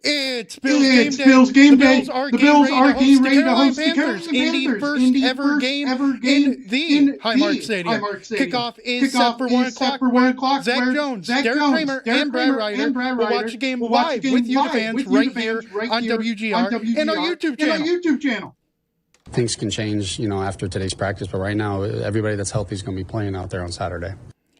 It's Bills game day. The Bills are getting ready to host the Carolina Panthers in the first ever game in the Highmark Stadium. Kickoff is set for 1 o'clock. Zach Jones, Derek Kramer, and Brad Ryder will watch the game live with you, the fans, right here on WGR and our YouTube channel. Things can change, after today's practice, but right now, everybody that's healthy is going to be playing out there on Saturday.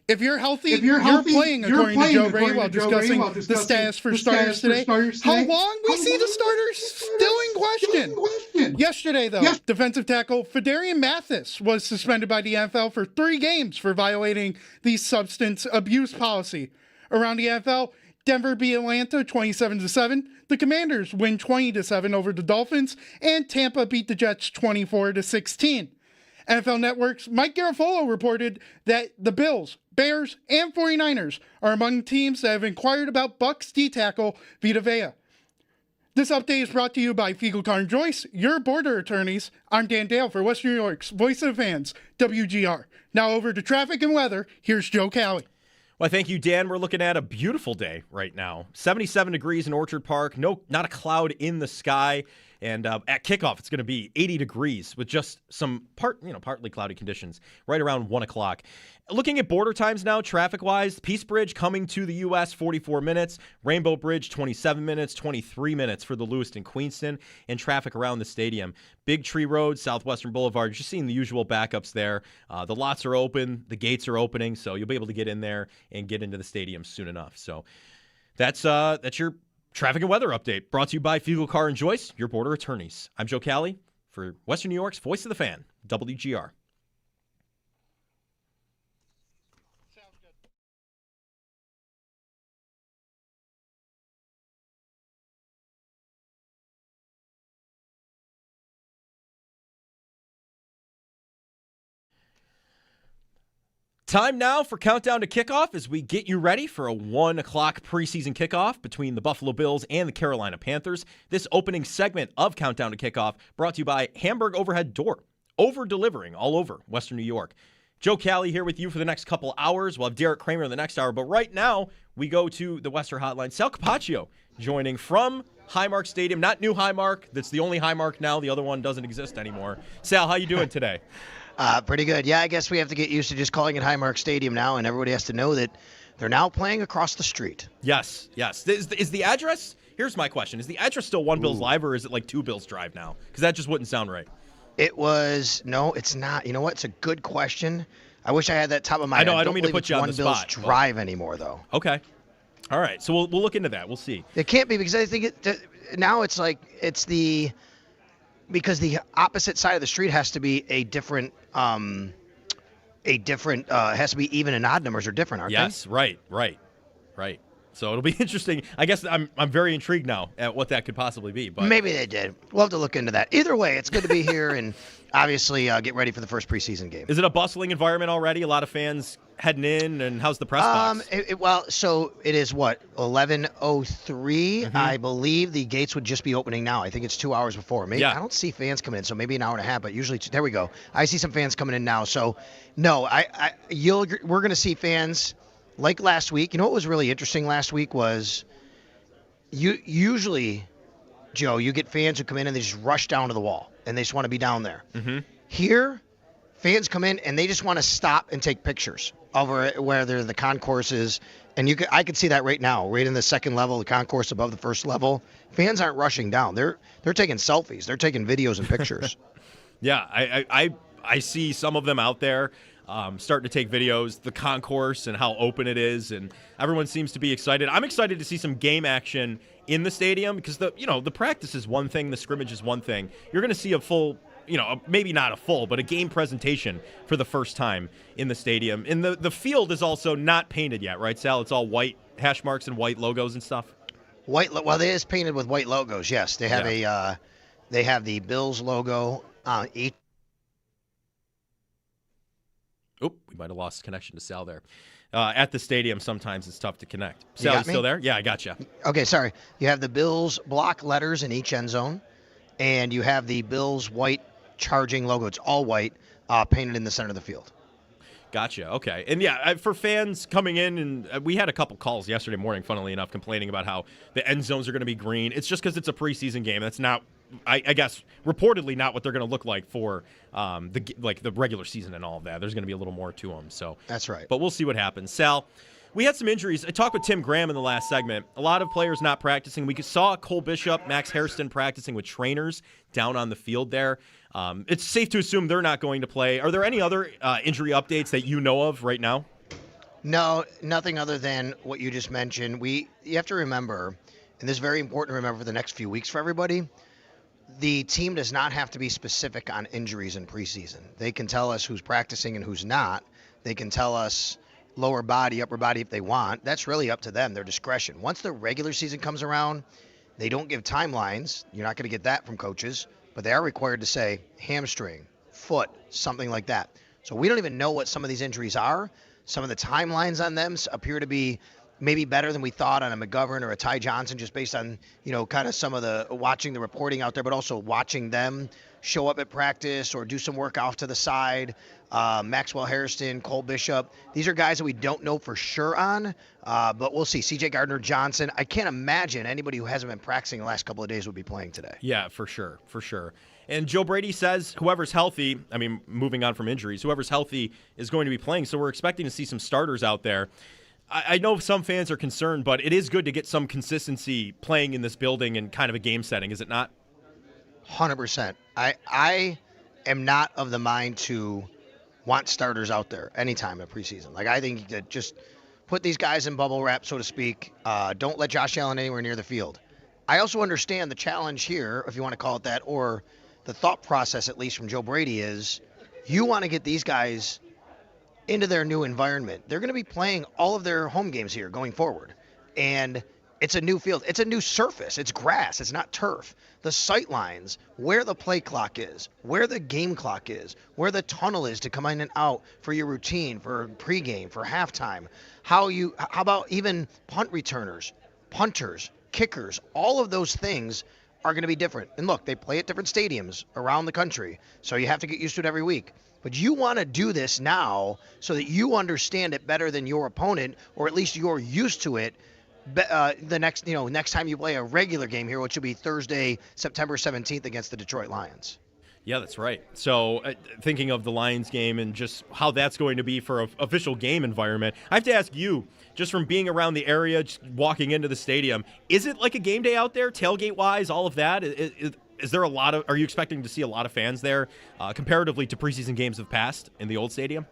If you're healthy, you're playing, according to Joe Ray, while discussing the status for starters today. How long we see the starters still in question. Yesterday, though, defensive tackle Fedarian Mathis was suspended by the NFL for 3 games for violating the substance abuse policy. Around the NFL, Denver beat Atlanta 27-7. The Commanders win 20-7 over the Dolphins, and Tampa beat the Jets 24-16. NFL Network's Mike Garafolo reported that the Bills, Bears, and 49ers are among teams that have inquired about Bucs D-tackle Vita Vea. This update is brought to you by Fiegel, Carr & Joyce, your border attorneys. I'm Dan Dale for Western New York's Voice of the Fans, WGR. Now over to traffic and weather, here's Joe Cali. Well, thank you, Dan. We're looking at a beautiful day right now. 77 degrees in Orchard Park. No, not a cloud in the sky. And at kickoff, it's going to be 80 degrees with just some partly cloudy conditions right around 1 o'clock. Looking at border times now, traffic-wise, Peace Bridge coming to the U.S., 44 minutes. Rainbow Bridge, 27 minutes, 23 minutes for the Lewiston-Queenston, and traffic around the stadium. Big Tree Road, Southwestern Boulevard, just seeing the usual backups there. The lots are open, the gates are opening, so you'll be able to get in there and get into the stadium soon enough. So that's your traffic and weather update, brought to you by Fiegel, Carr & Joyce, your border attorneys. I'm Joe Cali for Western New York's Voice of the Fan, WGR. Time now for Countdown to Kickoff as we get you ready for a 1 o'clock preseason kickoff between the Buffalo Bills and the Carolina Panthers. This opening segment of Countdown to Kickoff brought to you by Hamburg Overhead Door, over-delivering all over Western New York. Joe Cali here with you for the next couple hours. We'll have Derek Kramer in the next hour, but right now we go to the Western Hotline. Sal Capaccio joining from Highmark Stadium, not new Highmark. That's the only Highmark now. The other one doesn't exist anymore. Sal, how you doing today? Pretty good. Yeah, I guess we have to get used to just calling it Highmark Stadium now, and everybody has to know that they're now playing across the street. Yes. Is the address, here's my question, is the address still One Bills Live, or is it like Two Bills Drive now? Because that just wouldn't sound right. No, it's not. You know what? It's a good question. I wish I had that top of my head. I don't mean to put you on the spot. One Bills Drive anymore, though. Okay. All right. So we'll look into that. We'll see. It can't be, because I think now it's like because the opposite side of the street has to be a different has to be even and odd numbers are different, aren't they? Yes, right. So it'll be interesting. I guess I'm very intrigued now at what that could possibly be. But maybe they did. We'll have to look into that. Either way, it's good to be here and obviously get ready for the first preseason game. Is it a bustling environment already? A lot of fans heading in, and how's the press box? So it is 11:03. Mm-hmm. I believe the gates would just be opening now. I think it's 2 hours before. Maybe I don't see fans coming in, so maybe an hour and a half. But usually, there we go. I see some fans coming in now. So no, we're going to see fans. Like last week, you know what was really interesting last week was usually, Joe, you get fans who come in and they just rush down to the wall and they just want to be down there. Mm-hmm. Here, fans come in and they just want to stop and take pictures over where the concourse is. And I can see that right now, right in the second level, the concourse above the first level. Fans aren't rushing down. They're taking selfies. They're taking videos and pictures. Yeah, I see some of them out there. Starting to take videos, the concourse and how open it is, and everyone seems to be excited. I'm excited to see some game action in the stadium because the practice is one thing, the scrimmage is one thing. You're going to see a full, maybe not a full, but a game presentation for the first time in the stadium. And the field is also not painted yet, right, Sal? It's all white hash marks and white logos and stuff. Well, it is painted with white logos. Yes, they have they have the Bills logo on each. Oop, we might have lost connection to Sal there. At the stadium, sometimes it's tough to connect. Sal, you still there? Yeah, I got you. Okay, sorry. You have the Bills block letters in each end zone, and you have the Bills white charging logo. It's all white, painted in the center of the field. Gotcha. Okay. And yeah, for fans coming in, and we had a couple calls yesterday morning, funnily enough, complaining about how the end zones are going to be green. It's just because it's a preseason game. That's not, I guess, reportedly not what they're going to look like for the regular season and all of that. There's going to be a little more to them. So that's right. But we'll see what happens. Sal, we had some injuries. I talked with Tim Graham in the last segment. A lot of players not practicing. We saw Cole Bishop, Max Hairston practicing with trainers down on the field there. It's safe to assume they're not going to play. Are there any other injury updates that you know of right now? No, nothing other than what you just mentioned. You have to remember, and this is very important to remember for the next few weeks for everybody, the team does not have to be specific on injuries in preseason. They can tell us who's practicing and who's not. They can tell us lower body, upper body if they want. That's really up to them, their discretion. Once the regular season comes around, they don't give timelines. You're not going to get that from coaches, but they are required to say hamstring, foot, something like that. So we don't even know what some of these injuries are. Some of the timelines on them appear to be maybe better than we thought on a McGovern or a Ty Johnson, just based on, kind of some of the watching the reporting out there, but also watching them show up at practice or do some work off to the side. Maxwell Hairston, Cole Bishop. These are guys that we don't know for sure on, but we'll see. CJ Gardner-Johnson. I can't imagine anybody who hasn't been practicing the last couple of days would be playing today. Yeah, for sure. And Joe Brady says whoever's healthy, moving on from injuries, whoever's healthy is going to be playing. So we're expecting to see some starters out there. I know some fans are concerned, but it is good to get some consistency playing in this building and kind of a game setting, is it not? 100%. I am not of the mind to want starters out there anytime in preseason. I think that just put these guys in bubble wrap, so to speak. Don't let Josh Allen anywhere near the field. I also understand the challenge here, if you want to call it that, or the thought process, at least from Joe Brady, is you want to get these guys into their new environment. They're going to be playing all of their home games here going forward. And it's a new field. It's a new surface. It's grass. It's not turf. The sight lines, where the play clock is, where the game clock is, where the tunnel is to come in and out for your routine, for pregame, for halftime. How about even punt returners, punters, kickers, all of those things are going to be different. And look, they play at different stadiums around the country, so you have to get used to it every week. But you want to do this now so that you understand it better than your opponent, or at least you're used to it the next time you play a regular game here, which will be Thursday, September 17th against the Detroit Lions. Yeah, that's right. So thinking of the Lions game and just how that's going to be for an official game environment, I have to ask you, just from being around the area, just walking into the stadium, is it like a game day out there, tailgate-wise, all of that? Is there are you expecting to see a lot of fans there comparatively to preseason games of past in the old stadium?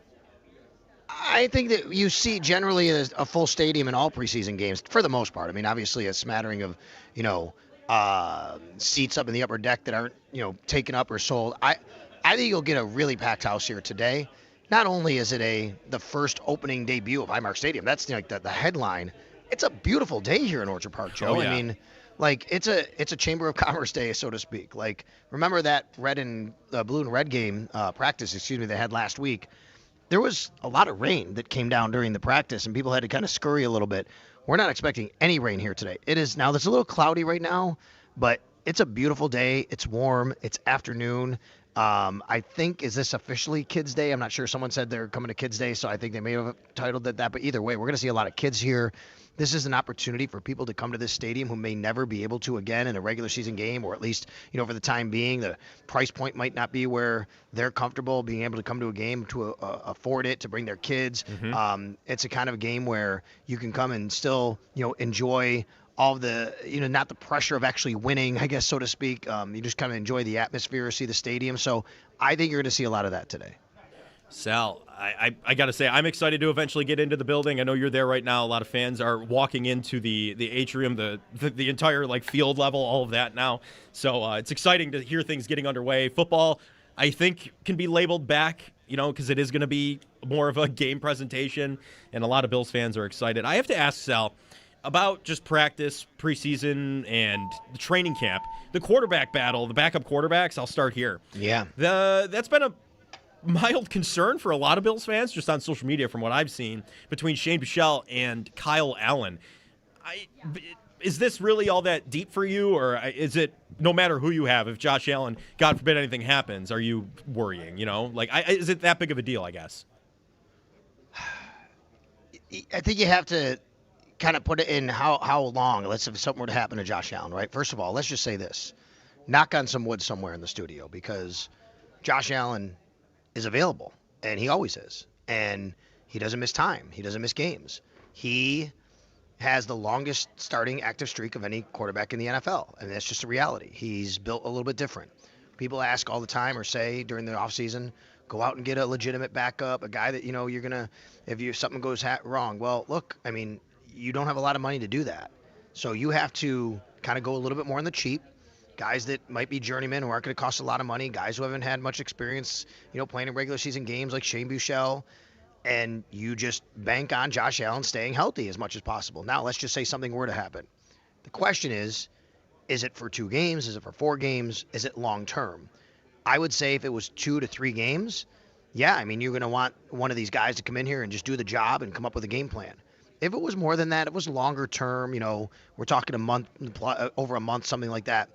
I think that you see generally a full stadium in all preseason games for the most part. Obviously a smattering of, seats up in the upper deck that aren't, taken up or sold. I think you'll get a really packed house here today. Not only is it the first opening debut of Highmark Stadium, that's the headline. It's a beautiful day here in Orchard Park, Joe. Oh, yeah. It's a Chamber of Commerce day, so to speak. Remember that blue and red game practice, they had last week. There was a lot of rain that came down during the practice, and people had to kind of scurry a little bit. We're not expecting any rain here today. It is now, it's a little cloudy right now, but it's a beautiful day. It's warm. It's afternoon. I think, is this officially Kids Day? I'm not sure. Someone said they're coming to Kids Day, so I think they may have titled it that. But either way, we're going to see a lot of kids here. This is an opportunity for people to come to this stadium who may never be able to again in a regular season game, or at least, for the time being, the price point might not be where they're comfortable being able to come to a game to afford it, to bring their kids. Mm-hmm. It's a kind of game where you can come and still, enjoy all the, not the pressure of actually winning, I guess, so to speak. You just kind of enjoy the atmosphere, see the stadium. So I think you're going to see a lot of that today. Sal, I got to say, I'm excited to eventually get into the building. I know you're there right now. A lot of fans are walking into the atrium, the entire field level, all of that now. So it's exciting to hear things getting underway. Football, I think, can be labeled back, because it is going to be more of a game presentation, and a lot of Bills fans are excited. I have to ask, Sal, about just practice, preseason, and the training camp. The quarterback battle, the backup quarterbacks, I'll start here. Yeah. That's been a mild concern for a lot of Bills fans, just on social media from what I've seen, between Shane Buechele and Kyle Allen. Is this really all that deep for you, or is it no matter who you have, if Josh Allen, God forbid anything happens, are you worrying, is it that big of a deal, I guess? I think you have to kind of put it in how long. Let's if something were to happen to Josh Allen, right? First of all, let's just say this. Knock on some wood somewhere in the studio because Josh Allen is available, and he always is. And he doesn't miss time. He doesn't miss games. He has the longest starting active streak of any quarterback in the NFL, and that's just a reality. He's built a little bit different. People ask all the time or say during the offseason, go out and get a legitimate backup, a guy that, you're going to, if something goes wrong. Well, look, I mean, you don't have a lot of money to do that. So you have to kind of go a little bit more on the cheap. Guys that might be journeymen who aren't going to cost a lot of money, guys who haven't had much experience, playing in regular season games like Shane Buechele, and you just bank on Josh Allen staying healthy as much as possible. Now, let's just say something were to happen. The question is it for 2 games? Is it for 4 games? Is it long term? I would say if it was 2 to 3 games, yeah, I mean, you're going to want one of these guys to come in here and just do the job and come up with a game plan. If it was more than that, it was longer term, we're talking a month, over a month, something like that.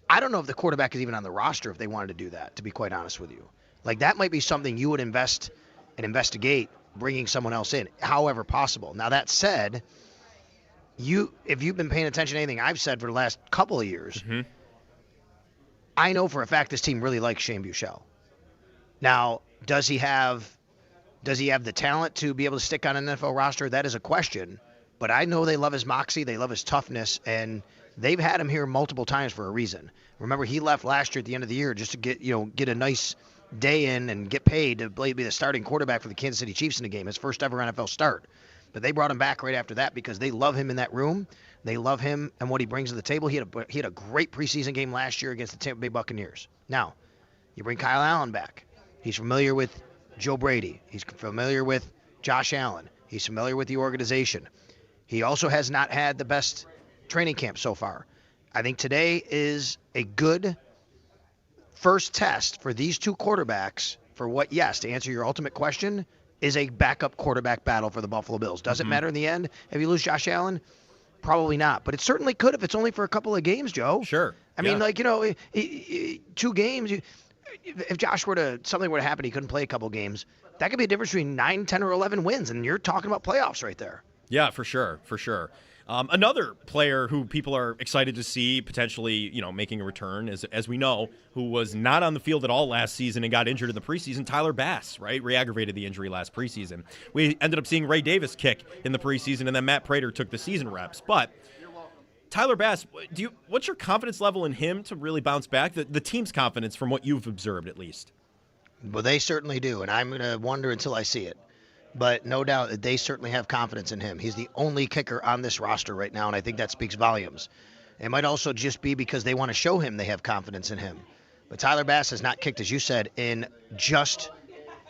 I don't know if the quarterback is even on the roster if they wanted to do that, to be quite honest with you. Like, that might be something you would invest and investigate bringing someone else in, however possible. Now, that said, if you've been paying attention to anything I've said for the last couple of years, I know for a fact this team really likes Shane Buechele. Now, does he have the talent to be able to stick on an NFL roster? That is a question. But I know they love his moxie, they love his toughness, and they've had him here multiple times for a reason. Remember, he left last year at the end of the year just to get a nice day in and get paid to be the starting quarterback for the Kansas City Chiefs in the game, his first ever NFL start. But they brought him back right after that because they love him in that room. They love him and what he brings to the table. He had a great preseason game last year against the Tampa Bay Buccaneers. Now, you bring Kyle Allen back. He's familiar with Joe Brady. He's familiar with Josh Allen. He's familiar with the organization. He also has not had the best training camp so far. I think today is a good first test for these 2 quarterbacks for what, yes, to answer your ultimate question, is a backup quarterback battle for the Buffalo Bills. Does it matter in the end if you lose Josh Allen? Probably not. But it certainly could if it's only for a couple of games, Joe. Sure. I mean, 2 games, if something were to happen, he couldn't play a couple games, that could be a difference between 9, 10, or 11 wins, and you're talking about playoffs right there. Yeah, for sure. Another player who people are excited to see potentially, making a return, as we know, who was not on the field at all last season and got injured in the preseason, Tyler Bass, right? Re-aggravated the injury last preseason. We ended up seeing Ray Davis kick in the preseason, and then Matt Prater took the season reps. But Tyler Bass, what's your confidence level in him to really bounce back? The team's confidence from what you've observed, at least. Well, they certainly do, and I'm going to wonder until I see it. But no doubt that they certainly have confidence in him. He's the only kicker on this roster right now, and I think that speaks volumes. It might also just be because they want to show him they have confidence in him. But Tyler Bass has not kicked, as you said, in just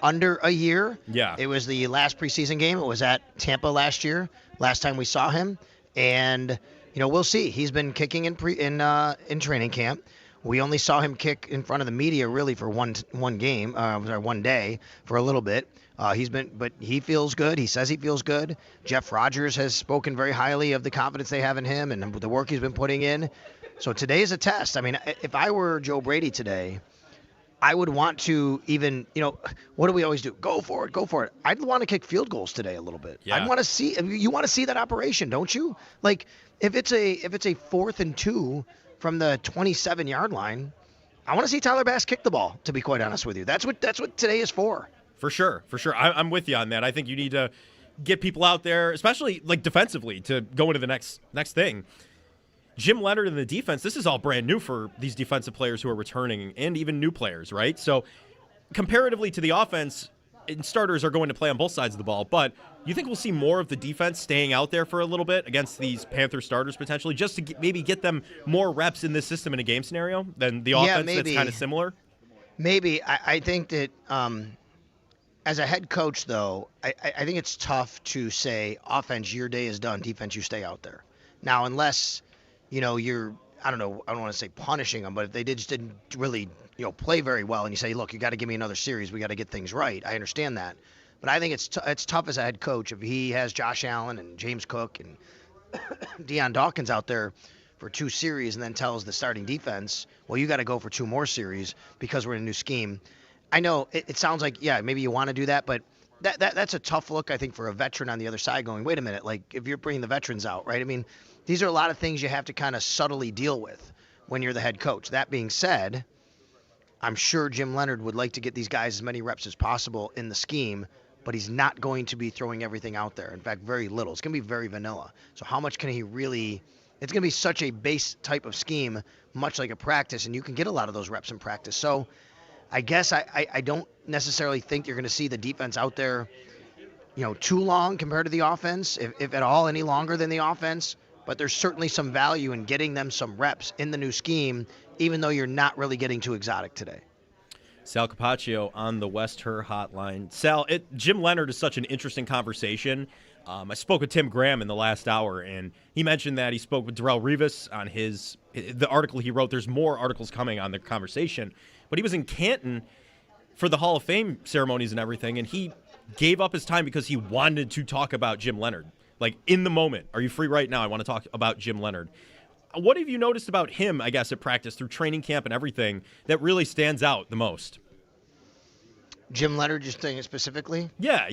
under a year. Yeah. It was the last preseason game. It was at Tampa last year, last time we saw him. And, we'll see. He's been kicking in training camp. We only saw him kick in front of the media really for one day for a little bit. But he feels good. He says he feels good. Jeff Rodgers has spoken very highly of the confidence they have in him and the work he's been putting in. So today is a test. I mean, if I were Joe Brady today, I would want to even, what do we always do? Go for it. I'd want to kick field goals today a little bit. Yeah. You want to see that operation, don't you? Like if it's a 4th and 2 from the 27-yard line, I want to see Tyler Bass kick the ball, to be quite honest with you. That's what today is for. For sure. I'm with you on that. I think you need to get people out there, especially like defensively, to go into the next thing. Jim Leonard and the defense, this is all brand new for these defensive players who are returning and even new players, right? So comparatively to the offense, and starters are going to play on both sides of the ball, but you think we'll see more of the defense staying out there for a little bit against these Panther starters potentially, just to maybe get them more reps in this system in a game scenario than the offense that's kind of similar? Maybe. I think that as a head coach, though, I think it's tough to say, offense, your day is done, defense, you stay out there. Now, unless, you're, I don't want to say punishing them, but if they just didn't really, play very well and you say, look, you got to give me another series, we got to get things right. I understand that. But I think it's tough as a head coach if he has Josh Allen and James Cook and Deion Dawkins out there for 2 series and then tells the starting defense, well, you got to go for 2 more series because we're in a new scheme. I know it sounds like, yeah, maybe you want to do that, but that's a tough look, I think, for a veteran on the other side going, wait a minute, like if you're bringing the veterans out, right? I mean, these are a lot of things you have to kind of subtly deal with when you're the head coach. That being said, I'm sure Jim Leonard would like to get these guys as many reps as possible in the scheme, but he's not going to be throwing everything out there. In fact, very little. It's going to be very vanilla. So how much can he really – it's going to be such a base type of scheme, much like a practice, and you can get a lot of those reps in practice. So I guess I don't necessarily think you're going to see the defense out there, too long compared to the offense, if at all any longer than the offense. But there's certainly some value in getting them some reps in the new scheme, even though you're not really getting too exotic today. Sal Capaccio on the West Her hotline. Sal, Jim Leonard is such an interesting conversation. I spoke with Tim Graham in the last hour, and he mentioned that he spoke with Darrelle Revis on the article he wrote. There's more articles coming on the conversation. But he was in Canton for the Hall of Fame ceremonies and everything, and he gave up his time because he wanted to talk about Jim Leonard. Like, in the moment, are you free right now? I want to talk about Jim Leonard. What have you noticed about him, I guess, at practice through training camp and everything that really stands out the most? Jim Leonard, just saying it specifically? Yeah.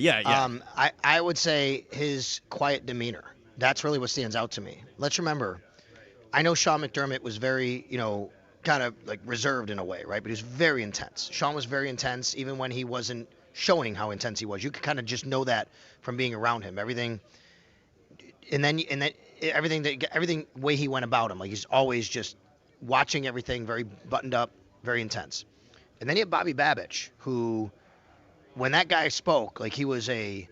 I would say his quiet demeanor. That's really what stands out to me. Let's remember, I know Sean McDermott was very, kind of like reserved in a way, right? But he was very intense. Sean was very intense, even when he wasn't showing how intense he was. You could kind of just know that from being around him. Everything way he went about him, like he's always just watching everything, very buttoned up, very intense. And then you have Bobby Babich, who, when that guy spoke, like he was a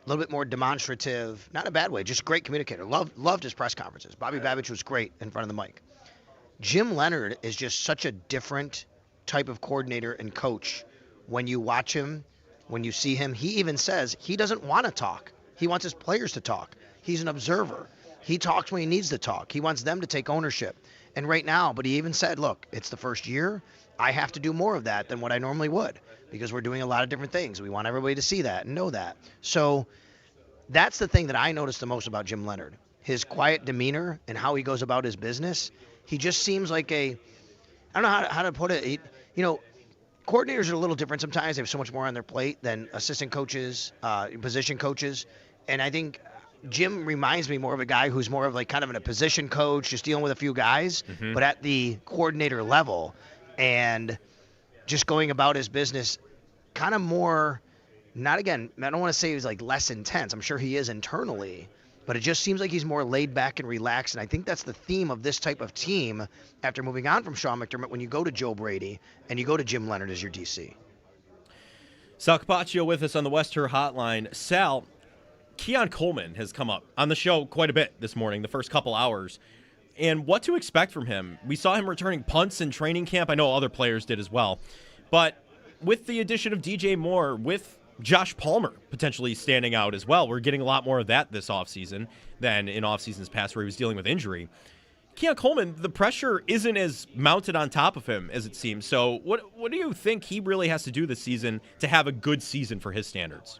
little bit more demonstrative, not in a bad way, just great communicator. Loved his press conferences. Bobby Babich was great in front of the mic. Jim Leonard is just such a different type of coordinator and coach. When you watch him, when you see him, he even says he doesn't want to talk. He wants his players to talk. He's an observer. He talks when he needs to talk. He wants them to take ownership. And right now, but he even said, look, it's the first year. I have to do more of that than what I normally would because we're doing a lot of different things. We want everybody to see that and know that. So that's the thing that I noticed the most about Jim Leonard. His quiet demeanor and how he goes about his business. He just seems like I don't know how to put it. Coordinators are a little different sometimes. They have so much more on their plate than assistant coaches, position coaches. And I think Jim reminds me more of a guy who's more of like kind of in a position coach, just dealing with a few guys, but at the coordinator level and just going about his business kind of more, I don't want to say he was like less intense. I'm sure he is internally, but it just seems like he's more laid back and relaxed. And I think that's the theme of this type of team after moving on from Sean McDermott when you go to Joe Brady and you go to Jim Leonard as your DC. Sal Capaccio with us on the West Her hotline. Sal, Keon Coleman has come up on the show quite a bit this morning, the first couple hours. And what to expect from him? We saw him returning punts in training camp. I know other players did as well. But with the addition of DJ Moore, with Josh Palmer potentially standing out as well, we're getting a lot more of that this offseason than in offseasons past where he was dealing with injury. Keon Coleman, the pressure isn't as mounted on top of him as it seems. So what do you think he really has to do this season to have a good season for his standards?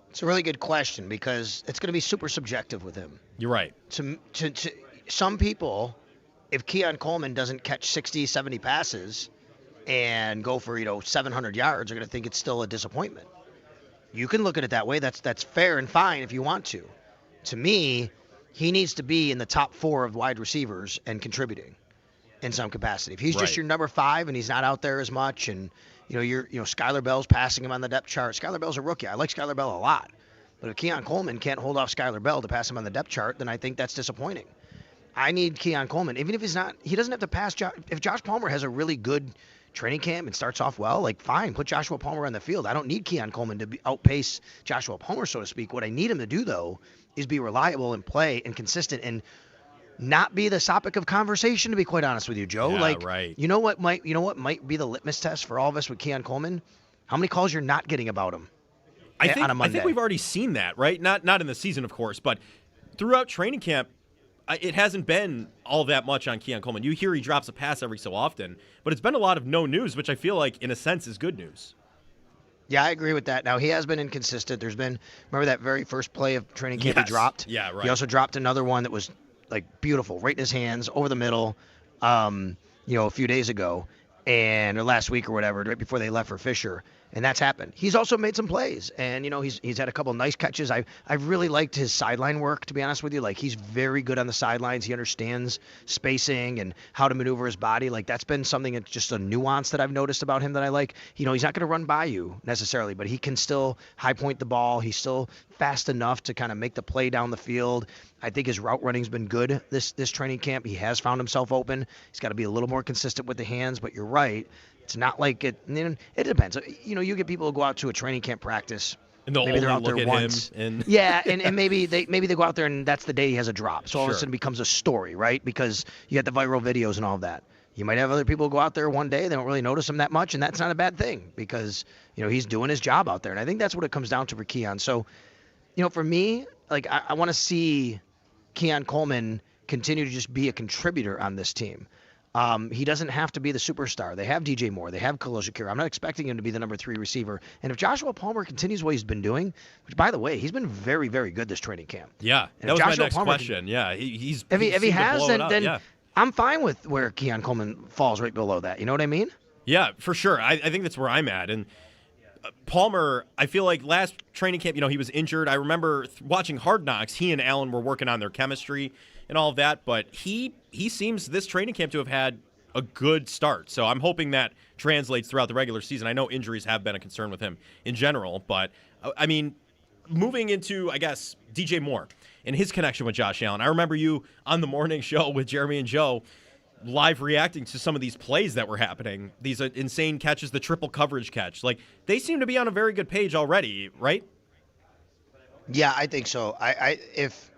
It's a really good question because it's going to be super subjective with him. You're right. To some people, if Keon Coleman doesn't catch 60, 70 passes and go for 700 yards, are going to think it's still a disappointment. You can look at it that way. That's fair and fine if you want to. To me, he needs to be in the top 4 of wide receivers and contributing in some capacity. If he's just your number 5 and he's not out there as much, and Skylar Bell's passing him on the depth chart. Skylar Bell's a rookie. I like Skylar Bell a lot, but if Keon Coleman can't hold off Skylar Bell to pass him on the depth chart, then I think that's disappointing. I need Keon Coleman, even if he's not. He doesn't have to pass. If Josh Palmer has a really good training camp and starts off well, fine, put Joshua Palmer on the field. I don't need Keon Coleman to outpace Joshua Palmer, so to speak. What I need him to do, though, is be reliable and play and consistent and not be the topic of conversation, to be quite honest with you, Joe. Yeah, right. You know what might be the litmus test for all of us with Keon Coleman? How many calls you're not getting about him on a Monday? I think we've already seen that, right? Not in the season, of course, but throughout training camp, it hasn't been all that much on Keon Coleman. You hear he drops a pass every so often, but it's been a lot of no news, which I feel like, in a sense, is good news. Yeah, I agree with that. Now, he has been inconsistent. Remember that very first play of training camp he dropped? Yeah, right. He also dropped another one that was, beautiful, right in his hands, over the middle, a few days ago, or last week or whatever, right before they left for Fisher. And that's happened. He's also made some plays, and he's had a couple nice catches. I've really liked his sideline work, to be honest with you. Like, he's very good on the sidelines. He understands spacing and how to maneuver his body. Like, that's been something that's just a nuance that I've noticed about him that I like. He's not going to run by you necessarily, but he can still high point the ball. He's still fast enough to kind of make the play down the field. I think his route running's been good this training camp. He has found himself open. He's got to be a little more consistent with the hands, but you're right. It's not like it. It depends. You get people who go out to a training camp practice. And they'll maybe they're out only there look at once. him and Yeah, and maybe they go out there and that's the day he has a drop. So all of a Sure. sudden it becomes a story, right? Because you got the viral videos and all of that. You might have other people go out there one day, they don't really notice him that much, and that's not a bad thing because he's doing his job out there. And I think that's what it comes down to for Keon. So, for me, like I want to see Keon Coleman continue to just be a contributor on this team. He doesn't have to be the superstar. They have DJ Moore. They have Khalil Shakir. I'm not expecting him to be the number 3 receiver. And if Joshua Palmer continues what he's been doing, which, by the way, he's been very, very good this training camp. Yeah, and that was Joshua my next Palmer question. Yeah, he's if he seemed to has, blow it up. then Yeah. I'm fine with where Keon Coleman falls right below that. You know what I mean? Yeah, for sure. I think that's where I'm at. And Palmer, I feel like last training camp, he was injured. I remember watching Hard Knocks. He and Allen were working on their chemistry and all of that. But he seems this training camp to have had a good start. So I'm hoping that translates throughout the regular season. I know injuries have been a concern with him in general. But, I mean, moving into, I guess, DJ Moore and his connection with Josh Allen. I remember you on the morning show with Jeremy and Joe live reacting to some of these plays that were happening, these insane catches, the triple coverage catch. Like, they seem to be on a very good page already, right? Yeah, I think so. If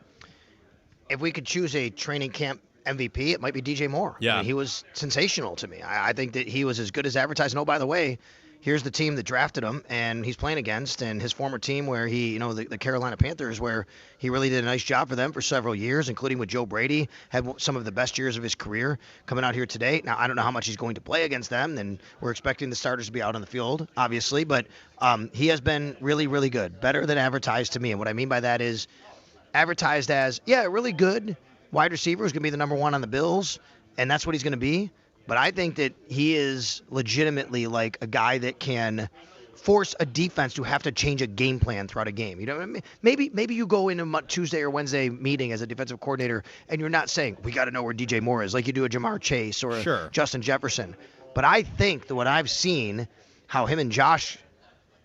we could choose a training camp MVP, it might be DJ Moore. Yeah. I mean, he was sensational to me. I think that he was as good as advertised. And, oh, by the way, here's the team that drafted him and he's playing against, and his former team where he, the Carolina Panthers, where he really did a nice job for them for several years, including with Joe Brady, had some of the best years of his career coming out here today. Now, I don't know how much he's going to play against them, and we're expecting the starters to be out on the field, obviously, but he has been really, really good, better than advertised to me. And what I mean by that is advertised as, really good wide receiver who's going to be the number 1 on the Bills, and that's what he's going to be. But I think that he is legitimately like a guy that can force a defense to have to change a game plan throughout a game. Maybe you go in a Tuesday or Wednesday meeting as a defensive coordinator and you're not saying, we got to know where DJ Moore is, like you do a Jamar Chase or a Justin Jefferson. But I think that what I've seen, how him and Josh,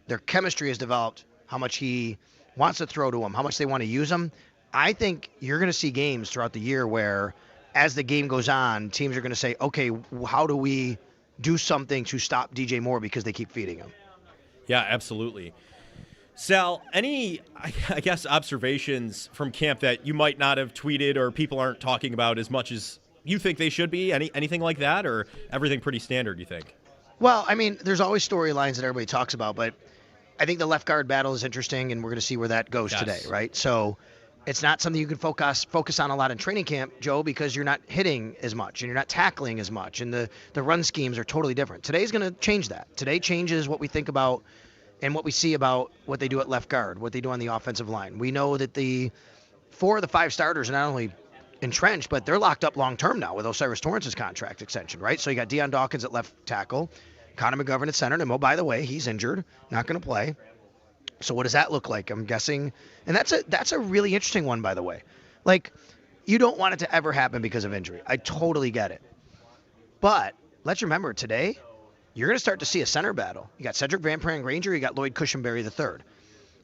their chemistry has developed, how much he wants to throw to him, how much they want to use him, I think you're going to see games throughout the year where as the game goes on, teams are going to say, okay, how do we do something to stop DJ Moore because they keep feeding him? Yeah, absolutely. Sal, any, I guess, observations from camp that you might not have tweeted or people aren't talking about as much as you think they should be? Anything like that, or everything pretty standard, you think? Well, I mean, there's always storylines that everybody talks about, but I think the left guard battle is interesting, and we're going to see where that goes today, right? So it's not something you can focus on a lot in training camp, Joe, because you're not hitting as much and you're not tackling as much, and the run schemes are totally different. Today's going to change that. Today changes what we think about and what we see about what they do at left guard, what they do on the offensive line. We know that the 4 of the 5 starters are not only entrenched, but they're locked up long-term now with Osiris Torrance's contract extension, right? So you got Deion Dawkins at left tackle, Connor McGovern at center, and oh, by the way, he's injured, not going to play. So what does that look like? I'm guessing, and that's a really interesting one, by the way. Like, you don't want it to ever happen because of injury. I totally get it. But let's remember, today, you're going to start to see a center battle. You got Cedric Van Pran-Granger, you got Lloyd Cushenberry III.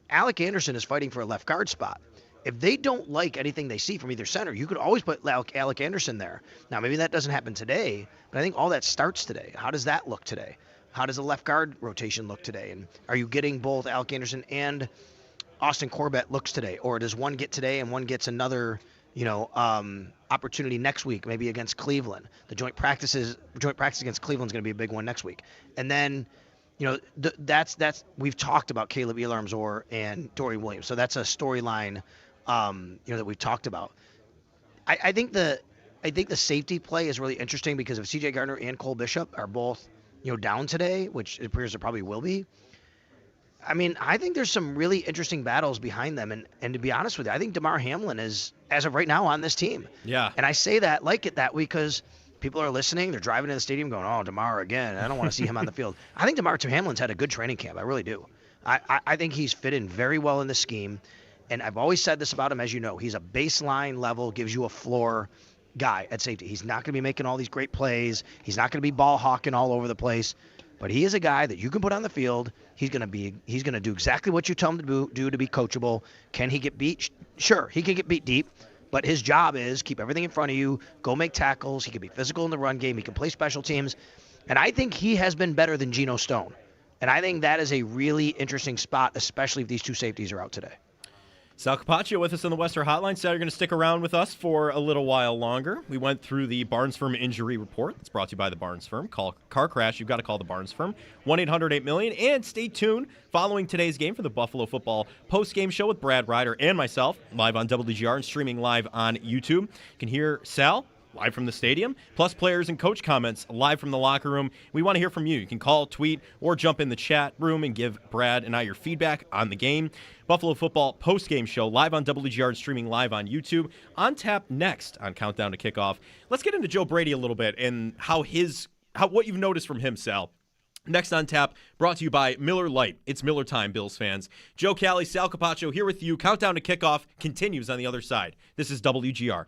Alec Anderson is fighting for a left guard spot. If they don't like anything they see from either center, you could always put Alec Anderson there. Now, maybe that doesn't happen today, but I think all that starts today. How does that look today? How does the left guard rotation look today? And are you getting both Alec Anderson and Austin Corbett looks today? Or does one get today and one gets another, opportunity next week, maybe against Cleveland? The joint practice against Cleveland is going to be a big one next week. And then, that's we've talked about Caleb Elarmzor and Dorian Williams. So that's a storyline, that we've talked about. I think the safety play is really interesting because if C.J. Gardner and Cole Bishop are both down today, which it appears it probably will be, I mean, I think there's some really interesting battles behind them. And to be honest with you, I think Damar Hamlin is, as of right now, on this team. Yeah. And I say that like it that way because people are listening. They're driving to the stadium going, oh, DeMar again. I don't want to see him on the field. I think DeMar Hamlin's had a good training camp. I really do. I think he's fit in very well in the scheme. And I've always said this about him, as you know. He's a baseline level, gives you a floor guy at safety. He's not going to be making all these great plays. He's not going to be ball hawking all over the place. But he is a guy that you can put on the field. He's going to do exactly what you tell him to do to be coachable. Can he get beat? Sure, he can get beat deep. But his job is keep everything in front of you, go make tackles. He can be physical in the run game. He can play special teams. And I think he has been better than Geno Stone. And I think that is a really interesting spot, especially if these two safeties are out today. Sal Capaccio with us on the Western Hotline. Sal, you're going to stick around with us for a little while longer. We went through the Barnes Firm injury report. It's brought to you by the Barnes Firm. Call car crash, you've got to call the Barnes Firm. 1-800-8-million. And stay tuned following today's game for the Buffalo Football post-game show with Brad Ryder and myself, live on WGR and streaming live on YouTube. You can hear Sal live from the stadium, plus players and coach comments live from the locker room. We want to hear from you. You can call, tweet, or jump in the chat room and give Brad and I your feedback on the game. Buffalo Football post-game show live on WGR and streaming live on YouTube. On tap next on Countdown to Kickoff. Let's get into Joe Brady a little bit and what you've noticed from him, Sal. Next on tap, brought to you by Miller Lite. It's Miller time, Bills fans. Joe Cali, Sal Capaccio here with you. Countdown to Kickoff continues on the other side. This is WGR.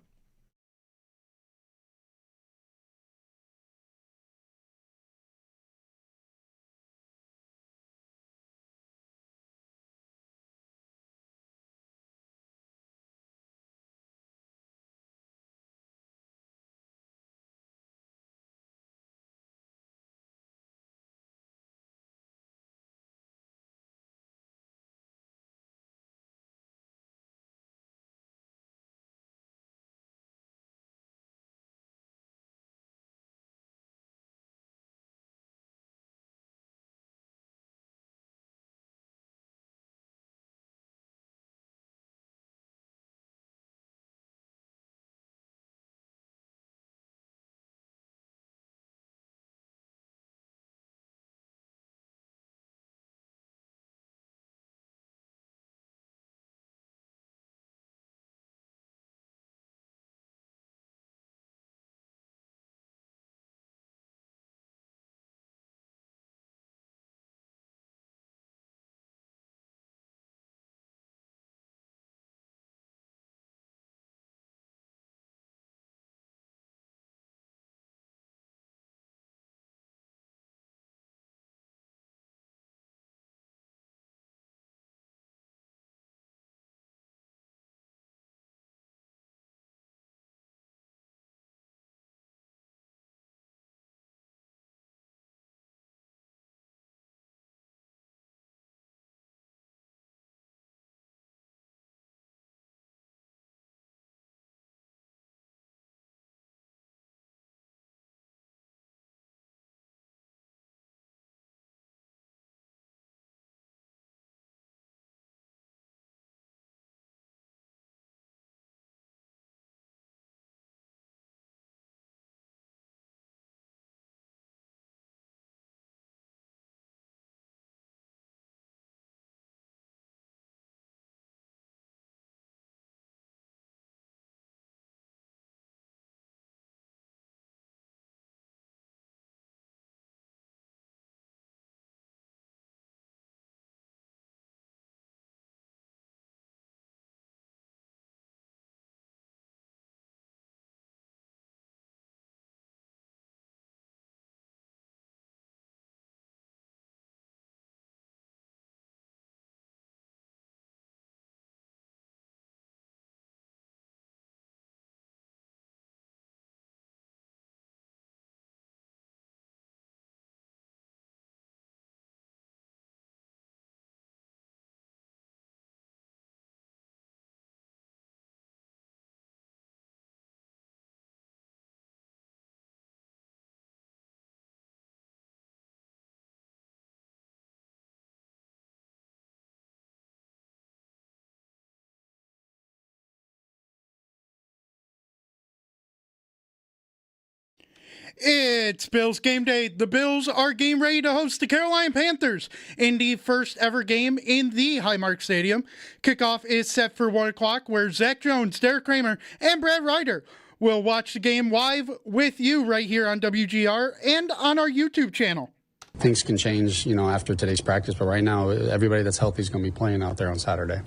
It's Bills game day. The Bills are game ready to host the Carolina Panthers in the first ever game in the Highmark Stadium. Kickoff is set for 1 o'clock, where Zach Jones, Derek Kramer, and Brad Ryder We'll watch the game live with you right here on WGR and on our YouTube channel. Things can change, after today's practice, but right now, everybody that's healthy is going to be playing out there on Saturday.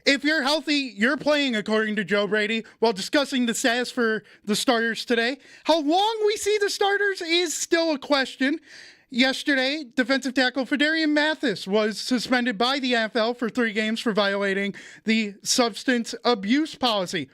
If you're healthy, you're playing, according to Joe Brady. While discussing the status for the starters today, how long we see the starters is still a question. Yesterday, defensive tackle Fedarian Mathis was suspended by the NFL for 3 games for violating the substance abuse policy.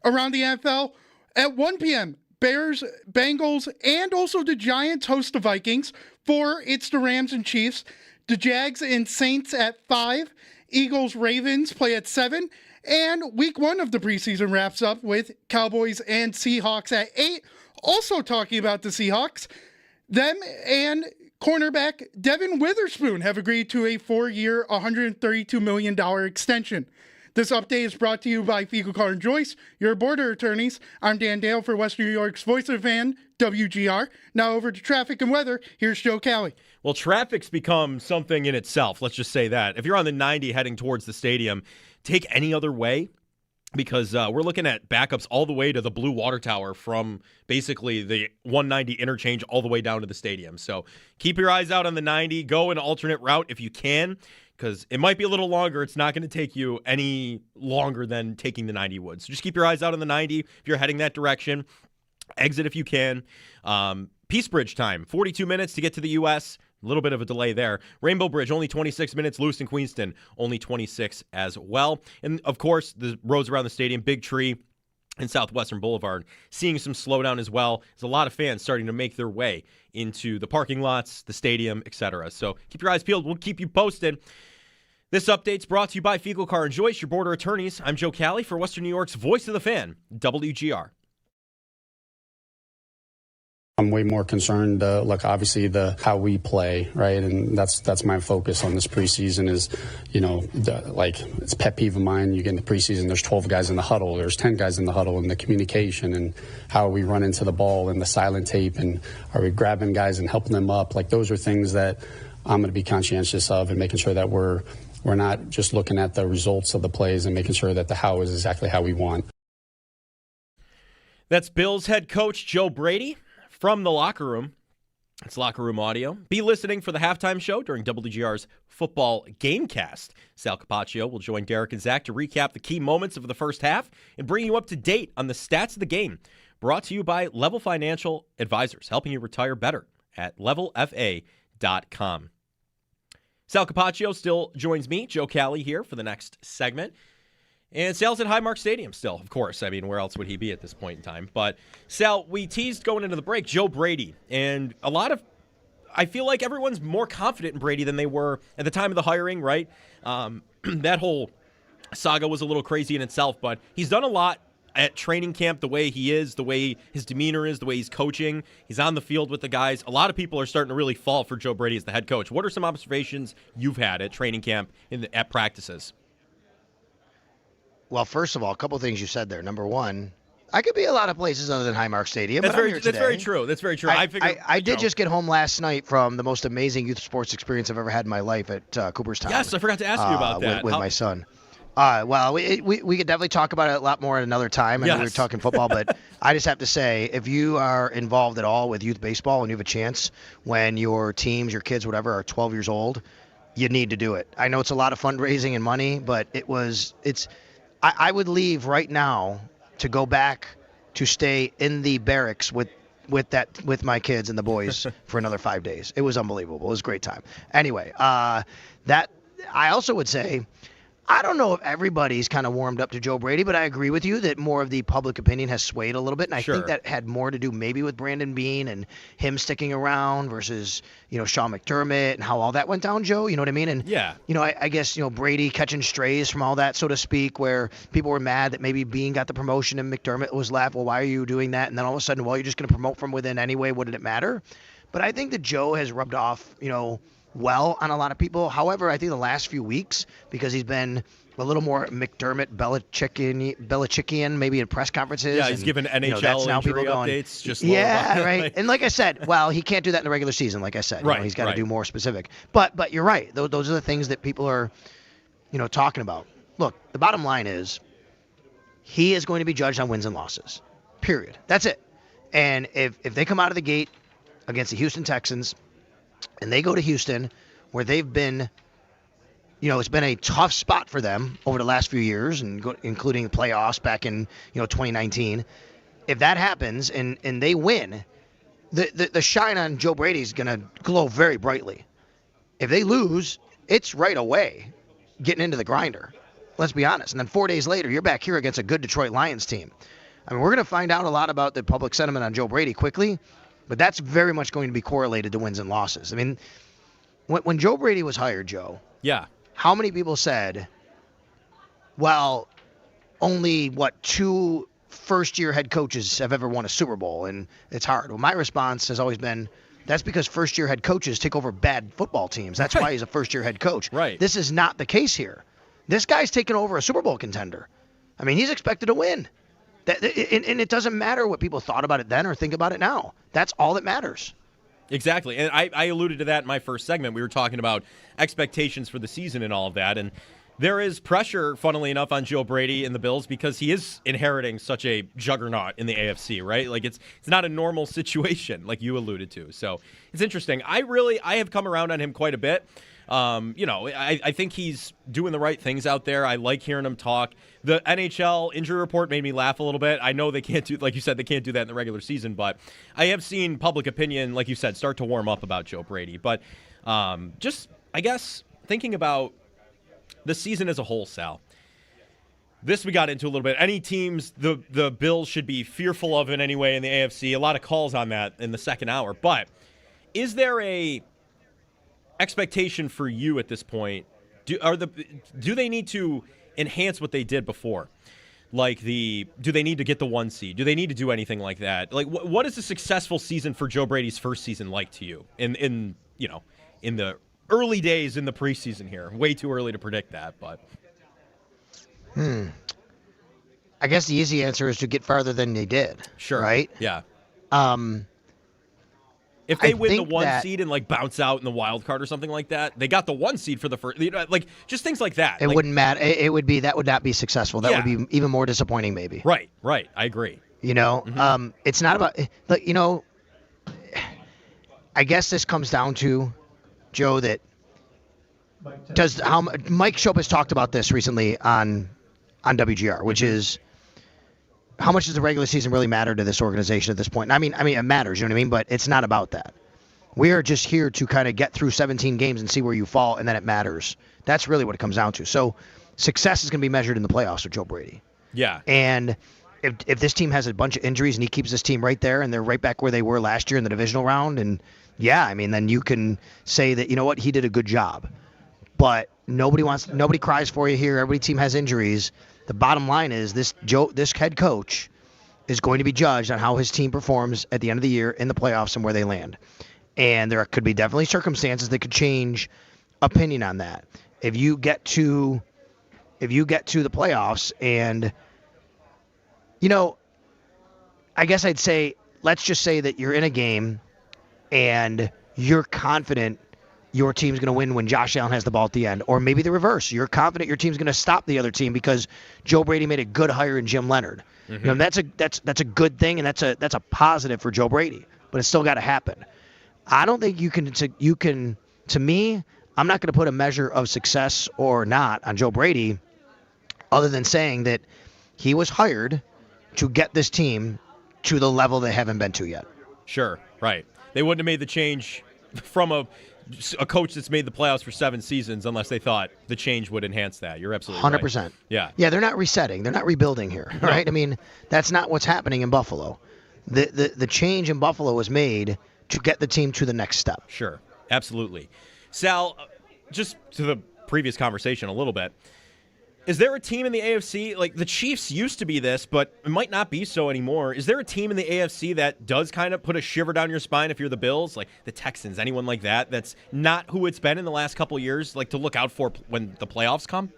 Around the NFL, at 1 p.m., Bears, Bengals, and also the Giants host the Vikings. 4, it's the Rams and Chiefs. The Jags and Saints at 5. Eagles, Ravens play at 7. And week 1 of the preseason wraps up with Cowboys and Seahawks at 8. Also talking about the Seahawks, them and cornerback Devin Witherspoon have agreed to a 4-year, $132 million extension. This update is brought to you by Fiegel, Carr & Joyce, your border attorneys. I'm Dan Dale for Western New York's Voice of the Fan, WGR. Now over to traffic and weather. Here's Joe Cali. Well, traffic's become something in itself. Let's just say that. If you're on the 90 heading towards the stadium, take any other way, because we're looking at backups all the way to the Blue Water Tower from basically the 190 interchange all the way down to the stadium. So keep your eyes out on the 90. Go an alternate route if you can, because it might be a little longer. It's not going to take you any longer than taking the 90 would. So just keep your eyes out on the 90 if you're heading that direction. Exit if you can. Peace Bridge time, 42 minutes to get to the U.S., a little bit of a delay there. Rainbow Bridge, only 26 minutes. Lewiston, Queenston, only 26 as well. And, of course, the roads around the stadium, Big Tree and Southwestern Boulevard, seeing some slowdown as well. There's a lot of fans starting to make their way into the parking lots, the stadium, etc. So keep your eyes peeled. We'll keep you posted. This update's brought to you by Fiegel, Carr & Joyce, your border attorneys. I'm Joe Cali for Western New York's Voice of the Fan, WGR. I'm way more concerned, obviously how we play, right? And that's my focus on this preseason is, it's a pet peeve of mine. You get into preseason, there's 12 guys in the huddle, there's 10 guys in the huddle, and the communication and how we run into the ball and the silent tape, and are we grabbing guys and helping them up? Like, those are things that I'm going to be conscientious of, and making sure that we're not just looking at the results of the plays and making sure that the how is exactly how we want. That's Bills head coach Joe Brady. From the locker room, it's locker room audio. Be listening for the halftime show during WGR's football gamecast. Sal Capaccio will join Derek and Zach to recap the key moments of the first half and bring you up to date on the stats of the game. Brought to you by Level Financial Advisors, helping you retire better at levelfa.com. Sal Capaccio still joins me, Joe Cali, here for the next segment. And Sal's at Highmark Stadium still, of course. I mean, where else would he be at this point in time? But, Sal, we teased going into the break, Joe Brady. And I feel like everyone's more confident in Brady than they were at the time of the hiring, right? That whole saga was a little crazy in itself, but he's done a lot at training camp, the way he is, the way his demeanor is, the way he's coaching. He's on the field with the guys. A lot of people are starting to really fall for Joe Brady as the head coach. What are some observations you've had at training camp at practices? Well, first of all, a couple of things you said there. Number one, I could be a lot of places other than Highmark Stadium. That's very true. That's very true. I did just get home last night from the most amazing youth sports experience I've ever had in my life at Cooperstown. Yes, I forgot to ask you about that. With my son. Well, we could definitely talk about it a lot more at another time. I know we were talking football, but I just have to say, if you are involved at all with youth baseball and you have a chance when your teams, your kids, whatever, are 12 years old, you need to do it. I know it's a lot of fundraising and money, but I would leave right now to go back to stay in the barracks with my kids and the boys for another 5 days. It was unbelievable. It was a great time. Anyway, that I also would say, I don't know if everybody's kind of warmed up to Joe Brady, but I agree with you that more of the public opinion has swayed a little bit, and I think that had more to do maybe with Brandon Beane and him sticking around versus, Sean McDermott and how all that went down, Joe, you know what I mean? And, I guess, Brady catching strays from all that, so to speak, where people were mad that maybe Beane got the promotion and McDermott was left. Well, why are you doing that? And then all of a sudden, well, you're just going to promote from within anyway. What did it matter? But I think that Joe has rubbed off, well on a lot of people. However, I think the last few weeks, because he's been a little more McDermott, Belichickian, maybe in press conferences. Yeah, he's given NHL injury updates. Just right. And like I said, well, he can't do that in the regular season. Like I said, he's got to do more specific. But you're right. Those are the things that people are, talking about. Look, the bottom line is, he is going to be judged on wins and losses. period. That's it. And if they come out of the gate against the Houston Texans and they go to Houston where they've been, it's been a tough spot for them over the last few years, and including the playoffs back in 2019. If that happens and they win, the shine on Joe Brady is going to glow very brightly. If they lose, it's right away getting into the grinder. Let's be honest. And then 4 days later, you're back here against a good Detroit Lions team. I mean, we're going to find out a lot about the public sentiment on Joe Brady quickly, but that's very much going to be correlated to wins and losses. I mean, when Joe Brady was hired, Joe, yeah, how many people said, well, only, 2 first-year head coaches have ever won a Super Bowl, and it's hard? Well, my response has always been, that's because first-year head coaches take over bad football teams. That's why he's a first-year head coach. Right. This is not the case here. This guy's taking over a Super Bowl contender. I mean, he's expected to win. And it doesn't matter what people thought about it then or think about it now. That's all that matters. Exactly. And I alluded to that in my first segment. We were talking about expectations for the season and all of that. And there is pressure, funnily enough, on Joe Brady and the Bills because he is inheriting such a juggernaut in the AFC, right? Like it's not a normal situation like you alluded to. So it's interesting. I have come around on him quite a bit. I think he's doing the right things out there. I like hearing him talk. The NHL injury report made me laugh a little bit. I know they can't do, like you said, they can't do that in the regular season, but I have seen public opinion, like you said, start to warm up about Joe Brady. But just, I guess, thinking about the season as a whole, Sal, this we got into a little bit. Any teams the Bills should be fearful of in any way in the AFC, a lot of calls on that in the second hour. But is there a expectation for you at this point? Do they need to enhance what they did before? Like do they need to get the 1 seed? Do they need to do anything like that? Like what is a successful season for Joe Brady's first season like to you in the early days in the preseason here? Way too early to predict that, but I guess the easy answer is to get farther than they did. Sure. Right? Yeah. If they win the 1 seed and like bounce out in the wild card or something like that, they got the 1 seed for the first, like just things like that. It wouldn't matter. That would not be successful. That would be even more disappointing, maybe. Right. I agree. It's not about, I guess this comes down to, Joe, that Mike Shope has talked about this recently on WGR, which is, how much does the regular season really matter to this organization at this point? I mean, it matters, you know what I mean? But it's not about that. We are just here to kind of get through 17 games and see where you fall, and then it matters. That's really what it comes down to. So success is going to be measured in the playoffs with Joe Brady. Yeah. And if this team has a bunch of injuries and he keeps this team right there and they're right back where they were last year in the divisional round, and then you can say that, you know what, he did a good job. But nobody cries for you here. Every team has injuries. The bottom line is this head coach is going to be judged on how his team performs at the end of the year in the playoffs and where they land. And there could be definitely circumstances that could change opinion on that. If you get to the playoffs and, I guess I'd say, let's just say that you're in a game and you're confident your team's going to win when Josh Allen has the ball at the end. Or maybe the reverse. You're confident your team's going to stop the other team because Joe Brady made a good hire in Jim Leonard. Mm-hmm. That's a good thing, and that's a positive for Joe Brady. But it's still got to happen. I don't think you can. To me, I'm not going to put a measure of success or not on Joe Brady, other than saying that he was hired to get this team to the level they haven't been to yet. Sure, right. They wouldn't have made the change from a coach that's made the playoffs for 7 seasons unless they thought the change would enhance that. You're absolutely 100%. Right. Yeah. Yeah, they're not resetting. They're not rebuilding here, right? I mean, that's not what's happening in Buffalo. The change in Buffalo was made to get the team to the next step. Sure, absolutely. Sal, just to the previous conversation a little bit, is there a team in the AFC, like the Chiefs used to be this, but it might not be so anymore. Is there a team in the AFC that does kind of put a shiver down your spine if you're the Bills, like the Texans, anyone like that, that's not who it's been in the last couple of years, like to look out for when the playoffs come?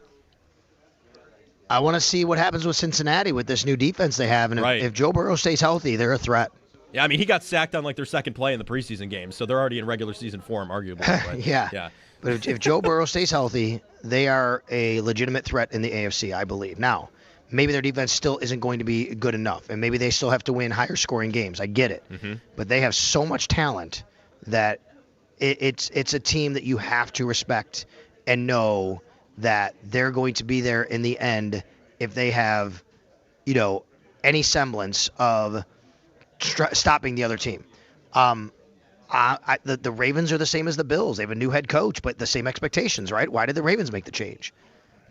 I want to see what happens with Cincinnati with this new defense they have, and if Joe Burrow stays healthy, they're a threat. Yeah, I mean, he got sacked on like their second play in the preseason game, so they're already in regular season form, arguably. But, yeah. But if Joe Burrow stays healthy, they are a legitimate threat in the AFC, I believe. Now, maybe their defense still isn't going to be good enough, and maybe they still have to win higher scoring games. I get it. But they have so much talent that it's a team that you have to respect and know that they're going to be there in the end if they have, any semblance of stopping the other team. The Ravens are the same as the Bills. They have a new head coach, but the same expectations, right? Why did the Ravens make the change?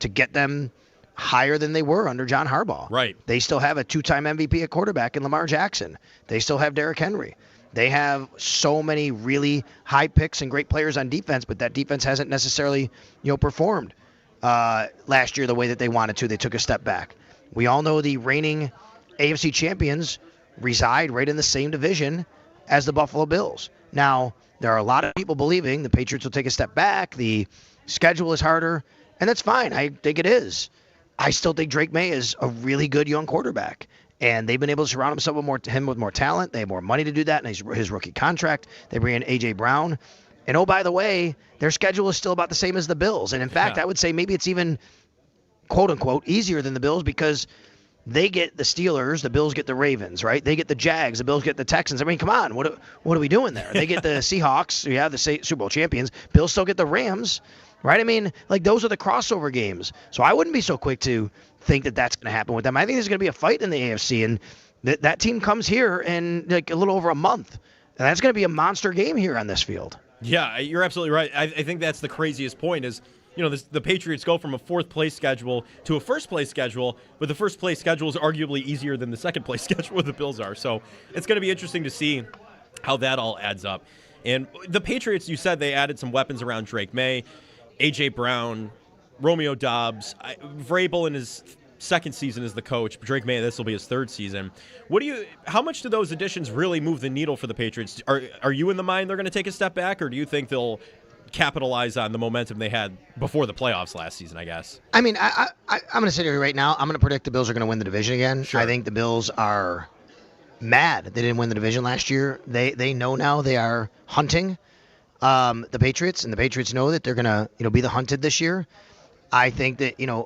To get them higher than they were under John Harbaugh. Right. They still have a 2-time MVP at quarterback in Lamar Jackson. They still have Derrick Henry. They have so many really high picks and great players on defense, but that defense hasn't necessarily, performed last year the way that they wanted to. They took a step back. We all know the reigning AFC champions reside right in the same division as the Buffalo Bills. Now, there are a lot of people believing the Patriots will take a step back. The schedule is harder, and that's fine. I think it is. I still think Drake May is a really good young quarterback, and they've been able to surround himself with more talent. They have more money to do that in his rookie contract. They bring in A.J. Brown. And, oh, by the way, their schedule is still about the same as the Bills. And, in fact, I would say maybe it's even, quote-unquote, easier than the Bills because they get the Steelers, the Bills get the Ravens, right? They get the Jags, the Bills get the Texans. I mean, come on, what are we doing there? They get the Seahawks, the Super Bowl champions. Bills still get the Rams, right? I mean, those are the crossover games. So I wouldn't be so quick to think that that's going to happen with them. I think there's going to be a fight in the AFC, and that team comes here in a little over a month. And that's going to be a monster game here on this field. Yeah, you're absolutely right. I think that's the craziest point is, the Patriots go from a fourth-place schedule to a first-place schedule, but the first-place schedule is arguably easier than the second-place schedule where the Bills are. So it's going to be interesting to see how that all adds up. And the Patriots, you said they added some weapons around Drake May, A.J. Brown, Romeo Doubs, Vrabel in his second season as the coach. Drake May, this will be his third season. How much do those additions really move the needle for the Patriots? Are you in the mind they're going to take a step back, or do you think they'll capitalize on the momentum they had before the playoffs last season, I guess? I mean, I'm going to sit here right now. I'm going to predict the Bills are going to win the division again. Sure. I think the Bills are mad they didn't win the division last year. They know now they are hunting the Patriots, and the Patriots know that they're going to be the hunted this year. I think that, a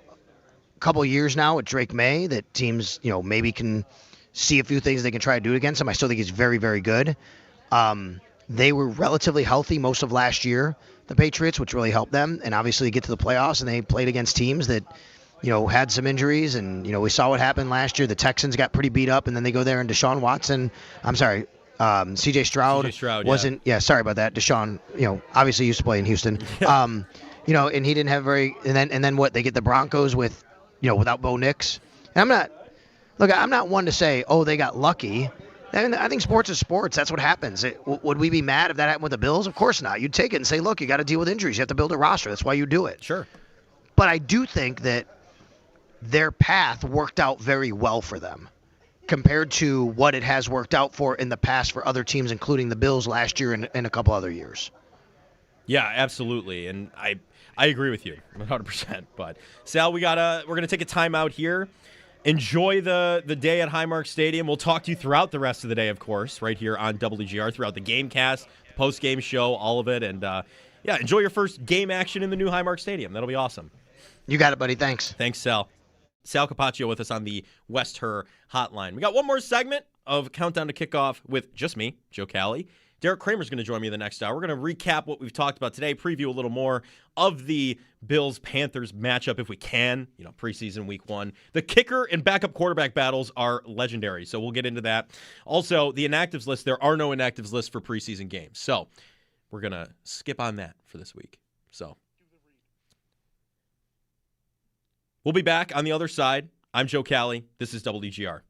couple of years now with Drake May that teams, maybe can see a few things they can try to do against him. I still think he's very, very good. They were relatively healthy most of last year, the Patriots, which really helped them. And obviously get to the playoffs, and they played against teams that, had some injuries. And, we saw what happened last year. The Texans got pretty beat up, and then they go there and C.J. Stroud wasn't. Yeah, sorry about that. Deshaun, obviously used to play in Houston. And he didn't have and then what? They get the Broncos with, without Bo Nix. And I'm not one to say, oh, they got lucky. And I think sports is sports. That's what happens. Would we be mad if that happened with the Bills? Of course not. You'd take it and say, look, you got to deal with injuries. You have to build a roster. That's why you do it. Sure. But I do think that their path worked out very well for them compared to what it has worked out for in the past for other teams, including the Bills last year and a couple other years. Yeah, absolutely. And I agree with you 100%. But Sal, we're going to take a timeout here. Enjoy the day at Highmark Stadium. We'll talk to you throughout the rest of the day, of course, right here on WGR, throughout the Gamecast, the post-game show, all of it. And, enjoy your first game action in the new Highmark Stadium. That'll be awesome. You got it, buddy. Thanks. Thanks, Sal. Sal Capaccio with us on the West Her Hotline. We got one more segment of Countdown to Kickoff with just me, Joe Cali. Derek Kramer's going to join me the next hour. We're going to recap what we've talked about today, preview a little more of the Bills-Panthers matchup if we can, preseason week 1. The kicker and backup quarterback battles are legendary, so we'll get into that. Also, the inactives list, there are no inactives lists for preseason games. So we're going to skip on that for this week. So we'll be back on the other side. I'm Joe Cali. This is WGR.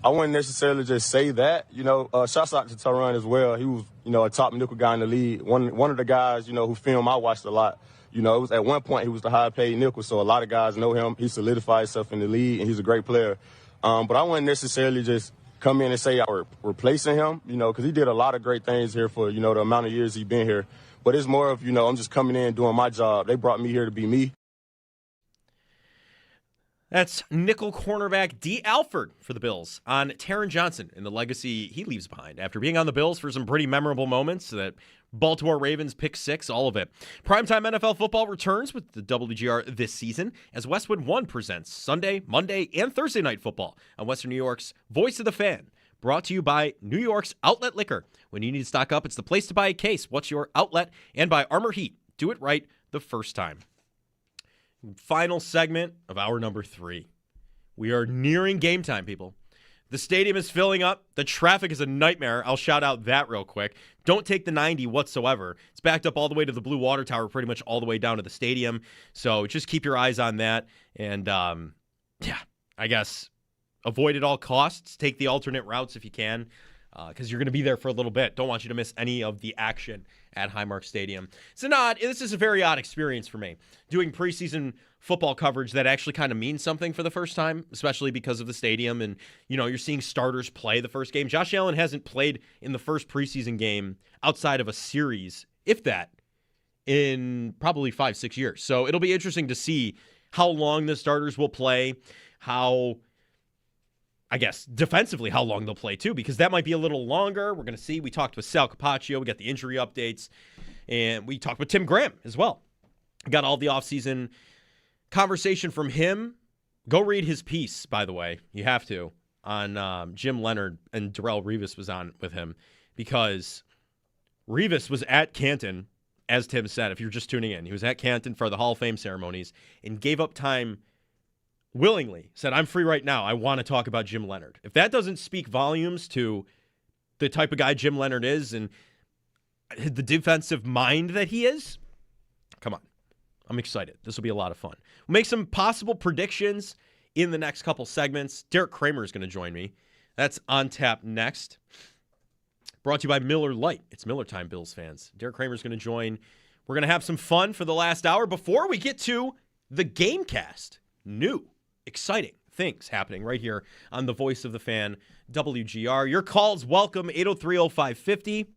I wouldn't necessarily just say that. Shouts out to Tyron as well. He was, a top nickel guy in the league. One of the guys, who film I watched a lot. It was at one point he was the high-paid nickel, so a lot of guys know him. He solidified himself in the league, and he's a great player. But I wouldn't necessarily just come in and say we're replacing him, because he did a lot of great things here for, the amount of years he's been here. But it's more of, I'm just coming in doing my job. They brought me here to be me. That's nickel cornerback D. Alford for the Bills on Taron Johnson and the legacy he leaves behind after being on the Bills for some pretty memorable moments. That Baltimore Ravens pick 6, all of it. Primetime NFL football returns with the WGR this season as Westwood One presents Sunday, Monday, and Thursday night football on Western New York's Voice of the Fan. Brought to you by New York's Outlet Liquor. When you need to stock up, it's the place to buy a case. What's your outlet? And by Armor Heat. Do it right the first time. Final segment of hour number 3. We are nearing game time, people. The stadium is filling up. The traffic is a nightmare. I'll shout out that real quick. Don't take the 90 whatsoever. It's backed up all the way to the Blue Water Tower, pretty much all the way down to the stadium. So just keep your eyes on that. And, I guess avoid at all costs. Take the alternate routes if you can, because you're going to be there for a little bit. Don't want you to miss any of the action at Highmark Stadium. This is a very odd experience for me, doing preseason football coverage that actually kind of means something for the first time, especially because of the stadium. And, you're seeing starters play the first game. Josh Allen hasn't played in the first preseason game outside of a series, if that, in probably 5-6 years. So it'll be interesting to see how long the starters will play, defensively, how long they'll play too, because that might be a little longer. We're going to see. We talked with Sal Capaccio. We got the injury updates, and we talked with Tim Graham as well. Got all the offseason conversation from him. Go read his piece, by the way. You have to, on Jim Leonard, and Darrelle Revis was on with him, because Revis was at Canton, as Tim said, if you're just tuning in. He was at Canton for the Hall of Fame ceremonies and gave up time willingly, said, I'm free right now. I want to talk about Jim Leonard. If that doesn't speak volumes to the type of guy Jim Leonard is and the defensive mind that he is, come on. I'm excited. This will be a lot of fun. We'll make some possible predictions in the next couple segments. Derek Kramer is going to join me. That's on tap next. Brought to you by Miller Lite. It's Miller time, Bills fans. Derek Kramer is going to join. We're going to have some fun for the last hour before we get to the Gamecast. New, exciting things happening right here on the Voice of the Fan, WGR. Your calls welcome, 803-0550.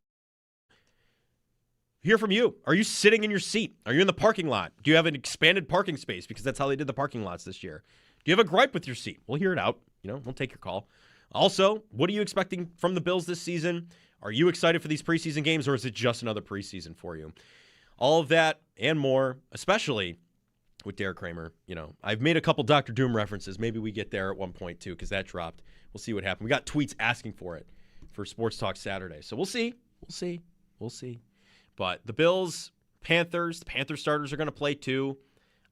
Hear from you. Are you sitting in your seat? Are you in the parking lot? Do you have an expanded parking space? Because that's how they did the parking lots this year. Do you have a gripe with your seat? We'll hear it out. We'll take your call. Also, what are you expecting from the Bills this season? Are you excited for these preseason games, or is it just another preseason for you? All of that and more, especially with Derek Kramer. I've made a couple Dr. Doom references. Maybe we get there at one point, too, because that dropped. We'll see what happens. We got tweets asking for it for Sports Talk Saturday. So we'll see. But the Bills, Panthers, the Panther starters are going to play, too.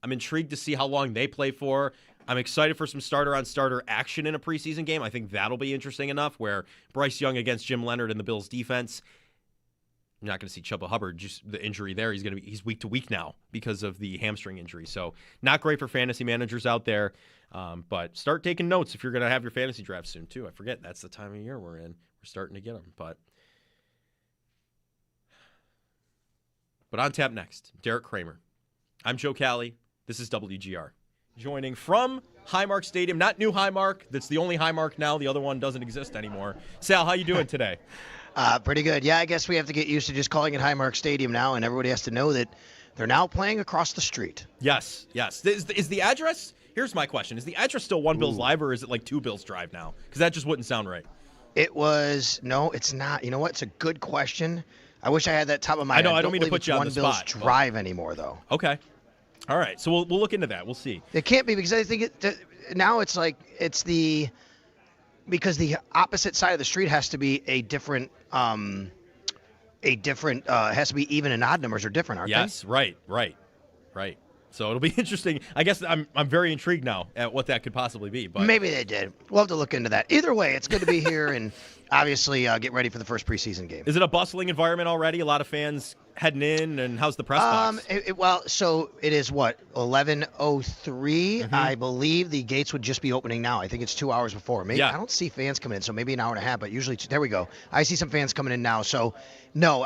I'm intrigued to see how long they play for. I'm excited for some starter-on-starter action in a preseason game. I think that'll be interesting enough, where Bryce Young against Jim Leonard in the Bills' defense. You're not going to see Chubba Hubbard, just the injury there. He's week to week now because of the hamstring injury. So not great for fantasy managers out there. But start taking notes if you're going to have your fantasy draft soon, too. I forget, that's the time of year we're in. We're starting to get them. But on tap next, Derek Kramer. I'm Joe Cali. This is WGR. Joining from Highmark Stadium, not new Highmark. That's the only Highmark now. The other one doesn't exist anymore. Sal, how you doing today? Pretty good. Yeah, I guess we have to get used to just calling it Highmark Stadium now, and everybody has to know that they're now playing across the street. Yes. Is the address? Here's my question. Is the address still One Bills Live, or is it like Two Bills Drive now? Because that just wouldn't sound right. No, it's not. You know what? It's a good question. I wish I had that top of my head. I don't mean to put you on the spot. One Bills Drive anymore, though. Okay. All right. So we'll look into that. We'll see. It can't be, because I think now it's like because the opposite side of the street has to be a different has to be even and odd numbers are different, aren't they? Yes, right. So it'll be interesting. I guess I'm very intrigued now at what that could possibly be. But maybe they did. We'll have to look into that. Either way, it's good to be here and obviously get ready for the first preseason game. Is it a bustling environment already? A lot of fans heading in, and how's the press box? So it is what 11:03. I believe the gates would just be opening now. I think it's 2 hours before. Maybe I don't see fans coming in, so maybe an hour and a half. But usually, there we go. I see some fans coming in now. So no,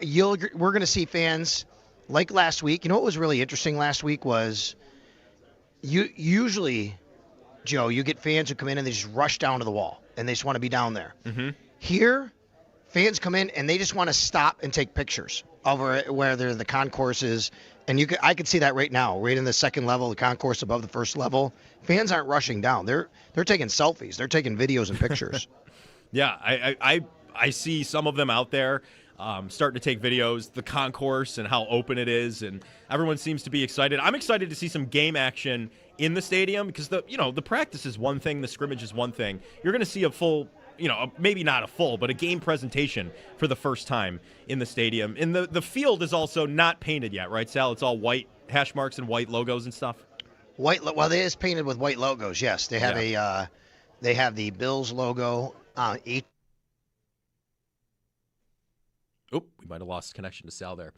we're going to see fans. Like last week, you know what was really interesting last week was usually, Joe, you get fans who come in and they just rush down to the wall and they just want to be down there. Here, fans come in and they just want to stop and take pictures over where the concourse is. And I could see that right now, right in the second level, the concourse above the first level. Fans aren't rushing down. They're taking selfies. They're taking videos and pictures. Yeah, I see some of them out there. Starting to take videos, the concourse and how open it is, and everyone seems to be excited. I'm excited to see some game action in the stadium because the practice is one thing, the scrimmage is one thing. You're going to see a full, maybe not a full, but a game presentation for the first time in the stadium. And the field is also not painted yet, right, Sal? It's all white hash marks and white logos and stuff. Well, it is painted with white logos. Yes, they have they have the Bills logo on each. Oh, we might have lost connection to Sal there.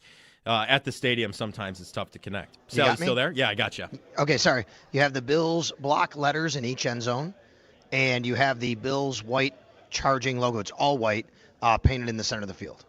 At the stadium, sometimes it's tough to connect. Sal, you still there? Yeah, I got you. Okay, sorry. You have the Bills block letters in each end zone, and you have the Bills white charging logo. It's all white, painted in the center of the field.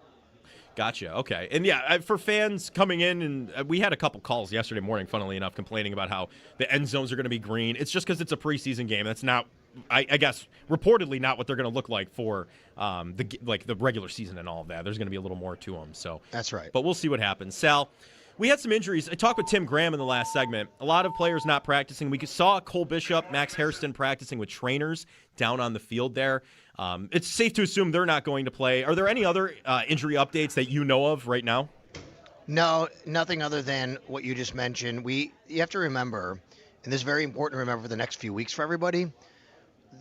Gotcha. Okay. And yeah, for fans coming in, and we had a couple calls yesterday morning, funnily enough, complaining about how the end zones are going to be green. It's just because it's a preseason game. That's not, I guess, reportedly not what they're going to look like for the regular season and all of that. There's going to be a little more to them. So that's right. But we'll see what happens. Sal, we had some injuries. I talked with Tim Graham in the last segment. A lot of players not practicing. We saw Cole Bishop, Max Hairston practicing with trainers down on the field there. It's safe to assume they're not going to play. Are there any other injury updates that you know of right now? No, nothing other than what you just mentioned. You have to remember, and this is very important to remember for the next few weeks for everybody,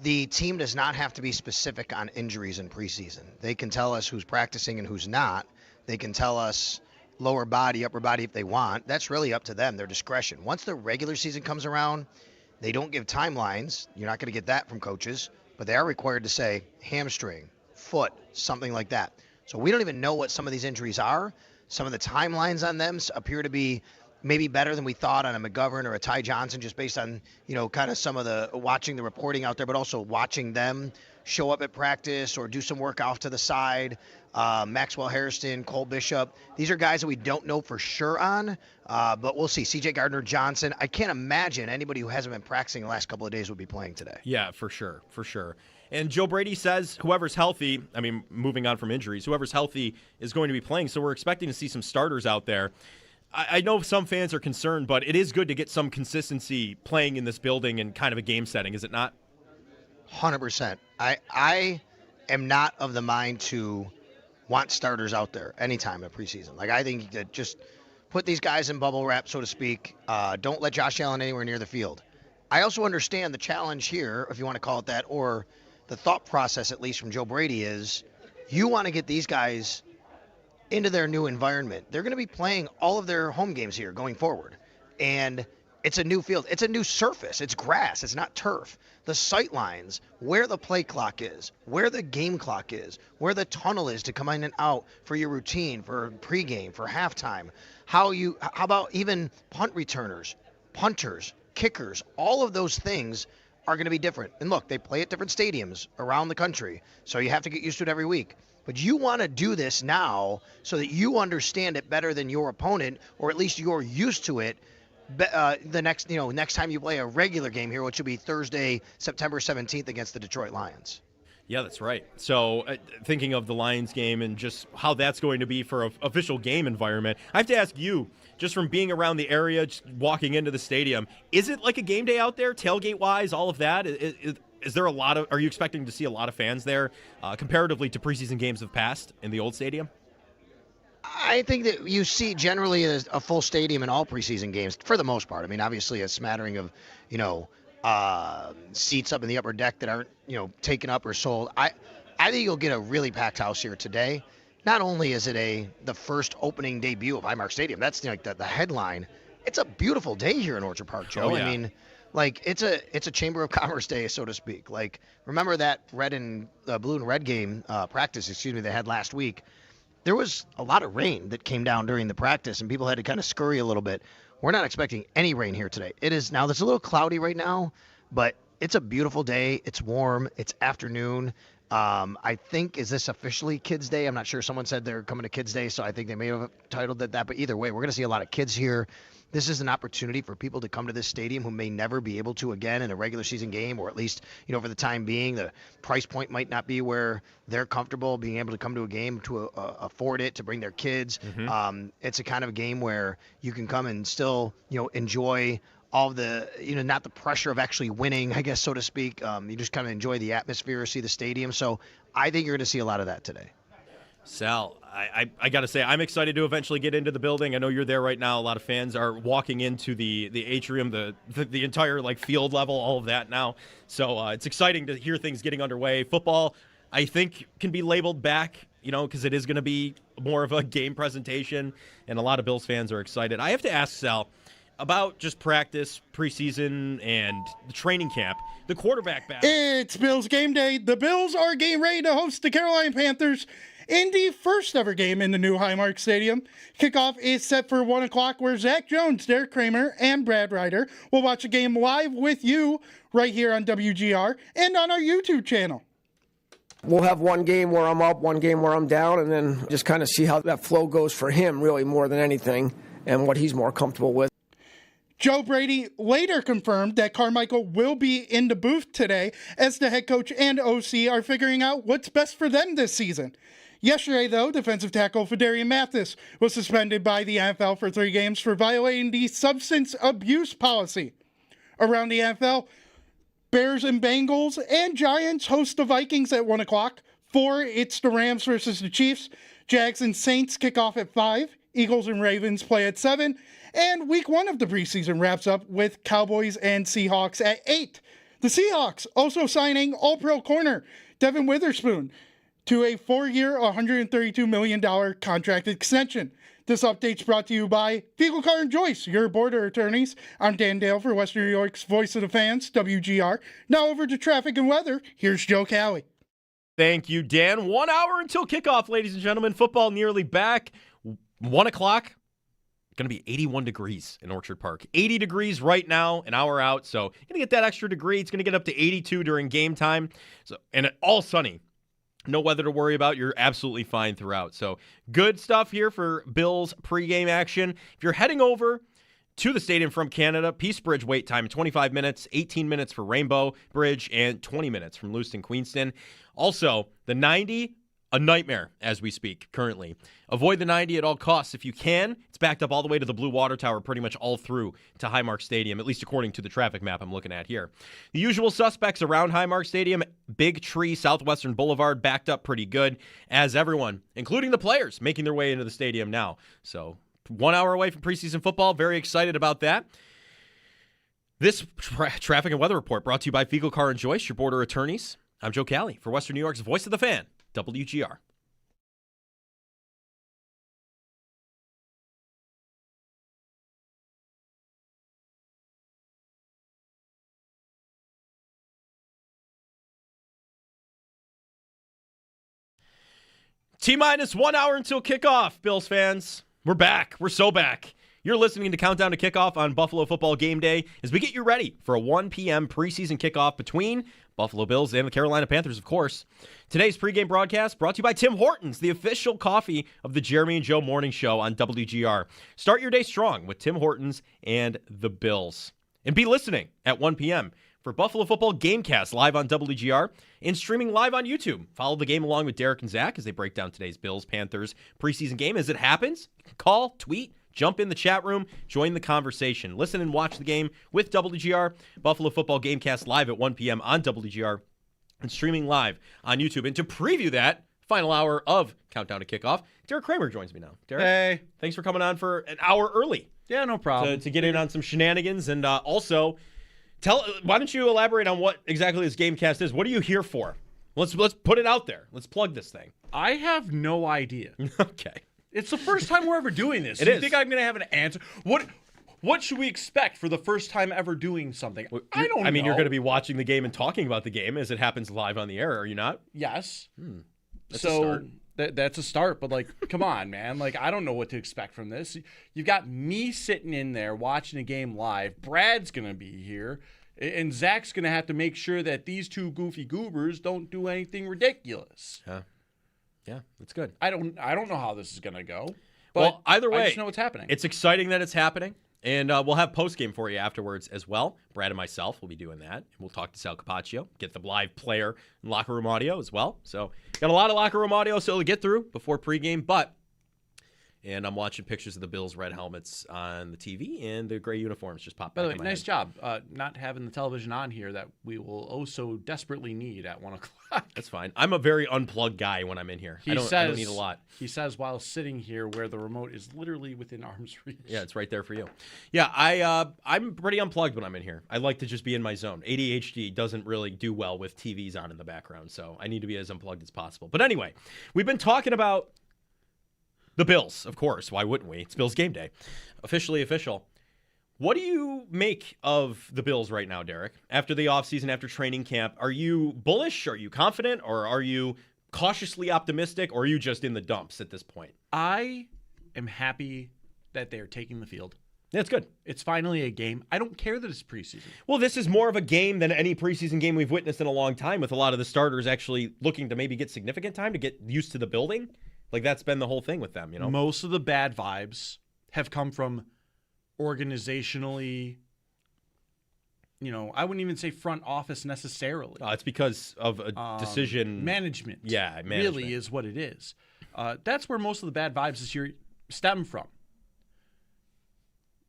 the team does not have to be specific on injuries in preseason. They can tell us who's practicing and who's not. They can tell us lower body, upper body if they want. That's really up to them, their discretion. Once the regular season comes around, they don't give timelines. You're not going to get that from coaches, but they are required to say hamstring, foot, something like that. So we don't even know what some of these injuries are. Some of the timelines on them appear to be maybe better than we thought on a McGovern or a Ty Johnson, just based on, kind of some of the watching the reporting out there, but also watching them show up at practice or do some work off to the side. Maxwell Hairston, Cole Bishop. These are guys that we don't know for sure on, but we'll see. CJ Gardner-Johnson. I can't imagine anybody who hasn't been practicing the last couple of days would be playing today. Yeah, for sure. And Joe Brady says whoever's healthy, moving on from injuries, whoever's healthy is going to be playing. So we're expecting to see some starters out there. I know some fans are concerned, but it is good to get some consistency playing in this building and kind of a game setting, is it not? 100%. I am not of the mind to want starters out there anytime in preseason. I think that just put these guys in bubble wrap, so to speak. Don't let Josh Allen anywhere near the field. I also understand the challenge here, if you want to call it that, or the thought process, at least from Joe Brady, is you want to get these guys into their new environment. They're going to be playing all of their home games here going forward. And it's a new field. It's a new surface. It's grass. It's not turf. The sight lines, where the play clock is, where the game clock is, where the tunnel is to come in and out for your routine, for pregame, for halftime. How about even punt returners, punters, kickers, all of those things are going to be different. And look, they play at different stadiums around the country, so you have to get used to it every week. But you want to do this now so that you understand it better than your opponent, or at least you're used to it the next time you play a regular game here, which will be Thursday, September 17th against the Detroit Lions. Yeah, that's right. So thinking of the Lions game and just how that's going to be for an official game environment, I have to ask you, just from being around the area, just walking into the stadium, is it like a game day out there, tailgate-wise, all of that? Is there are you expecting to see a lot of fans there comparatively to preseason games of past in the old stadium? I think that you see generally a full stadium in all preseason games for the most part. Obviously a smattering of, seats up in the upper deck that aren't, taken up or sold. I think you'll get a really packed house here today. Not only is it the first opening debut of Highmark Stadium, that's like the headline. it's a beautiful day here in Orchard Park, Joe. Oh, yeah. I mean, like it's a Chamber of Commerce day, so to speak. Like, remember that blue and red game practice, they had last week. There was a lot of rain that came down during the practice, and people had to kind of scurry a little bit. We're not expecting any rain here today. It is now. It's a little cloudy right now, but it's a beautiful day. It's warm. It's afternoon. I think, is this officially Kids Day? I'm not sure. Someone said they're coming to Kids Day, so I think they may have titled it that. But either way, we're going to see a lot of kids here. This is an opportunity for people to come to this stadium who may never be able to again in a regular season game, or at least, for the time being. The price point might not be where they're comfortable being able to come to a game to afford it, to bring their kids. Mm-hmm. It's a kind of game where you can come and still, enjoy all the, not the pressure of actually winning, I guess, so to speak. You just kind of enjoy the atmosphere, see the stadium. So I think you're going to see a lot of that today. Sal, I got to say, I'm excited to eventually get into the building. I know you're there right now. A lot of fans are walking into the atrium, the entire field level, all of that now. So it's exciting to hear things getting underway. Football, I think, can be labeled back, because it is going to be more of a game presentation, and a lot of Bills fans are excited. I have to ask Sal about just practice, preseason, and the training camp. The quarterback battle. It's Bills game day. The Bills are getting ready to host the Carolina Panthers in the first ever game in the new Highmark Stadium. Kickoff is set for 1 o'clock, where Zach Jones, Derek Kramer, and Brad Ryder will watch the game live with you right here on WGR and on our YouTube channel. We'll have one game where I'm up, one game where I'm down, and then just kind of see how that flow goes for him, really, more than anything, and what he's more comfortable with. Joe Brady later confirmed that Carmichael will be in the booth today as the head coach and OC are figuring out what's best for them this season. Yesterday, though, defensive tackle Fedarian Mathis was suspended by the NFL for 3 games for violating the substance abuse policy. Around the NFL, Bears and Bengals and Giants host the Vikings at 1 o'clock. 4, it's the Rams versus the Chiefs. Jags and Saints kick off at 5. Eagles and Ravens play at 7. And week 1 of the preseason wraps up with Cowboys and Seahawks at 8. The Seahawks also signing All-Pro corner Devin Witherspoon to a 4-year, $132 million contract extension. This update's brought to you by Fiegel, Carr & Joyce, your border attorneys. I'm Dan Dale for Western New York's Voice of the Fans, WGR. Now over to traffic and weather. Here's Joe Cowley. Thank you, Dan. 1 hour until kickoff, ladies and gentlemen. Football nearly back. 1 o'clock. Going to be 81 degrees in Orchard Park. 80 degrees right now, an hour out. So going to get that extra degree. It's going to get up to 82 during game time. And all sunny. No weather to worry about. You're absolutely fine throughout. So good stuff here for Bills pregame action. If you're heading over to the stadium from Canada, Peace Bridge wait time 25 minutes, 18 minutes for Rainbow Bridge, and 20 minutes from Lewiston, Queenston. Also, the 90, a nightmare as we speak currently. Avoid the 90 at all costs if you can. It's backed up all the way to the Blue Water Tower, pretty much all through to Highmark Stadium, at least according to the traffic map I'm looking at here. The usual suspects around Highmark Stadium, Big Tree, Southwestern Boulevard, backed up pretty good, as everyone, including the players, making their way into the stadium now. So 1 hour away from preseason football. Very excited about that. This traffic and weather report brought to you by Fiegel, Carr & Joyce, your border attorneys. I'm Joe Cowley for Western New York's Voice of the Fan, WGR. T-minus 1 hour until kickoff, Bills fans. We're back. We're so back. You're listening to Countdown to Kickoff on Buffalo Football Game Day as we get you ready for a 1 p.m. preseason kickoff between Buffalo Bills and the Carolina Panthers, of course. Today's pregame broadcast brought to you by Tim Hortons, the official coffee of the Jeremy and Joe Morning Show on WGR. Start your day strong with Tim Hortons and the Bills. And be listening at 1 p.m. for Buffalo Football Gamecast live on WGR and streaming live on YouTube. Follow the game along with Derek and Zach as they break down today's Bills-Panthers preseason game. As it happens, call, tweet, jump in the chat room, join the conversation. Listen and watch the game with WGR. Buffalo Football Gamecast live at 1 p.m. on WGR and streaming live on YouTube. And to preview that final hour of Countdown to Kickoff, Derek Kramer joins me now. Derek, hey. Thanks for coming on for an hour early. Yeah, no problem. To get in on some shenanigans and also... Why don't you elaborate on what exactly this Gamecast is? What are you here for? Let's put it out there. Let's plug this thing. I have no idea. Okay. It's the first time we're ever doing this. It you is. think I'm going to have an answer? What What should we expect for the first time ever doing something? I don't know. I mean, you're going to be watching the game and talking about the game as it happens live on the air, are you not? Yes. That's a start. That's a start, but like, come on, man. Like, I don't know what to expect from this. You've got me sitting in there watching a game live. Brad's going to be here. And Zach's going to have to make sure that these two goofy goobers don't do anything ridiculous. Yeah, that's good. I don't know how this is going to go. But Well, either way, I just know what's happening. It's exciting that it's happening. And we'll have post-game for you afterwards as well. Brad and myself will be doing that. And we'll talk to Sal Capaccio, get the live player and locker room audio as well. So got a lot of locker room audio still to get through before pregame. And I'm watching pictures of the Bills' red helmets on the TV, and the gray uniforms just popped By back the in way, my nice head. job not having the television on here that we will oh so desperately need at 1 o'clock. That's fine. I'm a very unplugged guy when I'm in here. I don't need a lot. He says while sitting here where the remote is literally within arm's reach. Yeah, it's right there for you. Yeah, I'm pretty unplugged when I'm in here. I like to just be in my zone. ADHD doesn't really do well with TVs on in the background, so I need to be as unplugged as possible. But anyway, we've been talking about the Bills, of course. Why wouldn't we? It's Bills game day. Officially official. What do you make of the Bills right now, Derek? After the offseason, after training camp, are you bullish? Are you confident? Or are you cautiously optimistic? Or are you just in the dumps at this point? I am happy that they're taking the field. Yeah, it's good. It's finally a game. I don't care that it's preseason. Well, this is more of a game than any preseason game we've witnessed in a long time, with a lot of the starters actually looking to maybe get significant time to get used to the building. Like, that's been the whole thing with them, you know? Most of the bad vibes have come from organizationally, I wouldn't even say front office necessarily. It's because of a decision. Management. Yeah, management. Really is what it is. That's where most of the bad vibes this year stem from.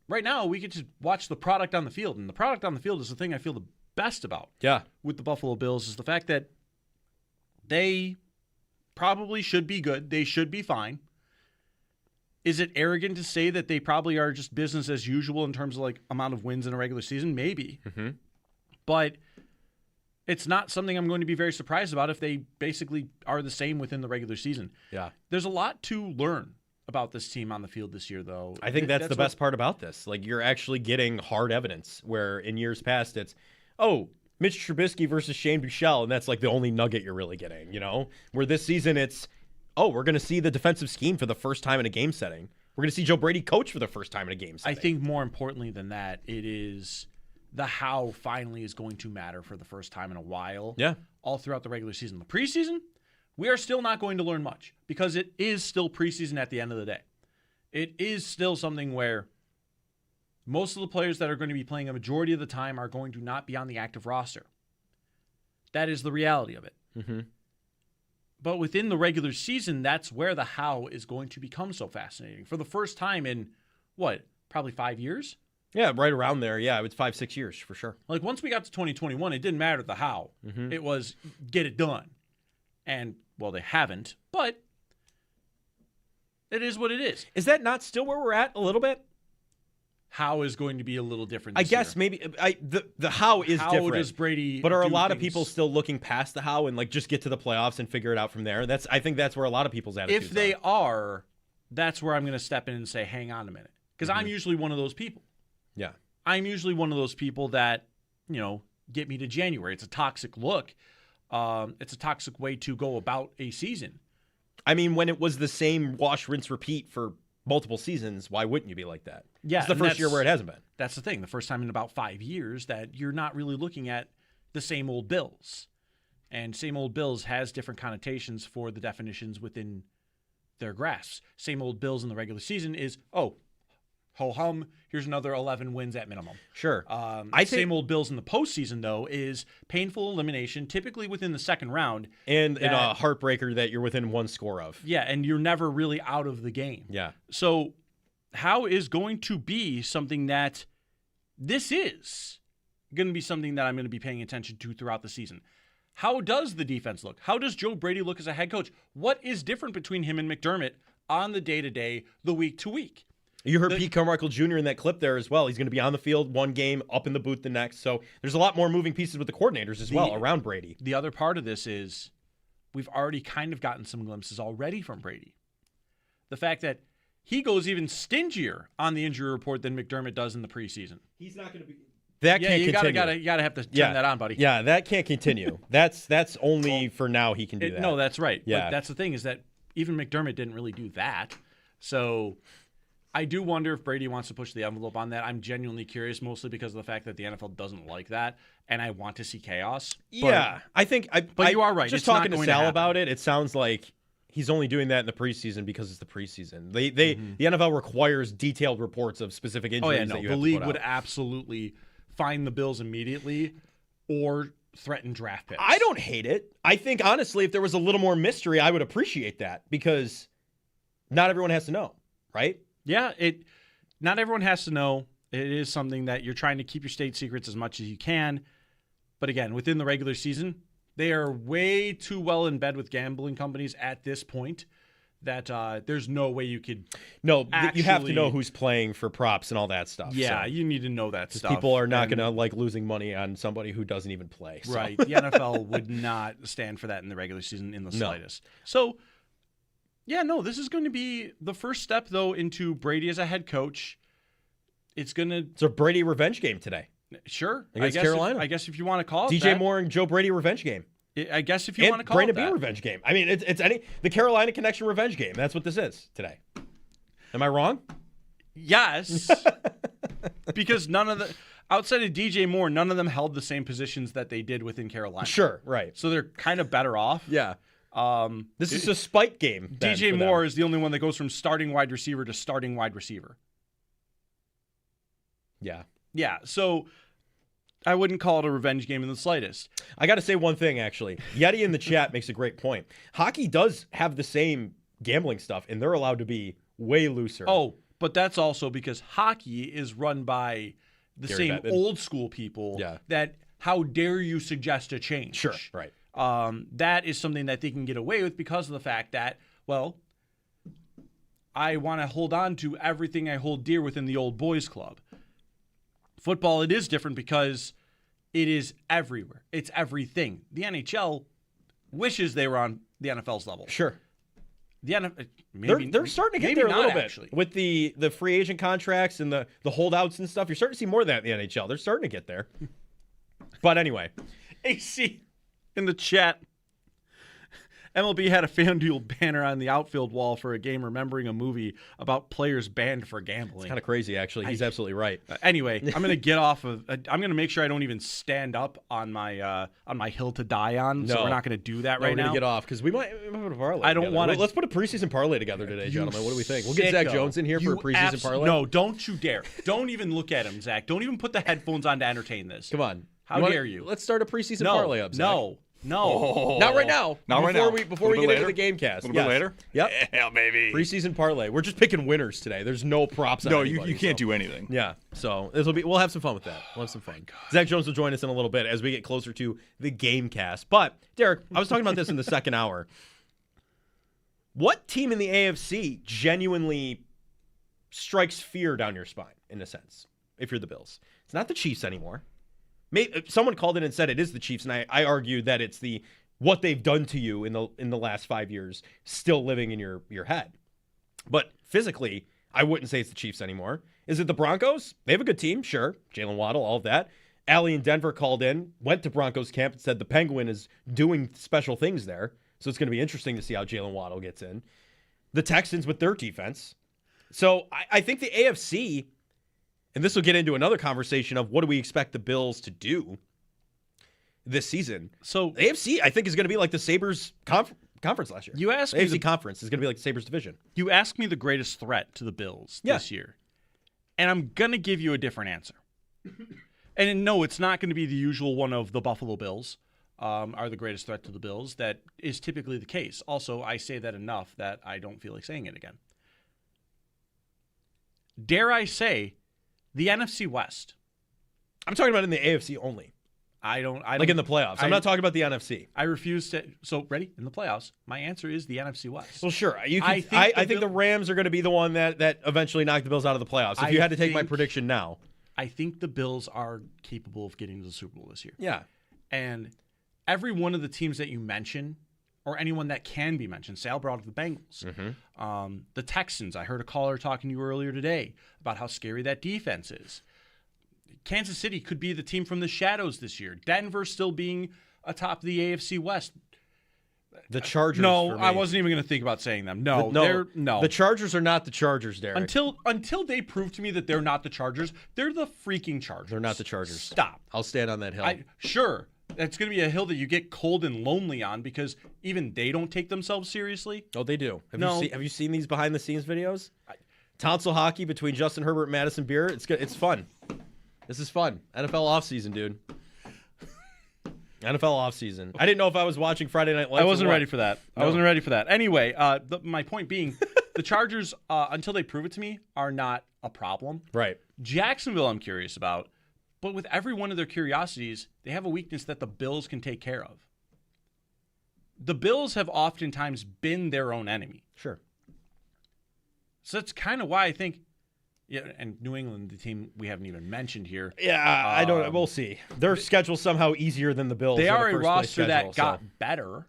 Right now, we get to watch the product on the field, and the product on the field is the thing I feel the best about. Yeah. With the Buffalo Bills is the fact that they probably should be good. They should be fine. Is it arrogant to say that they probably are just business as usual in terms of like amount of wins in a regular season? Maybe. Mm-hmm. But it's not something I'm going to be very surprised about if they basically are the same within the regular season. Yeah. There's a lot to learn about this team on the field this year, though. I think that's the best part about this. Like, you're actually getting hard evidence, where in years past it's, Mitch Trubisky versus Shane Buechele, and that's like the only nugget you're really getting, Where this season it's, we're going to see the defensive scheme for the first time in a game setting. We're going to see Joe Brady coach for the first time in a game setting. I think more importantly than that, it is the how finally is going to matter for the first time in a while. Yeah. All throughout the regular season. The preseason, we are still not going to learn much because it is still preseason at the end of the day. It is still something where most of the players that are going to be playing a majority of the time are going to not be on the active roster. That is the reality of it. Mm-hmm. But within the regular season, that's where the how is going to become so fascinating. For the first time in, probably 5 years? Yeah, right around there. Yeah, it's 5-6 years for sure. Like, once we got to 2021, it didn't matter the how. Mm-hmm. It was get it done. And, they haven't, but it is what it is. Is that not still where we're at a little bit? How is going to be a little different I this guess year. Maybe the how is how different. Does Brady but are a do lot of things? people still looking past the how and like just get to the playoffs and figure it out from there? I think that's where a lot of people's attitudes If they are, that's where I'm going to step in and say, hang on a minute. Because I'm usually one of those people. Yeah. I'm usually one of those people that, get me to January. It's a toxic look. It's a toxic way to go about a season. I mean, when it was the same wash, rinse, repeat for multiple seasons, why wouldn't you be like that? Yeah, it's the first year where it hasn't been. That's the thing. The first time in about 5 years that you're not really looking at the same old Bills. And same old Bills has different connotations for the definitions within their grasps. Same old Bills in the regular season is, ho-hum, here's another 11 wins at minimum. Sure. Same old Bills in the postseason, though, is painful elimination, typically within the second round. And a heartbreaker that you're within one score of. Yeah, and you're never really out of the game. Yeah. So how is going to be something that this is going to be something that I'm going to be paying attention to throughout the season. How does the defense look? How does Joe Brady look as a head coach? What is different between him and McDermott on the day-to-day, the week-to-week? You heard Pete Carmichael Jr. in that clip there as well. He's going to be on the field one game, up in the booth the next. So there's a lot more moving pieces with the coordinators as well around Brady. The other part of this is we've already kind of gotten some glimpses already from Brady. The fact that he goes even stingier on the injury report than McDermott does in the preseason. He's not going to be. That can't continue. You gotta have to turn that on, buddy. Yeah, that can't continue. That's only for now. He can do that. No, that's right. Yeah, but that's the thing is that even McDermott didn't really do that. So I do wonder if Brady wants to push the envelope on that. I'm genuinely curious, mostly because of the fact that the NFL doesn't like that, and I want to see chaos. Yeah, I think. But you are right. Just talking to Sal about it, it sounds like he's only doing that in the preseason because it's the preseason. The NFL requires detailed reports of specific injuries. That you have the league to put would out. Absolutely fine the Bills immediately or threaten draft picks. I don't hate it. I think, honestly, if there was a little more mystery, I would appreciate that because not everyone has to know, right? Yeah, not everyone has to know. It is something that you're trying to keep your state secrets as much as you can. But again, within the regular season, they are way too well in bed with gambling companies at this point that there's no way you could. No, you have to know who's playing for props and all that stuff. Yeah, so. you need to know that stuff. People are not going to like losing money on somebody who doesn't even play. So. Right. The NFL would not stand for that in the regular season in the slightest. So, yeah, no, this is going to be the first step, though, into Brady as a head coach. It's a Brady revenge game today. Sure. Against Carolina. I guess if you want to call it DJ that. Moore and Joe Brady revenge game. I guess if you want to call Brandon it that. Beane revenge game. I mean, it's the Carolina Connection revenge game. That's what this is today. Am I wrong? Yes. Because outside of DJ Moore, none of them held the same positions that they did within Carolina. Sure, right. So they're kind of better off. Yeah. This is a spite game. DJ Moore is the only one that goes from starting wide receiver to starting wide receiver. Yeah. Yeah. So I wouldn't call it a revenge game in the slightest. I got to say one thing, actually. Yeti in the chat makes a great point. Hockey does have the same gambling stuff, and they're allowed to be way looser. Oh, but that's also because hockey is run by the Gary same Bettman. old school people that how dare you suggest a change? Sure, right. That is something that they can get away with because of the fact that, well, I want to hold on to everything I hold dear within the old boys club. Football, it is different because it is everywhere. It's everything. The NHL wishes they were on the NFL's level. Sure. The NFL, they're starting to get there a little bit actually. With the free agent contracts and the holdouts and stuff. You're starting to see more of that in the NHL. They're starting to get there. But anyway, AC in the chat. MLB had a FanDuel banner on the outfield wall for a game remembering a movie about players banned for gambling. It's kind of crazy, actually. He's absolutely right. Anyway, I'm going to get off of. I'm going to make sure I don't even stand up on my hill to die on. So we're not going to do that right now. We're going to get off because we might put a parlay. I don't want to. Let's put a preseason parlay together today, gentlemen. What do we think? We'll get Zach Jones in here for a preseason parlay. No, don't you dare! Don't even look at him, Zach. Don't even put the headphones on to entertain this. Come on. How dare you? Let's start a preseason parlay up, Zach. No. Not right now. Before we get into the game cast. A little bit later? Yep. Yeah, maybe. Preseason parlay. We're just picking winners today. There's no props on anybody, you can't do anything. Yeah. So we'll have some fun with that. We'll have some fun. Zach Jones will join us in a little bit as we get closer to the game cast. But, Derek, I was talking about this in the second hour. What team in the AFC genuinely strikes fear down your spine, in a sense, if you're the Bills? It's not the Chiefs anymore. Someone called in and said it is the Chiefs, and I argued that it's what they've done to you in the last 5 years still living in your head. But physically, I wouldn't say it's the Chiefs anymore. Is it the Broncos? They have a good team, sure. Jalen Waddle, all of that. Allie in Denver called in, went to Broncos camp, and said the Penguin is doing special things there. So it's going to be interesting to see how Jalen Waddle gets in. The Texans with their defense. So I think the AFC... And this will get into another conversation of what do we expect the Bills to do this season. So the AFC, I think, is going to be like the Sabres conference last year. You asked the AFC conference is going to be like the Sabres division. You asked me the greatest threat to the Bills this year, and I'm going to give you a different answer. And no, it's not going to be the usual one of the Buffalo Bills are the greatest threat to the Bills. That is typically the case. Also, I say that enough that I don't feel like saying it again. Dare I say... the NFC West. I'm talking about in the AFC only. I don't like in the playoffs. I'm not talking about the NFC. I refuse to. So, ready? In the playoffs, my answer is the NFC West. Well, sure. I think the Rams are going to be the one that eventually knock the Bills out of the playoffs. If you had to take my prediction now. I think the Bills are capable of getting to the Super Bowl this year. Yeah. And every one of the teams that you mention or anyone that can be mentioned. Sal brought up the Bengals. Mm-hmm. The Texans. I heard a caller talking to you earlier today about how scary that defense is. Kansas City could be the team from the shadows this year. Denver still being atop the AFC West. The Chargers. No, for me. I wasn't even going to think about saying them. No. The Chargers are not the Chargers, Derek. Until they prove to me that they're not the Chargers, they're the freaking Chargers. They're not the Chargers. Stop. I'll stand on that hill. Sure. That's going to be a hill that you get cold and lonely on because even they don't take themselves seriously. Oh, they do. Have you seen these behind the scenes videos? Tonsil hockey between Justin Herbert and Madison Beer. It's good. It's fun. This is fun. NFL offseason, dude. NFL offseason. I didn't know if I was watching Friday Night Lights. I wasn't ready for that. No. I wasn't ready for that. Anyway, my point being, the Chargers, until they prove it to me, are not a problem. Right. Jacksonville, I'm curious about. But with every one of their curiosities, they have a weakness that the Bills can take care of. The Bills have oftentimes been their own enemy. Sure. So that's kind of why I think, and New England, the team we haven't even mentioned here. Yeah, I don't. We'll see. Their schedule's somehow easier than the Bills. They are a roster schedule, that got better.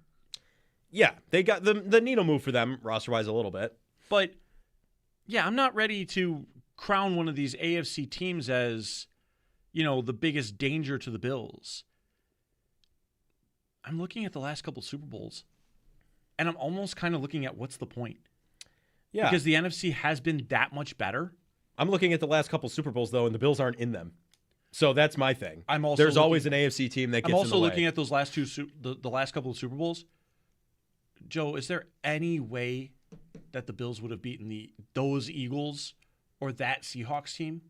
Yeah, they got the needle move for them roster-wise a little bit. But, yeah, I'm not ready to crown one of these AFC teams as, the biggest danger to the Bills. I'm looking at the last couple Super Bowls, and I'm almost kind of looking at what's the point. Yeah. Because the NFC has been that much better. I'm looking at the last couple Super Bowls, though, and the Bills aren't in them. So that's my thing. There's always an AFC team that gets in the way. I'm also looking at those last the last couple of Super Bowls. Joe, is there any way that the Bills would have beaten those Eagles or that Seahawks team?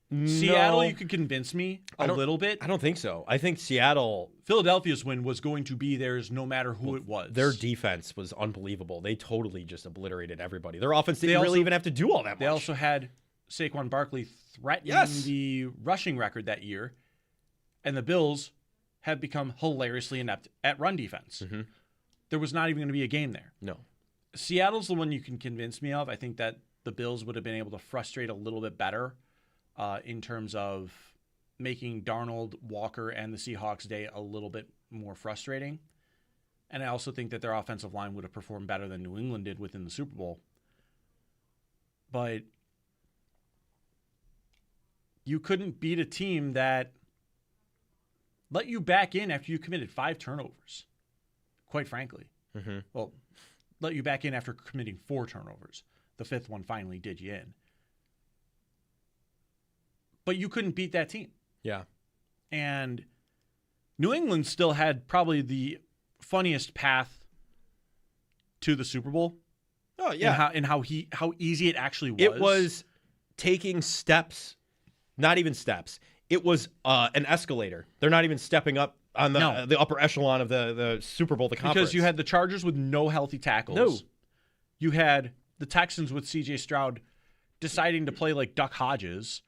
No. Seattle, you could convince me a little bit. I don't think so. I think Philadelphia's win was going to be theirs no matter who it was. Their defense was unbelievable. They totally just obliterated everybody. Their offense didn't really even have to do all that much. They also had Saquon Barkley threatening the rushing record that year, and the Bills have become hilariously inept at run defense. Mm-hmm. There was not even going to be a game there. No. Seattle's the one you can convince me of. I think that the Bills would have been able to frustrate a little bit better in terms of making Darnold, Walker, and the Seahawks' day a little bit more frustrating. And I also think that their offensive line would have performed better than New England did within the Super Bowl. But you couldn't beat a team that let you back in after you committed 5 turnovers, quite frankly. Mm-hmm. Well, let you back in after committing 4 turnovers. The 5th one finally did you in. But you couldn't beat that team. Yeah. And New England still had probably the funniest path to the Super Bowl. Oh, yeah. And how easy it actually was. It was taking steps, not even steps. It was an escalator. They're not even stepping up on the upper echelon of the Super Bowl, the conference. Because you had the Chargers with no healthy tackles. No. You had the Texans with C.J. Stroud deciding to play like Duck Hodges.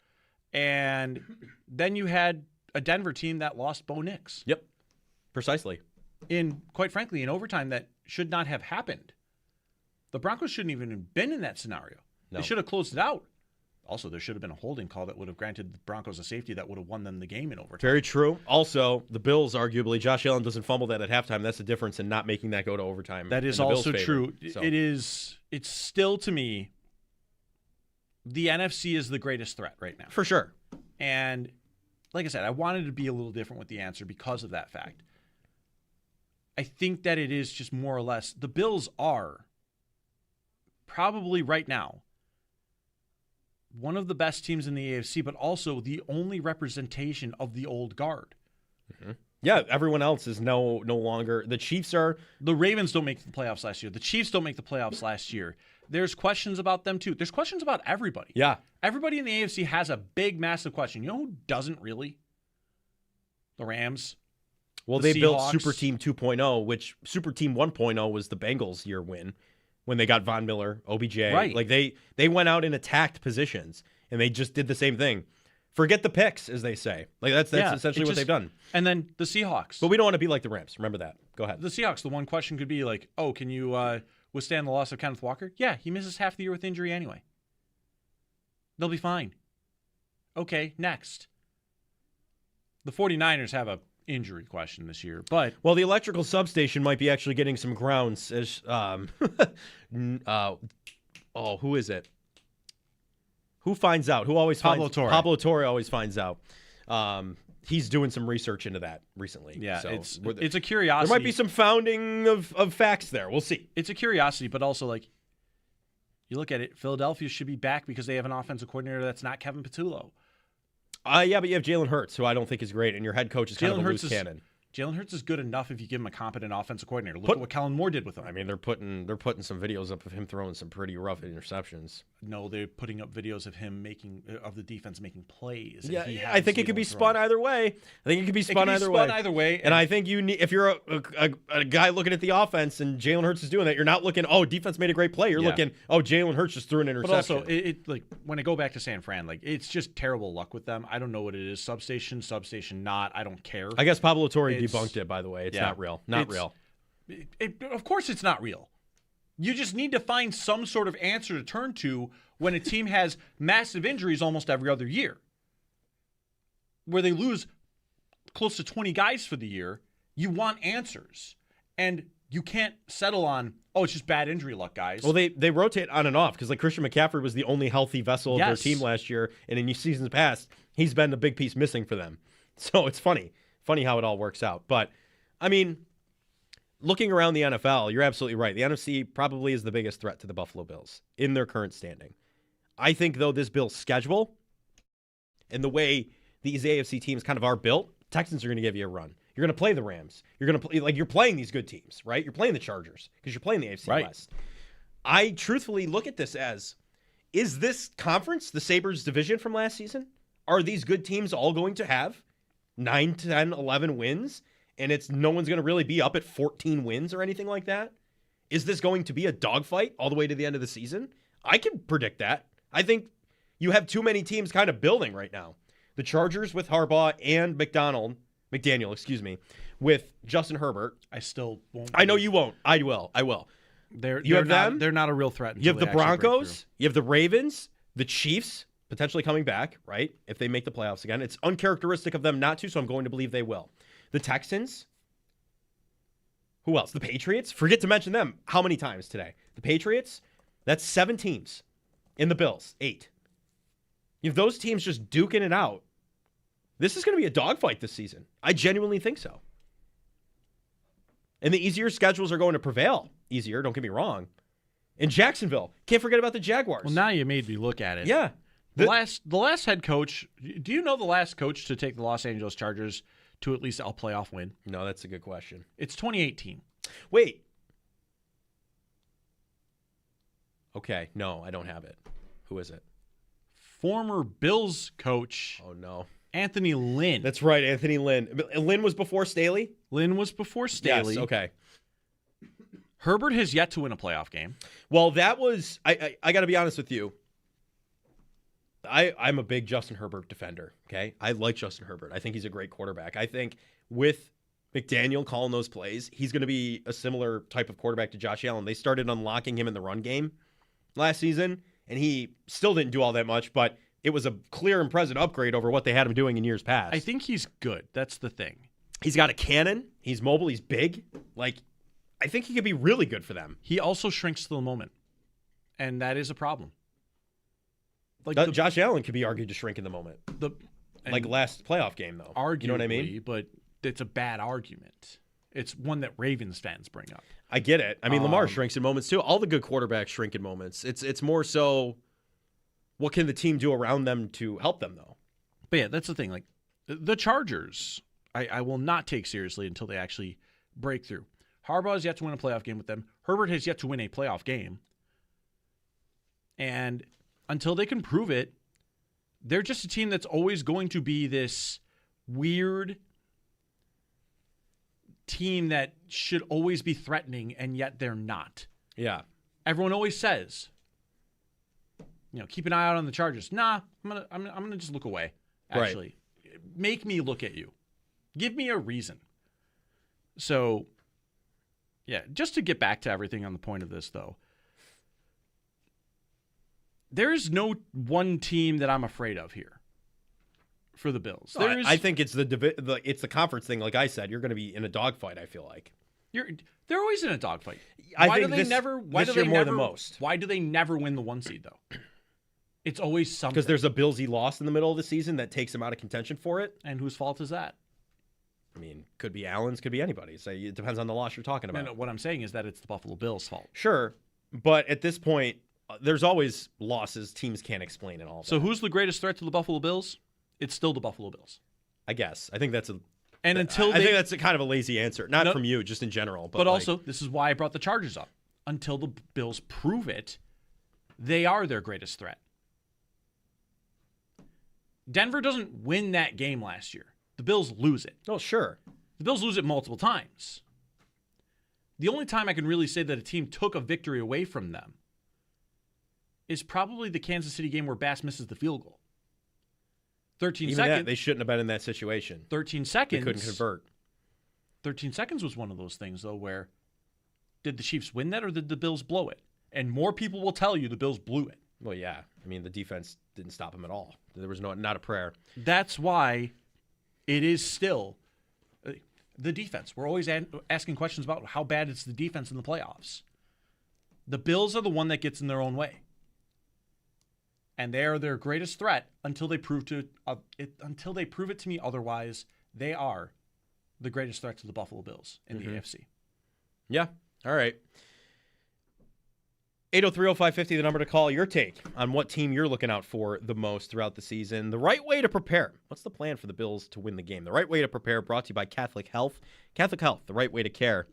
And then you had a Denver team that lost Bo Nix. Yep, precisely. Quite frankly, in overtime that should not have happened. The Broncos shouldn't even have been in that scenario. No. They should have closed it out. Also, there should have been a holding call that would have granted the Broncos a safety that would have won them the game in overtime. Very true. Also, the Bills, arguably, Josh Allen doesn't fumble that at halftime. That's the difference in not making that go to overtime. That is also true. So. It's still, to me, the NFC is the greatest threat right now. For sure. And like I said, I wanted to be a little different with the answer because of that fact. I think that it is just more or less, the Bills are probably right now one of the best teams in the AFC, but also the only representation of the old guard. Mm-hmm. Yeah, everyone else is no longer. The Chiefs are. The Ravens don't make the playoffs last year. The Chiefs don't make the playoffs last year. There's questions about them, too. There's questions about everybody. Yeah. Everybody in the AFC has a big, massive question. You know who doesn't really? The Rams. Well, they built Super Team 2.0, which Super Team 1.0 was the Bengals' year win when they got Von Miller, OBJ. Right. Like, they went out and attacked positions, and they just did the same thing. Forget the picks, as they say. Like, that's essentially what they've done. And then the Seahawks. But we don't want to be like the Rams. Remember that. Go ahead. The Seahawks, the one question could be like, oh, can you withstand the loss of Kenneth Walker? Yeah, he misses half the year with injury anyway. They'll be fine. Okay, next. The 49ers have a injury question this year. But well, the electrical substation might be actually getting some grounds as who is it? Who finds out? Who always Pablo finds Torre. Pablo Torre always finds out. He's doing some research into that recently. Yeah, so it's a curiosity. There might be some founding of facts there. We'll see. It's a curiosity, but also like you look at it, Philadelphia should be back because they have an offensive coordinator that's not Kevin Patullo. Yeah, but you have Jalen Hurts, who I don't think is great, and your head coach is kind of a loose cannon. Jalen Hurts is good enough if you give him a competent offensive coordinator. Look at what Kellen Moore did with him. I mean, they're putting some videos up of him throwing some pretty rough interceptions. No, they're putting up videos of him of the defense making plays. Yeah, I think it could be spun either way. Either way. And I think if you're a guy looking at the offense and Jalen Hurts is doing that, you're not looking, defense made a great play. You're looking, Jalen Hurts just threw an interception. But also, it like when I go back to San Fran, like it's just terrible luck with them. I don't know what it is. Substation, not. I don't care. I guess Pablo Torre debunked it, by the way. It's not real. Not real. Of course it's not real. You just need to find some sort of answer to turn to when a team has massive injuries almost every other year. Where they lose close to 20 guys for the year, you want answers. And you can't settle on, it's just bad injury luck, guys. Well, they rotate on and off because like Christian McCaffrey was the only healthy vessel of their team last year, and in seasons past, he's been the big piece missing for them. So it's funny how it all works out. But, I mean, looking around the NFL, you're absolutely right. The NFC probably is the biggest threat to the Buffalo Bills in their current standing. I think, though, this Bills schedule and the way these AFC teams kind of are built, Texans are going to give you a run. You're going to play the Rams. You're going to play you're playing these good teams, right? You're playing the Chargers because you're playing the AFC West. I truthfully look at this as, is this conference the Sabres division from last season? Are these good teams all going to have 9, 10, 11 wins? And no one's going to really be up at 14 wins or anything like that? Is this going to be a dogfight all the way to the end of the season? I can predict that. I think you have too many teams kind of building right now. The Chargers with Harbaugh and McDaniel, with Justin Herbert. I still won't. I know you won't. I will. They're not a real threat. You have the Broncos. You have the Ravens, the Chiefs potentially coming back, right? If they make the playoffs again. It's uncharacteristic of them not to, so I'm going to believe they will. The Texans. Who else? The Patriots. Forget to mention them. How many times today? The Patriots. That's 7 teams. In the Bills, 8. You have those teams just duking it out. This is going to be a dogfight this season. I genuinely think so. And the easier schedules are going to prevail. Easier, don't get me wrong. In Jacksonville, can't forget about the Jaguars. Well, now you made me look at it. Yeah. The last head coach, do you know the last coach to take the Los Angeles Chargers to at least a playoff win? No, that's a good question. It's 2018. Wait. Okay, no, I don't have it. Who is it? Former Bills coach. Oh, no. Anthony Lynn. That's right, Anthony Lynn. Lynn was before Staley? Lynn was before Staley. Yes, okay. Herbert has yet to win a playoff game. Well, that was, I got to be honest with you. I'm a big Justin Herbert defender, okay? I like Justin Herbert. I think he's a great quarterback. I think with McDaniel calling those plays, he's going to be a similar type of quarterback to Josh Allen. They started unlocking him in the run game last season, and he still didn't do all that much, but it was a clear and present upgrade over what they had him doing in years past. I think he's good. That's the thing. He's got a cannon. He's mobile. He's big. I think he could be really good for them. He also shrinks to the moment, and that is a problem. Josh Allen could be argued to shrink in the moment. Last playoff game, though. Arguably, you know what I mean? But it's a bad argument. It's one that Ravens fans bring up. I get it. I mean, Lamar shrinks in moments, too. All the good quarterbacks shrink in moments. It's more so, what can the team do around them to help them, though? But yeah, that's the thing. The Chargers, I will not take seriously until they actually break through. Harbaugh has yet to win a playoff game with them. Herbert has yet to win a playoff game. And until they can prove it, they're just a team that's always going to be this weird team that should always be threatening, and yet they're not. Yeah. Everyone always says, keep an eye out on the Chargers. Nah, I'm gonna just look away. Actually, Make me look at you. Give me a reason. So, yeah, just to get back to everything on the point of this, though, there's no one team that I'm afraid of here for the Bills. I think it's it's the conference thing. Like I said, you're going to be in a dogfight. I feel like they're always in a dogfight. Why do they never win the 1 seed though? It's always something. Because there's a Billsy loss in the middle of the season that takes them out of contention for it. And whose fault is that? I mean, could be Allen's, could be anybody's. So it depends on the loss you're talking about. No, what I'm saying is that it's the Buffalo Bills' fault. Sure, but at this point, there's always losses teams can't explain and all that. So who's the greatest threat to the Buffalo Bills? It's still the Buffalo Bills. I guess. I think that's I think that's kind of a lazy answer. Not from you, just in general. But also, this is why I brought the Chargers up. Until the Bills prove it, they are their greatest threat. Denver doesn't win that game last year. The Bills lose it. Oh, sure. The Bills lose it multiple times. The only time I can really say that a team took a victory away from them is probably the Kansas City game where Bass misses the field goal. 13 seconds. They shouldn't have been in that situation. 13 seconds. They couldn't convert. 13 seconds was one of those things, though, where did the Chiefs win that or did the Bills blow it? And more people will tell you the Bills blew it. Well, yeah. I mean, the defense didn't stop them at all. There was not a prayer. That's why it is still the defense. We're always asking questions about how bad it's the defense in the playoffs. The Bills are the one that gets in their own way. And they are their greatest threat until they prove it to me otherwise. They are the greatest threat to the Buffalo Bills in the AFC. Yeah. All right. 803-0550, the number to call. Your take on what team you're looking out for the most throughout the season. The right way to prepare. What's the plan for the Bills to win the game? The right way to prepare, brought to you by Catholic Health. Catholic Health, the right way to care.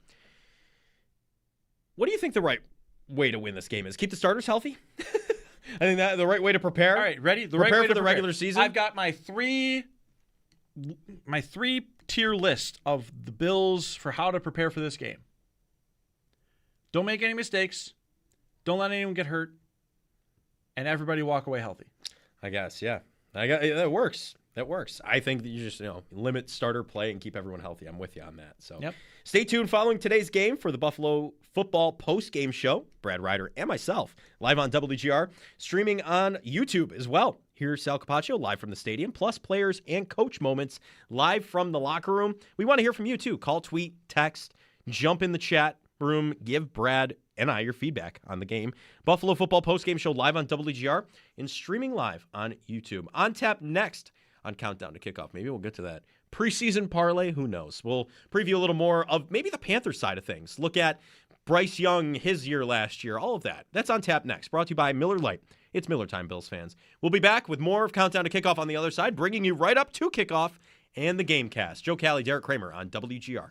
What do you think the right way to win this game is? Keep the starters healthy? I think that the right way to prepare. All right, ready? The right way for the regular season. I've got my three-tier list of the Bills for how to prepare for this game. Don't make any mistakes. Don't let anyone get hurt. And everybody walk away healthy. I guess, yeah. That works. That works. I think that you just limit starter play and keep everyone healthy. I'm with you on that. So Stay tuned following today's game for the Buffalo Football post-game show. Brad Ryder and myself live on WGR, streaming on YouTube as well. Here's Sal Capaccio live from the stadium, plus players and coach moments live from the locker room. We want to hear from you too. Call, tweet, text, jump in the chat room, give Brad and I your feedback on the game. Buffalo Football post-game show live on WGR and streaming live on YouTube. On tap next on Countdown to Kickoff. Maybe we'll get to that preseason parlay. Who knows? We'll preview a little more of maybe the Panthers side of things. Look at Bryce Young, his year last year, all of that. That's on tap next. Brought to you by Miller Lite. It's Miller time, Bills fans. We'll be back with more of Countdown to Kickoff on the other side, bringing you right up to kickoff and the Gamecast. Joe Cali, Derek Kramer on WGR.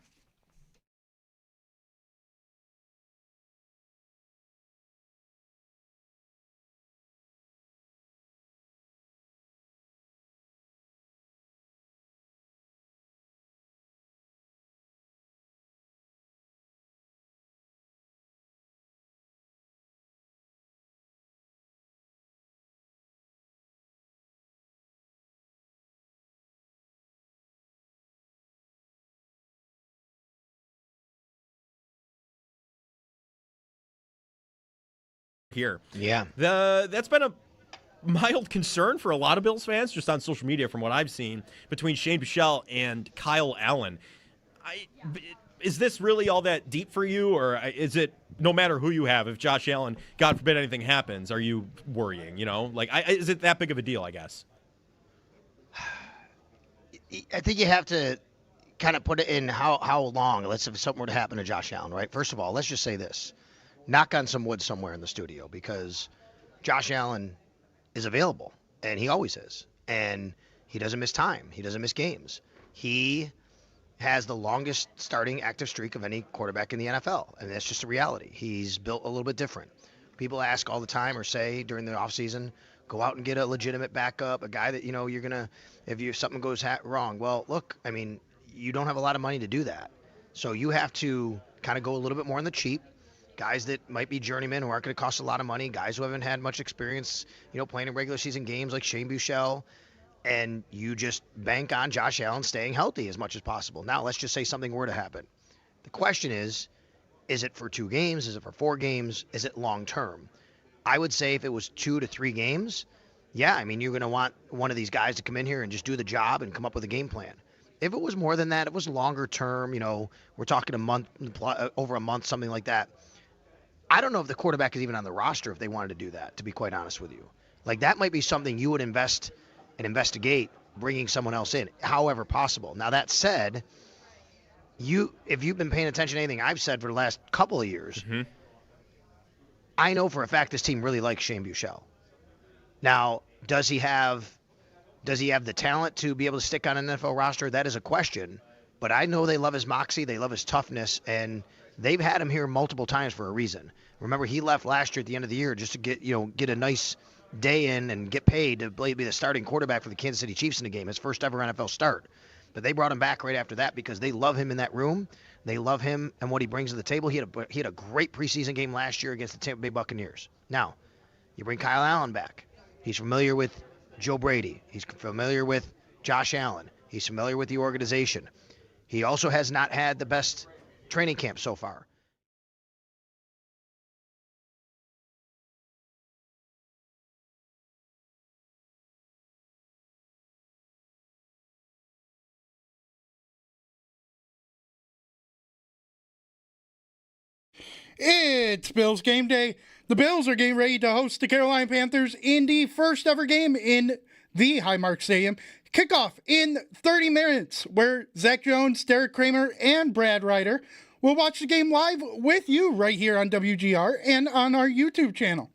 Here. Yeah. That's been a mild concern for a lot of Bills fans, just on social media from what I've seen, between Shane Buechele and Kyle Allen. Is this really all that deep for you, or is it no matter who you have, if Josh Allen, God forbid anything happens, are you worrying, is it that big of a deal, I guess? I think you have to kind of put it in how long, let's say if something were to happen to Josh Allen, right? First of all, let's just say this. Knock on some wood somewhere in the studio, because Josh Allen is available, and he always is. And he doesn't miss time. He doesn't miss games. He has the longest starting active streak of any quarterback in the NFL, and that's just a reality. He's built a little bit different. People ask all the time or say during the offseason, go out and get a legitimate backup, a guy that, you're going to, if something goes wrong. Well, look, you don't have a lot of money to do that. So you have to kind of go a little bit more on the cheap. Guys that might be journeymen who aren't going to cost a lot of money, guys who haven't had much experience, playing in regular season games like Shane Buechele, and you just bank on Josh Allen staying healthy as much as possible. Now, let's just say something were to happen. The question is it for 2 games? Is it for 4 games? Is it long term? I would say if it was 2 to 3 games, yeah, I mean, you're going to want one of these guys to come in here and just do the job and come up with a game plan. If it was more than that, it was longer term, we're talking a month, over a month, something like that. I don't know if the quarterback is even on the roster if they wanted to do that, to be quite honest with you. Like, that might be something you would invest and investigate, bringing someone else in, however possible. Now, that said, if you've been paying attention to anything I've said for the last couple of years, I know for a fact this team really likes Shane Buechele. Now, does he have the talent to be able to stick on an NFL roster? That is a question. But I know they love his moxie, they love his toughness, and they've had him here multiple times for a reason. Remember, he left last year at the end of the year just to get a nice day in and get paid to be the starting quarterback for the Kansas City Chiefs in the game, his first ever NFL start. But they brought him back right after that because they love him in that room. They love him and what he brings to the table. He had a great preseason game last year against the Tampa Bay Buccaneers. Now, you bring Kyle Allen back. He's familiar with Joe Brady. He's familiar with Josh Allen. He's familiar with the organization. He also has not had the best training camp so far. It's Bills game day. The Bills are getting ready to host the Carolina Panthers in the first ever game in the Highmark Stadium. Kickoff in 30 minutes, where Zach Jones, Derek Kramer, and Brad Ryder will watch the game live with you right here on WGR and on our YouTube channel.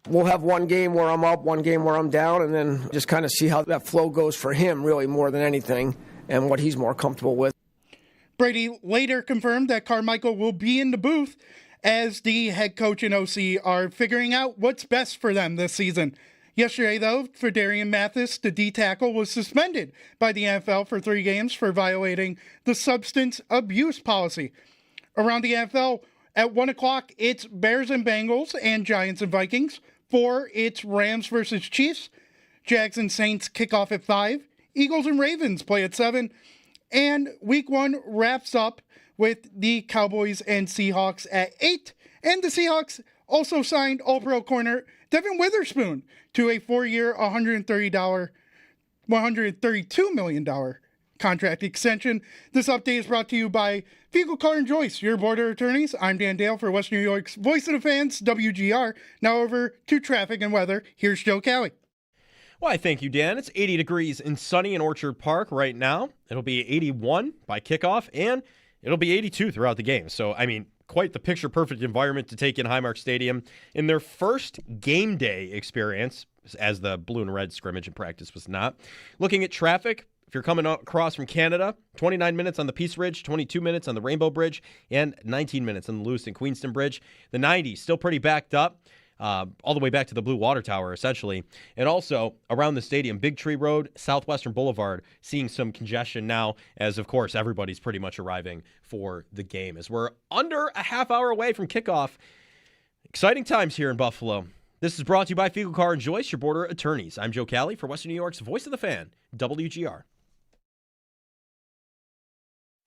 We'll have one game where I'm up, one game where I'm down, and then just kind of see how that flow goes for him, really, more than anything, and what he's more comfortable with. Brady later confirmed that Carmichael will be in the booth as the head coach and OC are figuring out what's best for them this season. Yesterday, though, Ferdarian Mathis, the D-tackle, was suspended by the NFL for 3 games for violating the substance abuse policy. Around the NFL, at 1 o'clock, it's Bears and Bengals and Giants and Vikings. 4, it's Rams versus Chiefs. Jags and Saints kick off at 5. Eagles and Ravens play at 7. And Week 1 wraps up with the Cowboys and Seahawks at 8. And the Seahawks also signed All-Pro corner Devin Witherspoon to a 4-year, $132 million contract extension. This update is brought to you by Fiegel, Carr & Joyce, your border attorneys. I'm Dan Dale for Western New York's Voice of the Fans, WGR. Now over to traffic and weather. Here's Joe Cowley. Why, thank you, Dan. It's 80 degrees and sunny in Orchard Park right now. It'll be 81 by kickoff, and it'll be 82 throughout the game. So, I mean, quite the picture-perfect environment to take in Highmark Stadium in their first game day experience, as the blue and red scrimmage in practice was not. Looking at traffic, if you're coming across from Canada, 29 minutes on the Peace Ridge, 22 minutes on the Rainbow Bridge, and 19 minutes on the Lewiston Queenston Bridge. The 90 still pretty backed up. All the way back to the Blue Water Tower, essentially. And also, around the stadium, Big Tree Road, Southwestern Boulevard, seeing some congestion now, as, of course, everybody's pretty much arriving for the game. As we're under a half hour away from kickoff, exciting times here in Buffalo. This is brought to you by Fiegel, Carr & Joyce, your border attorneys. I'm Joe Cowley for Western New York's Voice of the Fan, WGR.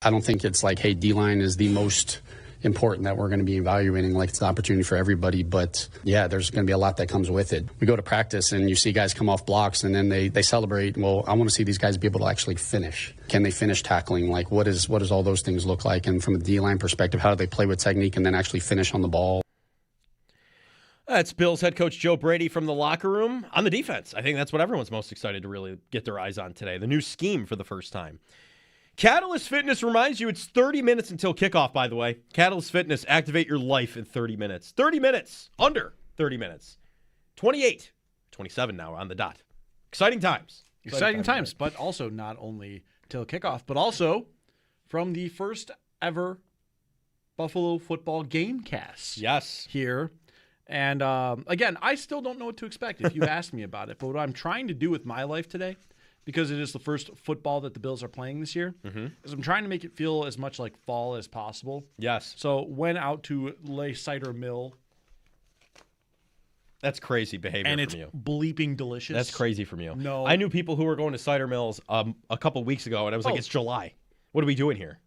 I don't think it's like, hey, D-line is the most important that we're going to be evaluating, like it's an opportunity for everybody. But yeah, there's going to be a lot that comes with it. We go to practice and you see guys come off blocks and then they celebrate. Well, I want to see these guys be able to actually finish. Can they finish tackling? Like what does all those things look like? And from a D-line perspective, how do they play with technique and then actually finish on the ball? That's Bills head coach Joe Brady from the locker room on the defense. I think that's what everyone's most excited to really get their eyes on today. The new scheme for the first time. Catalyst Fitness reminds you it's 30 minutes until kickoff, by the way. Catalyst Fitness, activate your life in 30 minutes. 30 minutes. Under 30 minutes. 28. 27 now on the dot. Exciting times. Exciting times, but also not only till kickoff, but also from the first ever Buffalo football game cast. Yes. Here. And again, I still don't know what to expect if you asked me about it. But what I'm trying to do with my life today, because it is the first football that the Bills are playing this year, is I'm trying to make it feel as much like fall as possible. Yes. So went out to Lay Cider Mill. That's crazy behavior and from you. And it's bleeping delicious. That's crazy from you. No. I knew people who were going to cider mills a couple weeks ago, and I was like, it's July. What are we doing here?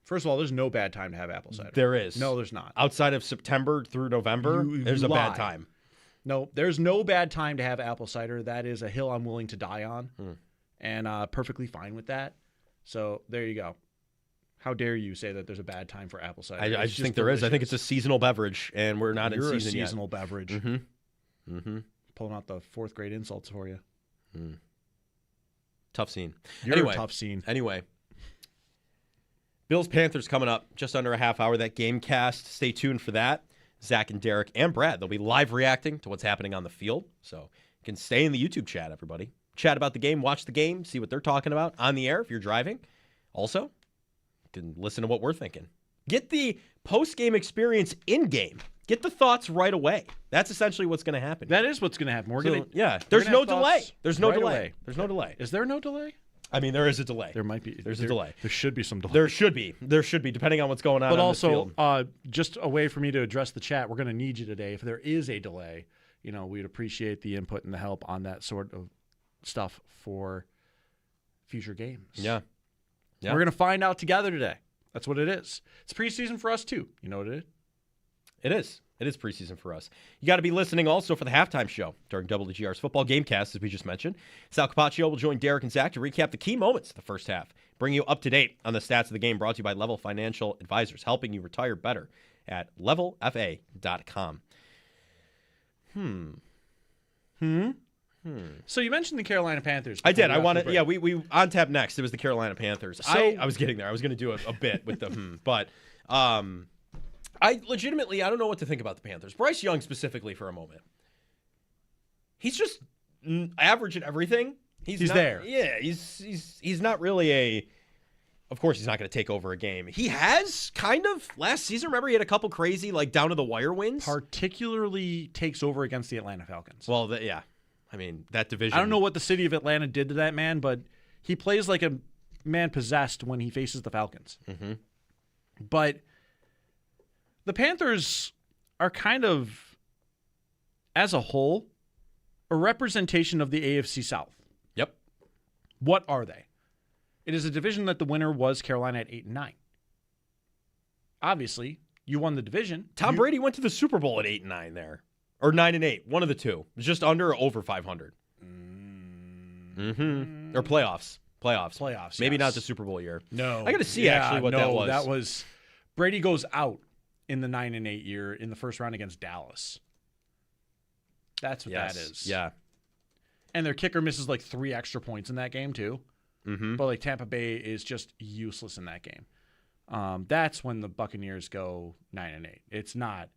First of all, there's no bad time to have apple cider. There is. No, there's not. Outside of September through November, there's a bad time. No, there's no bad time to have apple cider. That is a hill I'm willing to die on, and perfectly fine with that. So there you go. How dare you say that there's a bad time for apple cider? I just think there is. I think it's a seasonal beverage, and we're not in season yet. You're a seasonal beverage. Mm-hmm. Pulling out the fourth grade insults for you. Tough scene. You're a tough scene. Anyway. Bills-Panthers coming up just under a half hour. That game cast. Stay tuned for that. Zach and Derek and Brad, they'll be live reacting to what's happening on the field. So you can stay in the YouTube chat, everybody. Chat about the game, watch the game, see what they're talking about on the air if you're driving. Also, you can listen to what we're thinking. Get the post-game experience in-game. Get the thoughts right away. That's essentially what's going to happen. That is what's going to happen. There's no delay. There's no delay. There's no delay. Is there no delay? I mean, there is a delay. There might be. There's a delay. There should be some delay. There should be, depending on what's going on. But on also, the field. just a way for me to address the chat, we're going to need you today. If there is a delay, we'd appreciate the input and the help on that sort of stuff for future games. Yeah. We're going to find out together today. That's what it is. It's preseason for us, too. You know what it is? It is. It is preseason for us. You got to be listening also for the halftime show during WGR's football gamecast, as we just mentioned. Sal Capaccio will join Derek and Zach to recap the key moments of the first half, bring you up to date on the stats of the game, brought to you by Level Financial Advisors, helping you retire better at levelfa.com. So you mentioned the Carolina Panthers. I did. I wanted. Yeah, we on tap next. It was the Carolina Panthers. I was getting there. I was going to do a bit with the but. I legitimately, I don't know what to think about the Panthers. Bryce Young specifically for a moment. He's just average at everything. He's there. Yeah, he's not really of course he's not going to take over a game. He has kind of last season. Remember he had a couple crazy down to the wire wins. Particularly takes over against the Atlanta Falcons. Well, yeah. I mean, that division. I don't know what the city of Atlanta did to that man, but he plays like a man possessed when he faces the Falcons. Mm-hmm. But the Panthers are kind of, as a whole, a representation of the AFC South. Yep. What are they? It is a division that the winner was Carolina at 8-9. Obviously, you won the division. Tom Brady went to the Super Bowl at 8-9 there. Or 9-8. One of the two. It was just under or over 500. Mm-hmm. Or playoffs. Playoffs. Maybe yes. not the Super Bowl year. No. I got to see actually what that was. That was Brady goes out in the 9-8 year in the first round against Dallas. That's what that is. Yeah. And their kicker misses 3 extra points in that game too. Mm-hmm. But Tampa Bay is just useless in that game. That's when the Buccaneers go 9-8. It's not.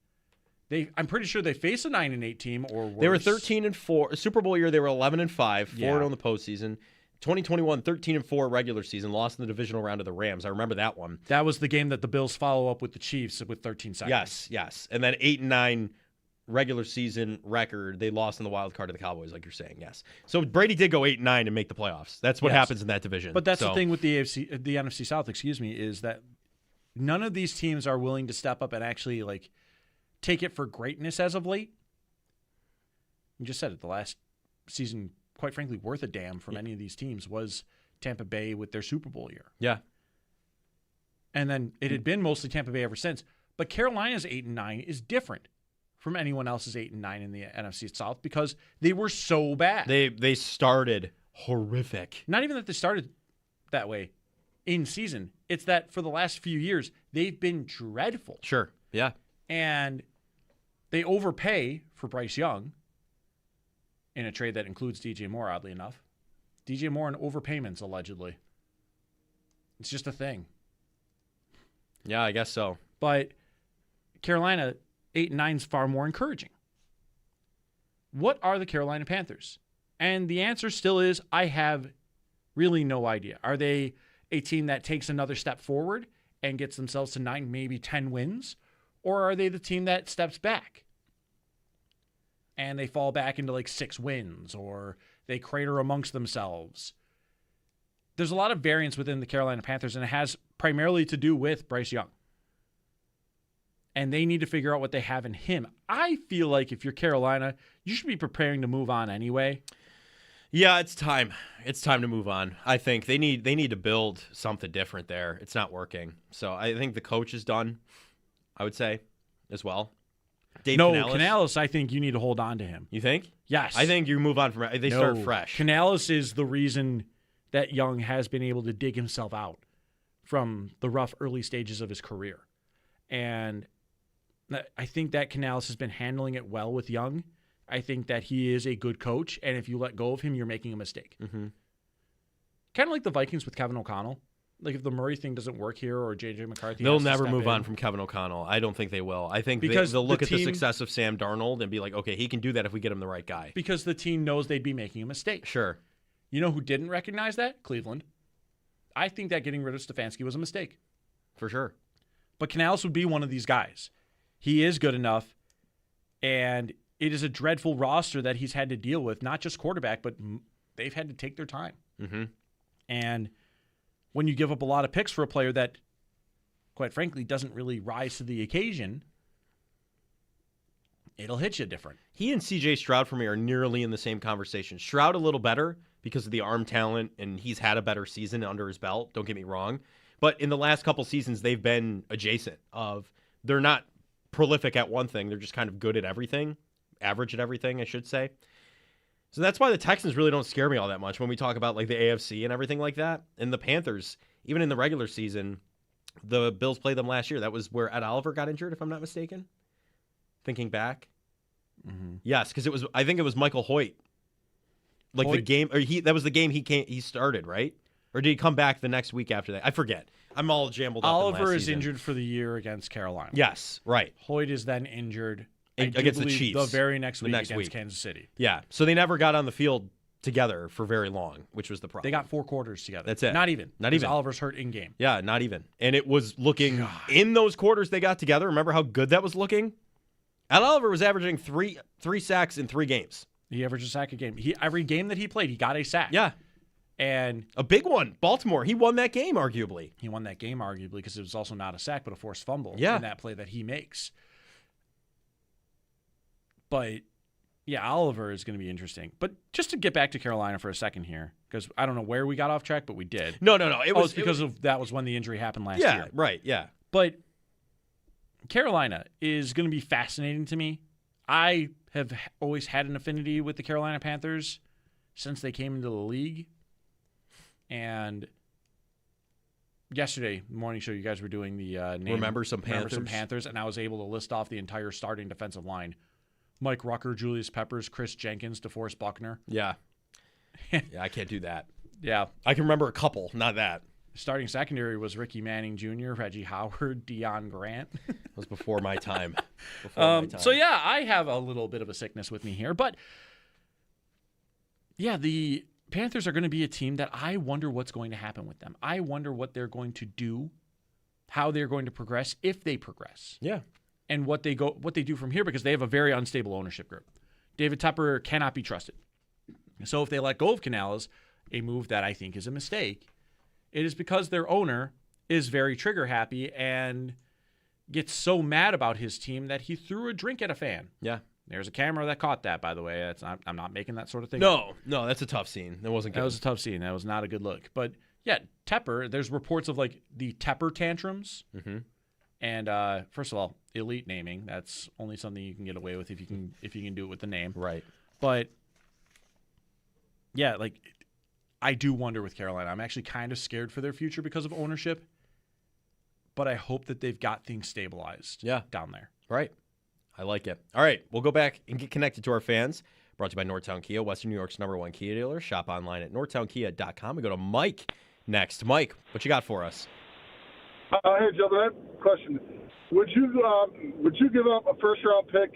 I'm pretty sure they face a 9-8 team or worse. They were 13-4. Super Bowl year they were 11-5, 4-0 in the postseason. 2021, 13-4 regular season, lost in the divisional round to the Rams. I remember that one. That was the game that the Bills follow up with the Chiefs with 13 seconds. Yes. And then 8-9 regular season record. They lost in the wild card to the Cowboys, like you're saying. Yes. So Brady did go 8-9 and make the playoffs. That's what happens in that division. But that's the thing with the NFC South, is that none of these teams are willing to step up and actually take it for greatness as of late. You just said it. The last season, quite frankly, worth a damn for many of these teams was Tampa Bay with their Super Bowl year. Yeah. And then it had been mostly Tampa Bay ever since. But Carolina's 8-9 is different from anyone else's 8-9 in the NFC South because they were so bad. They started horrific. Not even that they started that way in season. It's that for the last few years, they've been dreadful. Sure. Yeah. And they overpay for Bryce Young in a trade that includes DJ Moore, oddly enough. DJ Moore and overpayments, allegedly. It's just a thing. Yeah, I guess so. But Carolina, 8-9 is far more encouraging. What are the Carolina Panthers? And the answer still is, I have really no idea. Are they a team that takes another step forward and gets themselves to 9, maybe 10 wins? Or are they the team that steps back and they fall back into 6 wins or they crater amongst themselves? There's a lot of variance within the Carolina Panthers, and it has primarily to do with Bryce Young. And they need to figure out what they have in him. I feel like if you're Carolina, you should be preparing to move on anyway. Yeah, it's time. It's time to move on. I think they need to build something different there. It's not working. So I think the coach is done, I would say, as well. Canales, I think you need to hold on to him. You think? Yes. I think you move on from they start fresh. Canales is the reason that Young has been able to dig himself out from the rough early stages of his career. And I think that Canales has been handling it well with Young. I think that he is a good coach, and if you let go of him, you're making a mistake. Mm-hmm. Kind of like the Vikings with Kevin O'Connell. Like if the Murray thing doesn't work here or J.J. McCarthy, they'll never move on from Kevin O'Connell. I don't think they will. I think because they'll look at the success of Sam Darnold and be like, okay, he can do that if we get him the right guy. Because the team knows they'd be making a mistake. Sure. You know who didn't recognize that? Cleveland. I think that getting rid of Stefanski was a mistake. For sure. But Canales would be one of these guys. He is good enough, and it is a dreadful roster that he's had to deal with, not just quarterback, but they've had to take their time. Mm-hmm. And when you give up a lot of picks for a player that, quite frankly, doesn't really rise to the occasion, it'll hit you different. He and C.J. Stroud for me are nearly in the same conversation. Stroud a little better because of the arm talent, and he's had a better season under his belt, don't get me wrong. But in the last couple seasons, they've been adjacent of they're not prolific at one thing. They're just kind of good at everything, average at everything, I should say. So that's why the Texans really don't scare me all that much when we talk about like the AFC and everything like that. And the Panthers, even in the regular season, the Bills played them last year. That was where Ed Oliver got injured, if I'm not mistaken. Thinking back. Mm-hmm. Yes, because I think it was Michael Hoyt. Like the game, or that was the game he started, right? Or did he come back the next week after that? I forget. I'm all jumbled up. Oliver is injured for the year against Carolina. Yes, right. Hoyt is then injured against the Chiefs the very next week against Kansas City. Yeah, so they never got on the field together for very long, which was the problem. They got 4 quarters together. That's it. Not even. Oliver's hurt in game. Yeah, not even. And it was looking in those quarters they got together. Remember how good that was looking? Ed Oliver was averaging three sacks in 3 games. He averaged a sack a game. Every game that he played, he got a sack. Yeah. And a big one. Baltimore. He won that game, arguably. He won that game, arguably, because it was also not a sack, but a forced fumble in that play that he makes. But, yeah, Oliver is going to be interesting. But just to get back to Carolina for a second here, because I don't know where we got off track, but we did. No. It was because that was when the injury happened last year. Yeah, right, yeah. But Carolina is going to be fascinating to me. I have always had an affinity with the Carolina Panthers since they came into the league. And yesterday morning show, you guys were doing the name Remember Some Panthers, and I was able to list off the entire starting defensive line: Mike Rucker, Julius Peppers, Chris Jenkins, DeForest Buckner. Yeah, yeah, I can't do that. Yeah, I can remember a couple, not that. Starting secondary was Ricky Manning Jr., Reggie Howard, Deion Grant. It was before my time. So yeah, I have a little bit of a sickness with me here, but yeah, the Panthers are going to be a team that I wonder what's going to happen with them. I wonder what they're going to do, how they're going to progress, if they progress. Yeah. And what they do from here, because they have a very unstable ownership group. David Tepper cannot be trusted. So if they let go of Canales, a move that I think is a mistake, it is because their owner is very trigger happy and gets so mad about his team that he threw a drink at a fan. Yeah. There's a camera that caught that, by the way. I'm not making that sort of thing. No, that's a tough scene. That wasn't good. That was a tough scene. That was not a good look. But yeah, Tepper, there's reports of like the Tepper tantrums. Mm-hmm. And first of all, elite naming. That's only something you can get away with if you can do it with the name. Right. But yeah, like I do wonder with Carolina. I'm actually kind of scared for their future because of ownership. But I hope that they've got things stabilized down there. Right. I like it. All right, we'll go back and get connected to our fans. Brought to you by Northtown Kia, Western New York's #1 Kia dealer. Shop online at northtownkia.com. We go to Mike next. Mike, what you got for us? Hey, gentlemen, I have a question. Would you give up a first-round pick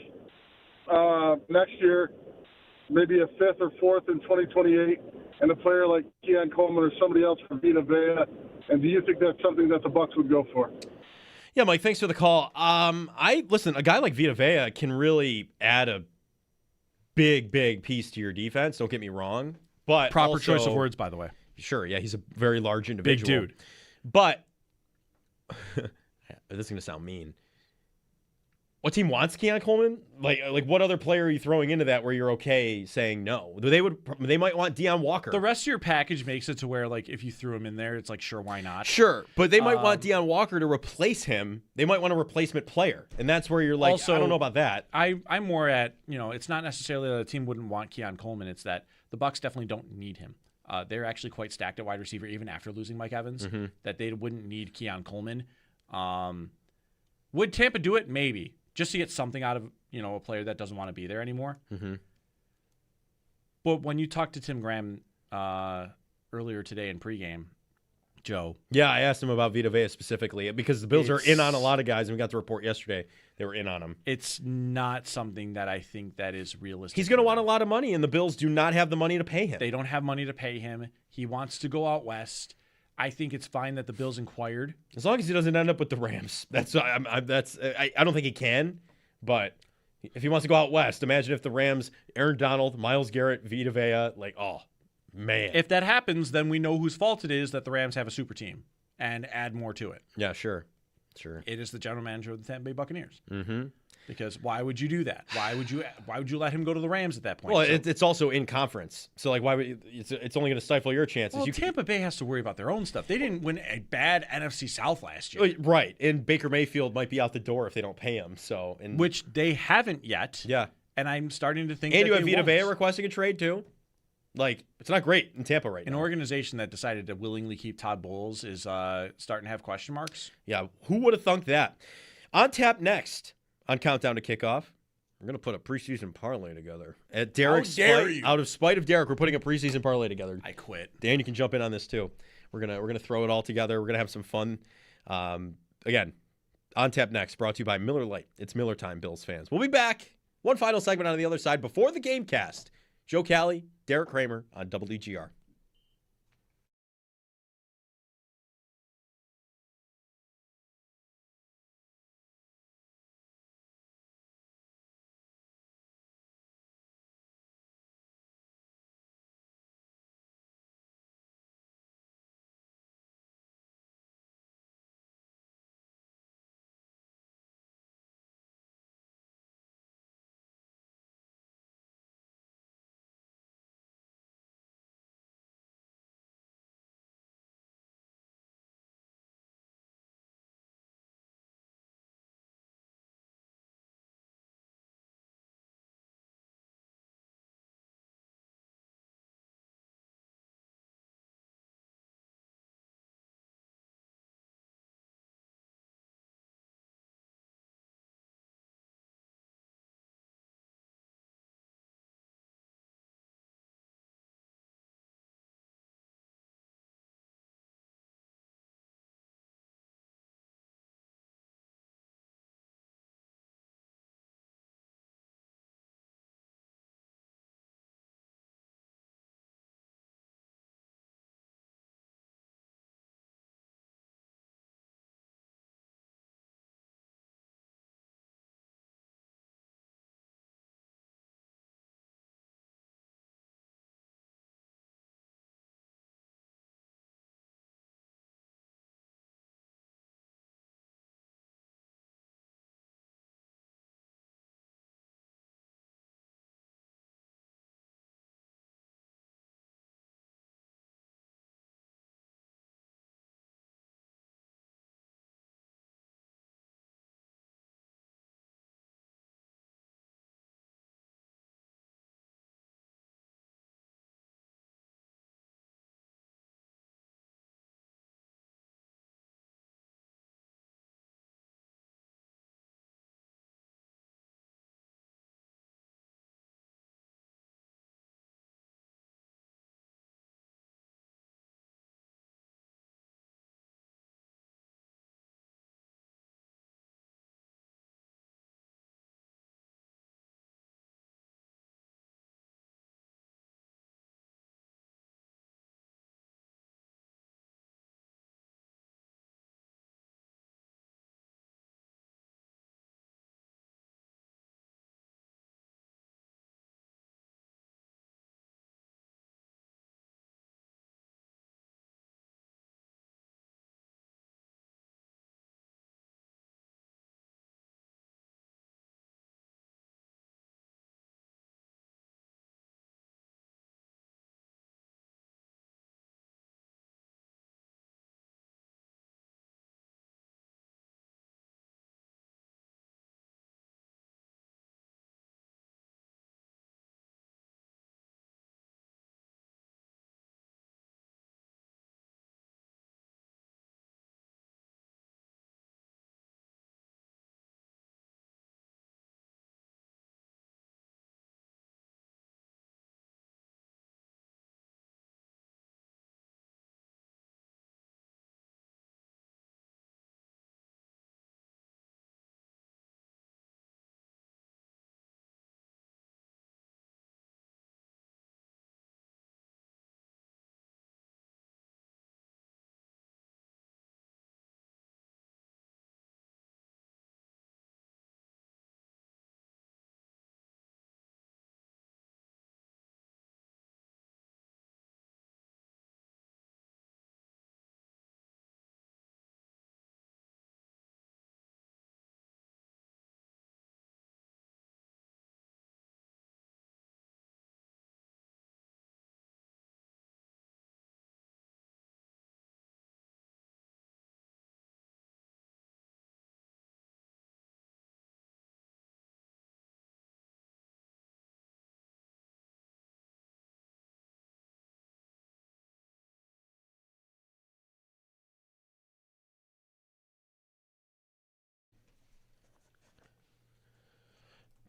next year, maybe a 5th or 4th in 2028, and a player like Keon Coleman or somebody else for Vita Vea? And do you think that's something that the Bucs would go for? Yeah, Mike, thanks for the call. Listen, a guy like Vita Vea can really add a big piece to your defense. Don't get me wrong. But proper choice of words, by the way. Sure, yeah, he's a very large individual. Big dude. But this is going to sound mean. What team wants Keon Coleman? Like what other player are you throwing into that where you're okay saying no? They might want Deion Walker. The rest of your package makes it to where, like, if you threw him in there, it's like, sure, why not? Sure, but they might want Deion Walker to replace him. They might want a replacement player, and that's where you're like, also, I don't know about that. I'm more at, it's not necessarily that the team wouldn't want Keon Coleman. It's that the Bucs definitely don't need him. They're actually quite stacked at wide receiver, even after losing Mike Evans. Mm-hmm. That they wouldn't need Keon Coleman. Would Tampa do it? Maybe. Just to get something out of, a player that doesn't want to be there anymore. Mm-hmm. But when you talked to Tim Graham earlier today in pregame, Joe. Yeah, I asked him about Vita Vea specifically because the Bills are in on a lot of guys, and we got the report yesterday. They were in on him. It's not something that I think that is realistic. He's going to want a lot of money, and the Bills do not have the money to pay him. They don't have money to pay him. He wants to go out west. I think it's fine that the Bills inquired. As long as he doesn't end up with the Rams. I don't think he can, but if he wants to go out west, imagine if the Rams, Aaron Donald, Myles Garrett, Vita Vea, man. If that happens, then we know whose fault it is that the Rams have a super team and add more to it. Yeah, sure. It is the general manager of the Tampa Bay Buccaneers. Mm-hmm. Because why would you do that? Why would you let him go to the Rams at that point? Well, it's also in conference, so why would it's only going to stifle your chances? Well, Tampa Bay has to worry about their own stuff. They didn't win a bad NFC South last year, right? And Baker Mayfield might be out the door if they don't pay him. Which they haven't yet. Yeah, and I'm starting to think. And you have Vita Vea requesting a trade too. It's not great in Tampa right now. An organization that decided to willingly keep Todd Bowles is starting to have question marks. Yeah, who would have thunk that? On tap next. On Countdown to Kickoff, we're going to put a preseason parlay together. At Derek's out of spite of Derek, we're putting a preseason parlay together. I quit. Dan, you can jump in on this too. We're gonna throw it all together. We're gonna have some fun. Again, on tap next, brought to you by Miller Lite. It's Miller time, Bills fans. We'll be back. One final segment on the other side before the game cast. Joe Cali, Derek Kramer on WGR.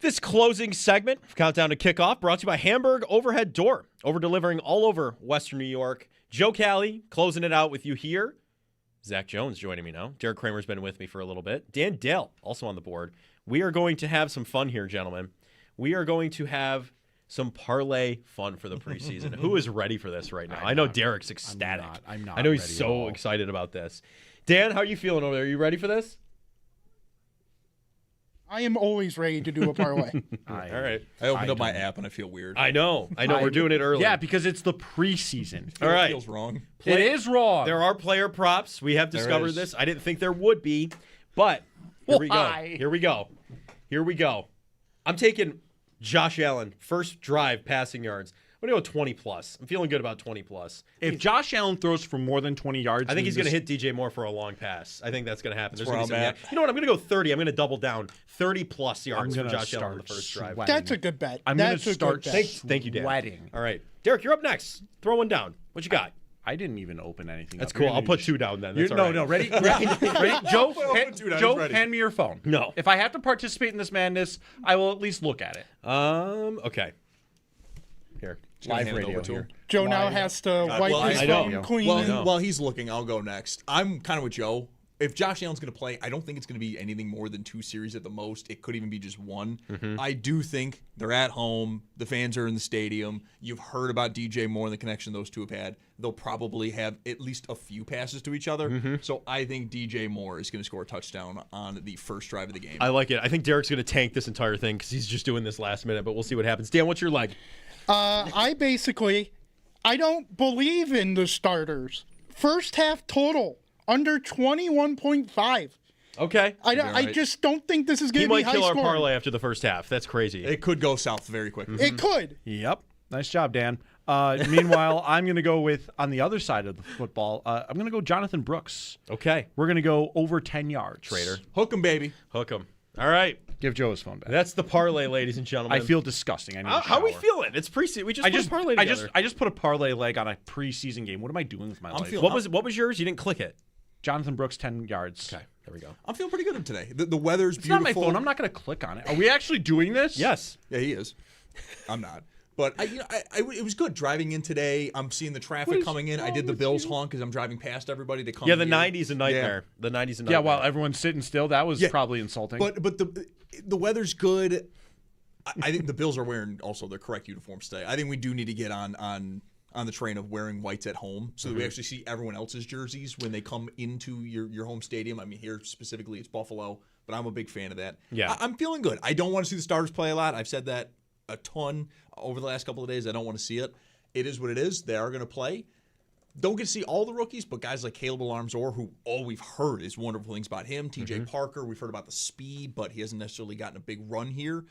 This closing segment of Countdown to Kickoff brought to you by Hamburg Overhead Door, over-delivering all over Western New York. Joe Cali closing it out with you here. Zach Jones joining me now. Derek Kramer's been with me for a little bit. Dan Dale also on the board. We are going to have some fun here, gentlemen. We are going to have some parlay fun for the preseason. Who is ready for this right now? I know Derek's ecstatic. I'm not I know he's ready so excited about this. Dan, how are you feeling over there? Are you ready for this? I am always ready to do a parlay. All right. I opened up my app and I feel weird. I know. We're doing it early. Yeah, because it's the preseason. All right. It feels wrong. It is wrong. There are player props. We have discovered this. I didn't think there would be, but here we go. Here we go. I'm taking Josh Allen, first drive passing yards. I'm going to go 20+. I'm feeling good about 20+. If Josh Allen throws for more than 20 yards, I think he's going to hit DJ Moore for a long pass. I think that's going to happen. That's where I'm at. You know what? I'm going to go 30. I'm going to double down. 30+ yards for Josh Allen on the first drive. That's a good bet. I'm going to start Thank you, Dan. sweating. All right. Derek, you're up next. Throw one down. What you got? I didn't even open anything. That's cool. I'll put 2 down then. That's all right. No, ready? Ready? Joe, hand me your phone. No. If I have to participate in this madness, I will at least look at it. Okay. Here. Live radio here. Joe now has to wipe his phone clean. While he's looking, I'll go next. I'm kind of with Joe. If Josh Allen's going to play, I don't think it's going to be anything more than 2 series at the most. It could even be just 1. Mm-hmm. I do think they're at home. The fans are in the stadium. You've heard about DJ Moore and the connection those two have had. They'll probably have at least a few passes to each other. Mm-hmm. So I think DJ Moore is going to score a touchdown on the first drive of the game. I like it. I think Derek's going to tank this entire thing because he's just doing this last minute, but we'll see what happens. Dan, what's your leg? I don't believe in the starters. First half total, under 21.5. Okay. I just don't think this is going to be high scoring. He might kill our scoring. parlay after the first half. That's crazy. It could go south very quickly. It could. Yep. Nice job, Dan. Meanwhile, I'm going to go with, on the other side of the football, I'm going to go Jonathan Brooks. Okay. We're going to go over 10 yards. Trader. Hook him, baby. Hook him. All right. Give Joe his phone back. That's the parlay, ladies and gentlemen. I feel disgusting. I need How are we feeling? It's preseason. We just put a parlay together. I just put a parlay leg on a preseason game. What am I doing with my life? What was yours? You didn't click it. Jonathan Brooks, 10 yards. Okay, there we go. I'm feeling pretty good today. The weather's It's beautiful. not my phone. I'm not going to click on it. Are we actually doing this? Yes. Yeah, he is. I'm not. But it was good driving in today. I'm seeing the traffic coming in. I did the Bills honk because I'm driving past everybody to come. Yeah, the 90s a nightmare. Yeah. The 90s a nightmare. Yeah, while everyone's sitting still, that was probably insulting. But the weather's good. I think the Bills are wearing also the correct uniforms today. I think we do need to get on the train of wearing whites at home so that we actually see everyone else's jerseys when they come into your home stadium. I mean, here specifically it's Buffalo, but I'm a big fan of that. Yeah. I'm feeling good. I don't want to see the starters play a lot. I've said that a ton over the last couple of days. I don't want to see it. It is what it is. They are going to play. Don't get to see all the rookies, but guys like Caleb Alarmzor, who all we've heard is wonderful things about him. TJ Parker, we've heard about the speed, but he hasn't necessarily gotten a big run here.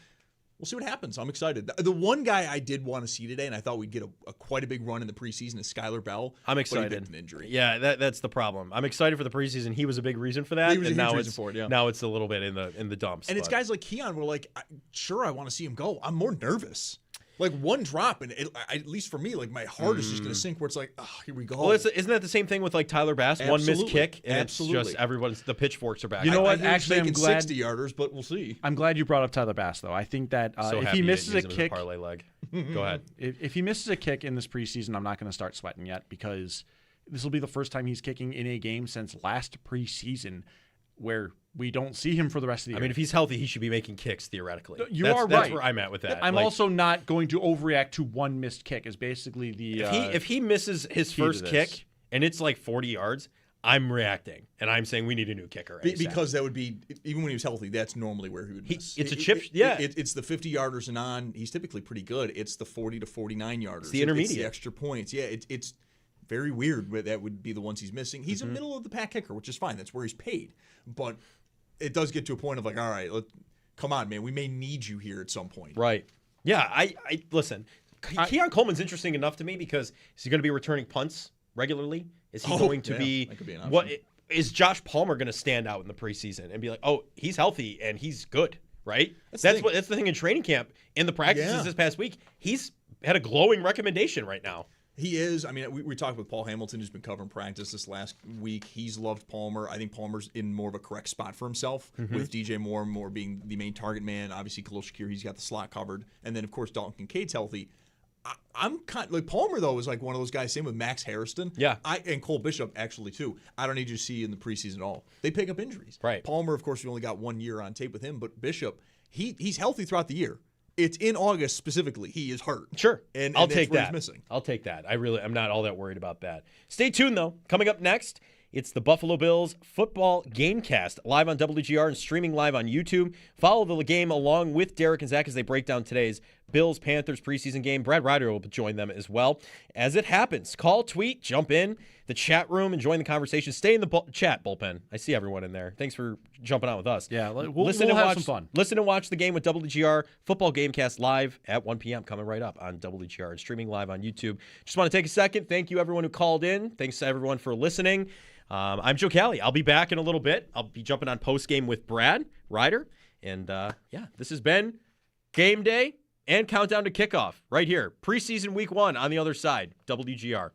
We'll see what happens. I'm excited. The one guy I did want to see today, and I thought we'd get a quite a big run in the preseason, is Skylar Bell. I'm excited. But he picked an injury. Yeah, that's the problem. I'm excited for the preseason. He was a big reason for that. He was a huge reason for it, yeah. Now it's a little bit in the dumps. And it's guys like Keon where like, sure, I want to see him go. I'm more nervous. Like one drop, and at least for me, like my heart is just going to sink. Where it's like, oh, here we go. Well, isn't that the same thing with like Tyler Bass? Absolutely. One missed kick, and Absolutely. it's just the pitchforks are back. You know what? Actually, I'm glad 60 yarders, but we'll see. I'm glad you brought up Tyler Bass, though. I think that if he misses a kick, parlay leg. Go ahead. If he misses a kick in this preseason, I'm not going to start sweating yet because this will be the first time he's kicking in a game since last preseason, where we don't see him for the rest of the year. I mean, if he's healthy, he should be making kicks theoretically. You are right. That's where I'm at with that. I'm also not going to overreact to one missed kick. Is basically the if he misses his first kick and it's like 40 yards, I'm reacting and I'm saying we need a new kicker. Because that would be, even when he was healthy, that's normally where he would miss. It's a chip. Yeah, it's the 50 yarders and on. He's typically pretty good. It's the 40 to 49 yarders. It's the intermediate. It's the extra points. Yeah, it's very weird. That would be the ones he's missing. He's a middle of the pack kicker, which is fine. That's where he's paid, but it does get to a point of like, all right, come on, man, we may need you here at some point. Right. Yeah, I listen. Keon Coleman's interesting enough to me because is he going to be returning punts regularly? Is he going to be that could be an option. What is Josh Palmer going to stand out in the preseason and be like, oh, he's healthy and he's good, right? That's the thing in training camp. In the practices this past week, he's had a glowing recommendation right now. He is. I mean, we talked with Paul Hamilton, who's been covering practice this last week. He's loved Palmer. I think Palmer's in more of a correct spot for himself, with DJ Moore more being the main target man. Obviously, Khalil Shakir, he's got the slot covered. And then, of course, Dalton Kincaid's healthy. I'm kind of, like, Palmer, though, is like one of those guys, same with Max Harrison. Yeah. And Cole Bishop, actually, too. I don't need you to see in the preseason at all. They pick up injuries. Right. Palmer, of course, we only got 1 year on tape with him, but Bishop, he's healthy throughout the year. It's in August specifically. He is hurt. Sure. And I'll that's take where that. He's missing. I'll take that. I'm not all that worried about that. Stay tuned, though. Coming up next, it's the Buffalo Bills football gamecast, live on WGR and streaming live on YouTube. Follow the game along with Derek and Zach as they break down today's Bills-Panthers preseason game. Brad Ryder will join them as well. As it happens, call, tweet, jump in the chat room and join the conversation. Stay in the chat, Bullpen. I see everyone in there. Thanks for jumping on with us. Yeah, we'll and have watch some fun. Listen and watch the game with WGR football gamecast live at 1 p.m. coming right up on WGR and streaming live on YouTube. Just want to take a second. Thank you, everyone who called in. Thanks to everyone for listening. I'm Joe Cali. I'll be back in a little bit. I'll be jumping on post game with Brad Ryder. And this has been Game Day and Countdown to Kickoff right here. Preseason week 1 on the other side. WGR.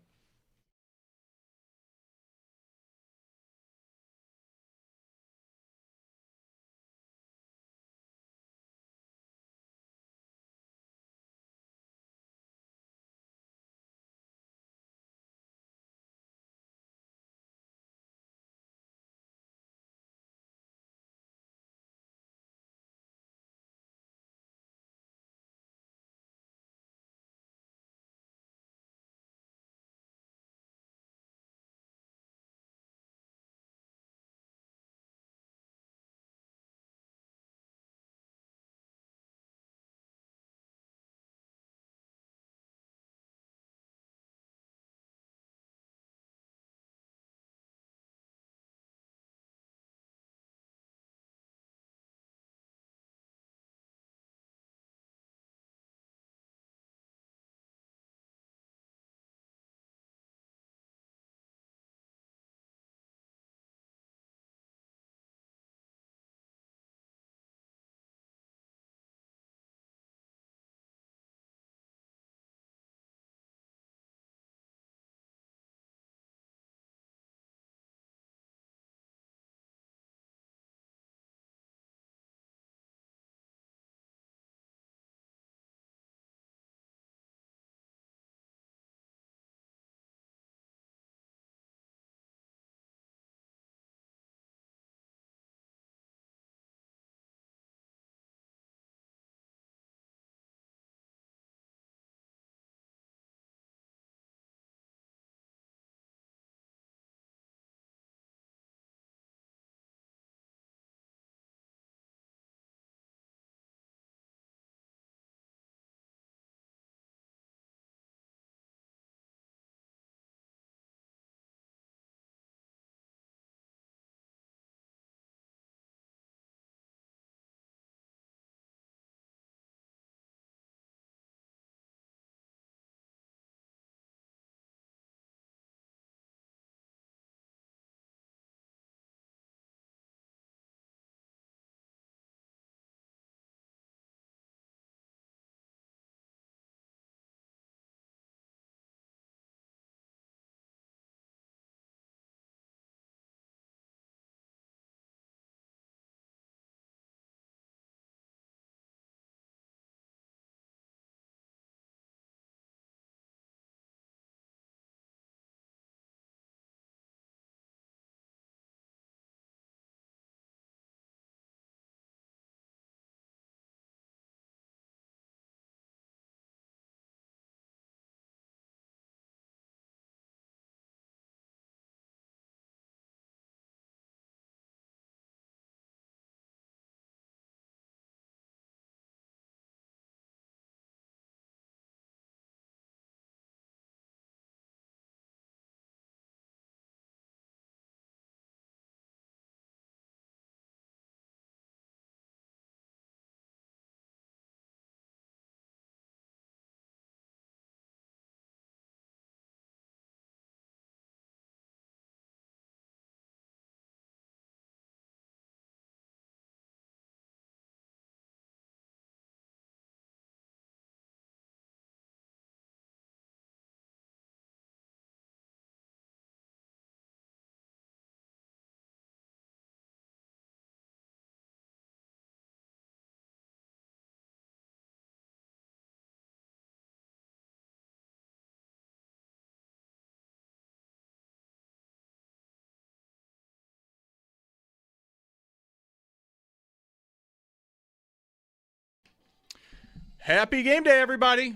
Happy game day, everybody.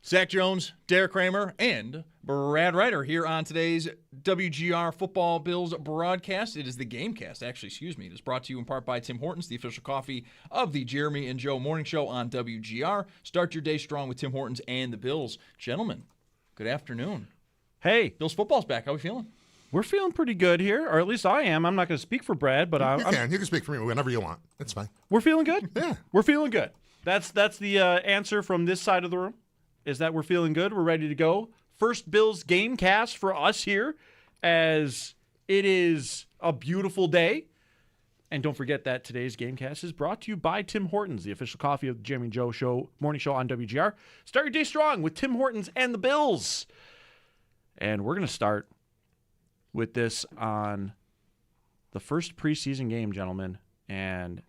Zach Jones, Derek Kramer, and Brad Ryder here on today's WGR Football Bills broadcast. It is the Gamecast, actually, excuse me. It is brought to you in part by Tim Hortons, the official coffee of the Jeremy and Joe Morning Show on WGR. Start your day strong with Tim Hortons and the Bills. Gentlemen, good afternoon. Hey. Bills football's back. How are we feeling? We're feeling pretty good here, or at least I am. I'm not going to speak for Brad, but You can speak for me whenever you want. That's fine. We're feeling good. Yeah. We're feeling good. That's the answer from this side of the room, is that we're feeling good. We're ready to go. First Bills game cast for us here, as it is a beautiful day. And don't forget that today's game cast is brought to you by Tim Hortons, the official coffee of the Jeremy and Joe Show Morning Show on WGR. Start your day strong with Tim Hortons and the Bills. And we're going to start with this on the first preseason game, gentlemen. And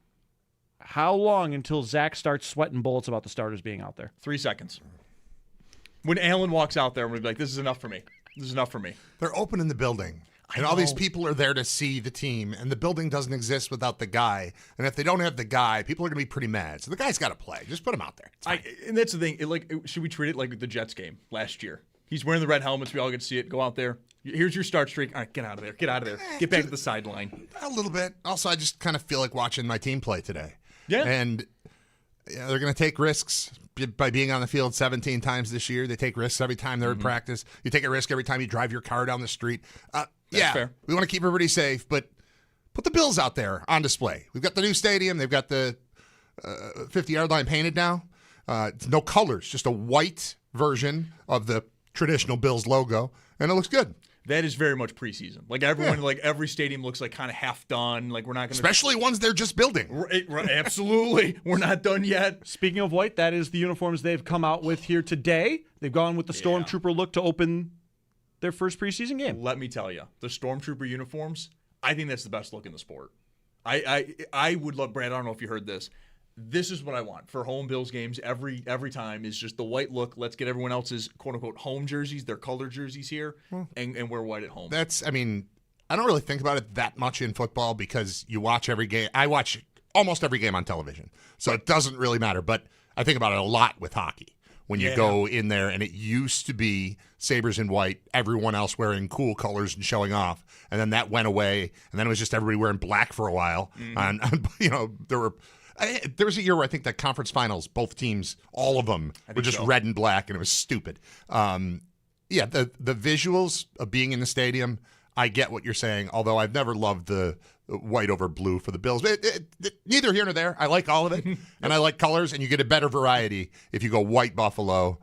how long until Zach starts sweating bullets about the starters being out there? 3 seconds. When Allen walks out there, I'm going to be like, this is enough for me. This is enough for me. They're opening the building. And all these people are there to see the team, and the building doesn't exist without the guy. And if they don't have the guy, people are going to be pretty mad. So the guy's got to play. Just put him out there. And that's the thing. Should we treat it like the Jets game last year? He's wearing the red helmets. We all get to see it. Go out there. Here's your start streak. All right, get out of there. Get out of there. Get back to the sideline. A little bit. Also, I just kind of feel like watching my team play today. Yeah. And they're going to take risks by being on the field 17 times this year. They take risks every time they're in practice. You take a risk every time you drive your car down the street. That's fair. We want to keep everybody safe, but put the Bills out there on display. We've got the new stadium. They've got the 50-yard line painted now. It's no colors, just a white version of the traditional Bills logo, and it looks good. That is very much preseason. Like everyone, like every stadium looks like kind of half done. Like we're not going to, especially ones they're just building. Right, absolutely, we're not done yet. Speaking of white, that is the uniforms they've come out with here today. They've gone with the Stormtrooper look to open their first preseason game. Let me tell you, the Stormtrooper uniforms, I think that's the best look in the sport. I would love, Brad, I don't know if you heard this. This is what I want for home Bills games every time is just the white look. Let's get everyone else's quote-unquote home jerseys, their color jerseys here, and wear white at home. I don't really think about it that much in football because you watch every game. I watch almost every game on television, so it doesn't really matter. But I think about it a lot with hockey. When you go in there, and it used to be Sabres in white, everyone else wearing cool colors and showing off, and then that went away, and then it was just everybody wearing black for a while. And there was a year where I think the conference finals, both teams, all of them were just red and black, and it was stupid. The visuals of being in the stadium, I get what you're saying, although I've never loved the white over blue for the Bills. Neither here nor there. I like all of it, and I like colors, and you get a better variety if you go white Buffalo,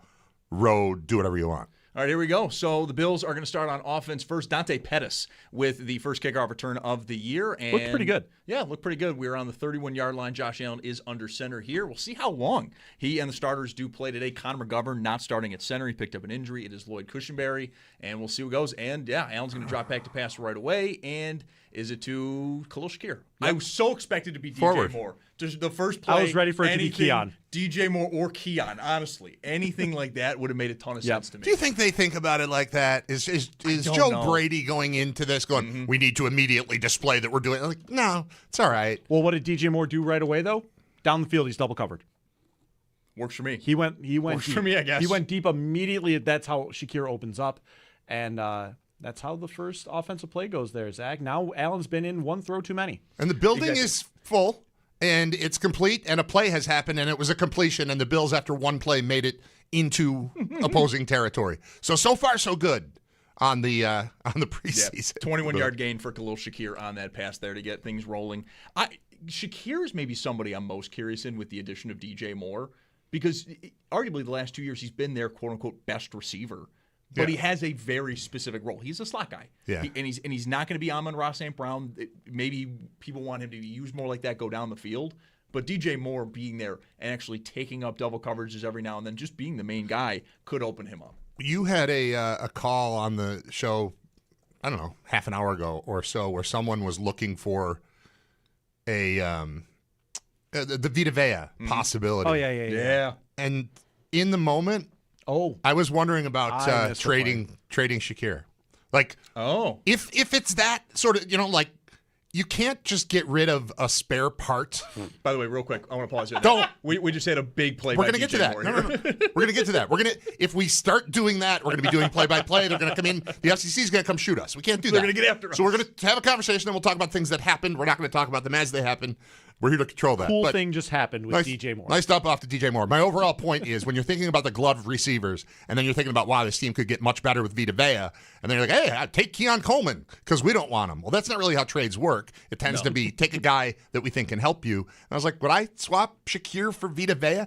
road, do whatever you want. All right, here we go. So the Bills are going to start on offense first. Dante Pettis with the first kickoff return of the year. And looked pretty good. Yeah, looked pretty good. We're on the 31-yard line. Josh Allen is under center here. We'll see how long he and the starters do play today. Connor McGovern not starting at center. He picked up an injury. It is Lloyd Cushenberry, and we'll see what goes. And, Allen's going to drop back to pass right away. And is it to Khalil Shakir? Yep. I was so expected to be DJ Moore. Just the first play. I was ready for it to be Keon. DJ Moore or Keon, honestly. Anything like that would have made a ton of sense to me. Do you think they think about it like that? Is Joe Brady going into this going, we need to immediately display that we're doing it? Like, no, it's all right. Well, what did DJ Moore do right away, though? Down the field, he's double covered. Works for me. He went Works deep. For me, I guess. He went deep immediately. That's how Shakir opens up. And that's how the first offensive play goes there, Zach. Now Allen's been in one throw too many. And the building is full. And it's complete, and a play has happened, and it was a completion, and the Bills, after one play, made it into opposing territory. So far, so good on the preseason. 21-yard gain for Khalil Shakir on that pass there to get things rolling. Shakir is maybe somebody I'm most curious in with the addition of DJ Moore, because arguably the last 2 years he's been their quote-unquote best receiver. But he has a very specific role. He's a slot guy. Yeah. And he's not going to be Amon-Ra St. Brown. Maybe people want him to be used more like that, go down the field. But DJ Moore being there and actually taking up double coverages every now and then, just being the main guy, could open him up. You had a call on the show, I don't know, half an hour ago or so, where someone was looking for the Vita Vea possibility. Oh, yeah. And in the moment, I was wondering about trading Shakir. Like, if it's that sort of, like you can't just get rid of a spare part. By the way, real quick, I want to pause you. Don't. We just had a big play. We're going to get to that. No. We're going to get to that. If we start doing that, we're going to be doing play-by-play. They're going to come in. The FCC is going to come shoot us. We can't do that. They're going to get after us. So we're going to have a conversation, and we'll talk about things that happened. We're not going to talk about them as they happen. We're here to control that. Cool thing just happened with DJ Moore. Nice dump off to DJ Moore. My overall point is when you're thinking about the glove receivers, and then you're thinking about, wow, this team could get much better with Vita Vea, and then you're like, hey, I'd take Keon Coleman because we don't want him. Well, that's not really how trades work. It tends to be take a guy that we think can help you. And I was like, would I swap Shakir for Vita Vea?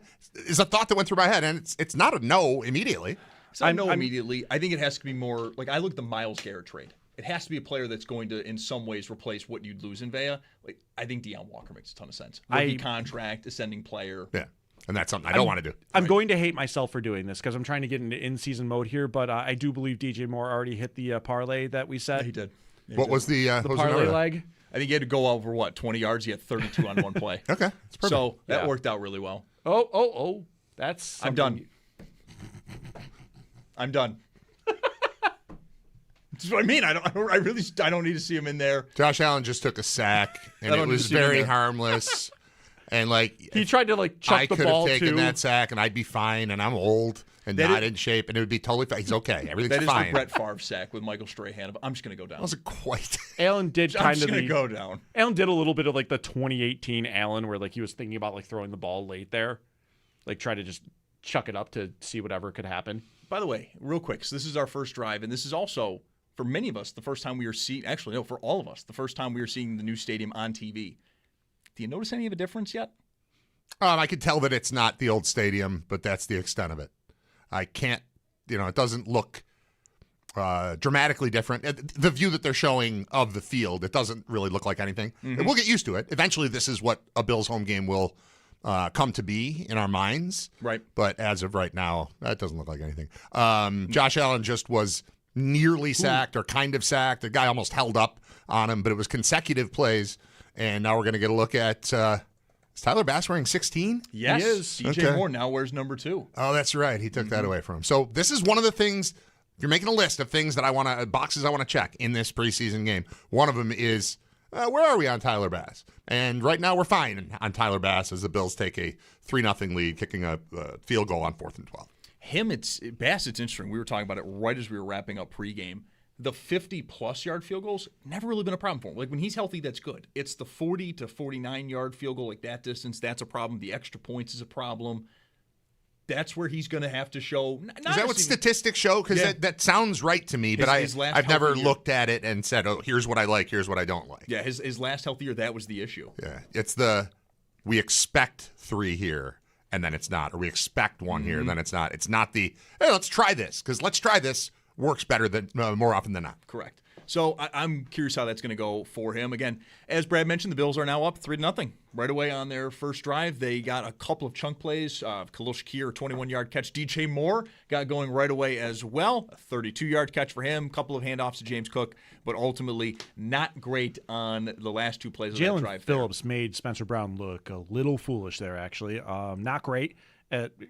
Is a thought that went through my head, and it's not a no immediately. It's not a no immediately. I think it has to be more like I look at the Myles Garrett trade. It has to be a player that's going to, in some ways, replace what you'd lose in Vea. Like I think Deion Walker makes a ton of sense. Rookie contract, ascending player. Yeah, and that's something I don't want to do. I'm going to hate myself for doing this because I'm trying to get into in-season mode here, but I do believe DJ Moore already hit the parlay that we set. Yeah, he did. Yeah, what was the parlay leg? I think he had to go over 20 yards. He had 32 on one play. Okay, that's perfect. So that worked out really well. Oh, that's something. I'm done. That's what I mean. I don't need to see him in there. Josh Allen just took a sack, and it was very harmless. And he tried to chuck the ball. I could have taken that sack, and I'd be fine. And I'm old and not in shape, and it would be totally fine. He's okay. Everything's fine. That is the Brett Favre sack with Michael Strahan. I'm just going to go down. I wasn't quite. Allen did I'm just going to go down. Allen did a little bit of the 2018 Allen, where he was thinking about throwing the ball late there, try to just chuck it up to see whatever could happen. By the way, real quick, so this is our first drive, and this is also. For many of us, the first time we were seeing, actually, no, for all of us, the first time we were seeing the new stadium on TV. Do you notice any of a difference yet? I can tell that it's not the old stadium, but that's the extent of it. I can't, it doesn't look dramatically different. The view that they're showing of the field, it doesn't really look like anything. Mm-hmm. We'll get used to it. Eventually, this is what a Bills home game will come to be in our minds. Right. But as of right now, that doesn't look like anything. Josh Allen just was nearly sacked or kind of sacked. The guy almost held up on him, but it was consecutive plays. And now we're going to get a look at is Tyler Bass wearing 16? Yes. He is. DJ Moore now wears number 2. Oh, that's right. He took that away from him. So this is one of the things, if you're making a list of things that boxes I want to check in this preseason game, one of them is, where are we on Tyler Bass? And right now we're fine on Tyler Bass as the Bills take a 3-0 lead, kicking a field goal on 4th and 12. Bass, it's interesting. We were talking about it right as we were wrapping up pregame. The 50-plus yard field goals, never really been a problem for him. When he's healthy, that's good. It's the 40 to 49-yard field goal, that distance, that's a problem. The extra Points is a problem. That's where he's going to have to show. Is that what statistics show? Because that sounds right to me, but I've never looked at it and said, oh, here's what I like, here's what I don't like. Yeah, his last healthy year, that was the issue. Yeah, it's we expect 3 here. And then it's not. Or we expect 1 here, and then it's not. It's not hey, let's try this, because let's try this works better than more often than not. Correct. So I'm curious how that's going to go for him. Again, as Brad mentioned, the Bills are now up 3-0. Right away on their first drive, they got a couple of chunk plays. Khalil Shakir, a 21-yard catch. DJ Moore got going right away as well. A 32-yard catch for him. A couple of handoffs to James Cook, but ultimately not great on the last 2 plays of that drive. Jalen Phillips made Spencer Brown look a little foolish there, actually. Not great.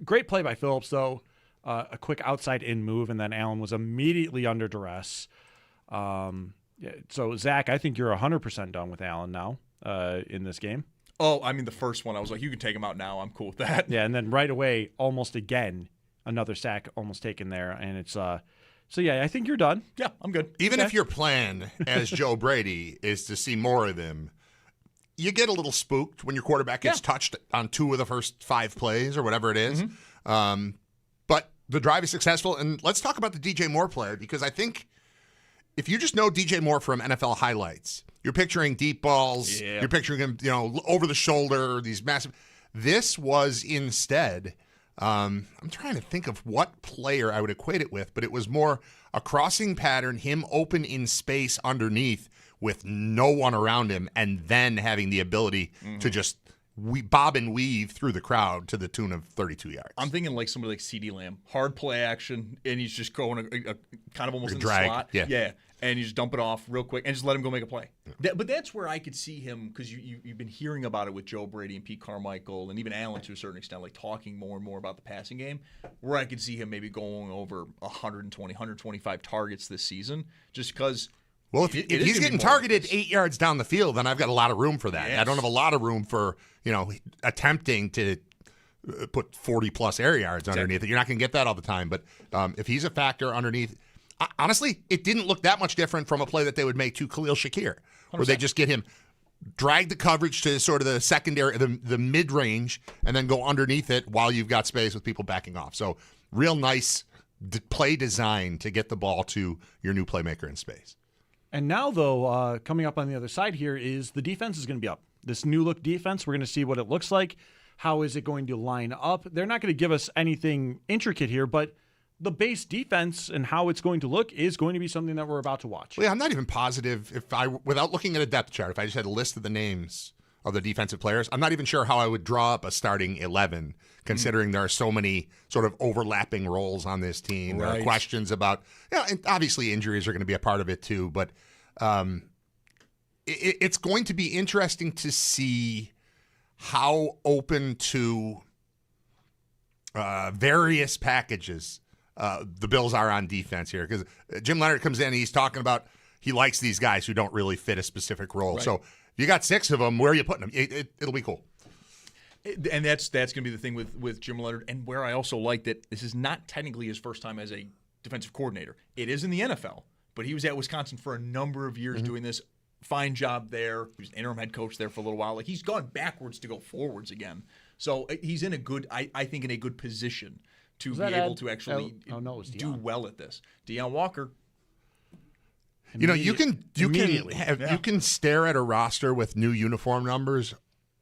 Great play by Phillips, though. A quick outside-in move, and then Allen was immediately under duress. So, Zach, I think you're 100% done with Allen now in this game. Oh, I mean, the first one, I was like, you can take him out now. I'm cool with that. Yeah, and then right away, almost again, another sack almost taken there. And it's so, yeah, I think you're done. Yeah, I'm good. Even if your plan, as Joe Brady, is to see more of him, you get a little spooked when your quarterback gets touched on 2 of the first 5 plays or whatever it is. Mm-hmm. But the drive is successful. And let's talk about the DJ Moore play, because I think if you just know DJ Moore from NFL highlights, you're picturing deep balls, you're picturing him, over the shoulder, these massive. This was instead, I'm trying to think of what player I would equate it with, but it was more a crossing pattern, him open in space underneath with no one around him, and then having the ability to just bob and weave through the crowd to the tune of 32 yards. I'm thinking like somebody like CeeDee Lamb, hard play action, and he's just going a kind of almost in drag. The slot. Yeah. And you just dump it off real quick and just let him go make a play. But that's where I could see him, because you've been hearing about it with Joe Brady and Pete Carmichael and even Allen to a certain extent, like talking more and more about the passing game, where I could see him maybe going over 120, 125 targets this season, just because Well, if he's getting targeted 8 yards down the field, then I've got a lot of room for that. Yes. I don't have a lot of room for, attempting to put 40-plus air yards underneath it. You're not going to get that all the time. But if he's a factor underneath, honestly, it didn't look that much different from a play that they would make to Khalil Shakir, 100%. Where they just get him, drag the coverage to sort of the secondary, the mid-range, and then go underneath it while you've got space with people backing off. So real nice play design to get the ball to your new playmaker in space. And now, though, coming up on the other side here is the defense is going to be up. This new look defense, we're going to see what it looks like. How is it going to line up? They're not going to give us anything intricate here, but the base defense and how it's going to look is going to be something that we're about to watch. Well, yeah, I'm not even positive without looking at a depth chart, if I just had a list of the names of the defensive players, I'm not even sure how I would draw up a starting 11, considering there are so many sort of overlapping roles on this team. Right. There are questions about, and obviously injuries are going to be a part of it too, but it's going to be interesting to see how open to various packages the Bills are on defense here. Because Jim Leonhard comes in and he's talking about he likes these guys who don't really fit a specific role. Right. So you got 6 of them. Where are you putting them? It'll be cool. And that's going to be the thing with Jim Leonhard, and where I also like that this is not technically his first time as a defensive coordinator. It is in the NFL, but he was at Wisconsin for a number of years doing this. Fine job there. He was an interim head coach there for a little while. Like, he's gone backwards to go forwards again. So he's in a good, I think, in a good position to be able to actually do well at this. Deion Walker. You can stare at a roster with new uniform numbers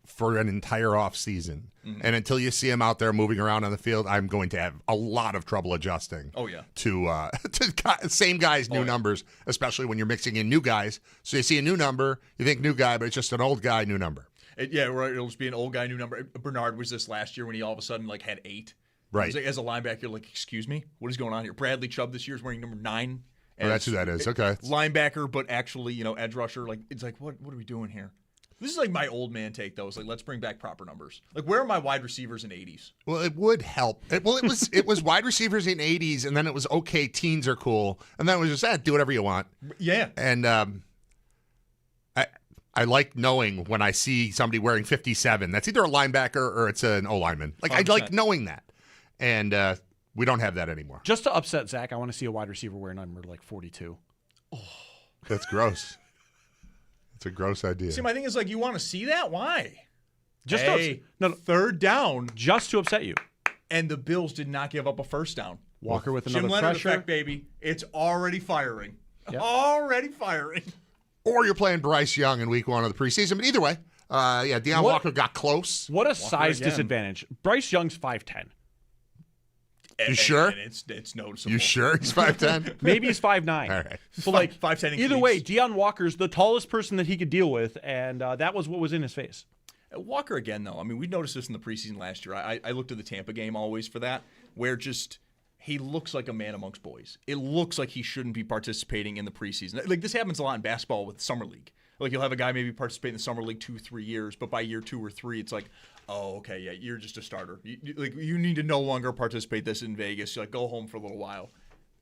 for an entire off season, and until you see him out there moving around on the field, I'm going to have a lot of trouble adjusting. Oh yeah, to same guys, new numbers, especially when you're mixing in new guys. So you see a new number, you think new guy, but it's just an old guy, new number. Right. It'll just be an old guy, new number. Bernard was this last year when he all of a sudden had 8. Right. Like, as a linebacker, excuse me, what is going on here? Bradley Chubb this year is wearing number 9. Oh, that's who that is. Okay. Linebacker, but actually, edge rusher. It's like, what are we doing here? This is like my old man take, though. It's like, let's bring back proper numbers. Like, where are my wide receivers in 80s? Well, it would help. It was wide receivers in 80s, and then it was, okay, teens are cool. And then it was just, do whatever you want. Yeah. And I like knowing when I see somebody wearing 57. That's either a linebacker or it's an O-lineman. Like, 100%. I like knowing that. And we don't have that anymore. Just to upset Zach, I want to see a wide receiver wearing number 42. Oh, that's gross. It's a gross idea. See, my thing is, you want to see that? Why? Just third down. Just to upset you. And the Bills did not give up a first down. Walker with another Jim Leonhard pressure. Effect, baby. It's already firing. Yep. Already firing. Or you're playing Bryce Young in week 1 of the preseason. But either way, Deion Walker got close. What a size disadvantage. Bryce Young's 5'10". You sure? And it's noticeable. You sure he's 5'10"? Maybe he's 5'9". All right. But 5'10". Either way, Deion Walker's the tallest person that he could deal with, and that was what was in his face. Walker again, though. I mean, we noticed this in the preseason last year. I looked at the Tampa game always for that, where just he looks like a man amongst boys. It looks like he shouldn't be participating in the preseason. This happens a lot in basketball with Summer League. You'll have a guy maybe participate in the Summer League 2-3 years, but by year 2 or 3, it's like, oh, okay, yeah, you're just a starter. You need to no longer participate this in Vegas. Go home for a little while.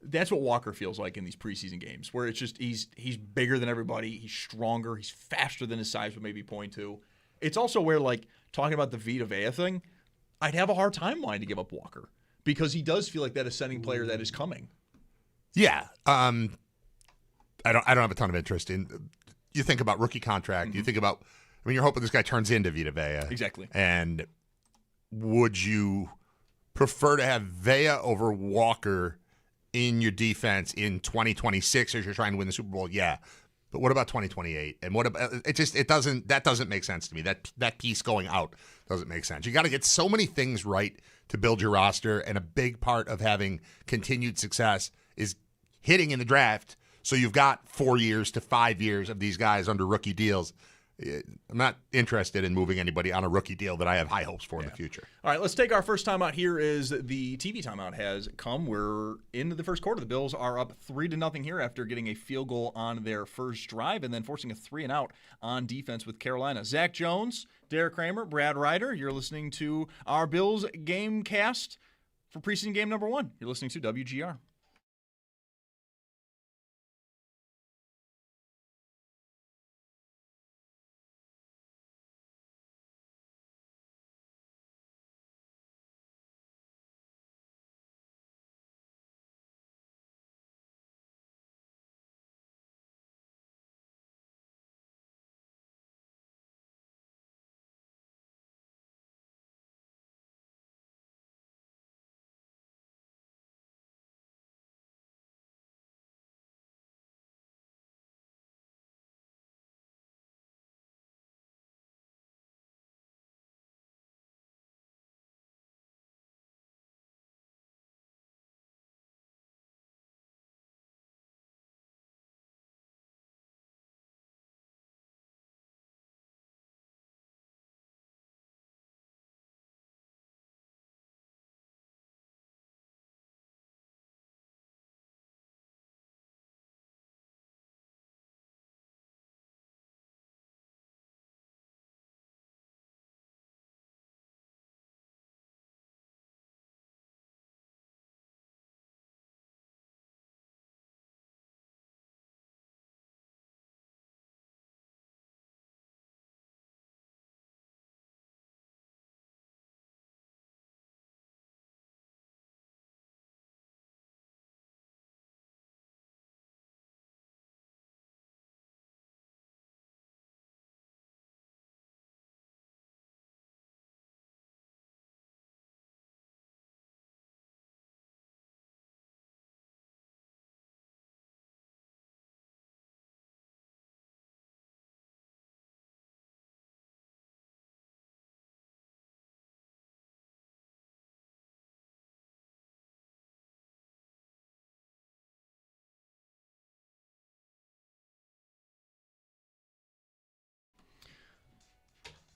That's what Walker feels like in these preseason games, where it's just he's bigger than everybody. He's stronger. He's faster than his size would maybe point to. It's also where, talking about the Vita Vea thing, I'd have a hard time wanting to give up Walker because he does feel like that ascending player that is coming. Yeah. I don't have a ton of interest in. You think about rookie contract. You think about. You're hoping this guy turns into Vita Vea. Exactly. And would you prefer to have Vea over Walker in your defense in 2026 as you're trying to win the Super Bowl? Yeah. But what about 2028? And what about that doesn't make sense to me. That piece going out doesn't make sense. You got to get so many things right to build your roster, and a big part of having continued success is hitting in the draft. So you've got 4 years to 5 years of these guys under rookie deals. I'm not interested in moving anybody on a rookie deal that I have high hopes for in the future. All right, let's take our first timeout here. Is the TV timeout has come. We're into the first quarter. The Bills are up 3-0 here after getting a field goal on their first drive and then forcing a 3-and-out on defense with Carolina. Zach Jones, Derek Kramer, Brad Ryder. You're listening to our Bills Gamecast for preseason game number 1. You're listening to WGR.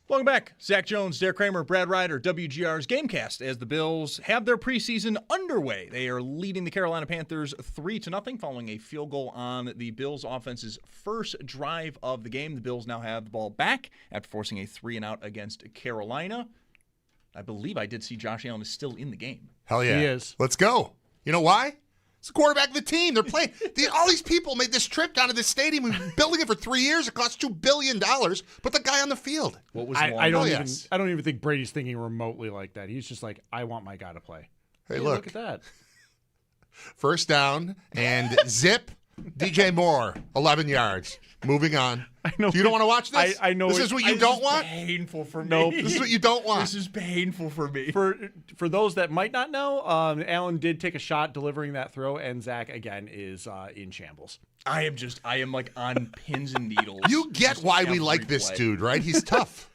Welcome back. Zach Jones, Derek Kramer, Brad Ryder, WGR's Gamecast as the Bills have their preseason underway. They are leading the Carolina Panthers 3-0 following a field goal on the Bills offense's first drive of the game. The Bills now have the ball back after forcing a 3-and-out against Carolina. I believe I did see Josh Allen is still in the game. Hell yeah. He is. Let's go. You know why? It's the quarterback of the team. They're playing. All these people made this trip down to this stadium. We've been building it for 3 years. It cost $2 billion. Put the guy on the field. What was I don't even think Brady's thinking remotely like that. He's just like, I want my guy to play. Hey, look at that. First down and zip. DJ Moore, 11 yards. Moving on. I know. You don't want to watch this? I know. This is what you don't want? This is painful for me. Nope. This is what you don't want. This is painful for me. For those that might not know, Allen did take a shot delivering that throw, and Zach, again, is in shambles. I am like on pins and needles. You get why we like this dude, right? He's tough.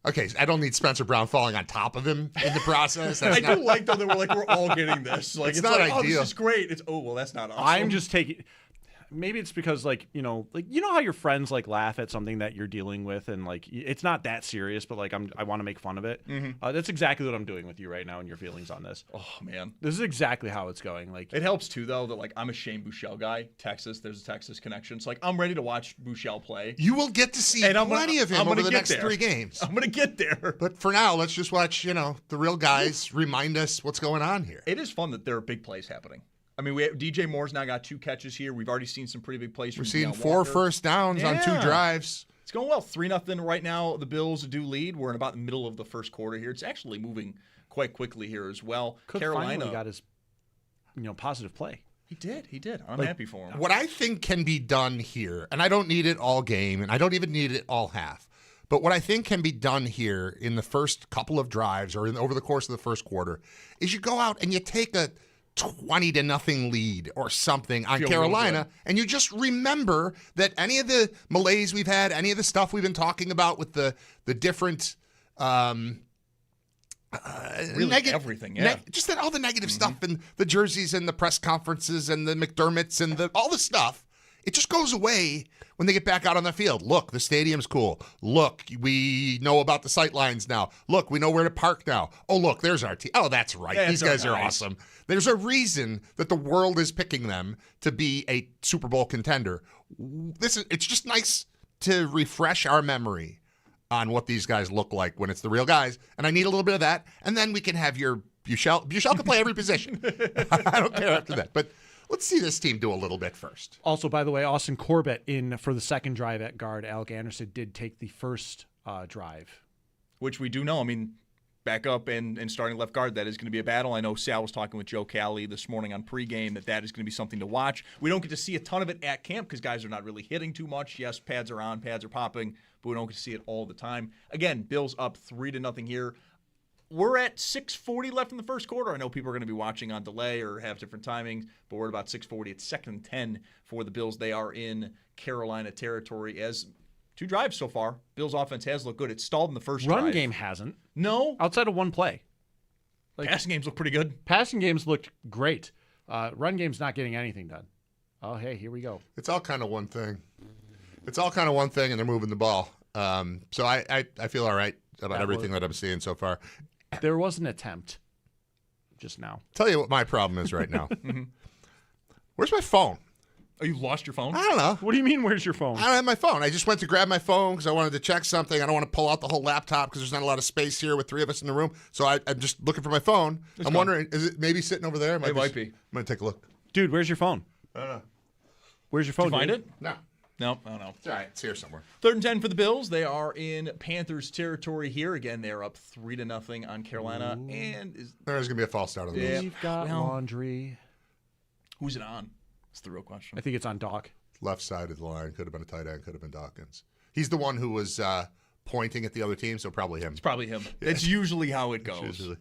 Okay, I don't need Spencer Brown falling on top of him in the process. I do like, though, that we're all getting this. Like, it's not like, ideal. Oh, this is great. Well, that's not awesome. I'm just taking... Maybe it's because, you know how your friends, laugh at something that you're dealing with, and, it's not that serious, but, I want to make fun of it. Mm-hmm. That's exactly what I'm doing with you right now and your feelings on this. Oh, man. This is exactly how it's going. It helps, too, though, that, I'm a Shane Buechele guy. Texas, there's a Texas connection. So, I'm ready to watch Buechele play. You will get to see plenty of him over the next 3 games. I'm going to get there. But for now, let's just watch, the real guys remind us what's going on here. It is fun that there are big plays happening. I mean, DJ Moore's now got 2 catches here. We've already seen some pretty big plays from We've seen Deion 4 Walker. first downs on 2 drives. It's going well. 3-0 right now. The Bills do lead. We're in about the middle of the first quarter here. It's actually moving quite quickly here as well. Cook Carolina finally got his, positive play. He did. I'm happy for him. What I think can be done here, and I don't need it all game, and I don't even need it all half, but what I think can be done here in the first couple of drives or over the course of the first quarter is you go out and you take a 20-0 lead or something on Carolina, and you just remember that any of the malaise we've had, any of the stuff we've been talking about with the different everything, just that all the negative stuff and the jerseys and the press conferences and the McDermotts and all the stuff, it just goes away when they get back out on the field. Look, the stadium's cool. Look, we know about the sight lines now. Look, we know where to park now. Oh, look, there's our team. Oh, that's right. These guys are awesome. There's a reason that the world is picking them to be a Super Bowl contender. It's just nice to refresh our memory on what these guys look like when it's the real guys. And I need a little bit of that. And then we can have your Buechele. Buechele can play every position. I don't care after that. But let's see this team do a little bit first. Also, by the way, Austin Corbett in for the second drive at guard. Alec Anderson did take the first drive. Which we do know. I mean, back up and starting left guard, that is going to be a battle. I know Sal was talking with Joe Cali this morning on pregame that is going to be something to watch. We don't get to see a ton of it at camp because guys are not really hitting too much. Yes, pads are on, pads are popping, but we don't get to see it all the time. Again, Bills up 3-0 here. We're at 6:40 left in the first quarter. I know people are going to be watching on delay or have different timings, but we're at about 6:40. It's 2nd and 10 for the Bills. They are in Carolina territory as 2 drives so far. Bills offense has looked good. It stalled in the first drive. Run game hasn't. No. Outside of one play. Passing games look pretty good. Passing games looked great. Run game's not getting anything done. Oh, hey, here we go. It's all kind of one thing. And they're moving the ball. So I feel all right about everything that I'm seeing so far. There was an attempt just now. Tell you what my problem is right now. Where's my phone? Oh, you lost your phone? I don't know. What do you mean, where's your phone? I don't have my phone. I just went to grab my phone because I wanted to check something. I don't want to pull out the whole laptop because there's not a lot of space here with 3 of us in the room. So I'm just looking for my phone. I'm wondering, is it maybe sitting over there? It might be. I'm going to take a look. Dude, where's your phone? I don't know. Where's your phone? Did you find it? No. No, I don't know. It's all right. It's here somewhere. 3rd and 10 for the Bills. They are in Panthers territory here. Again, they're up 3-0 on Carolina. Ooh. And there's going to be a false start on the Bills. We've got laundry. Who's it on? That's the real question. I think it's on Doc. Left side of the line. Could have been a tight end. Could have been Dawkins. He's the one who was pointing at the other team, so probably him. It's probably him. That's usually how it goes. Usually.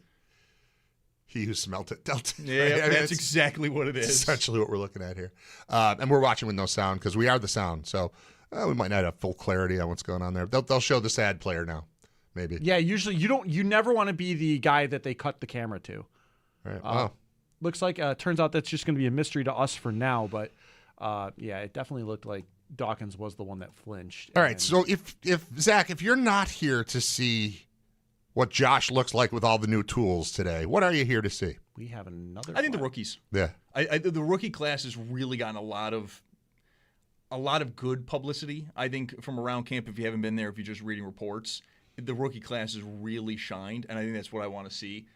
He who smelt it dealt it. Yeah, right? That's exactly what it is. Essentially what we're looking at here. And we're watching with no sound because we are the sound. So we might not have full clarity on what's going on there. They'll show the sad player now, maybe. Yeah, usually you never want to be the guy that they cut the camera to. Right. Wow. Looks like turns out that's just going to be a mystery to us for now, but yeah, it definitely looked like Dawkins was the one that flinched. All right, so if Zach, if you're not here to see what Josh looks like with all the new tools today, what are you here to see? We have another. I think the rookies. Yeah, the rookie class has really gotten a lot of good publicity. I think from around camp, if you haven't been there, if you're just reading reports, the rookie class has really shined, and I think that's what I want to see.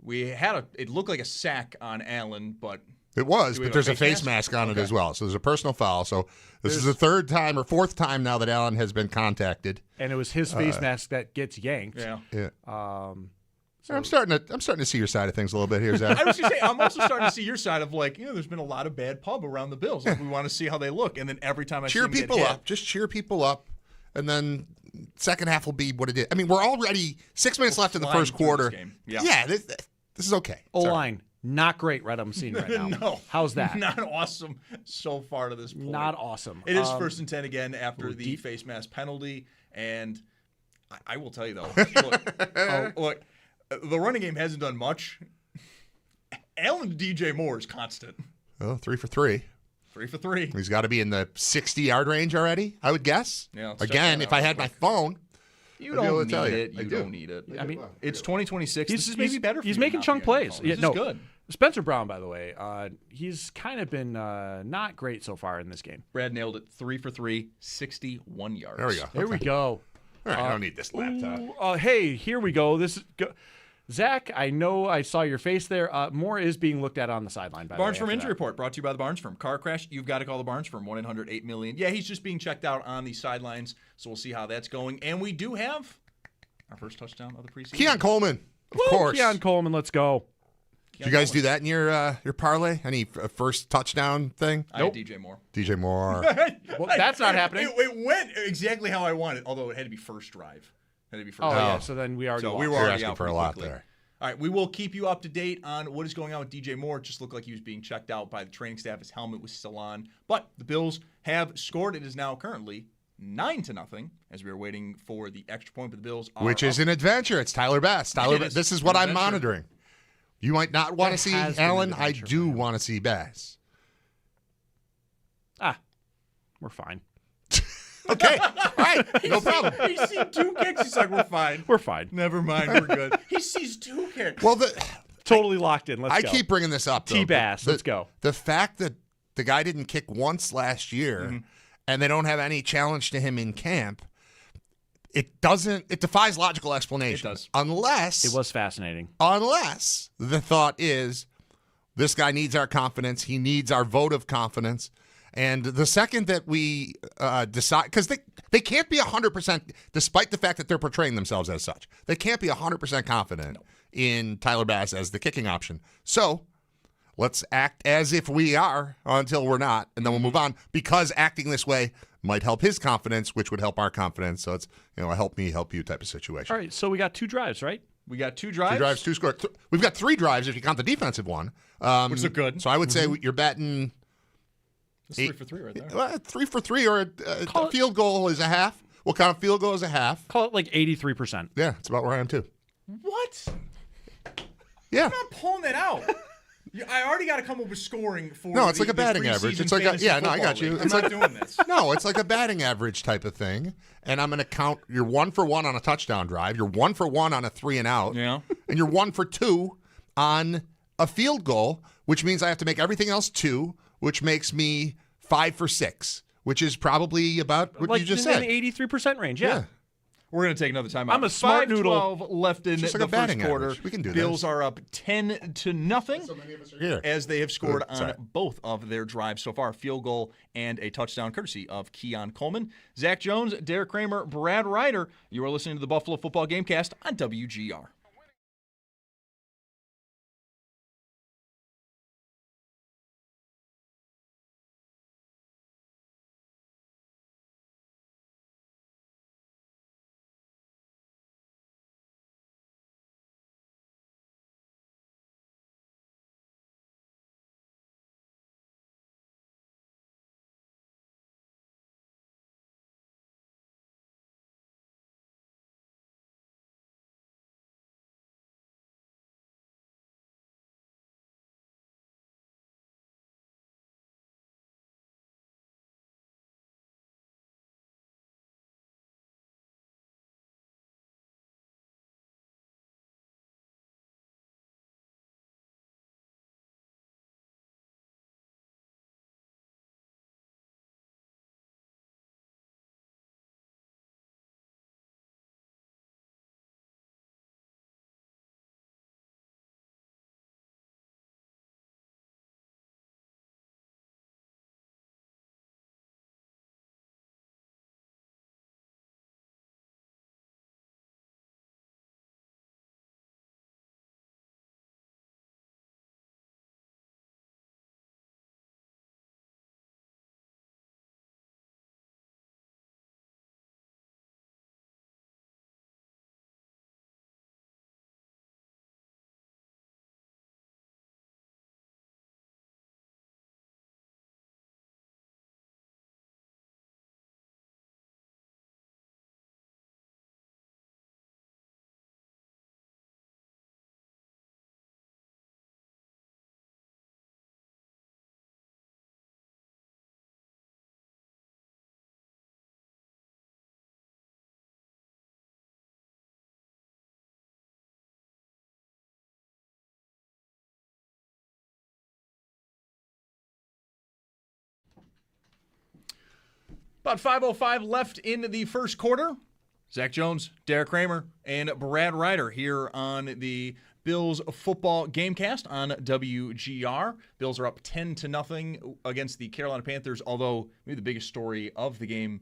It looked like a sack on Allen, but it was, but there's a face mask on it as well. So there's a personal foul. So this is the third time or fourth time now that Allen has been contacted, and it was his face mask that gets yanked. Yeah. I'm starting to see your side of things a little bit here, Zach. I was going to say, I'm also starting to see your side of there's been a lot of bad pub around the Bills. Like, we want to see how they look, and then every time I cheer see them people get up, hit, just cheer people up, and then second half will be what it is. I mean, we're already 6 minutes left in the first quarter. Yeah, this is okay. O-line, not great. I'm seeing right now. No, how's that? Not awesome so far to this point. Not awesome. It is 1st and 10 again after the face mask penalty, and I will tell you though, look. The running game hasn't done much. Allen to DJ Moore is constant. Oh, 3 for 3. 3 for 3. He's got to be in the 60-yard range already, I would guess. Yeah, again, if I had my phone, you don't need it. You don't need it. I mean, it's 2026. This is maybe better for He's you making chunk plays. This is good. Spencer Brown, by the way, he's kind of been not great so far in this game. Brad nailed it. 3 for 3, 61 yards. There we go. There we go. All right, I don't need this laptop. Hey, here we go. Zach, I know I saw your face there. Moore is being looked at on the sideline. By Barnes the way, Firm Injury Report brought to you by the Barnes Firm. Car crash, you've got to call the Barnes Firm, 1-800-8-million. Yeah, he's just being checked out on the sidelines, so we'll see how that's going. And we do have our first touchdown of the preseason. Keon Coleman, of course. Keon Coleman, let's go. Did you guys do that in your parlay? Any first touchdown thing? I had DJ Moore. DJ Moore. Well, that's not happening. It went exactly how I wanted, although it had to be first drive. Yeah, so then we already we were already asking out for a lot quickly. there. All right, we will keep you up to date on what is going on with DJ Moore. It just looked like he was being checked out by the training staff. His helmet was still on. But the Bills have scored. It is now currently 9-0 as we are waiting for the extra point. But the Bills are Which is an adventure. It's Tyler Bass. This is what I'm monitoring. You might not want to see Allen. I do want to see Bass. We're fine. Okay. All right. No problem. He sees 2 kicks. He's like, we're fine. We're fine. Never mind. We're good. He sees 2 kicks. Well, totally locked in. Let's go. I keep bringing this up, though. T-Bass. Let's go. The fact that the guy didn't kick once last year and they don't have any challenge to him in camp, it defies logical explanation. It does. Unless. It was fascinating. Unless the thought is this guy needs our confidence. He needs our vote of confidence. And the second that we decide, because they can't be 100%, despite the fact that they're portraying themselves as such, they can't be 100% confident in Tyler Bass as the kicking option. So let's act as if we are until we're not, and then we'll move on, because acting this way might help his confidence, which would help our confidence. So it's a help me, help you type of situation. All right, so we got 2 drives, right? We got 2 drives. 2 drives, 2 scores. We've got 3 drives if you count the defensive one. Which are good. So I would say you're batting... It's 3 for 3 right there. 3 for 3, or a field goal is a half. We'll count a field goal as a half. Call it like 83%. Yeah, it's about where I am too. What? Yeah. I'm not pulling that out. I already got to come up with scoring for. No, it's like a batting average. It's like I got you. I'm not doing this. No, it's like a batting average type of thing. And I'm going to count. You're 1 for 1 on a touchdown drive. You're 1 for 1 on a 3 and out. Yeah. And you're 1 for 2 on a field goal, which means I have to make everything else 2, which makes me 5 for 6, which is probably about what you just said. In the 83% range, yeah. We're going to take another time out. I'm a smart noodle. 5:12 left in just the like first quarter. Average. We can do Bills this. are up 10-0 So many of us are here. as they have scored on both of their drives so far, a field goal and a touchdown courtesy of Keon Coleman. Zach Jones, Derek Kramer, Brad Ryder. You are listening to the Buffalo Football Gamecast on WGR. About 5:05 left in the first quarter. Zach Jones, Derek Kramer, and Brad Ryder here on the Bills football gamecast on WGR. Bills are up 10-0 against the Carolina Panthers, although maybe the biggest story of the game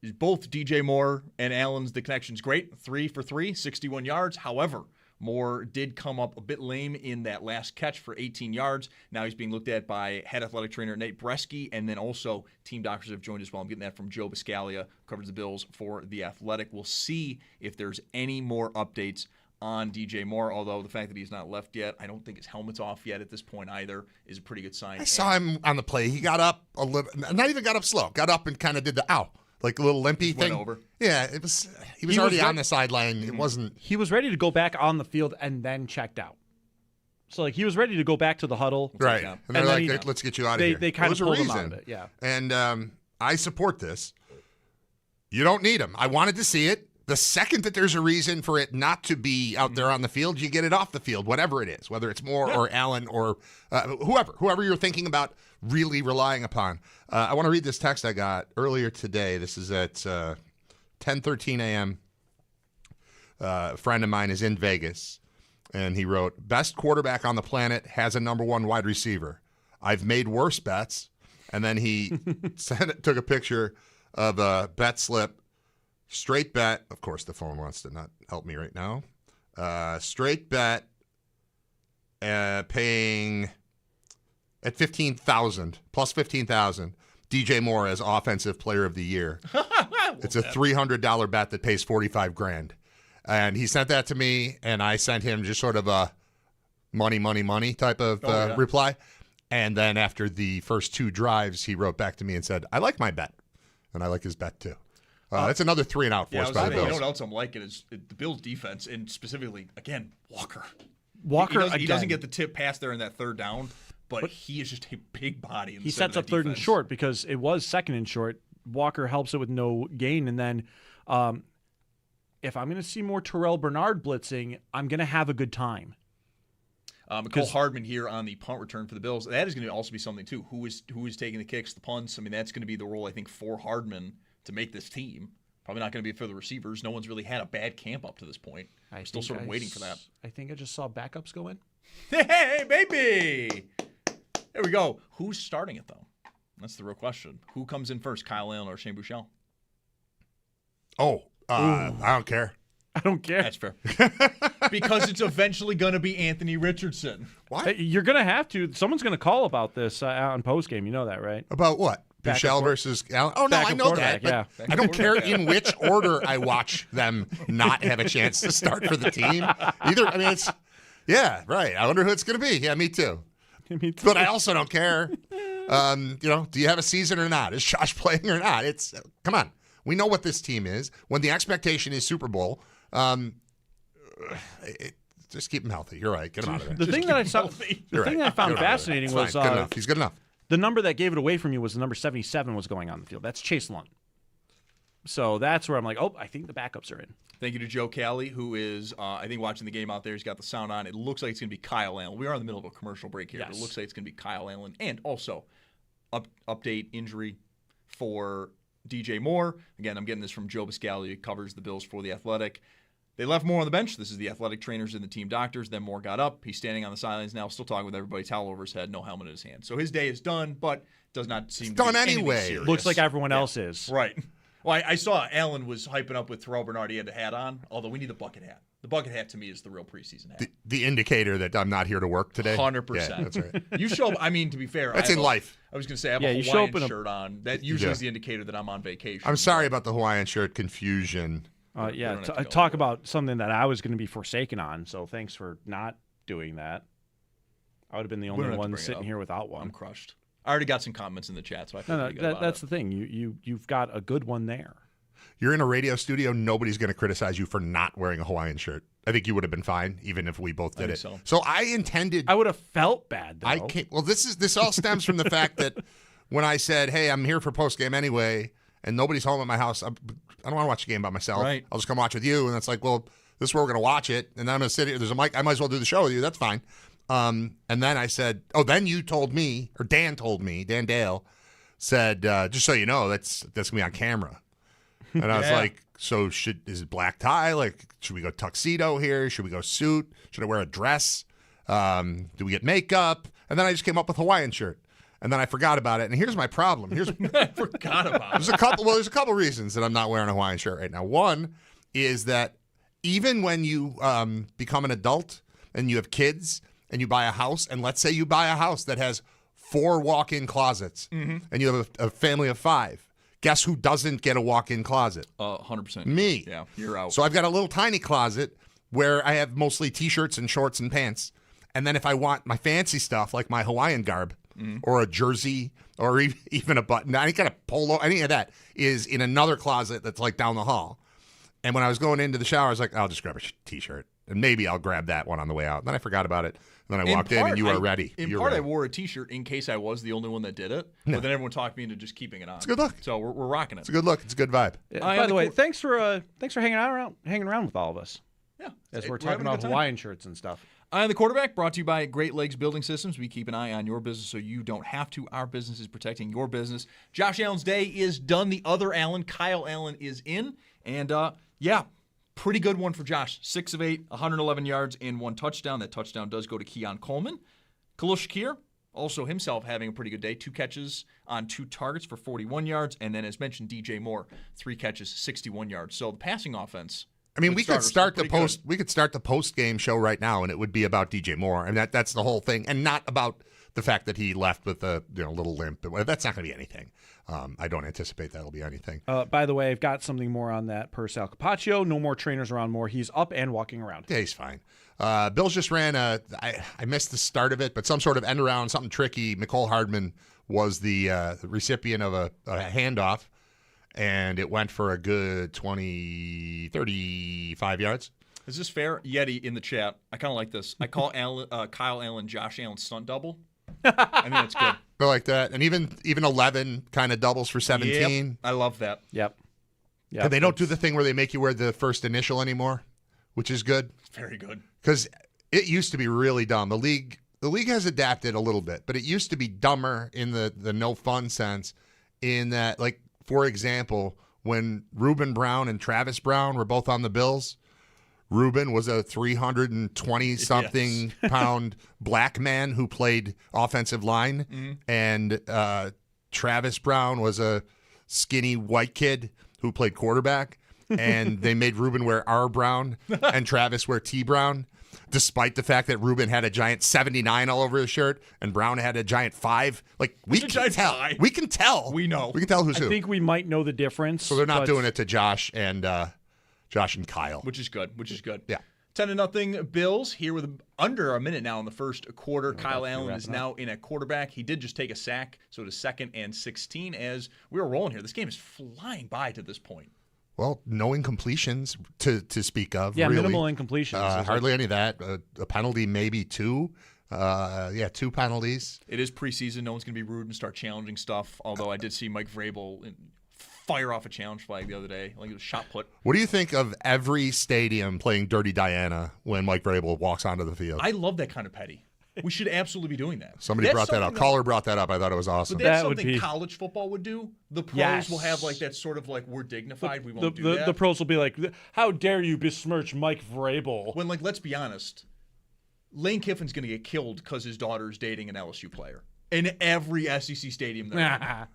is both DJ Moore and Allen's, the connection's great. 3 for 3, 61 yards. However, Moore did come up a bit lame in that last catch for 18 yards. Now he's being looked at by head athletic trainer Nate Bresky, and then also team doctors have joined as well. I'm getting that from Joe Biscaglia, covers the Bills for The Athletic. We'll see if there's any more updates on DJ Moore, although the fact that he's not left yet, I don't think his helmet's off yet at this point either, is a pretty good sign. I saw him on the play. He got up a little, not even got up slow, got up and kind of did the ow. Like a little limpy thing. Went over. Yeah, he was already on the sideline. It wasn't. He was ready to go back on the field and then checked out. So he was ready to go back to the huddle. Right. And they're like, let's get you out of here. They kind of pulled him out of it. Yeah. And I support this. You don't need him. I wanted to see it. The second that there's a reason for it not to be out there on the field, you get it off the field, whatever it is, whether it's Moore or Allen or whoever you're thinking about really relying upon. I want to read this text I got earlier today. This is at 10:13 a.m. A friend of mine is in Vegas, and he wrote, best quarterback on the planet has a number one wide receiver. I've made worse bets. And then he took a picture of a bet slip. Straight bet. Of course, the phone wants to not help me right now. Straight bet paying at $15,000, plus $15,000, DJ Moore as Offensive Player of the Year. It's a $300 bet that pays $45,000. And he sent that to me, and I sent him just sort of a money type of reply. And then after the first two drives, he wrote back to me and said, I like my bet. And I like his bet, too. That's another 3-and-out for us by the Bills. You know what else I'm liking is the Bills' defense, and specifically, again, Walker. He doesn't get the tip pass there in that third down, but he is just a big body. He sets up third and short because it was second and short. Walker helps it with no gain, and then if I'm going to see more Terrell Bernard blitzing, I'm going to have a good time. Cole Hardman here on the punt return for the Bills. That is going to also be something, too. Who is taking the kicks, the punts? I mean, that's going to be the role, I think, for Hardman to make this team. Probably not going to be for the receivers. No one's really had a bad camp up to this point. I'm still sort of waiting for that. I think I just saw backups go in. Hey, baby! There we go. Who's starting it, though? That's the real question. Who comes in first, Kyle Allen or Shane Buechele? I don't care. I don't care. That's fair. Because it's eventually going to be Anthony Richardson. What? You're going to have to. Someone's going to call about this on postgame. You know that, right? About what? Buechele versus Allen? Oh, no, I know that. But I don't care in which order I watch them not have a chance to start for the team. Either. I mean, it's, yeah, right. I wonder who it's going to be. Yeah, me too. Me too. But I also don't care. Do you have a season or not? Is Josh playing or not? It's come on. We know what this team is. When the expectation is Super Bowl, just keep him healthy. You're right. Get him out of there. The thing that I found fascinating was good enough. He's good enough. The number that gave it away from you was the number 77 was going on the field. That's Chase Lund. So that's where I'm like, I think the backups are in. Thank you to Joe Cali, who is, I think, watching the game out there. He's got the sound on. It looks like it's going to be Kyle Allen. We are in the middle of a commercial break here. Yes. But it looks like it's going to be Kyle Allen. And also, update injury for DJ Moore. Again, I'm getting this from Joe Biscaglia, who covers the Bills for The Athletic. They left Moore on the bench. This is the athletic trainers and the team doctors. Then Moore got up. He's standing on the sidelines now, still talking with everybody, towel over his head, no helmet in his hand. So his day is done, but does not seem to be anyway. Serious. Looks like everyone else is. Right. Well, I saw Allen was hyping up with Terrell Bernard. He had the hat on, although we need the bucket hat. The bucket hat, to me, is the real preseason hat. The indicator that I'm not here to work today? 100%. Yeah, that's right. You show up, I mean, to be fair. That's in life. I was going to say, I have a Hawaiian shirt on. That usually is the indicator that I'm on vacation. I'm sorry about the Hawaiian shirt confusion. Talk about something that I was going to be forsaken on, so thanks for not doing that. I would have been the only one sitting here without one. I'm crushed. I already got some comments in the chat, so I feel pretty good about that's the thing. You've got a good one there. You're in a radio studio. Nobody's going to criticize you for not wearing a Hawaiian shirt. I think you would have been fine, even if we both did it. So I intended. I would have felt bad, though. Well, this all stems from the fact that when I said, "Hey, I'm here for post game anyway," and nobody's home at my house, I don't want to watch the game by myself. Right. I'll just come watch with you. And it's like, well, this is where we're going to watch it, and then I'm going to sit here. There's a mic. I might as well do the show with you. That's fine. And then I said, then you told me, or Dan told me, Dan Dale, said, just so you know, that's going to be on camera. And I was like, so is it black tie? Like, should we go tuxedo here? Should we go suit? Should I wear a dress? Do we get makeup? And then I just came up with a Hawaiian shirt. And then I forgot about it. And here's my problem. I forgot about it. There's a couple reasons that I'm not wearing a Hawaiian shirt right now. One is that even when you become an adult and you have kids and you buy a house, and let's say you buy a house that has 4 walk-in closets, and you have a family of 5, guess who doesn't get a walk-in closet? 100%. Me. Yeah, you're out. So I've got a little tiny closet where I have mostly T-shirts and shorts and pants. And then if I want my fancy stuff, like my Hawaiian garb or a jersey or even a button, any kind of polo, any of that is in another closet that's like down the hall. And when I was going into the shower, I was like, I'll just grab a T-shirt. And maybe I'll grab that one on the way out. And then I forgot about it. And then I walked in and you were ready. I wore a T-shirt in case I was the only one that did it. No. But then everyone talked me into just keeping it on. It's a good look. So we're rocking it. It's a good look. It's a good vibe. By the way, thanks for hanging around with all of us. Yeah. As we're talking about Hawaiian shirts and stuff. Eye on the Quarterback, brought to you by Great Lakes Building Systems. We keep an eye on your business so you don't have to. Our business is protecting your business. Josh Allen's day is done. The other Allen, Kyle Allen, is in. And, pretty good one for Josh. 6 of 8, 111 yards, and 1 touchdown. That touchdown does go to Keon Coleman. Khalil Shakir, also himself having a pretty good day. 2 catches on 2 targets for 41 yards. And then, as mentioned, DJ Moore, 3 catches, 61 yards. So the passing offense. I mean, we could start the post game show right now, and it would be about DJ Moore, and that's the whole thing, and not about the fact that he left with a little limp. That's not going to be anything. I don't anticipate that'll be anything. By the way, I've got something more on that per Sal Capaccio. No more trainers around Moore. He's up and walking around. Yeah, he's fine. Bills just ran I missed the start of it, but some sort of end around, something tricky. Mecole Hardman was the recipient of a handoff. And it went for a good 35 yards. Is this fair? Yeti in the chat. I kind of like this. I call Kyle Allen Josh Allen stunt double. I think it's good. I like that. And even 11 kind of doubles for 17. Yep. I love that. Yep. And they don't do the thing where they make you wear the first initial anymore, which is good. Very good. Because it used to be really dumb. The league has adapted a little bit, but it used to be dumber in the no fun sense in that, like, for example, when Reuben Brown and Travis Brown were both on the Bills, Reuben was a 320-something pound black man who played offensive line, and Travis Brown was a skinny white kid who played quarterback, and they made Reuben wear R Brown and Travis wear T Brown, despite the fact that Reuben had a giant 79 all over his shirt and Brown had a giant 5. Like, we can tell. We can tell. We know. We can tell who's who. I think we might know the difference. So they're not doing it to Josh and Kyle. Which is good. Yeah. 10-0 Bills here with under a minute now in the first quarter. Kyle Allen is now in at quarterback. He did just take a sack, so it is 2nd and 16 as we were rolling here. This game is flying by to this point. Well, no incompletions to speak of. Yeah, really. minimal incompletions. Hardly any of that. A penalty, maybe 2. 2 penalties. It is preseason. No one's going to be rude and start challenging stuff, although I did see Mike Vrabel fire off a challenge flag the other day. Like it was shot put. What do you think of every stadium playing Dirty Diana when Mike Vrabel walks onto the field? I love that kind of petty. We should absolutely be doing that. Somebody brought that up. Caller brought that up. I thought it was awesome. But that's something college football would do. The pros will have like that sort of like, we're dignified. We won't do that. The pros will be like, how dare you besmirch Mike Vrabel? When, like, let's be honest, Lane Kiffin's going to get killed because his daughter's dating an LSU player in every SEC stadium there.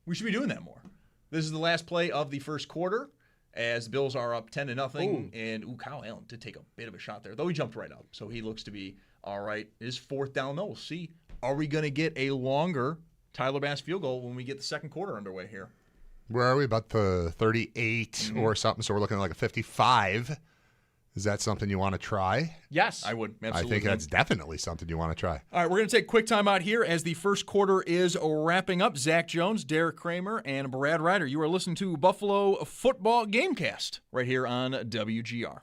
We should be doing that more. This is the last play of the first quarter as the Bills are up 10-0. And Kyle Allen did take a bit of a shot there, though he jumped right up. So he looks to be all right. It is 4th down, though. We'll see. Are we going to get a longer Tyler Bass field goal when we get the second quarter underway here? Where are we? About the 38 or something. So we're looking at like a 55. Is that something you want to try? Yes. I would. Absolutely. I think that's definitely something you want to try. All right, we're going to take a quick time out here as the first quarter is wrapping up. Zach Jones, Derek Kramer, and Brad Ryder. You are listening to Buffalo Football Gamecast right here on WGR.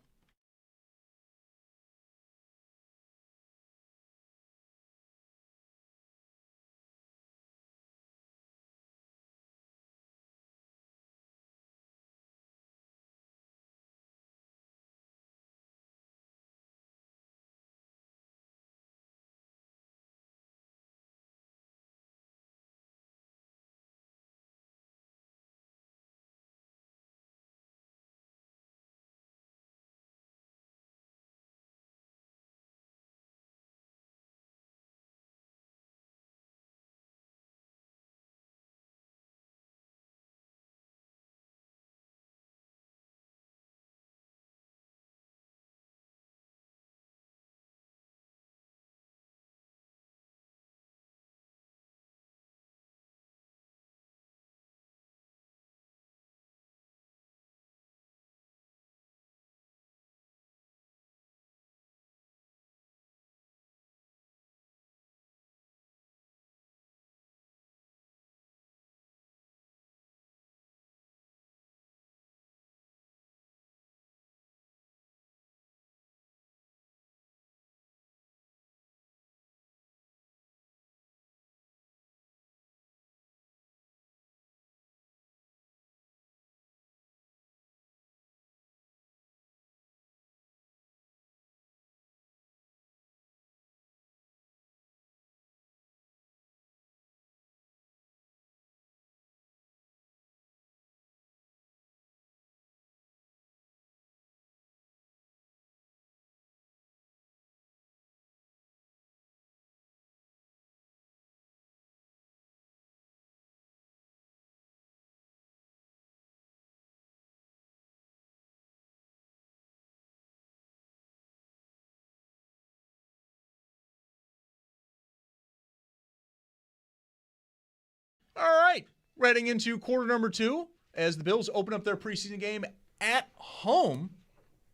Heading into quarter number 2, as the Bills open up their preseason game at home.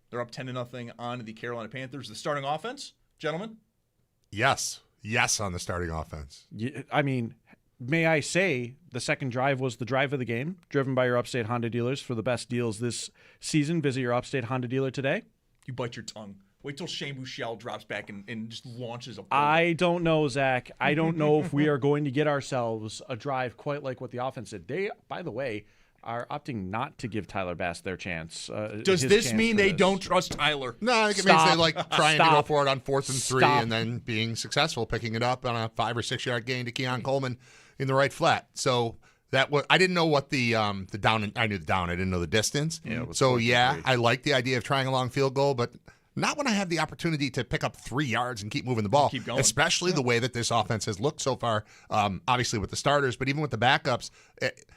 They're up 10-0 on the Carolina Panthers. The starting offense, gentlemen? Yes on the starting offense. I mean, may I say the second drive was the drive of the game, driven by your Upstate Honda dealers for the best deals this season. Visit your Upstate Honda dealer today. You bite your tongue. Wait till Shane Buechele drops back and just launches a bullet. I don't know, Zach. I don't know if we are going to get ourselves a drive quite like what the offense did. They, by the way, are opting not to give Tyler Bass their chance. Does this mean they don't trust Tyler? No, I think it means they like trying to go for it on 4th and 3 and then being successful, picking it up on a 5 or 6 yard gain to Keon Coleman in the right flat. So that was, I didn't know what the down. I knew the down. I didn't know the distance. Yeah, so I like the idea of trying a long field goal, but not when I have the opportunity to pick up 3 yards and keep moving the ball. Keep going. Especially the way that this offense has looked so far. Obviously with the starters, but even with the backups,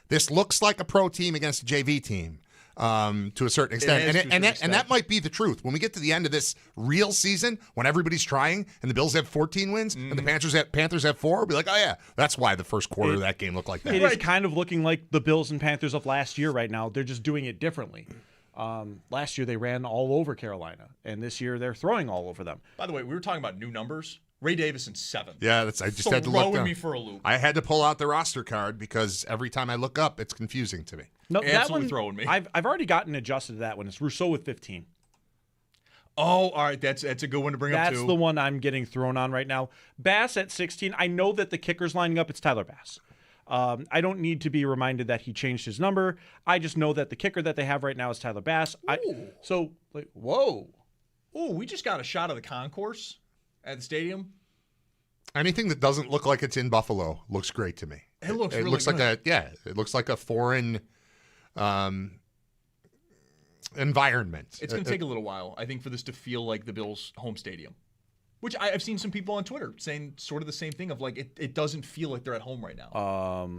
this looks like a pro team against a JV team. To a certain extent. And that might be the truth. When we get to the end of this real season, when everybody's trying and the Bills have 14 wins and the Panthers have 4, we'll be like, oh, yeah, that's why the first quarter of that game looked like that. It is kind of looking like the Bills and Panthers of last year right now. They're just doing it differently. Last year they ran all over Carolina, and this year they're throwing all over them. By the way, we were talking about new numbers. Ray Davis in 7th. Yeah, I just had to look down. Throwing me for a loop. I had to pull out the roster card because every time I look up, it's confusing to me. No, Absolutely that one, throwing me. I've already gotten adjusted to that one. It's Rousseau with 15. Oh, all right. That's a good one to bring up, too. That's the one I'm getting thrown on right now. Bass at 16. I know that the kicker's lining up. It's Tyler Bass. I don't need to be reminded that he changed his number. I just know that the kicker that they have right now is Tyler Bass. Whoa. Oh, we just got a shot of the concourse at the stadium. Anything that doesn't look like it's in Buffalo looks great to me. It looks really good. It looks like a foreign environment. It's going to take a little while, I think, for this to feel like the Bills' home stadium. Which I've seen some people on Twitter saying sort of the same thing of like it doesn't feel like they're at home right now.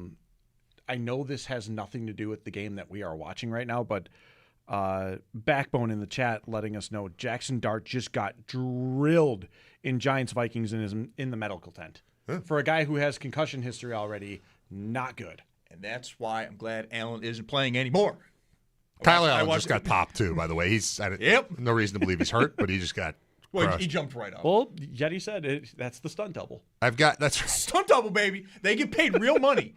I know this has nothing to do with the game that we are watching right now, but Backbone in the chat letting us know Jackson Dart just got drilled in Giants-Vikings in the medical tent. Huh. For a guy who has concussion history already, not good. And that's why I'm glad Allen isn't playing anymore. Tyler Allen just got popped too, by the way. No reason to believe he's hurt, but he just got Well, he jumped right up. Well, Yeti said that's the stunt double. That's stunt double, baby. They get paid real money.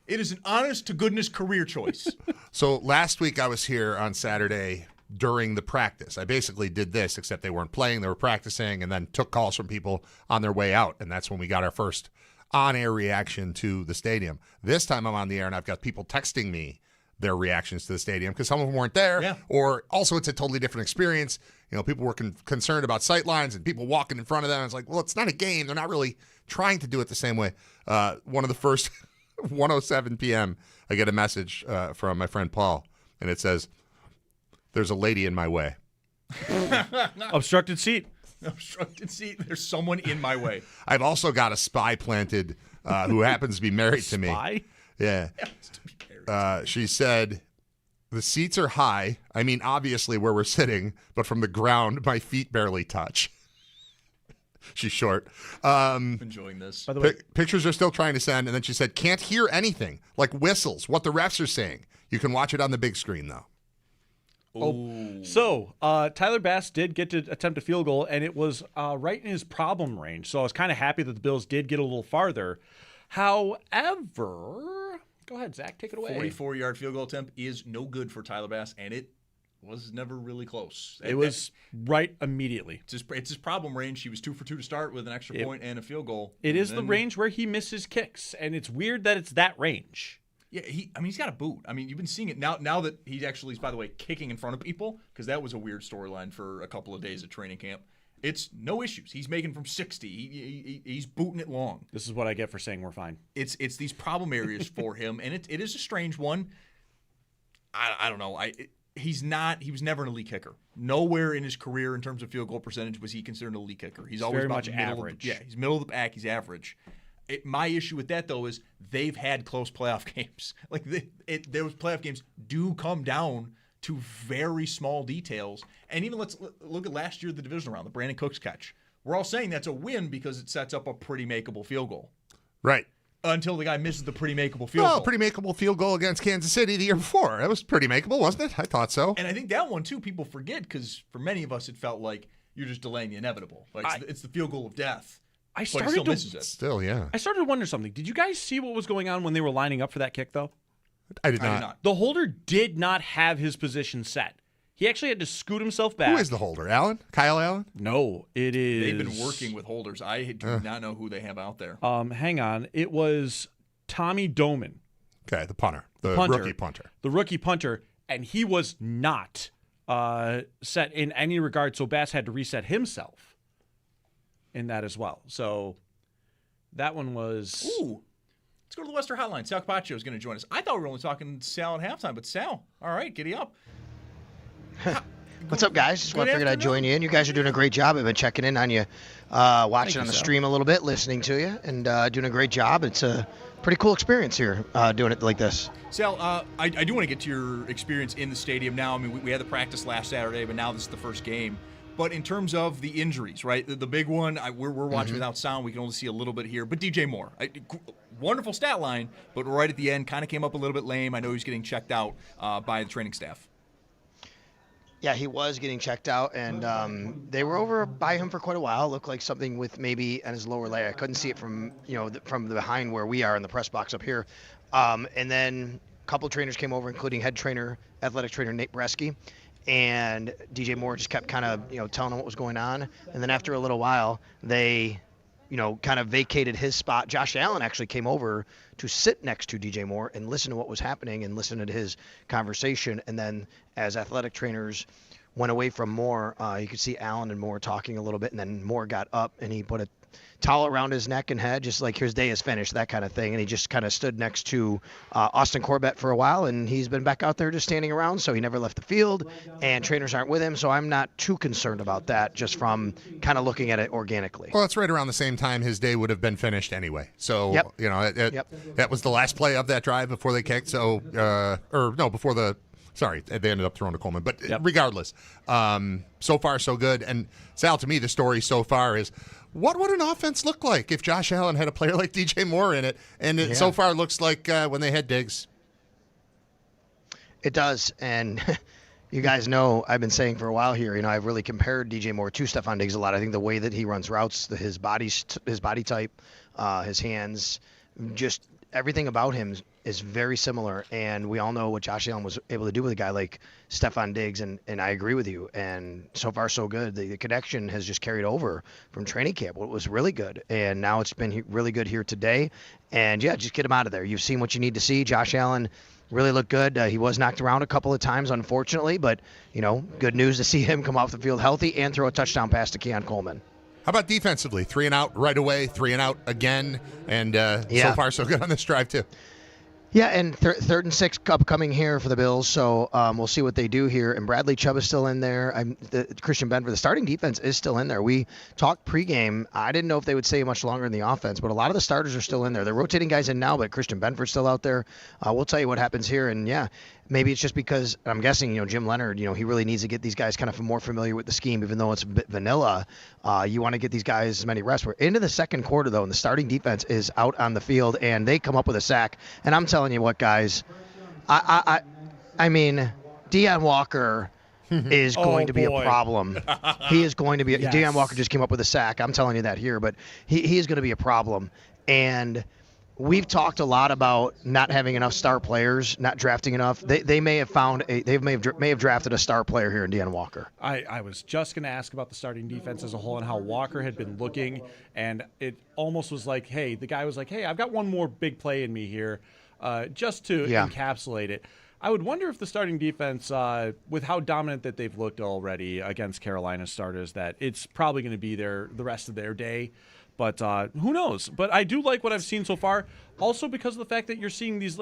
It is an honest to goodness career choice. So last week I was here on Saturday during the practice. I basically did this, except they weren't playing, they were practicing, and then took calls from people on their way out. And that's when we got our first on-air reaction to the stadium. This time I'm on the air and I've got people texting me their reactions to the stadium because some of them weren't there. Yeah. Or also it's a totally different experience. You know, people were concerned about sight lines and people walking in front of them. It's like, well, it's not a game. They're not really trying to do it the same way. One of the first 1:07 p.m., I get a message from my friend Paul, and it says, "There's a lady in my way." Obstructed seat. Obstructed seat. There's someone in my way. I've also got a spy planted who happens to be married to me. Spy? Yeah. She said, "The seats are high. I mean, obviously where we're sitting, but from the ground, my feet barely touch." She's short. Enjoying this. By the way, pictures are still trying to send. And then she said, "Can't hear anything, like whistles, what the refs are saying. You can watch it on the big screen, though." So Tyler Bass did get to attempt a field goal, and it was right in his problem range. So I was kind of happy that the Bills did get a little farther. However, go ahead, Zach, take it away. 44-yard field goal attempt is no good for Tyler Bass, and it was never really close. It was right immediately. It's his problem range. He was 2 for 2 to start with an extra point and a field goal. It is the range where he misses kicks, and it's weird that it's that range. Yeah, he's got a boot. I mean, you've been seeing it now that he actually is, by the way, kicking in front of people, because that was a weird storyline for a couple of days at training camp. It's no issues. He's making from 60. He's booting it long. This is what I get for saying we're fine. It's these problem areas for him, and it is a strange one. I don't know. He was never an elite kicker. Nowhere in his career in terms of field goal percentage was he considered an elite kicker. He's always very about much average. He's middle of the pack. He's average. My issue with that, though, is they've had close playoff games. Like those playoff games do come down to very small details. And even let's look at last year, the divisional round, the Brandon Cooks catch. We're all saying that's a win because it sets up a pretty makeable field goal. Right. Until the guy misses the pretty makeable field goal. Pretty makeable field goal against Kansas City the year before. That was pretty makeable, wasn't it? I thought so. And I think that one, too, people forget because for many of us, it felt like you're just delaying the inevitable. Like it's the field goal of death. I started still misses it. Still, yeah. I started to wonder something. Did you guys see what was going on when they were lining up for that kick, though? I did not. The holder did not have his position set. He actually had to scoot himself back. Who is the holder? Allen? Kyle Allen? No, it is. They've been working with holders. I do not know who they have out there. Hang on. It was Tommy Doman. Okay, the punter. The rookie punter. The rookie punter. And he was not set in any regard, so Bass had to reset himself in that as well. So that one was... Ooh. Let's go to the Western Hotline. Sal Capaccio is going to join us. I thought we were only talking Sal at halftime, but Sal, all right, giddy up. What's up, guys? Just figured I'd join you in. You guys are doing a great job. I've been checking in on you, watching on the stream a little bit, listening to you, and doing a great job. It's a pretty cool experience here doing it like this. Sal, I do want to get to your experience in the stadium now. I mean, we had the practice last Saturday, but now this is the first game. But in terms of the injuries, right, the big one, we're watching without sound. We can only see a little bit here. But DJ Moore, wonderful stat line, but right at the end, kind of came up a little bit lame. I know he's getting checked out by the training staff. Yeah, he was getting checked out, and they were over by him for quite a while. Looked like something with maybe on his lower leg. I couldn't see it from from behind where we are in the press box up here. And then a couple of trainers came over, including head trainer, athletic trainer Nate Bresky, and DJ Moore just kept kind of telling him what was going on. And then after a little while, they kind of vacated his spot. Josh Allen actually came over to sit next to DJ Moore and listen to what was happening and listen to his conversation. And then as athletic trainers went away from Moore, you could see Allen and Moore talking a little bit. And then Moore got up and he put a towel around his neck and head, just like his day is finished, that kind of thing. And he just kind of stood next to Austin Corbett for a while, and he's been back out there just standing around, so he never left the field, and trainers aren't with him, so I'm not too concerned about that just from kind of looking at it organically. Well, it's right around the same time his day would have been finished anyway. So, that was the last play of that drive before they kicked. So, Sorry, they ended up throwing to Coleman. But regardless, so far so good. And Sal, to me, the story so far is, what would an offense look like if Josh Allen had a player like DJ Moore in it? And it so far looks like when they had Diggs. It does. And you guys know I've been saying for a while here, I've really compared DJ Moore to Stephon Diggs a lot. I think the way that he runs routes, his body type, his hands, just everything about him is very similar, and we all know what Josh Allen was able to do with a guy like Stephon Diggs, and I agree with you. And so far, so good. The connection has just carried over from training camp. It was really good, and now it's been really good here today. And, just get him out of there. You've seen what you need to see. Josh Allen really looked good. He was knocked around a couple of times, unfortunately, but, good news to see him come off the field healthy and throw a touchdown pass to Keon Coleman. How about defensively? 3 and out right away, 3 and out again, and so far so good on this drive too. Yeah, and third and 6 upcoming here for the Bills, so we'll see what they do here. And Bradley Chubb is still in there. Christian Benford, the starting defense is still in there. We talked pregame. I didn't know if they would stay much longer in the offense, but a lot of the starters are still in there. They're rotating guys in now, but Christian Benford's still out there. We'll tell you what happens here, and maybe it's just because I'm guessing, Jim Leonard, he really needs to get these guys kind of more familiar with the scheme, even though it's a bit vanilla. You want to get these guys as many reps. We're into the second quarter, though, and the starting defense is out on the field, and they come up with a sack. And I'm telling you what, guys, I mean, Deion Walker is going to be a problem. He is going to be. Deion Walker just came up with a sack. I'm telling you that here, but he is going to be a problem. And we've talked a lot about not having enough star players, not drafting enough. They may have drafted a star player here in Deion Walker. I was just going to ask about the starting defense as a whole and how Walker had been looking, and it almost was like, the guy was like, I've got one more big play in me here, just to encapsulate it. I would wonder if the starting defense, with how dominant that they've looked already against Carolina starters, that it's probably going to be the rest of their day. But who knows? But I do like what I've seen so far, also because of the fact that you're seeing these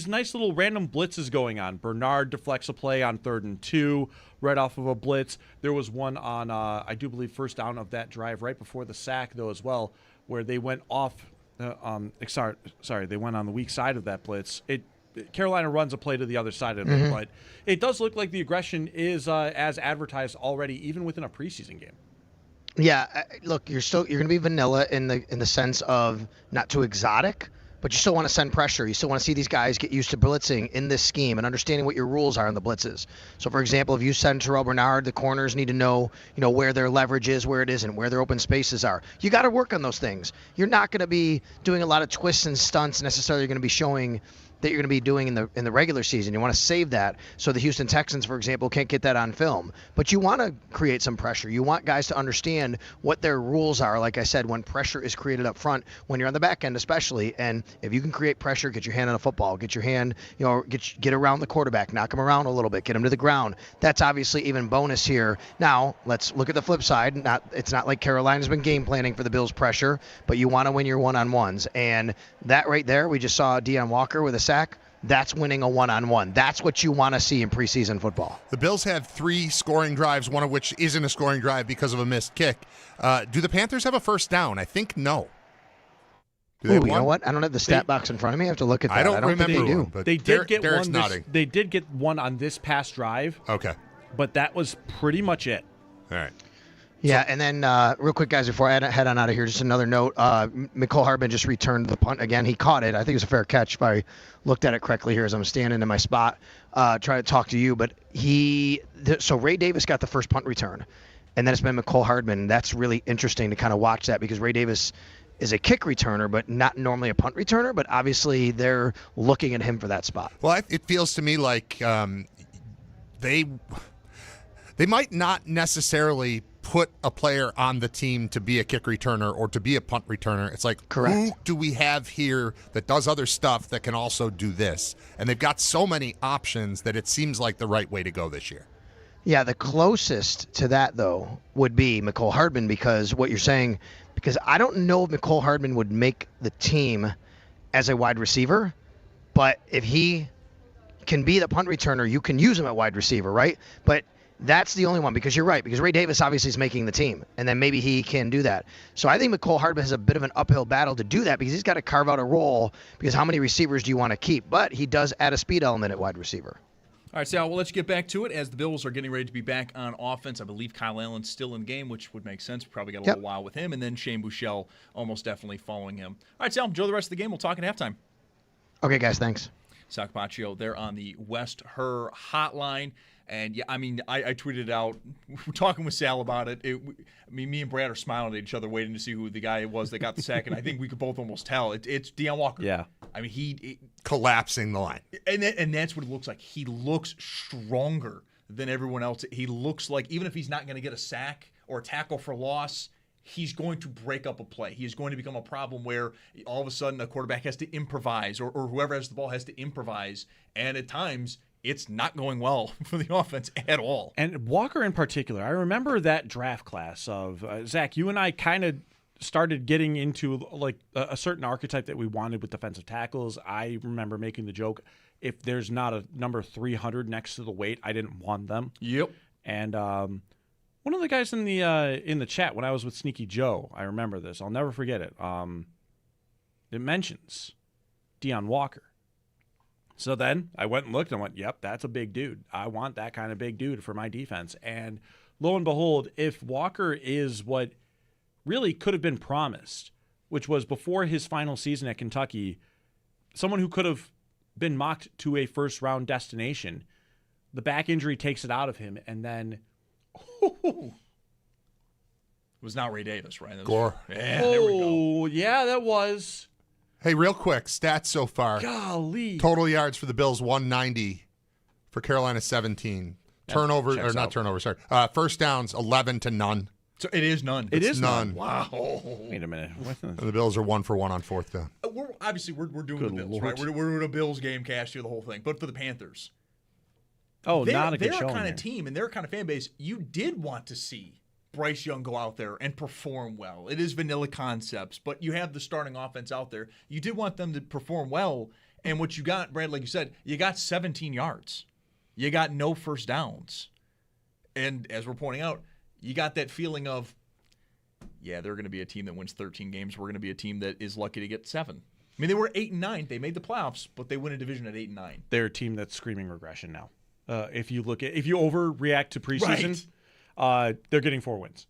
nice little random blitzes going on. Bernard deflects a play on 3rd and 2 right off of a blitz. There was one on, I do believe, first down of that drive right before the sack, though, as well, where they went off. They went on the weak side of that blitz. Carolina runs a play to the other side of it, but it does look like the aggression is as advertised already, even within a preseason game. Yeah, look, you're going to be vanilla in the sense of not too exotic, but you still want to send pressure. You still want to see these guys get used to blitzing in this scheme and understanding what your rules are on the blitzes. So, for example, if you send Terrell Bernard, the corners need to know, where their leverage is, where it isn't, where their open spaces are. You got to work on those things. You're not going to be doing a lot of twists and stunts necessarily. You're going to be showing that you're going to be doing in the regular season. You want to save that so the Houston Texans, for example, can't get that on film. But you want to create some pressure. You want guys to understand what their rules are, like I said, when pressure is created up front, when you're on the back end especially. And if you can create pressure, get your hand on a football, get your hand, get around the quarterback, knock him around a little bit, get him to the ground. That's obviously even bonus here. Now, let's look at the flip side. It's not like Carolina's been game planning for the Bills' pressure, but you want to win your one-on-ones. And that right there, we just saw Deion Walker with a sack. That's winning a one-on-one. That's what you want to see in preseason football. The Bills have 3 scoring drives, one of which isn't a scoring drive because of a missed kick. Do the Panthers have a first down? I think no. You know what? I don't have the stat box in front of me. I have to look at that. I don't remember think they do. But they did get Derek's one. Nodding. They did get one on this past drive. Okay. But that was pretty much it. All right. Yeah, and then real quick, guys, before I head on out of here, just another note. Mecole Hardman just returned the punt again. He caught it. I think it was a fair catch if I looked at it correctly here as I'm standing in my spot trying to talk to you. But so Ray Davis got the first punt return, and then it's been Mecole Hardman. That's really interesting to kind of watch that because Ray Davis is a kick returner, but not normally a punt returner. But obviously they're looking at him for that spot. Well, it feels to me like they might not necessarily put a player on the team to be a kick returner or to be a punt returner. It's like, correct. Who do we have here that does other stuff that can also do this? And they've got so many options that it seems like the right way to go this year. Yeah, the closest to that, though, would be Mecole Hardman because what you're saying, because I don't know if Mecole Hardman would make the team as a wide receiver, but if he can be the punt returner, you can use him at wide receiver, right? But that's the only one because you're right, because Ray Davis obviously is making the team, and then maybe he can do that. So I think Mecole Hardman has a bit of an uphill battle to do that because he's got to carve out a role because how many receivers do you want to keep? But he does add a speed element at wide receiver. All right, Sal, we'll let you get back to it as the Bills are getting ready to be back on offense. I believe Kyle Allen's still in game, which would make sense. We probably got a little while with him, and then Shane Buechele almost definitely following him. All right, Sal, enjoy the rest of the game. We'll talk at halftime. Okay, guys, thanks. Sal Capaccio there on the West Her hotline. And, yeah, I mean, I tweeted out, we're talking with Sal about it. Me and Brad are smiling at each other, waiting to see who the guy was that got the sack. And I think we could both almost tell. It's Deion Walker. Yeah. I mean, he collapsing the line. And that's what it looks like. He looks stronger than everyone else. He looks like, even if he's not going to get a sack or a tackle for loss, he's going to break up a play. He is going to become a problem where all of a sudden a quarterback has to improvise or whoever has the ball has to improvise. And at times, it's not going well for the offense at all. And Walker in particular, I remember that draft class of Zach, you and I kind of started getting into like a certain archetype that we wanted with defensive tackles. I remember making the joke, if there's not a number 300 next to the weight, I didn't want them. Yep. And one of the guys in the chat when I was with Sneaky Joe, I remember this. I'll never forget it. It mentions Deion Walker. So then I went and looked and went, yep, that's a big dude. I want that kind of big dude for my defense. And lo and behold, if Walker is what really could have been promised, which was before his final season at Kentucky, someone who could have been mocked to a first-round destination, the back injury takes it out of him, and then it was not Ray Davis, right? Gore. Yeah, there we go. Yeah, that was. Hey, real quick, stats so far. Golly. Total yards for the Bills, 190. For Carolina, 17. Turnovers, or not turnovers, sorry. First downs, 11 to none. So it is none. It is none. Wow. Wait a minute. And the Bills are 1 for 1 on fourth down. We're doing Good the Bills, Lord. right? We're doing a Bills game cast here, the whole thing. But for the Panthers. Oh, not a good They're showing a kind there. of team, and they're a kind of fan base you did want to see Bryce Young go out there and perform well. It is vanilla concepts, but you have the starting offense out there. You did want them to perform well, and what you got, Brad, like you said, you got 17 yards. You got no first downs. And as we're pointing out, you got that feeling of, yeah, they're going to be a team that wins 13 games. We're going to be a team that is lucky to get 7. I mean, they were 8-9. They made the playoffs, but they win a division at 8-9. They're a team that's screaming regression now. If you overreact to preseason, they're getting 4 wins.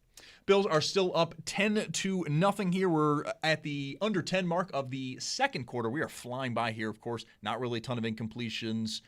Bills are still up 10-0 here. We're at the under 10 mark of the second quarter. We are flying by here, of course. Not really a ton of incompletions.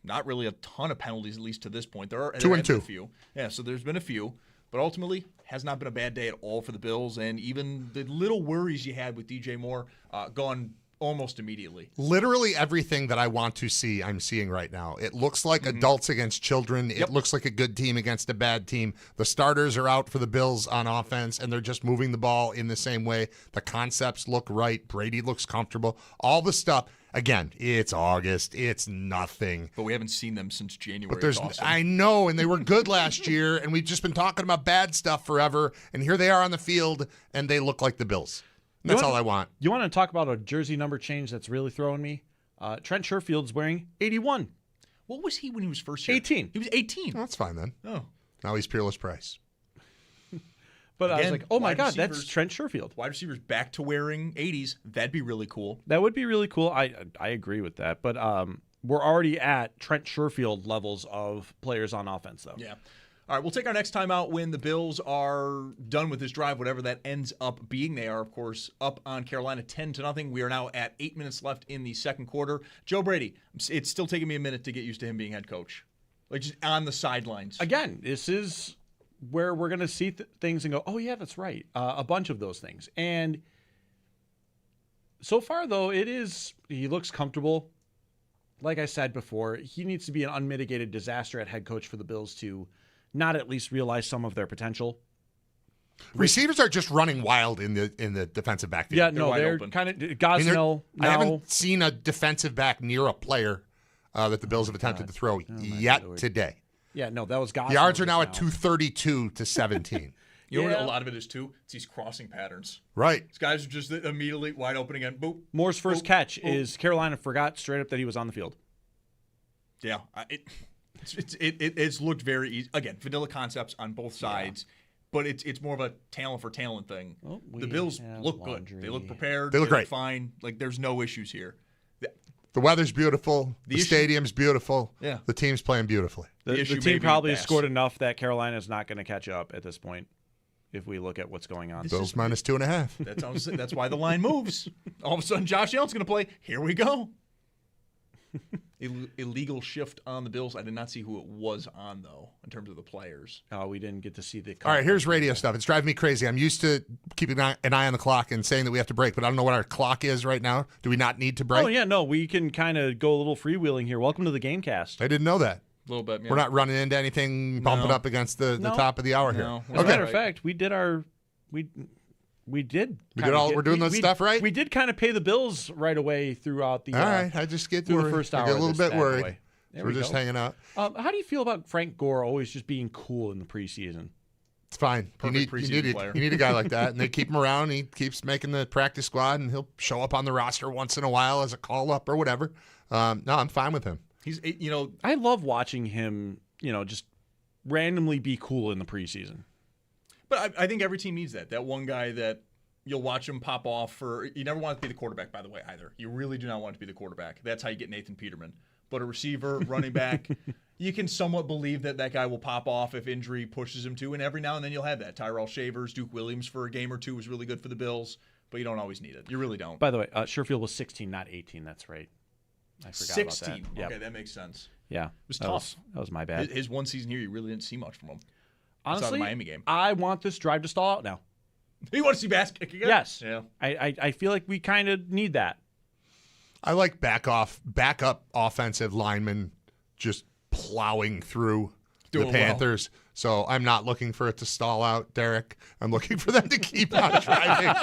Not really a ton of penalties, at least to this point. There have been a few. Yeah, so there's been a few. But ultimately, has not been a bad day at all for the Bills. And even the little worries you had with DJ Moore gone almost immediately. Literally everything that I want to see, I'm seeing right now. It looks like adults against children. It looks like a good team against a bad team. The starters are out for the Bills on offense, and they're just moving the ball in the same way. The concepts look right. Brady looks comfortable. All the stuff. Again, it's August. It's nothing. But we haven't seen them since January. But awesome. I know, and they were good last year, and we've just been talking about bad stuff forever, and here they are on the field, and they look like the Bills. That's all I want. You want to talk about a jersey number change that's really throwing me? Trent Sherfield's wearing 81. What was he when he was first here? 18. He was 18. Oh, that's fine then. Oh. Now he's Peerless Price. But again, I was like, oh my God, that's Trent Sherfield. Wide receivers back to wearing 80s. That'd be really cool. That would be really cool. I agree with that. But we're already at Trent Sherfield levels of players on offense, though. Yeah. All right, we'll take our next time out when the Bills are done with this drive, whatever that ends up being. They are, of course, up on Carolina 10-0. We are now at 8 minutes left in the second quarter. Joe Brady, it's still taking me a minute to get used to him being head coach. Like, just on the sidelines. Again, this is where we're going to see things and go, oh, yeah, that's right. A bunch of those things. And so far, though, he looks comfortable. Like I said before, he needs to be an unmitigated disaster at head coach for the Bills to not at least realize some of their potential. Receivers are just running wild in the defensive backfield. Yeah, they're kind of Gosnell. I haven't seen a defensive back near a player that the Bills have attempted to throw yet today. Yeah, no, that was Gosnell. Yards are now at 232 to 17. You know what a lot of it is, too? It's these crossing patterns. Right. These guys are just immediately wide open again. Boop. Moore's first catch is Carolina forgot straight up that he was on the field. Yeah, it's looked very easy. Again, vanilla concepts on both sides, but it's more of a talent for talent thing. Oh, the Bills look good. They look prepared. They look great. Fine. Like, there's no issues here. The weather's beautiful. The stadium's beautiful. Yeah. The team's playing beautifully. The team probably has scored enough that Carolina is not going to catch up at this point if we look at what's going on. Bills minus 2.5. That's why the line moves. All of a sudden, Josh Allen's going to play. Here we go. Illegal shift on the Bills. I did not see who it was on, though, in terms of the players. Oh, we didn't get to see the... All right, here's radio stuff. It's driving me crazy. I'm used to keeping an eye on the clock and saying that we have to break, but I don't know what our clock is right now. Do we not need to break? Oh, yeah, no. We can kind of go a little freewheeling here. Welcome to the Gamecast. I didn't know that. A little bit, yeah. We're not running into anything bumping up against the top of the hour here. As a matter of fact, we did our... We're doing this stuff right. We did kind of pay the bills right away throughout the. All right, I just get through the first hour. I get a little bit worried. We're just hanging out. How do you feel about Frank Gore always just being cool in the preseason? It's fine. You need a guy like that, and they keep him around. He keeps making the practice squad, and he'll show up on the roster once in a while as a call up or whatever. No, I'm fine with him. I love watching him. Just randomly be cool in the preseason. But I think every team needs that. That one guy that you'll watch him pop off for. You never want to be the quarterback, by the way, either. You really do not want to be the quarterback. That's how you get Nathan Peterman. But a receiver, running back, you can somewhat believe that guy will pop off if injury pushes him to. And every now and then you'll have that. Tyrell Shavers, Duke Williams for a game or two was really good for the Bills. But you don't always need it. You really don't. By the way, Sherfield was 16, not 18. That's right. I forgot 16. about that. Okay, that makes sense. Yeah. It was tough. That was my bad. His one season here, you really didn't see much from him. Honestly, the Miami game. I want this drive to stall out now. You want to see basket again? Yes. Yeah. I feel like we kind of need that. I like backup offensive linemen just plowing through the Panthers. Well. So I'm not looking for it to stall out, Derek. I'm looking for them to keep on driving.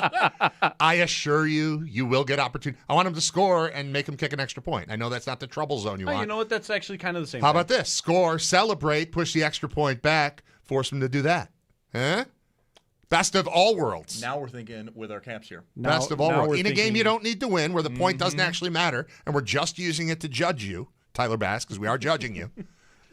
I assure you, you will get opportunity. I want them to score and make them kick an extra point. I know that's not the trouble zone you want. You know what? That's actually kind of the same How thing. about this? Score, celebrate, push the extra point back, force them to do that. Huh? Best of all worlds. Now we're thinking with our caps here. Best of all worlds. In a game you don't need to win, where the point doesn't actually matter, and we're just using it to judge you, Tyler Bass, because we are judging you.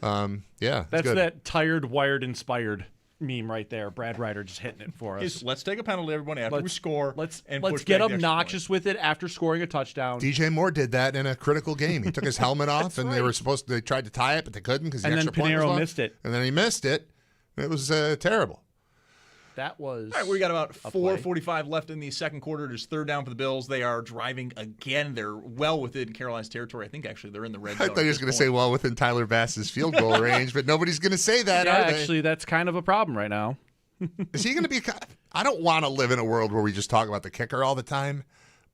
That's good. That tired, wired, inspired meme right there. Brad Ryder just hitting it for us. Let's take a penalty, everyone, after we score. Let's get obnoxious with it after scoring a touchdown. DJ Moore did that in a critical game. He took his helmet off, and they tried to tie it, but they couldn't because the extra point was long. Missed it. And then he missed it. It was terrible. That was all right. We got about a play. 4:45 left in the second quarter. Just third down for the Bills. They are driving again. They're well within Carolina's territory. I think actually they're in the red zone. I thought he was going to say well within Tyler Bass's field goal range, but nobody's going to say that. Yeah, are they? actually, that's kind of a problem right now. Is he going to be? I don't want to live in a world where we just talk about the kicker all the time,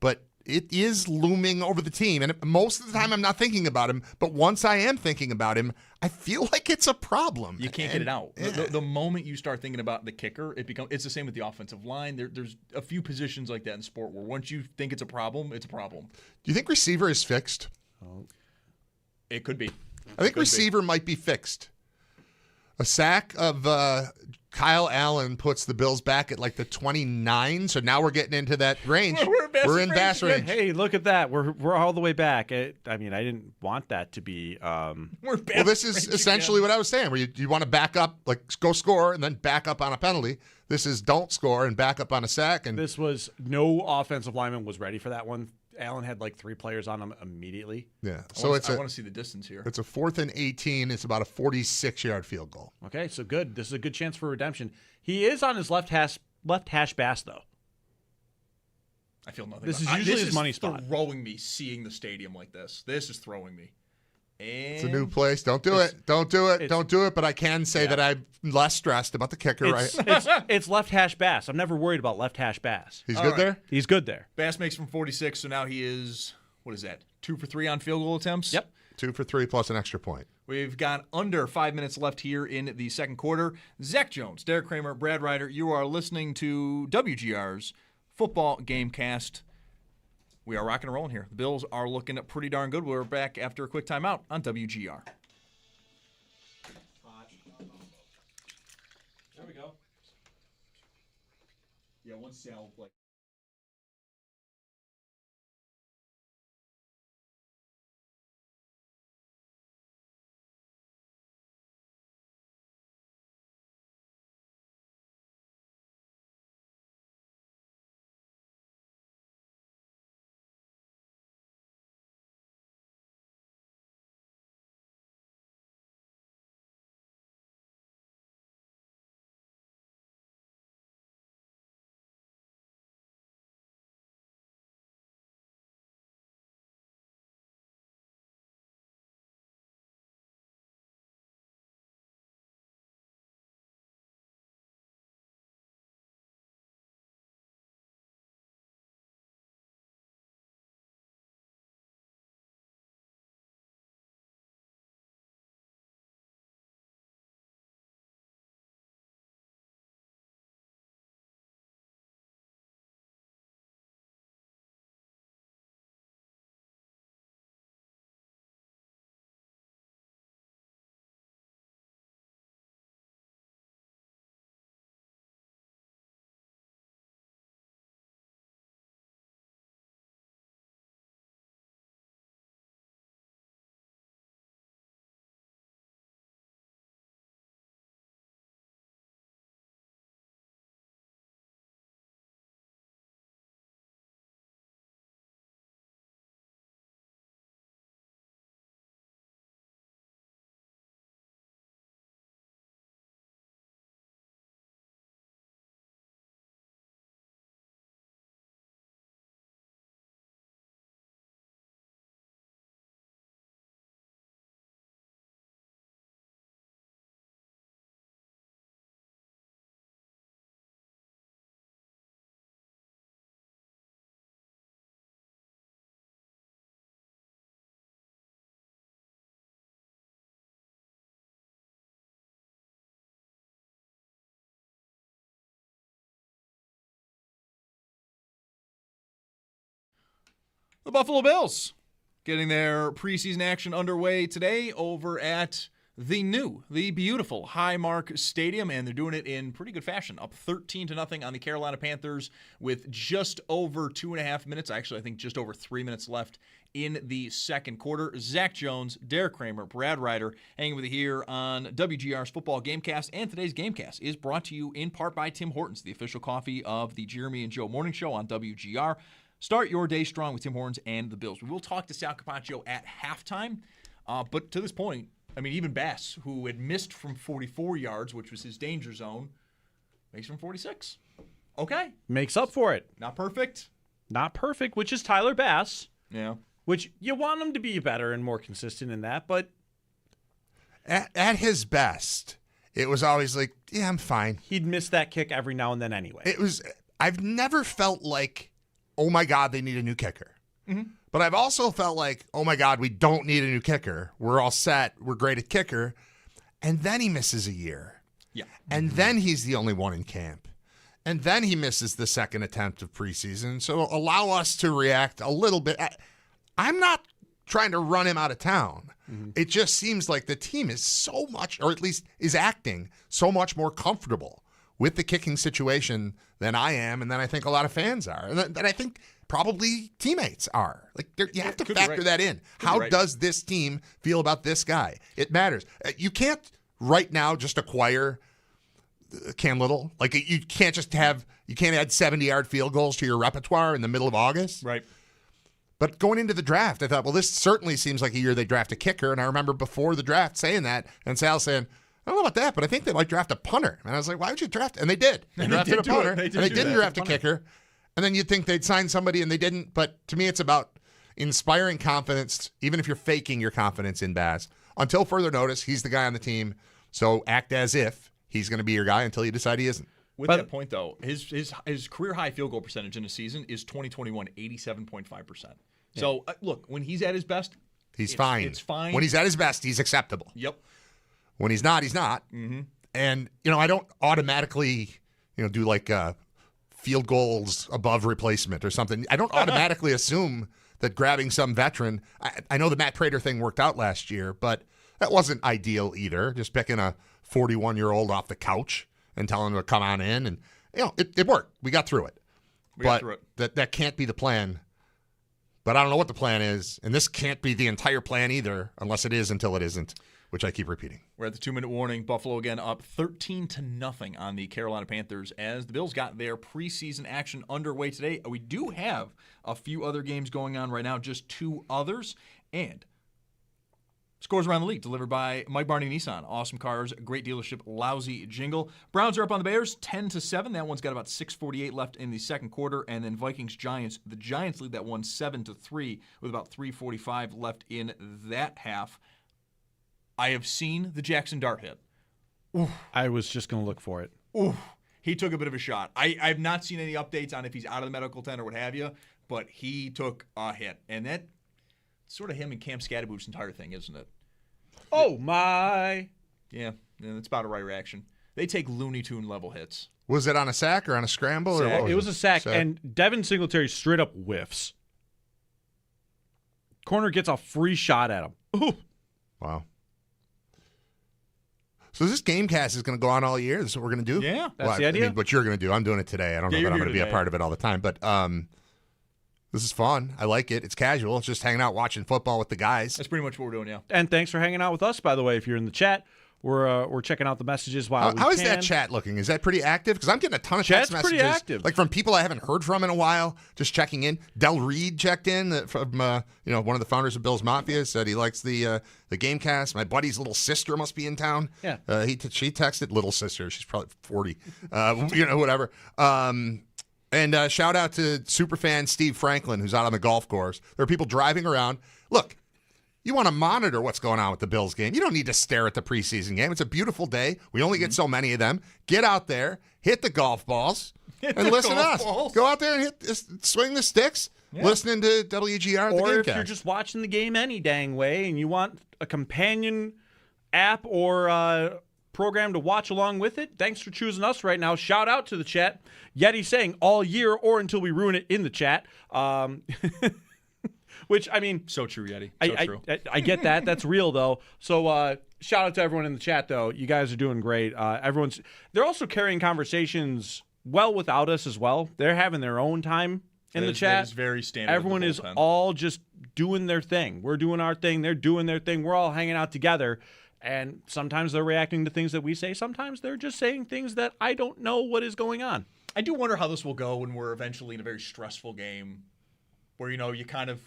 but it is looming over the team. And most of the time I'm not thinking about him, but once I am thinking about him, I feel like it's a problem. You can't get it out. Yeah. The moment you start thinking about the kicker, it's the same with the offensive line. There's a few positions like that in sport where once you think it's a problem, it's a problem. Do you think receiver is fixed? It could be. I think receiver might be fixed. A sack of Kyle Allen puts the Bills back at like the 29, so now we're getting into that range. We're in Bass range. Hey, look at that. We're all the way back. I didn't want that to be. Well, this is essentially what I was saying, where you want to back up, like go score, and then back up on a penalty. This is don't score and back up on a sack. And this was no offensive lineman was ready for that one. Allen had like 3 players on him immediately. Yeah. I want to see the distance here. It's a 4th and 18. It's about a 46-yard field goal. Okay, so good. This is a good chance for redemption. He is on his left hash Bass, though. I feel nothing. This is usually his money spot. This is throwing me seeing the stadium like this. This is throwing me. And it's a new place. Don't do it. Don't do it. Don't do it. But I can say that I'm less stressed about the kicker. It's left hash Bass. I'm never worried about left hash Bass. He's good there? He's good there. Bass makes from 46, so now he is, what is that, 2 for 3 on field goal attempts? Yep. 2 for 3 plus an extra point. We've got under 5 minutes left here in the second quarter. Zach Jones, Derek Kramer, Brad Ryder, you are listening to WGR's Football Gamecast. We are rocking and rolling here. The Bills are looking pretty darn good. We're back after a quick timeout on WGR. There we go. Yeah, once Sal like. The Buffalo Bills getting their preseason action underway today over at the beautiful Highmark Stadium, and they're doing it in pretty good fashion. Up 13-0 on the Carolina Panthers with just over 2.5 minutes. Actually, I think just over 3 minutes left in the second quarter. Zach Jones, Derek Kramer, Brad Ryder hanging with you here on WGR's Football Gamecast. And today's Gamecast is brought to you in part by Tim Hortons, the official coffee of the Jeremy and Joe Morning Show on WGR. Start your day strong with Tim Hortons and the Bills. We will talk to Sal Capaccio at halftime, but to this point, I mean, even Bass, who had missed from 44 yards, which was his danger zone, Makes from 46. Okay. Makes up for it. Not perfect. Not perfect, which is Tyler Bass. Yeah. Which you want him to be better and more consistent in that, but at his best, it was always like, yeah, I'm fine. He'd miss that kick every now and then anyway. I've never felt like, oh my God, they need a new kicker. Mm-hmm. But I've also felt like, oh my God, we don't need a new kicker. We're all set. We're great at kicker. And then he misses a year. Yeah. And then he's the only one in camp. And then he misses the second attempt of preseason. So allow us to react a little bit. I'm not trying to run him out of town. Mm-hmm. It just seems like the team is so much, or at least is acting so much more comfortable with the kicking situation than I am, and then I think a lot of fans are, and that I think probably teammates are. Like you have to factor that in. How does this team feel about this guy? It matters. You can't right now just acquire Cam Little. Like you can't add 70-yard field goals to your repertoire in the middle of August. Right. But going into the draft, I thought, well, this certainly seems like a year they draft a kicker. And I remember before the draft saying that, and Sal saying, I don't know about that, but I think they might draft a punter. And I was like, why would you draft? And they did. They drafted a punter, and they didn't draft a kicker. And then you'd think they'd sign somebody, and they didn't. But to me, it's about inspiring confidence, even if you're faking your confidence in Bass. Until further notice, he's the guy on the team. So act as if he's going to be your guy until you decide he isn't. With that point, though, his career high field goal percentage in a season is 2021, 87.5%. So, look, when he's at his best, he's fine. It's fine. When he's at his best, he's acceptable. Yep. When he's not, he's not. Mm-hmm. And, I don't automatically, do like field goals above replacement or something. I don't automatically assume that grabbing some veteran. I know the Matt Prater thing worked out last year, but that wasn't ideal either. Just picking a 41-year-old off the couch and telling him to come on in. And, it worked. We got through it. That can't be the plan. But I don't know what the plan is, and this can't be the entire plan either, unless it is until it isn't, which I keep repeating. We're at the 2-minute warning. Buffalo again up 13-0 on the Carolina Panthers as the Bills got their preseason action underway today. We do have a few other games going on right now, just 2 others, and scores around the league delivered by Mike Barney Nissan. Awesome cars, great dealership, lousy jingle. Browns are up on the Bears 10-7. That one's got about 6:48 left in the second quarter. And then Vikings-Giants. The Giants lead that one 7-3 with about 3:45 left in that half. I have seen the Jackson Dart hit. Oof. I was just going to look for it. Oof. He took a bit of a shot. I've not seen any updates on if he's out of the medical tent or what have you, but he took a hit. And that sort of him and Cam Scadaboo's entire thing, isn't it? Oh, my. Yeah, that's about a right reaction. They take Looney Tune level hits. Was it on a sack or on a scramble? Sack. Or what was it was a sack, and Devin Singletary straight up whiffs. Corner gets a free shot at him. Ooh. Wow. So this Gamecast is going to go on all year? This is what we're going to do? Yeah. That's the idea. What you're going to do. I'm doing it today. I don't know that I'm going to be a part of it all the time, but this is fun. I like it. It's casual. It's just hanging out, watching football with the guys. That's pretty much what we're doing, yeah. And thanks for hanging out with us, by the way. If you're in the chat, we're checking out the messages while we can. How is that chat looking? Is that pretty active? Because I'm getting a ton of text messages. Pretty active. Like from people I haven't heard from in a while, just checking in. Del Reed checked in from one of the founders of Bill's Mafia, said he likes the Gamecast. My buddy's little sister must be in town. Yeah. She texted, little sister. She's probably 40. Whatever. And shout out to superfan Steve Franklin, who's out on the golf course. There are people driving around. Look, you want to monitor what's going on with the Bills game. You don't need to stare at the preseason game. It's a beautiful day. We only get so many of them. Get out there, hit the golf balls, and listen to us. Go out there and swing the sticks, listening to WGR at the Or if Gamecast. you're just watching the game any dang way and you want a companion app or program to watch along with it, thanks for choosing us right now. Shout out to the chat. Yeti saying all year or until we ruin it in the chat. Which, I mean... So true, Yeti. True. I get that. That's real, though. So shout out to everyone in the chat, though. You guys are doing great. They're also carrying conversations well without us as well. They're having their own time in the chat. That is very standard. Everyone is all just doing their thing. We're doing our thing. They're doing their thing. We're all hanging out together. And sometimes they're reacting to things that we say. Sometimes they're just saying things that I don't know what is going on. I do wonder how this will go when we're eventually in a very stressful game where, you kind of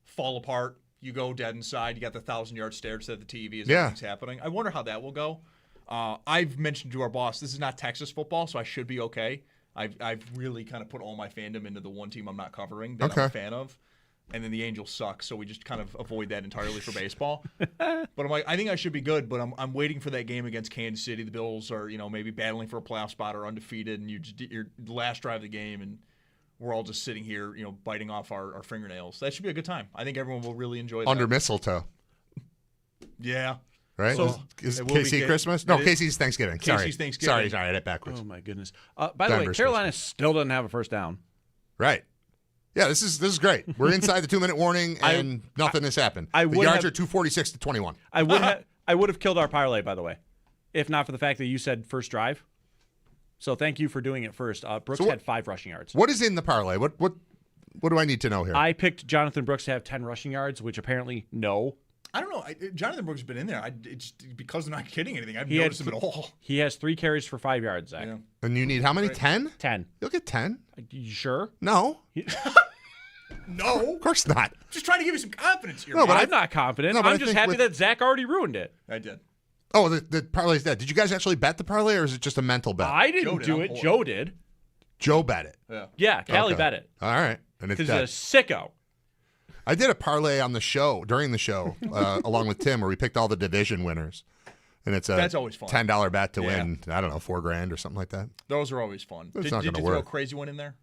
fall apart. You go dead inside. You got the 1,000-yard stare set at the TV as everything's happening. I wonder how that will go. I've mentioned to our boss, this is not Texas football, so I should be okay. I've really kind of put all my fandom into the one team I'm not covering that I'm a fan of. And then the Angels suck, so we just kind of avoid that entirely for baseball. But I'm like, I think I should be good, but I'm waiting for that game against Kansas City. The Bills are, maybe battling for a playoff spot or undefeated, and you're the last drive of the game, and we're all just sitting here, biting off our fingernails. That should be a good time. I think everyone will really enjoy that. Under mistletoe. Yeah. Right? So, is KC Christmas? No, KC's Thanksgiving. KC's Thanksgiving. Sorry, I had it backwards. Oh, my goodness. By the way, Carolina still doesn't have a first down. Right. Yeah, this is great. We're inside the 2-minute warning, and nothing has happened. The yards are 246 to 21. I would have killed our parlay, by the way, if not for the fact that you said first drive. So thank you for doing it first. Brooks had 5 rushing yards. What is in the parlay? What do I need to know here? I picked Jonathan Brooks to have 10 rushing yards, which apparently no. I don't know. Jonathan Brooks has been in there. It's because they're not getting anything. I've noticed him at all. He has 3 carries for 5 yards, Zach. Yeah. And you need how many? 10? 10. You'll get 10. You sure? No. No. Of course not. Just trying to give you some confidence here. No, but I'm not confident. No, but I'm just happy that Zach already ruined it. I did. Oh, the parlay's dead. Did you guys actually bet the parlay, or is it just a mental bet? I didn't do it. Joe did. Joe bet it. Yeah, Callie bet it. All right. And it's dead. He's a sicko. I did a parlay on the show, during the show, along with Tim, where we picked all the division winners. And that's always fun. $10 bet to win, I don't know, $4,000 or something like that. Those are always fun. Did you throw a crazy one in there?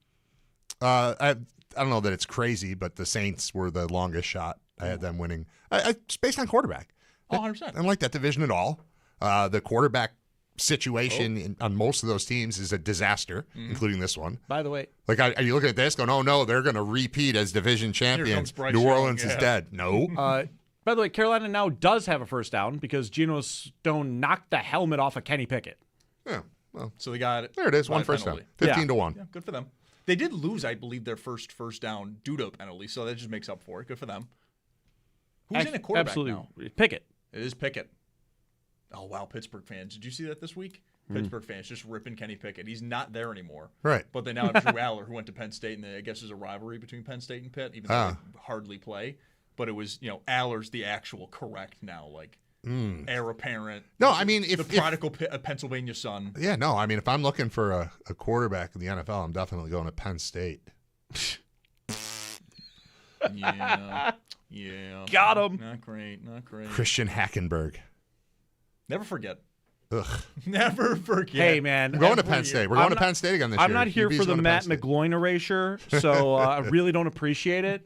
I don't know that it's crazy, but the Saints were the longest shot. I had them winning. It's based on quarterback. 100%. I don't like that division at all. The quarterback situation on most of those teams is a disaster, including this one. By the way, like, are you looking at this going, oh no, they're going to repeat as division champions? New Orleans is dead. No. By the way, Carolina now does have a first down because Geno Stone knocked the helmet off of Kenny Pickett. Yeah. Well, so they got it. There it is. One first down. 15-1. Yeah, good for them. They did lose, I believe, their first down due to a penalty, so that just makes up for it. Good for them. Who's in a quarterback now? Pickett. It is Pickett. Oh, wow, Pittsburgh fans. Did you see that this week? Pittsburgh fans just ripping Kenny Pickett. He's not there anymore. Right. But they now have Drew Aller, who went to Penn State, and I guess there's a rivalry between Penn State and Pitt, even though they hardly play. But it was, Aller's the actual correct now, like heir apparent. No, I mean, the prodigal Pennsylvania son. Yeah, no, I mean, if I'm looking for a quarterback in the NFL, I'm definitely going to Penn State. Yeah. Got him. Not great. Christian Hackenberg. Never forget. Ugh. Never forget. Hey, man. We're going to Penn State. We're going to Penn State again this year. I'm not here for the Matt McGloin erasure, so I really don't appreciate it.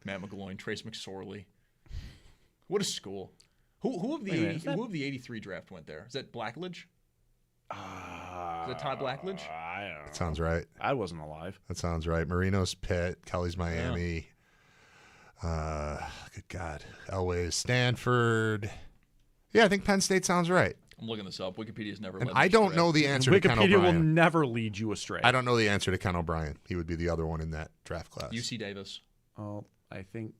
Matt McGloin, Trace McSorley. What a school. Who of the 83 draft went there? Is that Blackledge? Is that Todd Blackledge? I don't know. That sounds right. I wasn't alive. That sounds right. Marino's Pitt, Kelly's Miami. Good God. Elway's Stanford. Yeah, I think Penn State sounds right. I'm looking this up. Wikipedia's never. And I don't know the answer to Ken O'Brien. Wikipedia will never lead you astray. I don't know the answer to Ken O'Brien. He would be the other one in that draft class. UC Davis. Oh, I think.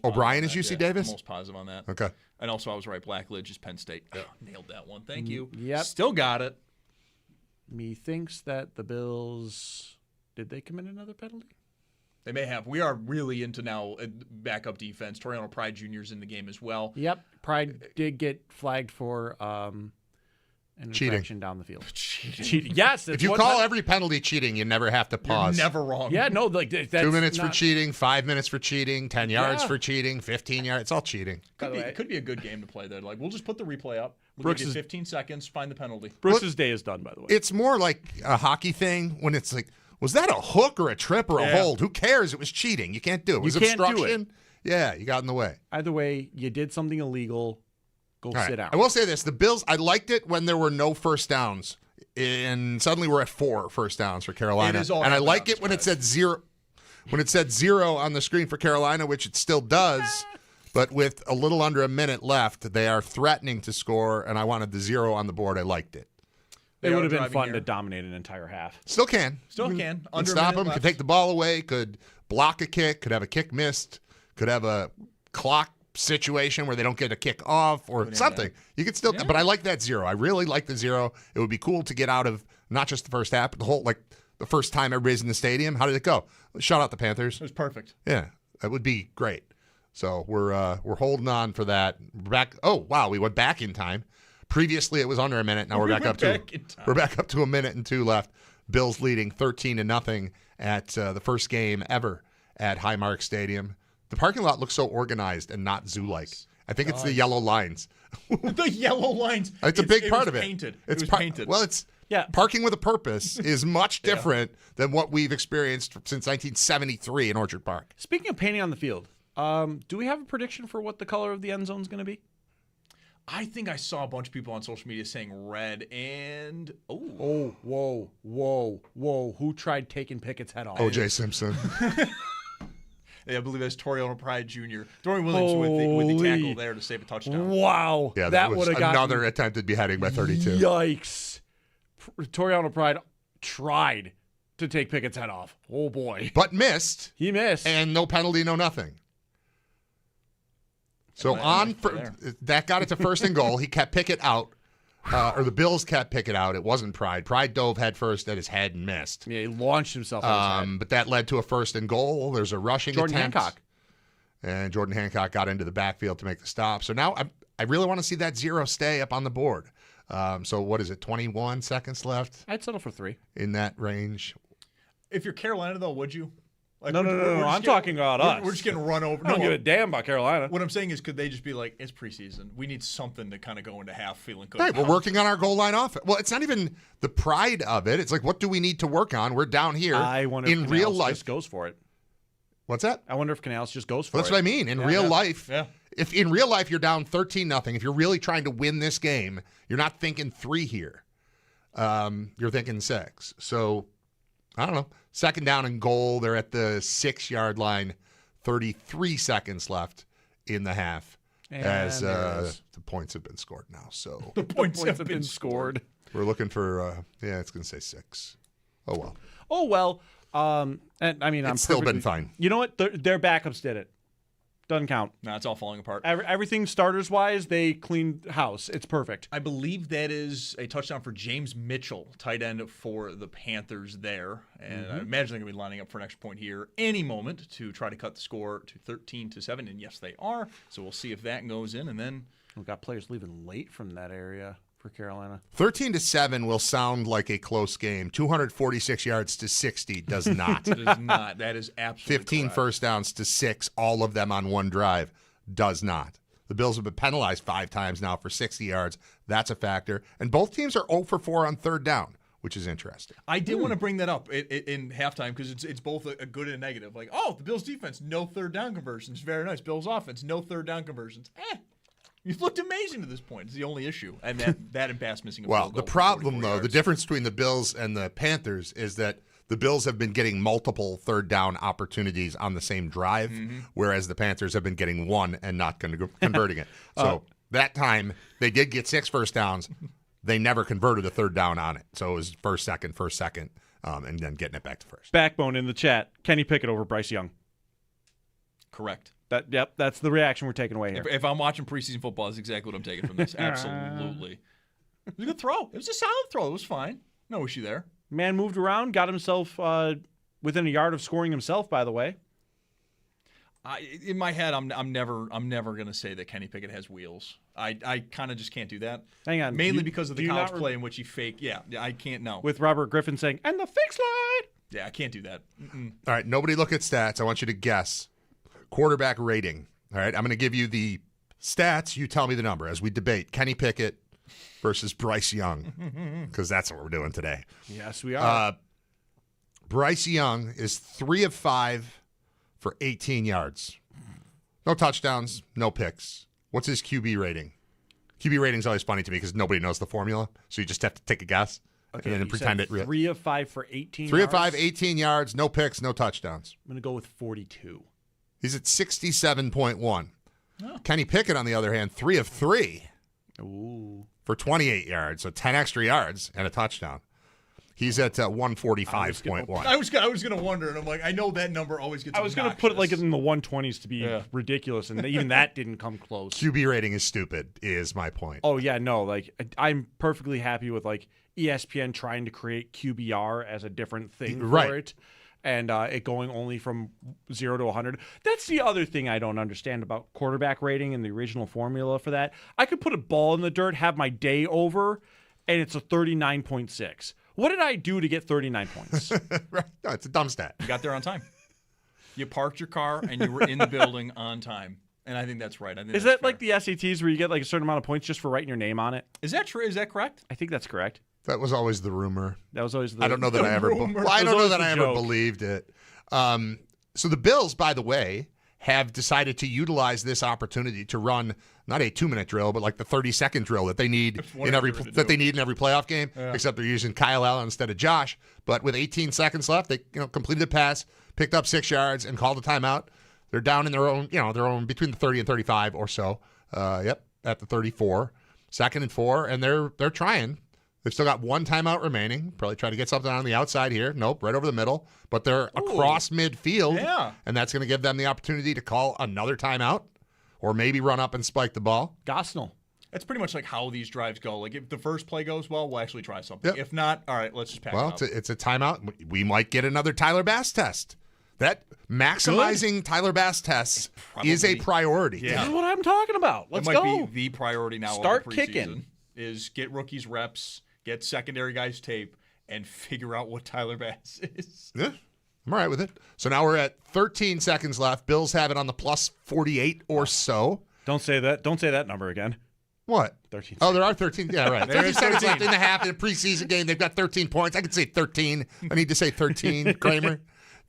O'Brien is UC Davis? I'm almost positive on that. Okay. And also, I was right. Blackledge is Penn State. Nailed that one. Thank you. Yep. Still got it. Methinks that the Bills, did they commit another penalty? They may have. We are really into now backup defense. Toriano Pride Jr.'s in the game as well. Yep. Pride did get flagged for an infraction down the field. Cheating. Yes. If you call every penalty cheating, you never have to pause. You're never wrong. Yeah, no. Like that's 2 minutes for cheating, 5 minutes for cheating, 10 yards for cheating, 15 yards. It's all cheating. Could be a good game to play there. Like, we'll just put the replay up. We'll give you 15 seconds, find the penalty. Brooks' day is done, by the way. It's more like a hockey thing when it's like, was that a hook or a trip or a hold? Who cares? It was cheating. You can't do it. It was obstruction. Yeah, you got in the way. Either way, you did something illegal. Go sit down. I will say this. The Bills, I liked it when there were no first downs. And suddenly we're at 4 first downs for Carolina. And I like it when it said 0. When it said 0 on the screen for Carolina, which it still does. But with a little under a minute left, they are threatening to score, and I wanted the 0 on the board. I liked it. It would have been fun to dominate an entire half. Still can. Could stop them, could take the ball away, could block a kick, could have a kick missed, could have a clock situation where they don't get a kick off or something. You could still, but I like that 0. I really like the 0. It would be cool to get out of not just the first half, but the whole, like the first time everybody's in the stadium. How did it go? Shout out the Panthers. It was perfect. Yeah, that would be great. So we're holding on for that. We're back. Oh wow, we went back in time. Previously, it was under a minute. Now we're back up to a minute and 2 left. Bills leading 13-0 at the first game ever at Highmark Stadium. The parking lot looks so organized and not zoo-like. I think it's the yellow lines. The yellow lines. It's a big part of it. Painted. It was painted. Well, parking with a purpose is much different than what we've experienced since 1973 in Orchard Park. Speaking of painting on the field, do we have a prediction for what the color of the end zone is going to be? I think I saw a bunch of people on social media saying red and whoa. Who tried taking Pickett's head off? O.J. Simpson. Yeah, I believe that's Toriano Pride Jr. Dorian Williams with the tackle there to save a touchdown. Wow. Yeah, that was another attempted beheading by 32. Yikes. Toriano Pride tried to take Pickett's head off. Oh, boy. But missed. He missed. And no penalty, no nothing. So that got it to first and goal. He kept Pickett out, or the Bills kept Pickett out. It wasn't Pride. Pride dove headfirst at his head and missed. Yeah, he launched himself at his head. But that led to a first and goal. There's a rushing Jordan attempt. Hancock. And Jordan Hancock got into the backfield to make the stop. So now I really want to see that 0 stay up on the board. So what is it, 21 seconds left? I'd settle for 3. In that range. If you're Carolina, though, would you? Like, no. I'm talking about us. We're just getting run over. I don't give a damn about Carolina. What I'm saying is, could they just be like, it's preseason. We need something to kind of go into half feeling good. Right, we're working on our goal line offense. Well, it's not even the pride of it. It's like, what do we need to work on? We're down here. I wonder if real life just goes for it. What's that? I wonder if Canales just goes for That's it. what I mean. In real life, if in real life you're down 13-0, if you're really trying to win this game, you're not thinking 3 here. You're thinking 6. So, I don't know. Second down and goal. They're at the 6-yard line. 33 seconds left in the half as the points have been scored now. So the points have been scored. We're looking for, it's going to say 6. Oh, well. And I mean, it's still been fine. You know what? Their backups did it. Doesn't count. No, it's all falling apart. Everything starters-wise, they cleaned house. It's perfect. I believe that is a touchdown for James Mitchell, tight end for the Panthers there. And I imagine they're going to be lining up for an extra point here any moment to try to cut the score to 13-7. And yes, they are. So we'll see if that goes in. And then we've got players leaving late from that area for Carolina. 13-7 will sound like a close game. 246 yards to 60 does not. It does not. That is absolutely 15 correct. first downs to 6, all of them on one drive, does not. The Bills have been penalized 5 times now for 60 yards. That's a factor. And both teams are 0 for 4 on third down, which is interesting. I did want to bring that up in halftime because it's both a good and a negative. Like, the Bills defense, no third down conversions. Very nice. Bills offense, no third down conversions. You've looked amazing to this point. It's the only issue. And that and pass missing a field goal. The problem, though, the difference between the Bills and the Panthers is that the Bills have been getting multiple third down opportunities on the same drive, whereas the Panthers have been getting one and not converting it. So that time, they did get 6 first downs. They never converted a third down on it. So it was first, second, and then getting it back to first. Backbone in the chat. Kenny Pickett over Bryce Young. Correct. That's the reaction we're taking away here. If I'm watching preseason football, that's exactly what I'm taking from this. Absolutely. It was a good throw. It was a solid throw. It was fine. No issue there. Man moved around, got himself within a yard of scoring himself, by the way. In my head, I'm never going to say that Kenny Pickett has wheels. I kind of just can't do that. Hang on. Mainly because of the college play in which he faked. Yeah, I can't know. With Robert Griffin saying, and the fake slide. Yeah, I can't do that. All right, nobody look at stats. I want you to guess. Quarterback rating. All right, I'm going to give you the stats. You tell me the number as we debate Kenny Pickett versus Bryce Young, because that's what we're doing today. Yes, we are. Bryce Young is 3 of 5 for 18 yards. No touchdowns, no picks. What's his QB rating? QB rating is always funny to me because nobody knows the formula, so you just have to take a guess and then pretend it. 3 of 5 for 18 3 yards? of 5, 18 yards, no picks, no touchdowns. I'm going to go with 42. He's at 67.1. Oh. Kenny Pickett, on the other hand, 3 of 3 for 28 yards, so 10 extra yards and a touchdown. He's at 145.1. I was going to wonder, and I'm like, I know that number always gets. I was going to put it like in the 120s to be ridiculous, and even that didn't come close. QB rating is stupid, is my point. Oh yeah, no, like I'm perfectly happy with like ESPN trying to create QBR as a different thing for it. and it going only from 0 to 100. That's the other thing I don't understand about quarterback rating and the original formula for that. I could put a ball in the dirt, have my day over, and it's a 39.6. What did I do to get 39 points? Right. No, it's a dumb stat. You got there on time. You parked your car and you were in the building on time. And I think that's right. Is that like the SATs where you get like a certain amount of points just for writing your name on it? Is that true? Is that correct? I think that's correct. That was always the rumor. That was always the I don't know that I ever I don't know that I ever believed it. So the Bills, by the way, have decided to utilize this opportunity to run not a 2-minute drill, but like the 30-second drill that they need in every playoff game. Yeah. Except they're using Kyle Allen instead of Josh. But with 18 seconds left, they completed the pass, picked up 6 yards, and called a timeout. They're down in their own between the 30 and 35 or so. At the 34, 2nd and 4, and they're trying. They've still got 1 timeout remaining. Probably try to get something on the outside here. Nope, right over the middle. But they're across midfield, and that's going to give them the opportunity to call another timeout or maybe run up and spike the ball. Gosnell. That's pretty much like how these drives go. Like if the first play goes well, we'll actually try something. Yep. If not, all right, let's just pack it up. Well, it's a timeout. We might get another Tyler Bass test. That maximizing Tyler Bass tests is a priority. Yeah. This is what I'm talking about. Let's go. That might be the priority now. Start of the preseason, kicking. Is get rookies reps, get secondary guys tape, and figure out what Tyler Bass is. Yeah, I'm all right with it. So now we're at 13 seconds left. Bills have it on the plus 48 or so. Don't say that. Don't say that number again. What? 13. Oh, there are 13. Yeah, right. 13 seconds left in the half in a preseason game. They've got 13 points. I could say 13. I need to say 13, Kramer.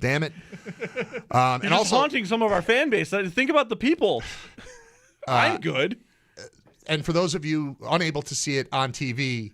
Damn it. And also haunting some of our fan base. Think about the people. I'm good. And for those of you unable to see it on TV,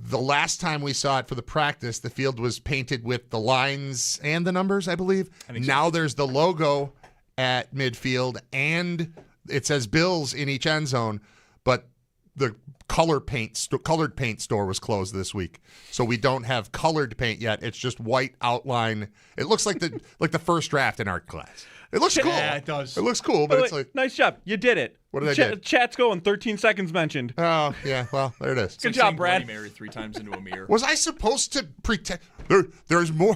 the last time we saw it for the practice, the field was painted with the lines and the numbers, I believe. Now there's the logo at midfield, and it says Bills in each end zone, but the colored paint store was closed this week, so we don't have colored paint yet. It's just white outline. It looks like the first draft in art class. It looks cool. Yeah, it does. It looks cool, but it's like nice job. You did it. What did I do? Chat's going. 13 seconds mentioned. Oh yeah, well there it is. Good job, Brad. Bloody Mary 3 times into a mirror. Was I supposed to pretend? There's more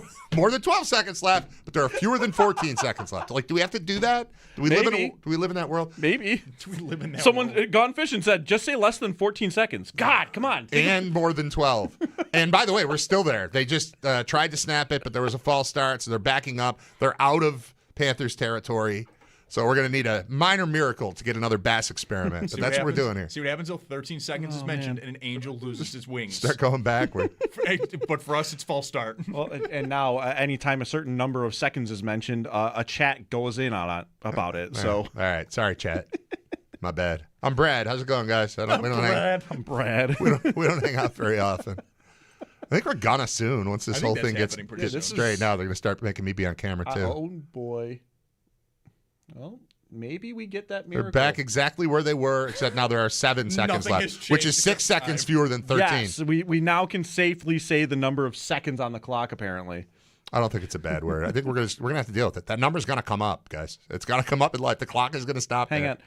than 12 seconds left, but there are fewer than 14 seconds left. Like, do we have to do that? Do we live in that world? Maybe. Do we live in that Someone world? gone fishing said just say less than 14 seconds. God, come on. And more than 12. And by the way, we're still there. They just tried to snap it, but there was a false start, so they're backing up. They're out of Panthers territory. So we're going to need a minor miracle to get another Bass experiment. But that's what we're doing here. See what happens until 13 seconds is mentioned and an angel loses his wings. Start going backward. But for us, it's false start. Well, and now anytime a certain number of seconds is mentioned, a chat goes in on it about it. So all right. Sorry, chat. My bad. I'm Brad. How's it going, guys? I'm Brad. We don't hang out very often. I think we're gonna soon once this whole thing gets straight. Now they're going to start making me be on camera too. Oh boy. Well, maybe we get that miracle. They're back exactly where they were, except now there are 7 seconds left, which is 6 seconds fewer than 13. Yes, we now can safely say the number of seconds on the clock, apparently. I don't think it's a bad word. I think we're gonna have to deal with it. That number's gonna come up, guys. It's gonna come up in life. The clock is gonna stop. Hang on.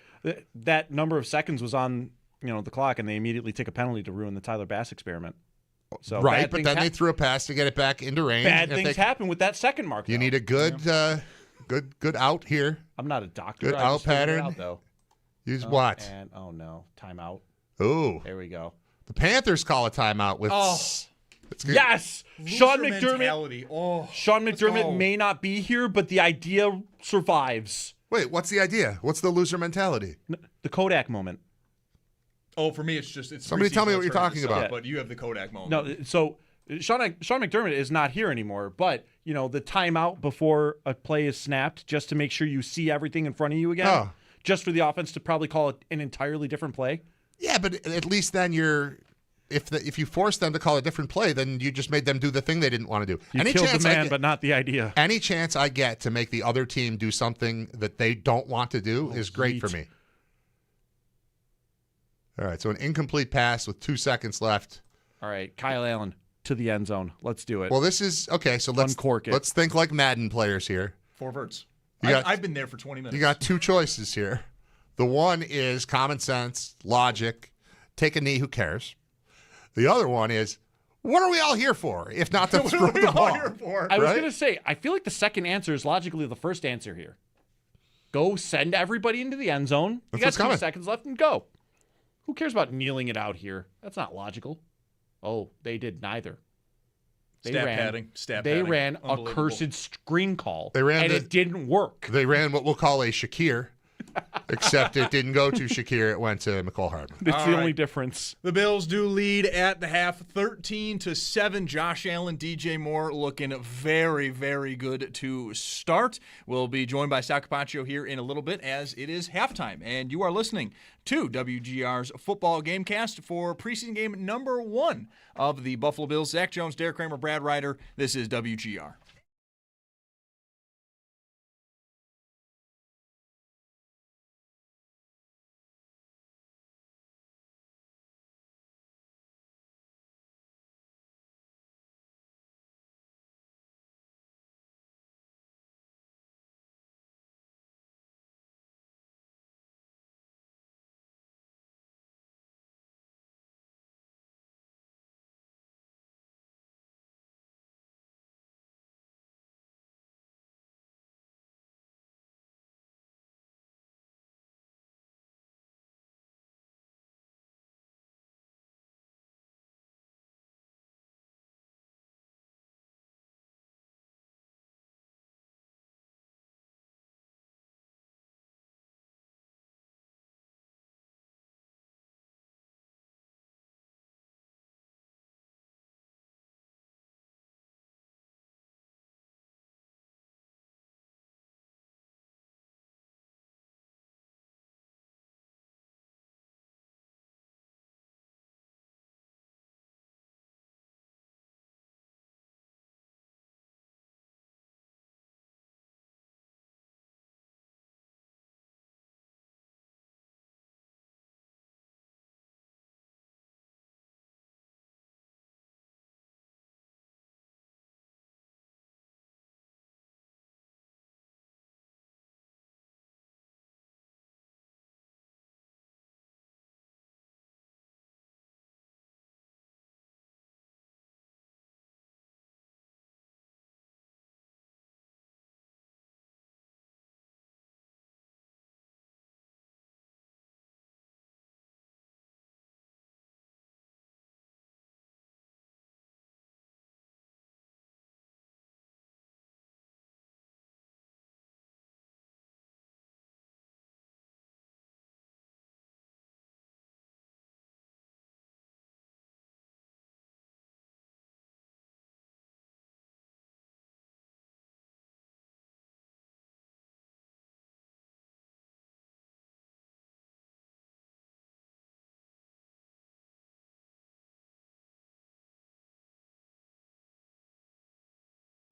That number of seconds was on the clock, and they immediately take a penalty to ruin the Tyler Bass experiment. So right, but then they threw a pass to get it back into range. Bad things happen with that second mark. You need a good out here. I'm not a doctor. Good out pattern. Though. Use what? And no, timeout. Ooh, there we go. The Panthers call a timeout with. Yes, Sean McDermott. Mentality. Sean McDermott may not be here, but the idea survives. Wait, what's the idea? What's the loser mentality? The Kodak moment. Oh, for me, it's somebody tell me what you're talking about. But you have the Kodak moment. No, so Sean McDermott is not here anymore, but the timeout before a play is snapped, just to make sure you see everything in front of you again, just for the offense to probably call it an entirely different play. Yeah, but at least then if you force them to call a different play, then you just made them do the thing they didn't want to do. You killed the man, but not the idea. Any chance I get to make the other team do something that they don't want to do is great for me. All right, so an incomplete pass with 2 seconds left. All right, Kyle Allen to the end zone. Let's do it. Well, this is okay. So let's think like Madden players here. 4 verts. I've been there for 20 minutes. You got 2 choices here. The one is common sense, logic, take a knee, who cares? The other one is, What are we all here for, if not to throw the ball? I was going to say, I feel like the second answer is logically the first answer here. Go send everybody into the end zone. You got 2 seconds left and go. Who cares about kneeling it out here? That's not logical. Oh, they did neither. They ran a cursed screen call, and it didn't work. They ran what we'll call a Shakir. Except it didn't go to Shakir. It went to McCall Hardman. That's the only difference. The Bills do lead at the half 13-7. Josh Allen, DJ Moore looking very, very good to start. We'll be joined by Sal Capaccio here in a little bit as it is halftime. And you are listening to WGR's Football Gamecast for preseason game number 1 of the Buffalo Bills. Zach Jones, Derek Kramer, Brad Ryder. This is WGR.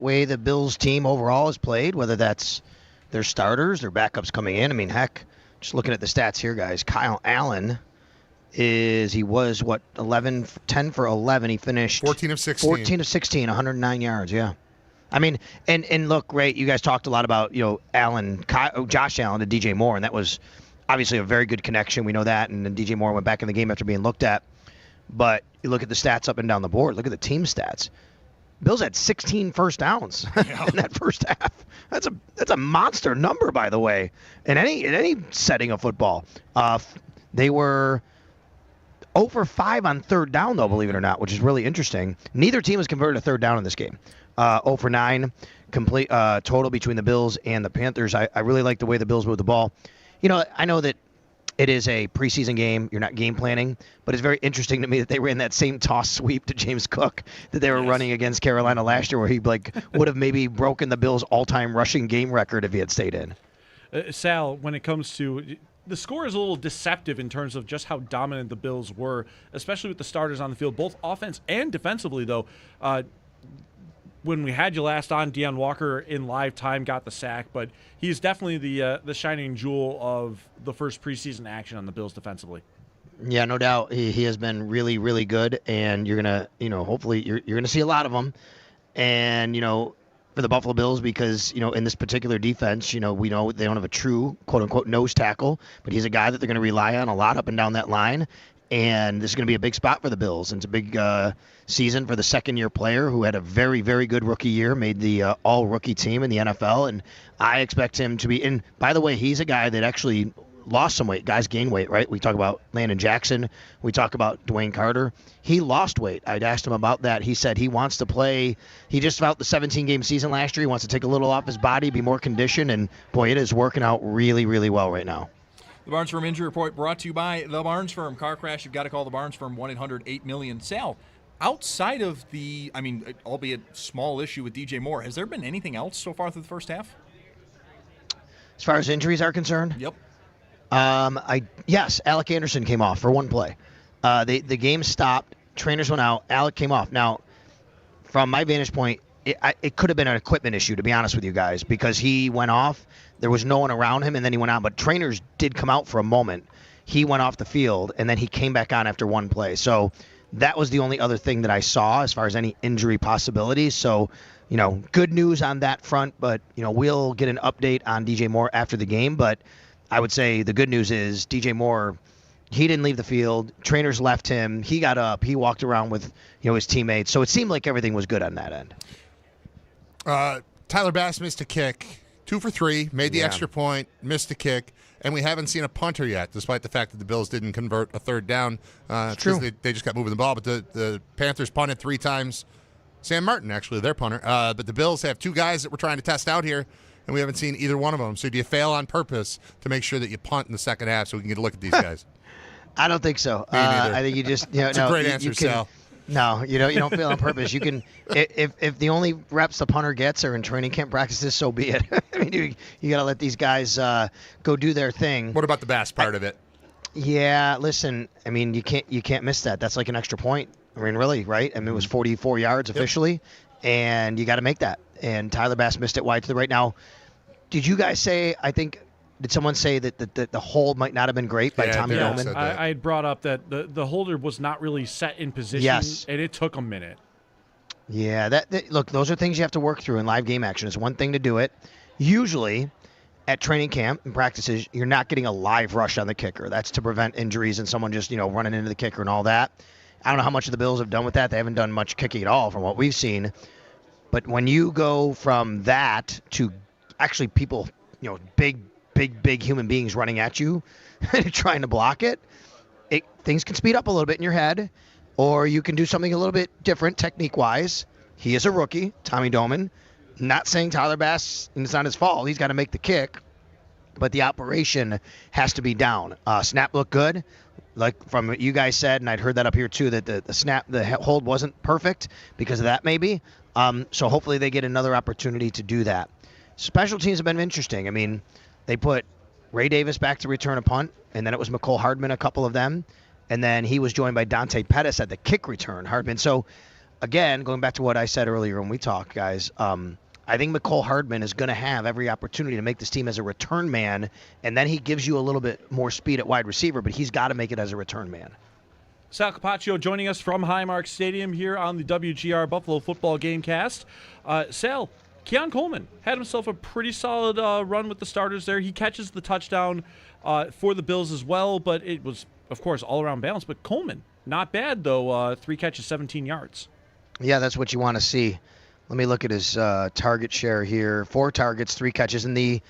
Way the Bills team overall has played, whether that's their starters, their backups coming in. I mean, heck, just looking at the stats here, guys. Kyle Allen was 10 for 11. He finished 14 of 16. 14 of 16, 109 yards. Yeah. I mean, and look, great. You guys talked a lot about, Josh Allen to DJ Moore, and that was obviously a very good connection. We know that, and then DJ Moore went back in the game after being looked at. But you look at the stats up and down the board. Look at the team stats. Bills had 16 first downs in that first half. That's a monster number, by the way, in any setting of football. They were 0 for 5 on third down, though, believe it or not, which is really interesting. Neither team has converted a third down in this game. 0 for 9 complete total between the Bills and the Panthers. I really like the way the Bills move the ball. I know that it is a preseason game. You're not game planning, but it's very interesting to me that they ran that same toss sweep to James Cook that they were running against Carolina last year, where he would have maybe broken the Bills' all-time rushing game record if he had stayed in. Sal, when it comes to the score is a little deceptive in terms of just how dominant the Bills were, especially with the starters on the field, both offense and defensively, though. When we had you last on, Deion Walker in live time got the sack, but he's definitely the shining jewel of the first preseason action on the Bills defensively. Yeah, no doubt. He has been really, really good, and you're gonna, hopefully you're gonna see a lot of them. And for the Buffalo Bills, because in this particular defense, we know they don't have a true quote unquote nose tackle, but he's a guy that they're gonna rely on a lot up and down that line. And this is going to be a big spot for the Bills. And it's a big season for the second-year player who had a very, very good rookie year, made the all-rookie team in the NFL. And I expect him to be – and by the way, he's a guy that actually lost some weight. Guys gain weight, right? We talk about Landon Jackson. We talk about Dwayne Carter. He lost weight. I'd asked him about that. He said he wants to play – he just felt the 17-game season last year. He wants to take a little off his body, be more conditioned. And, boy, it is working out really, really well right now. The Barnes Firm Injury Report brought to you by The Barnes Firm. Car crash, you've got to call The Barnes Firm, 1-800-8-MILLION. Sal, outside of the, albeit small issue with DJ Moore, has there been anything else so far through the first half? As far as injuries are concerned? Yep. Yes, Alec Anderson came off for one play. The game stopped. Trainers went out. Alec came off. Now, from my vantage point, it could have been an equipment issue, to be honest with you guys, because he went off. There was no one around him, and then he went on. But trainers did come out for a moment. He went off the field, and then he came back on after one play. So that was the only other thing that I saw as far as any injury possibilities. So, good news on that front. But, we'll get an update on DJ Moore after the game. But I would say the good news is DJ Moore, he didn't leave the field. Trainers left him. He got up. He walked around with, his teammates. So it seemed like everything was good on that end. Tyler Bass missed a kick. 2 for 3, made the extra point, missed a kick, and we haven't seen a punter yet, despite the fact that the Bills didn't convert a third down. It's true. They just got moving the ball, but the Panthers punted 3 times. Sam Martin, actually, their punter. But the Bills have 2 guys that we're trying to test out here, and we haven't seen either one of them. So do you fail on purpose to make sure that you punt in the second half so we can get a look at these guys? I don't think so. Me neither. I think you just It's a great answer, Sal. No, you don't fail on purpose. You can, if the only reps the punter gets are in training camp practices, so be it. You got to let these guys go do their thing. What about the Bass part of it? Yeah, listen, you can't miss that. That's like an extra point. Really, right? It was 44 yards officially, and you got to make that. And Tyler Bass missed it wide to the right. Now, did you guys say? Did someone say that the hold might not have been great by Tommy Doman? I had brought up that the holder was not really set in position, and it took a minute. Yeah, look, those are things you have to work through in live game action. It's one thing to do it. Usually, at training camp and practices, you're not getting a live rush on the kicker. That's to prevent injuries and someone just running into the kicker and all that. I don't know how much of the Bills have done with that. They haven't done much kicking at all from what we've seen. But when you go from that to actually people, big human beings running at you trying to block it, things can speed up a little bit in your head, or you can do something a little bit different technique-wise. He is a rookie, Tommy Doman. Not saying Tyler Bass, and it's not his fault. He's got to make the kick, but the operation has to be down. Snap looked good, like from what you guys said, and I'd heard that up here too, that the hold wasn't perfect because of that maybe. So hopefully they get another opportunity to do that. Special teams have been interesting. They put Ray Davis back to return a punt, and then it was McCole Hardman, a couple of them. And then he was joined by Dante Pettis at the kick return, Hardman. So, again, going back to what I said earlier when we talked, guys, I think McCole Hardman is going to have every opportunity to make this team as a return man, and then he gives you a little bit more speed at wide receiver, but he's got to make it as a return man. Sal Capaccio joining us from Highmark Stadium here on the WGR Buffalo Football Gamecast. Sal, Keon Coleman had himself a pretty solid run with the starters there. He catches the touchdown for the Bills as well, but it was, of course, all-around balance. But Coleman, not bad, though. 3 catches, 17 yards. Yeah, that's what you want to see. Let me look at his target share here. 4 targets, 3 catches, and the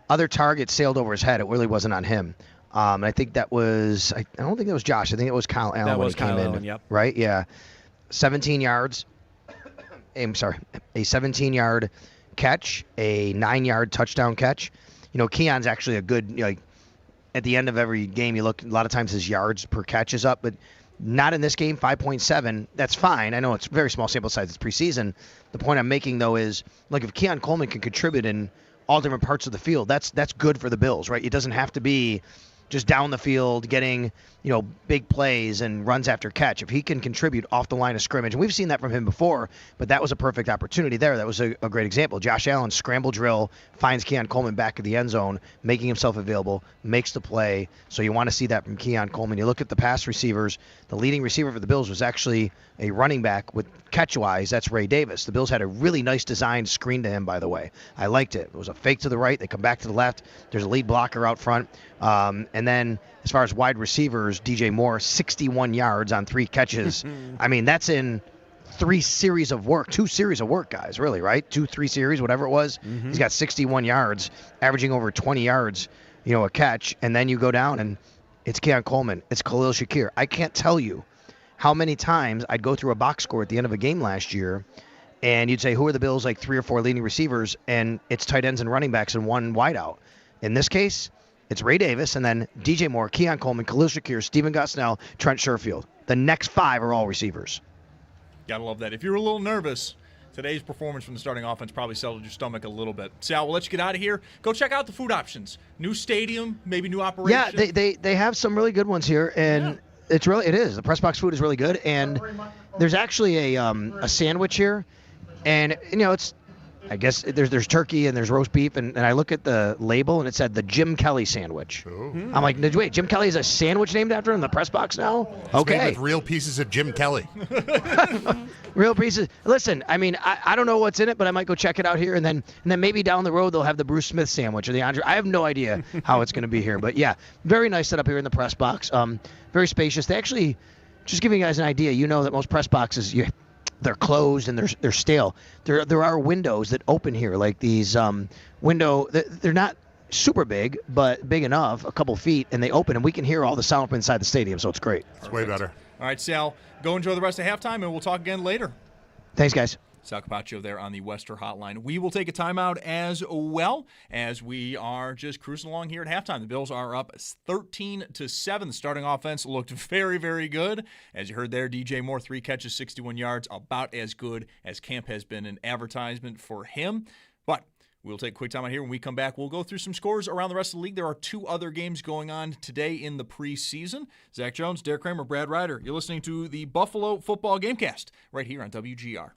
other target sailed over his head. It really wasn't on him. I think that was – I don't think that was Josh. I think it was Kyle Allen when he came in. Yep. Right? Yeah. 17 yards. I'm sorry. A 17-yard catch, a 9-yard touchdown catch. Keon's actually a good at the end of every game, you look, a lot of times his yards per catch is up, but not in this game, 5.7. That's fine. I know it's a very small sample size. It's preseason. The point I'm making, though, is, if Keon Coleman can contribute in all different parts of the field, that's good for the Bills, right? It doesn't have to be just down the field getting, big plays and runs after catch. If he can contribute off the line of scrimmage, and we've seen that from him before, but that was a perfect opportunity there. That was a great example. Josh Allen, scramble drill, finds Keon Coleman back at the end zone, making himself available, makes the play. So you want to see that from Keon Coleman. You look at the pass receivers, the leading receiver for the Bills was actually a running back with catch-wise. That's Ray Davis. The Bills had a really nice designed screen to him, by the way. I liked it. It was a fake to the right. They come back to the left. There's a lead blocker out front. And And then as far as wide receivers, DJ Moore, 61 yards on 3 catches. I mean, that's in 2 series of work, guys, really, right? 3 series, whatever it was. Mm-hmm. He's got 61 yards, averaging over 20 yards, a catch. And then you go down, and it's Keon Coleman. It's Khalil Shakir. I can't tell you how many times I'd go through a box score at the end of a game last year, and you'd say, who are the Bills' 3 or 4 leading receivers? And it's tight ends and running backs and 1 wideout. In this case, it's Ray Davis, and then DJ Moore, Keon Coleman, Khalil Shakir, Stephen Gosnell, Trent Sherfield. The next 5 are all receivers. Gotta love that. If you're a little nervous, today's performance from the starting offense probably settled your stomach a little bit. Sal, we'll let you get out of here. Go check out the food options. New stadium, maybe new operation. Yeah, they have some really good ones here, and it is. The press box food is really good, and there's actually a sandwich here, and it's. I guess there's turkey and there's roast beef, and I look at the label and it said the Jim Kelly sandwich. Ooh. I'm like, wait, Jim Kelly is a sandwich named after him in the press box now? It's made with real pieces of Jim Kelly. Real pieces. Listen, I mean, I don't know what's in it, but I might go check it out here, and then maybe down the road they'll have the Bruce Smith sandwich or the Andre. I have no idea how it's going to be here, but yeah, very nice setup here in the press box. Very spacious. They actually, just giving you guys an idea, that most press boxes they're closed and they're stale. There are windows that open here, like these they're not super big, but big enough, a couple feet, and they open, and we can hear all the sound from inside the stadium, so it's great. It's way better. All right, Sal, go enjoy the rest of halftime, and we'll talk again later. Thanks, guys. Sal Capaccio there on the Wester Hotline. We will take a timeout as well, as we are just cruising along here at halftime. The Bills are up 13-7. The starting offense looked very, very good. As you heard there, DJ Moore, 3 catches, 61 yards, about as good as camp has been an advertisement for him. But we'll take a quick time out here. When we come back, we'll go through some scores around the rest of the league. There are 2 other games going on today in the preseason. Zach Jones, Derek Kramer, Brad Ryder. You're listening to the Buffalo Football Gamecast right here on WGR.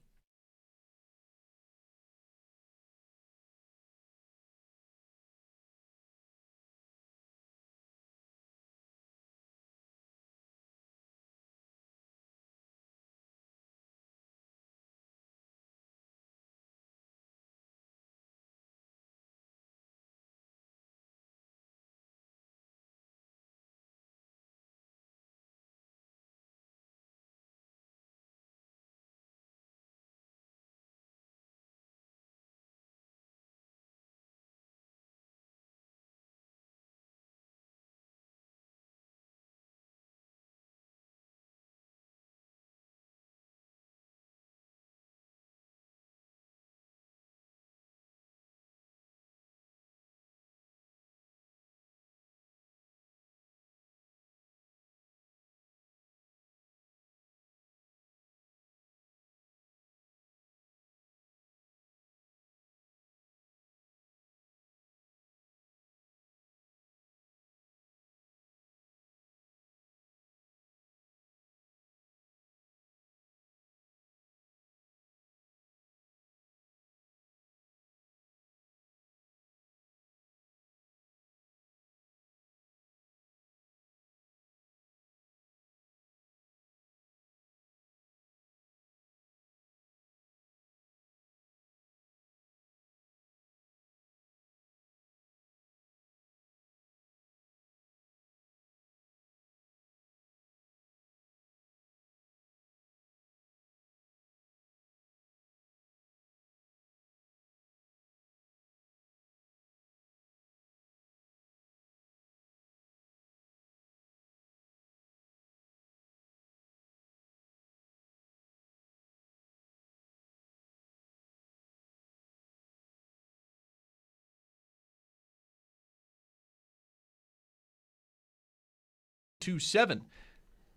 To 7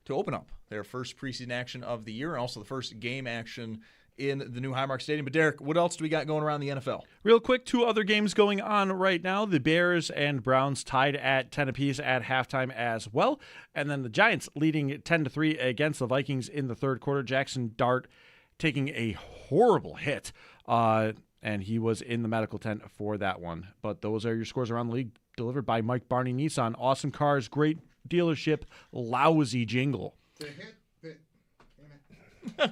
to open up their first preseason action of the year, and also the first game action in the new Highmark Stadium. But Derek, what else do we got going around the NFL? Real quick, 2 other games going on right now. The Bears and Browns tied at 10 apiece at halftime as well. And then the Giants leading 10-3 against the Vikings in the third quarter. Jackson Dart taking a horrible hit, and he was in the medical tent for that one. But those are your scores around the league, delivered by Mike Barney Nissan. Awesome cars, great dealership, lousy jingle. I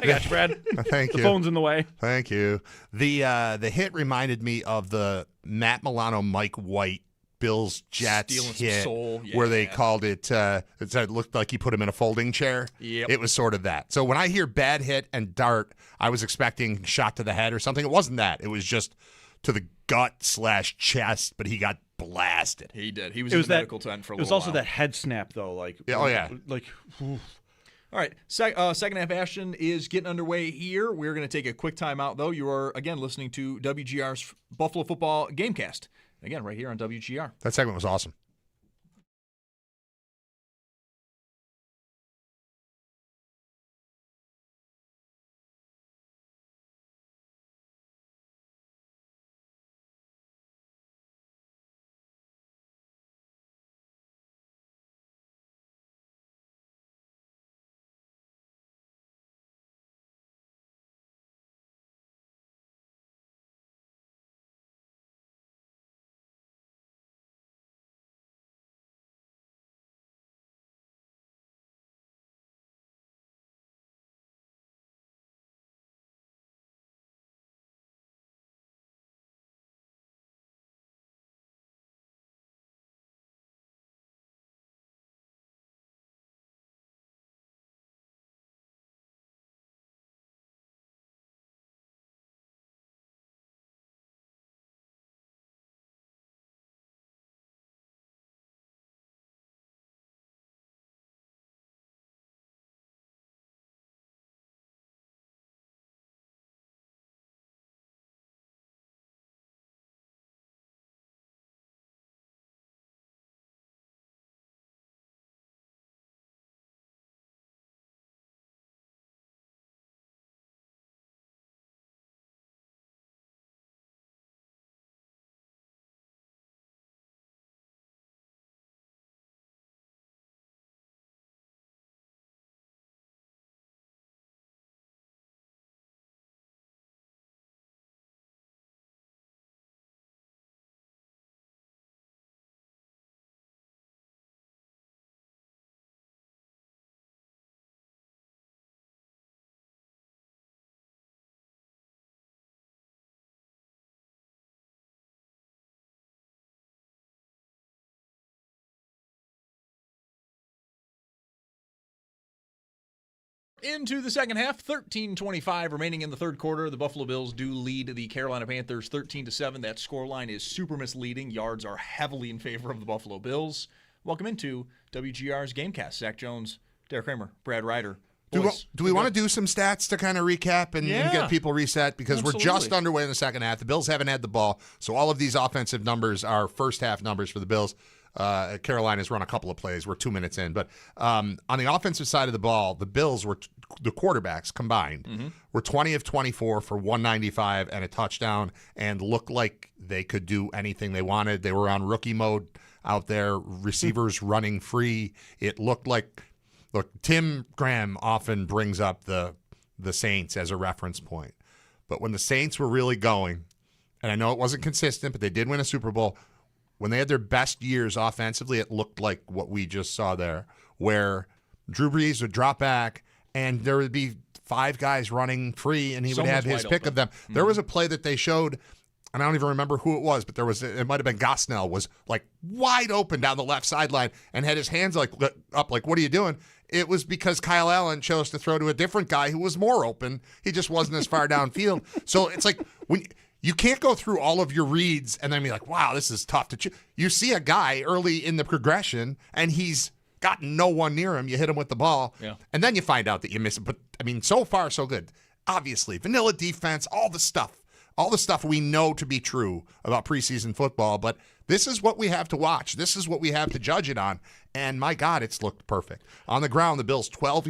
got you, Brad. Thank you. The phone's in the way. Thank you. The hit reminded me of the Matt Milano, Mike White Bills Jets Stealing some hit soul. where they called it, it looked like he put him in a folding chair. Yep. It was sort of that. So when I hear bad hit and dart, I was expecting shot to the head or something. It wasn't that. It was just to the gut/chest, but he got blasted. He did. He was in the medical tent for a little while. It was also that head snap, though. Like, oh, yeah. Like, oof. All right, second half action is getting underway here. We're going to take a quick time out, though. You are, again, listening to WGR's Buffalo Football Gamecast. Again, right here on WGR. That segment was awesome. Into the second half, 13:25 remaining in the third quarter. The Buffalo Bills do lead the Carolina Panthers 13-7. That scoreline is super misleading. Yards are heavily in favor of the Buffalo Bills. Welcome into WGR's Gamecast. Zach Jones, Derek Kramer, Brad Ryder. Do we want to do some stats to kind of recap and get people reset? Because we're just underway in the second half. The Bills haven't had the ball, so all of these offensive numbers are first half numbers for the Bills. Carolina's run a couple of plays. We're 2 minutes in. But on the offensive side of the ball, the Bills were the quarterbacks combined were 20 of 24 for 195 and a touchdown and looked like they could do anything they wanted. They were on rookie mode out there, receivers running free. It looked like, look, Tim Graham often brings up the Saints as a reference point. But when the Saints were really going, and I know it wasn't consistent, but they did win a Super Bowl, when they had their best years offensively, it looked like what we just saw there, where Drew Brees would drop back and there would be five guys running free and he would have his pick of them. Mm-hmm. There was a play that they showed, and I don't even remember who it was, but it might have been Gosnell, was like wide open down the left sideline and had his hands like up, like, what are you doing? It was because Kyle Allen chose to throw to a different guy who was more open. He just wasn't as far downfield. So it's like when you can't go through all of your reads and then be like, wow, this is tough to choose. You see a guy early in the progression and he's got no one near him. You hit him with the ball, and then you find out that you miss it. But, I mean, so far, so good. Obviously, vanilla defense, all the stuff we know to be true about preseason football. But this is what we have to watch. This is what we have to judge it on. And, my God, it's looked perfect. On the ground, the Bills, 12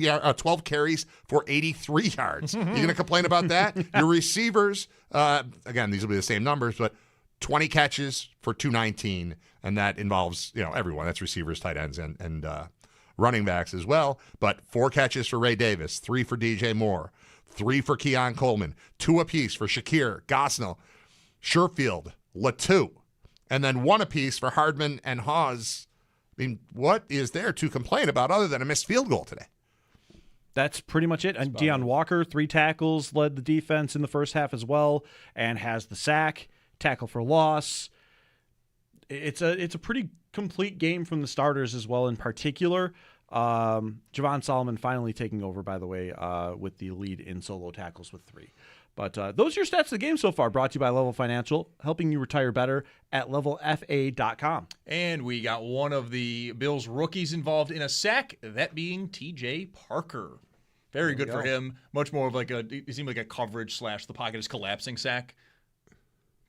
carries for 83 yards. You going to complain about that? Your receivers, again, these will be the same numbers, but 20 catches for 219, and that involves everyone. That's receivers, tight ends, and running backs as well. But 4 catches for Ray Davis, 3 for DJ Moore, 3 for Keon Coleman, 2 apiece for Shakir, Gosnell, Sherfield, Latou, and then 1 apiece for Hardman and Hawes. I mean, what is there to complain about other than a missed field goal today? That's pretty much it. And Deion Walker, 3 tackles, led the defense in the first half as well, and has the sack, tackle for loss. it's a pretty complete game from the starters as well. In particular, Javon Solomon finally taking over, by the way, with the lead in solo tackles with 3. But those are your stats of the game so far, brought to you by Level Financial, helping you retire better at levelfa.com. And we got one of the Bills rookies involved in a sack, that being T.J. Parker. Very good for him. Much more of it seemed like a coverage / the pocket is collapsing sack.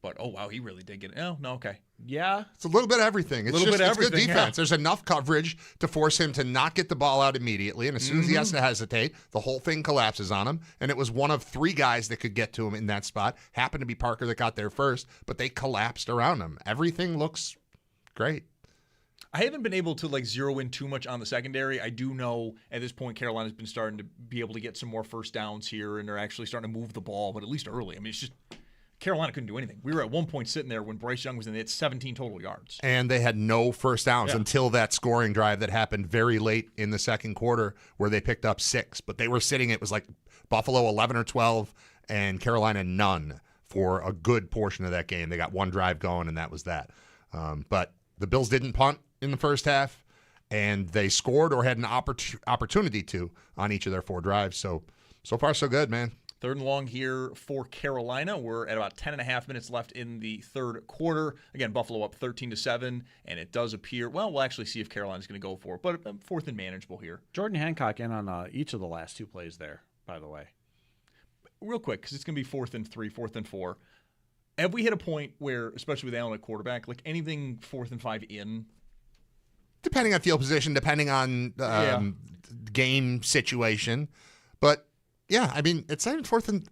But, oh, wow, he really did get it. Oh, no, okay. Yeah. It's a little bit of everything. It's good defense. Yeah. There's enough coverage to force him to not get the ball out immediately. And as soon as he has to hesitate, the whole thing collapses on him. And it was one of 3 guys that could get to him in that spot. Happened to be Parker that got there first, but they collapsed around him. Everything looks great. I haven't been able to zero in too much on the secondary. I do know at this point Carolina's been starting to be able to get some more first downs here, and they're actually starting to move the ball, but at least early. I mean, it's just Carolina couldn't do anything. We were at one point sitting there when Bryce Young was in. They had 17 total yards. And they had no first downs until that scoring drive that happened very late in the second quarter where they picked up 6. But they were sitting, it was like Buffalo 11 or 12 and Carolina none for a good portion of that game. They got one drive going, and that was that. But the Bills didn't punt in the first half, and they scored or had an opportunity to on each of their 4 drives. So far, so good, man. 3rd and long here for Carolina. We're at about 10.5 minutes left in the third quarter. Again, Buffalo up 13-7, and it does appear, well, we'll actually see if Carolina's going to go for it, but 4th and manageable here. Jordan Hancock in on each of the last 2 plays there, by the way. Real quick, because it's going to be 4th and 3, 4th and 4. Have we hit a point where, especially with Allen at quarterback, anything 4th and 5 in? Depending on field position, depending on game situation. But, yeah, I mean, it's not even 4th and...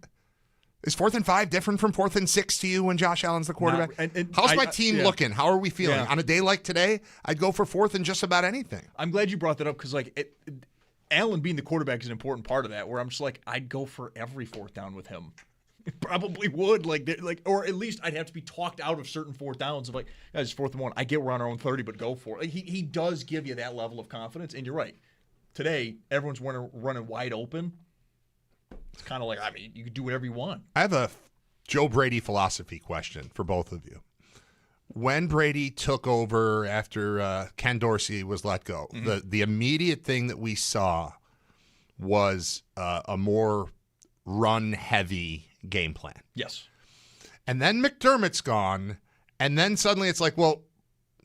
Is 4th and 5 different from 4th and 6 to you when Josh Allen's the quarterback? How's my team looking? How are we feeling? On a day like today, I'd go for 4th and just about anything. I'm glad you brought that up because, Allen being the quarterback is an important part of that, where I'm just I'd go for every 4th down with him. It probably would, or at least I'd have to be talked out of certain 4th downs of guys, 4th and 1. I get we're on our own 30, but go for it. He does give you that level of confidence, and you're right. Today, everyone's running wide open. It's kind of you can do whatever you want. I have a Joe Brady philosophy question for both of you. When Brady took over after Ken Dorsey was let go, the immediate thing that we saw was a more run-heavy game plan. Yes. And then McDermott's gone, and then suddenly it's well,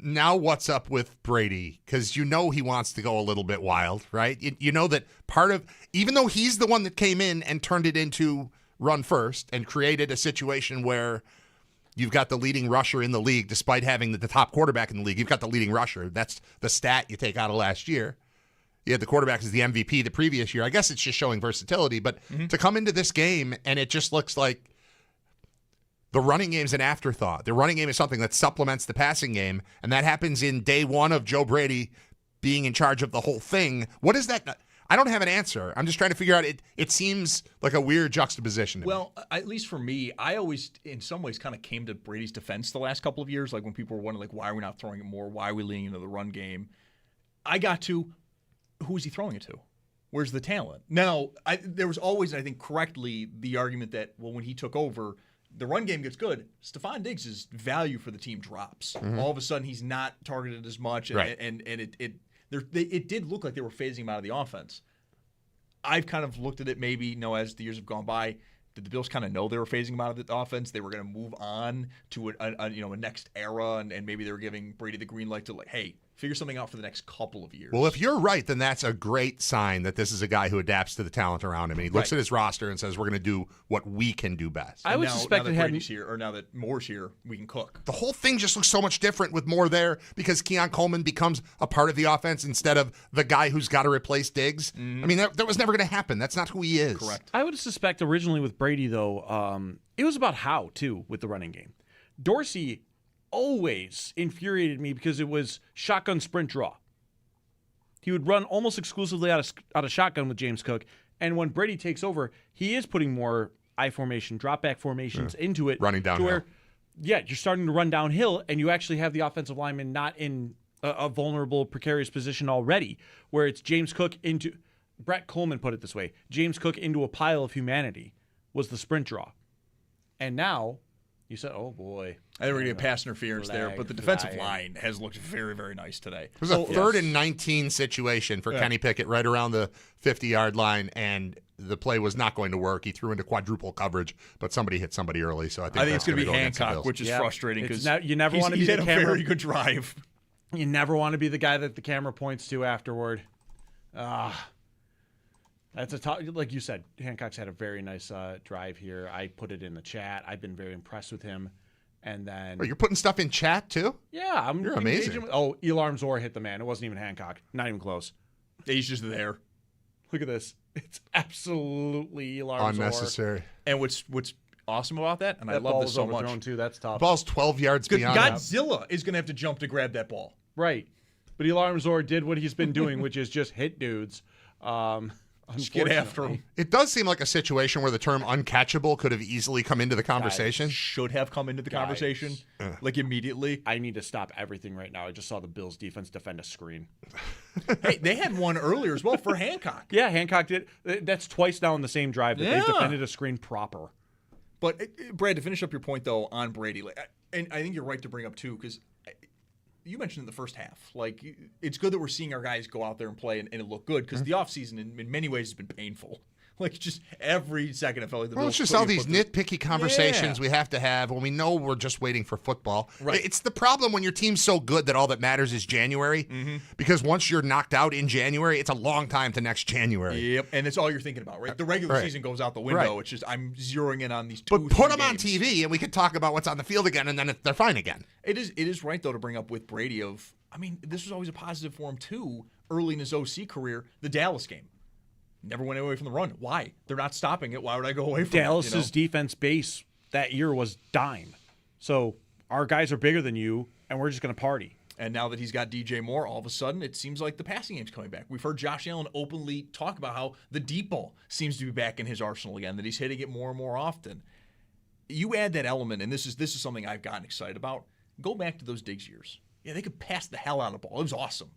now what's up with Brady? Because he wants to go a little bit wild, right? You know that part of, even though he's the one that came in and turned it into run first and created a situation where you've got the leading rusher in the league, despite having the top quarterback in the league, you've got the leading rusher. That's the stat you take out of last year. You had the quarterback as the MVP the previous year. I guess it's just showing versatility, but to come into this game and it just looks like the running game's an afterthought. The running game is something that supplements the passing game, and that happens in day 1 of Joe Brady being in charge of the whole thing. What is that? I don't have an answer. I'm just trying to figure out. It seems like a weird juxtaposition to me. Well, at least for me, I always, in some ways, kind of came to Brady's defense the last couple of years, when people were wondering, why are we not throwing it more? Why are we leaning into the run game? I got to, who is he throwing it to? Where's the talent? Now, there was always, I think, correctly, the argument that, when he took over, the run game gets good. Stephon Diggs' value for the team drops. All of a sudden, he's not targeted as much, and, and it did look like they were phasing him out of the offense. I've kind of looked at it maybe, as the years have gone by, did the Bills kind of know they were phasing him out of the offense? They were going to move on to a next era, and maybe they were giving Brady the green light to hey, figure something out for the next couple of years. Well, if you're right, then that's a great sign that this is a guy who adapts to the talent around him. And he looks at his roster and says, we're going to do what we can do best. I would suspect now that Brady's here, or now that Moore's here, we can cook. The whole thing just looks so much different with Moore there because Keon Coleman becomes a part of the offense instead of the guy who's got to replace Diggs. I mean, that was never going to happen. That's not who he is. Correct. I would suspect originally with Brady, though, it was about how, too, with the running game. Dorsey always infuriated me because it was shotgun sprint draw. He would run almost exclusively out of shotgun with James Cook. And when Brady takes over, he is putting more I formation, drop back formations into it. Running downhill. Where, you're starting to run downhill, and you actually have the offensive lineman not in a vulnerable, precarious position already, where it's James Cook into – Brett Coleman put it this way, James Cook into a pile of humanity was the sprint draw. And now You said, oh, boy. I think we're going to get pass interference there, but the defensive line has looked very, very nice today. It was a 3rd and 19 situation for Kenny Pickett right around the 50-yard line, and the play was not going to work. He threw into quadruple coverage, but somebody hit somebody early, so I think it's going to be Hancock, which is frustrating because you never want to be the camera. He had a very good drive. You never want to be the guy that the camera points to afterward. That's a tough, like you said, Hancock's had a very nice drive here. I put it in the chat. I've been very impressed with him. And then you're putting stuff in chat too? Yeah, you're amazing. Elarm Zor hit the man. It wasn't even Hancock. Not even close. He's just there. Look at this. It's absolutely Elarm Zor. Unnecessary. And what's awesome about that, and I love this so much. Too. That's tough. The ball's 12 yards beyond. Godzilla is going to have to jump to grab that ball. Right. But Elarm Zor did what he's been doing, which is just hit dudes. Just get after him. It does seem like a situation where the term uncatchable could have easily come into the conversation. Should have come into the conversation, like immediately. I need to stop everything right now. I just saw the Bills defense defend a screen. Hey, they had one earlier as well for Hancock. Yeah, Hancock did. That's twice now in the same drive that they defended a screen proper. But, Brad, to finish up your point, though, on Brady, and I think you're right to bring up, too, because you mentioned in the first half, like, it's good that we're seeing our guys go out there and play and it look good because the offseason in many ways has been painful. Like, just every second it felt like the Bills. It's just all these nitpicky conversations we have to have when we know we're just waiting for football. Right. It's the problem when your team's so good that all that matters is January. Because once you're knocked out in January, it's a long time to next January. Yep, and it's all you're thinking about, right? The regular season goes out the window. Right. It's just I'm zeroing in on these two. But put them games on TV, and we can talk about what's on the field again, and then they're fine again. It is right, though, to bring up with Brady of, I mean, this was always a positive for him, too, early in his OC career, the Dallas game. Never went away from the run. Why? They're not stopping it. Why would I go away from Dallas's defense base that year was dime. So our guys are bigger than you, and we're just going to party. And now that he's got DJ Moore, all of a sudden it seems like the passing game's coming back. We've heard Josh Allen openly talk about how the deep ball seems to be back in his arsenal again, that he's hitting it more and more often. You add that element, and this is something I've gotten excited about. Go back to those Diggs years. Yeah, they could pass the hell out of the ball. It was awesome.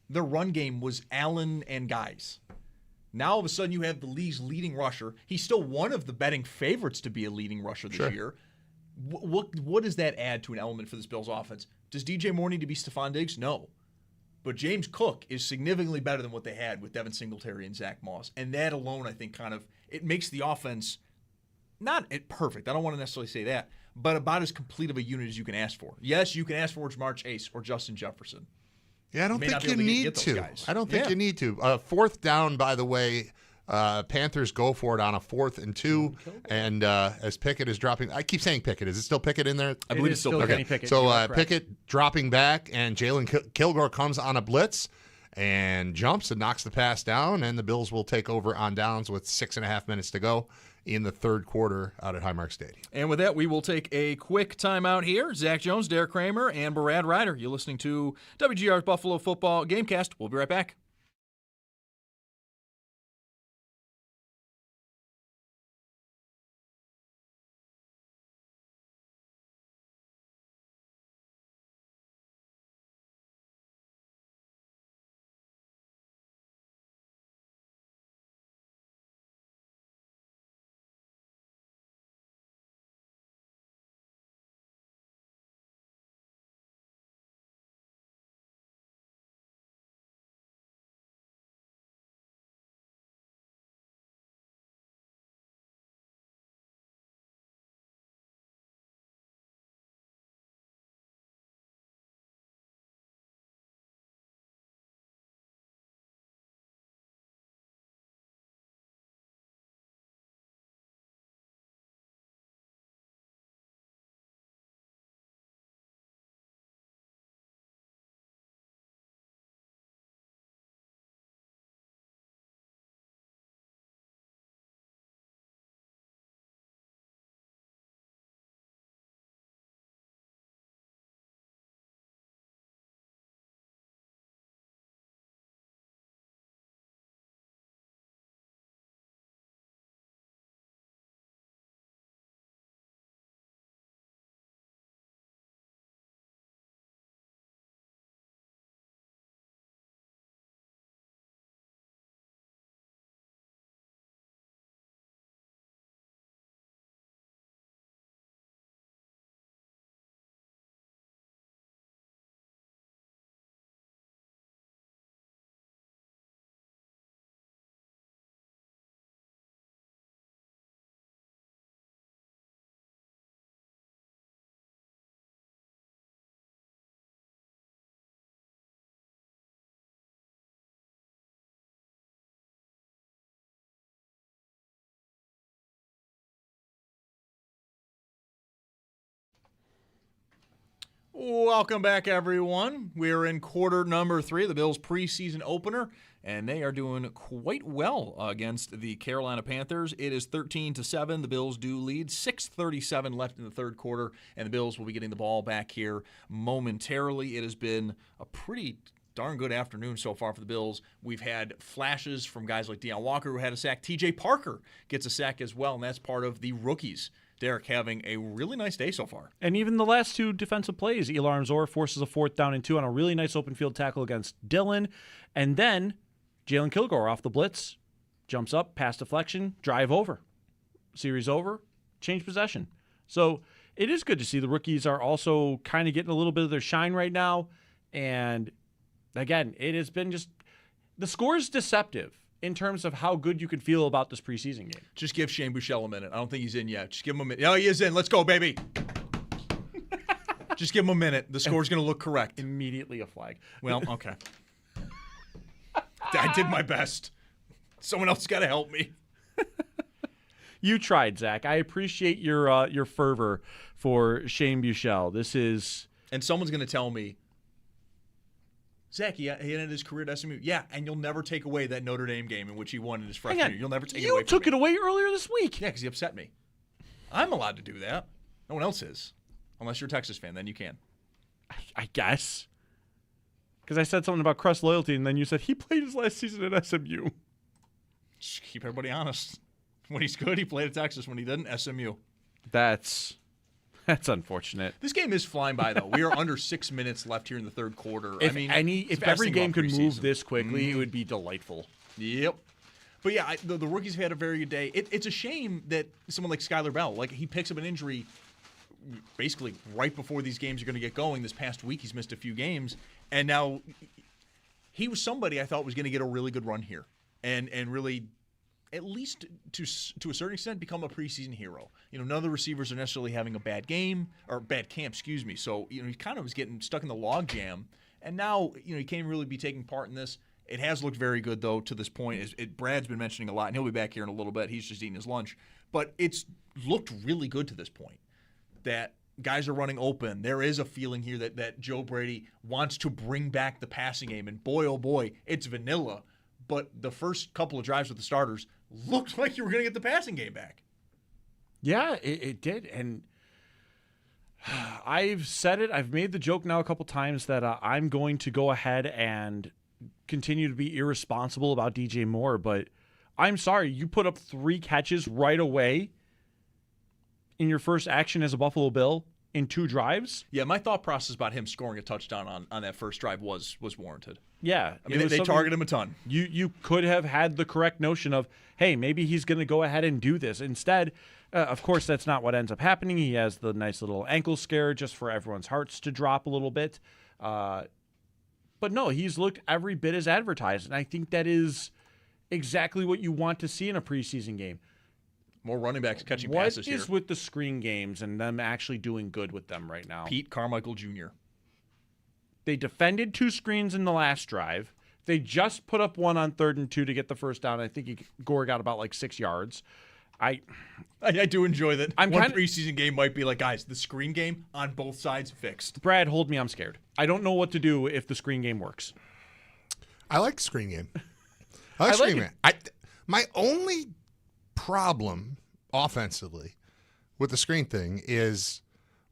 Their run game was Allen and guys. Now, all of a sudden, you have the league's leading rusher. He's still one of the betting favorites to be a leading rusher this year. What does that add to an element for this Bills offense? Does DJ Moore need to be Stephon Diggs? No. But James Cook is significantly better than what they had with Devin Singletary and Zach Moss. And that alone, I think, it makes the offense not perfect. I don't want to necessarily say that, but about as complete of a unit as you can ask for. Yes, you can ask for Jamar Chase or Justin Jefferson. Yeah, I don't think you need to. I don't think you need to. Fourth down, by the way, Panthers go for it on a 4th and 2, and as Pickett is dropping, I keep saying Pickett. Is it still Pickett in there? I believe it's still Kenny Pickett. So Pickett dropping back, and Jalen Kilgore comes on a blitz and jumps and knocks the pass down, and the Bills will take over on downs with 6.5 minutes to go in the third quarter out at Highmark Stadium. And with that, we will take a quick timeout here. Zach Jones, Derek Kramer, and Brad Ryder. You're listening to WGR's Buffalo Football Gamecast. We'll be right back. Welcome back, everyone. We're in quarter number 3 of the Bills' preseason opener, and they are doing quite well against the Carolina Panthers. It is 13-7. The Bills do lead. 6:37 left in the third quarter, and the Bills will be getting the ball back here momentarily. It has been a pretty darn good afternoon so far for the Bills. We've had flashes from guys like Deion Walker, who had a sack. TJ Parker gets a sack as well, and that's part of the rookies. Derek having a really nice day so far. And even the last 2 defensive plays, Eli Armzor forces a 4th down and 2 on a really nice open field tackle against Dillon. And then Jalen Kilgore off the blitz, jumps up, pass deflection, drive over. Series over, change possession. So it is good to see the rookies are also kind of getting a little bit of their shine right now. And again, it has been just – the score is deceptive in terms of how good you could feel about this preseason game. Just give Shane Buechele a minute. I don't think he's in yet. Just give him a minute. Oh, he is in. Let's go, baby. Just give him a minute. The score's going to look correct. Immediately a flag. Well, okay. I did my best. Someone else got to help me. You tried, Zach. I appreciate your fervor for Shane Buechele. This is... And someone's going to tell me, Zach, he ended his career at SMU. Yeah, and you'll never take away that Notre Dame game in which he won in his freshman year. You'll never take it away from me. You took it away earlier this week. Yeah, because he upset me. I'm allowed to do that. No one else is. Unless you're a Texas fan, then you can. I guess. Because I said something about Crest loyalty, and then you said he played his last season at SMU. Just keep everybody honest. When he's good, he played at Texas. When he didn't, SMU. That's unfortunate. This game is flying by, though. We are under 6 minutes left here in the third quarter. If every game could move this quickly, it would be delightful. Yep. But yeah, the rookies have had a very good day. It's a shame that someone like Skylar Bell, like he picks up an injury basically right before these games are going to get going. This past week, he's missed a few games, and now he was somebody I thought was going to get a really good run here and really, at least to a certain extent, become a preseason hero. None of the receivers are necessarily having a bad game or bad camp, excuse me. So, he kind of was getting stuck in the log jam. And now, he can't really be taking part in this. It has looked very good, though, to this point. Brad's been mentioning a lot, and he'll be back here in a little bit. He's just eating his lunch. But it's looked really good to this point, that guys are running open. There is a feeling here that Joe Brady wants to bring back the passing game. And boy, oh boy, it's vanilla. But the first couple of drives with the starters looked like you were going to get the passing game back. Yeah, it did. And I've said it. I've made the joke now a couple times that I'm going to go ahead and continue to be irresponsible about DJ Moore. But I'm sorry, you put up 3 catches right away in your first action as a Buffalo Bill in 2 drives. Yeah, my thought process about him scoring a touchdown on that first drive was warranted. Yeah. I mean, they target him a ton. You could have had the correct notion of, hey, maybe he's going to go ahead and do this. Instead, of course, that's not what ends up happening. He has the nice little ankle scare just for everyone's hearts to drop a little bit. But no, he's looked every bit as advertised, and I think that is exactly what you want to see in a preseason game. More running backs catching passes here. What is with the screen games and them actually doing good with them right now? Pete Carmichael Jr. They defended 2 screens in the last drive. They just put up 1 on 3rd and 2 to get the first down. I think Gore got about like 6 yards. I do enjoy that. One preseason game might be like, guys, the screen game on both sides fixed. Brad, hold me. I'm scared. I don't know what to do if the screen game works. I like the screen game. I like screen game. My only problem offensively with the screen thing is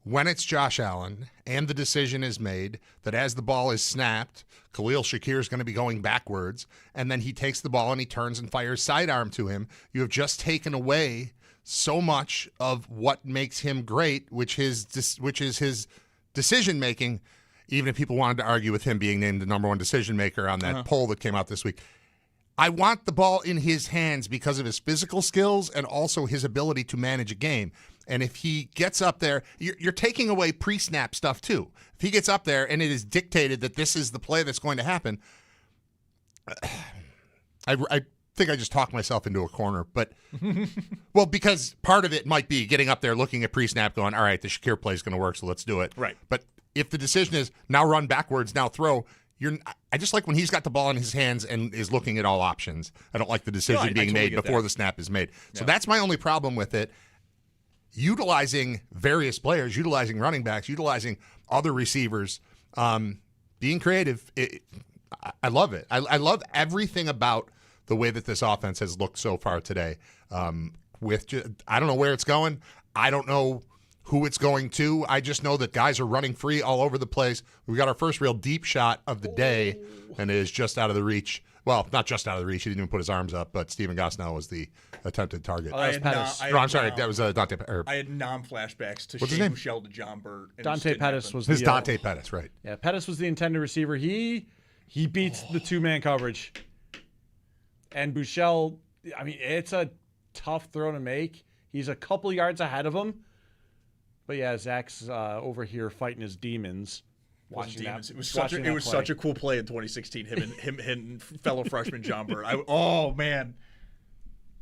when it's Josh Allen and the decision is made that as the ball is snapped, Khalil Shakir is going to be going backwards, and then he takes the ball and he turns and fires sidearm to him. You have just taken away so much of what makes him great, which is his decision making. Even if people wanted to argue with him being named the number 1 decision maker on that poll that came out this week. I want the ball in his hands because of his physical skills and also his ability to manage a game. And if he gets up there, you're taking away pre-snap stuff too. If he gets up there and it is dictated that this is the play that's going to happen, I think I just talked myself into a corner. But, well, because part of it might be getting up there, looking at pre-snap, going, all right, the Shakir play is going to work, so let's do it. Right. But if the decision is now run backwards, now throw, I just like when he's got the ball in his hands and is looking at all options. I don't like the decision being made before the snap is made. So that's my only problem with it. Utilizing various players, utilizing running backs, utilizing other receivers. Being creative, I love it. I love everything about the way that this offense has looked so far today. I don't know where it's going. I don't know who it's going to. I just know that guys are running free all over the place. We got our first real deep shot of the day, and it is just out of the reach. Well, not just out of the reach. He didn't even put his arms up, but Steven Gosnell was the attempted target. Oh, that was Pettis. I'm sorry. That was Dante. I had flashbacks to What's Shane Bouchel to John Burt. Dante Pettis was his the Dante Pettis, right? Yeah, Pettis was the intended receiver. He beats the two-man coverage. And Bouchel, I mean, it's a tough throw to make. He's a couple yards ahead of him. But yeah, Zach's over here fighting his demons. Watching demons. It was such a cool play in 2016. Him and fellow freshman John Burt. Oh man,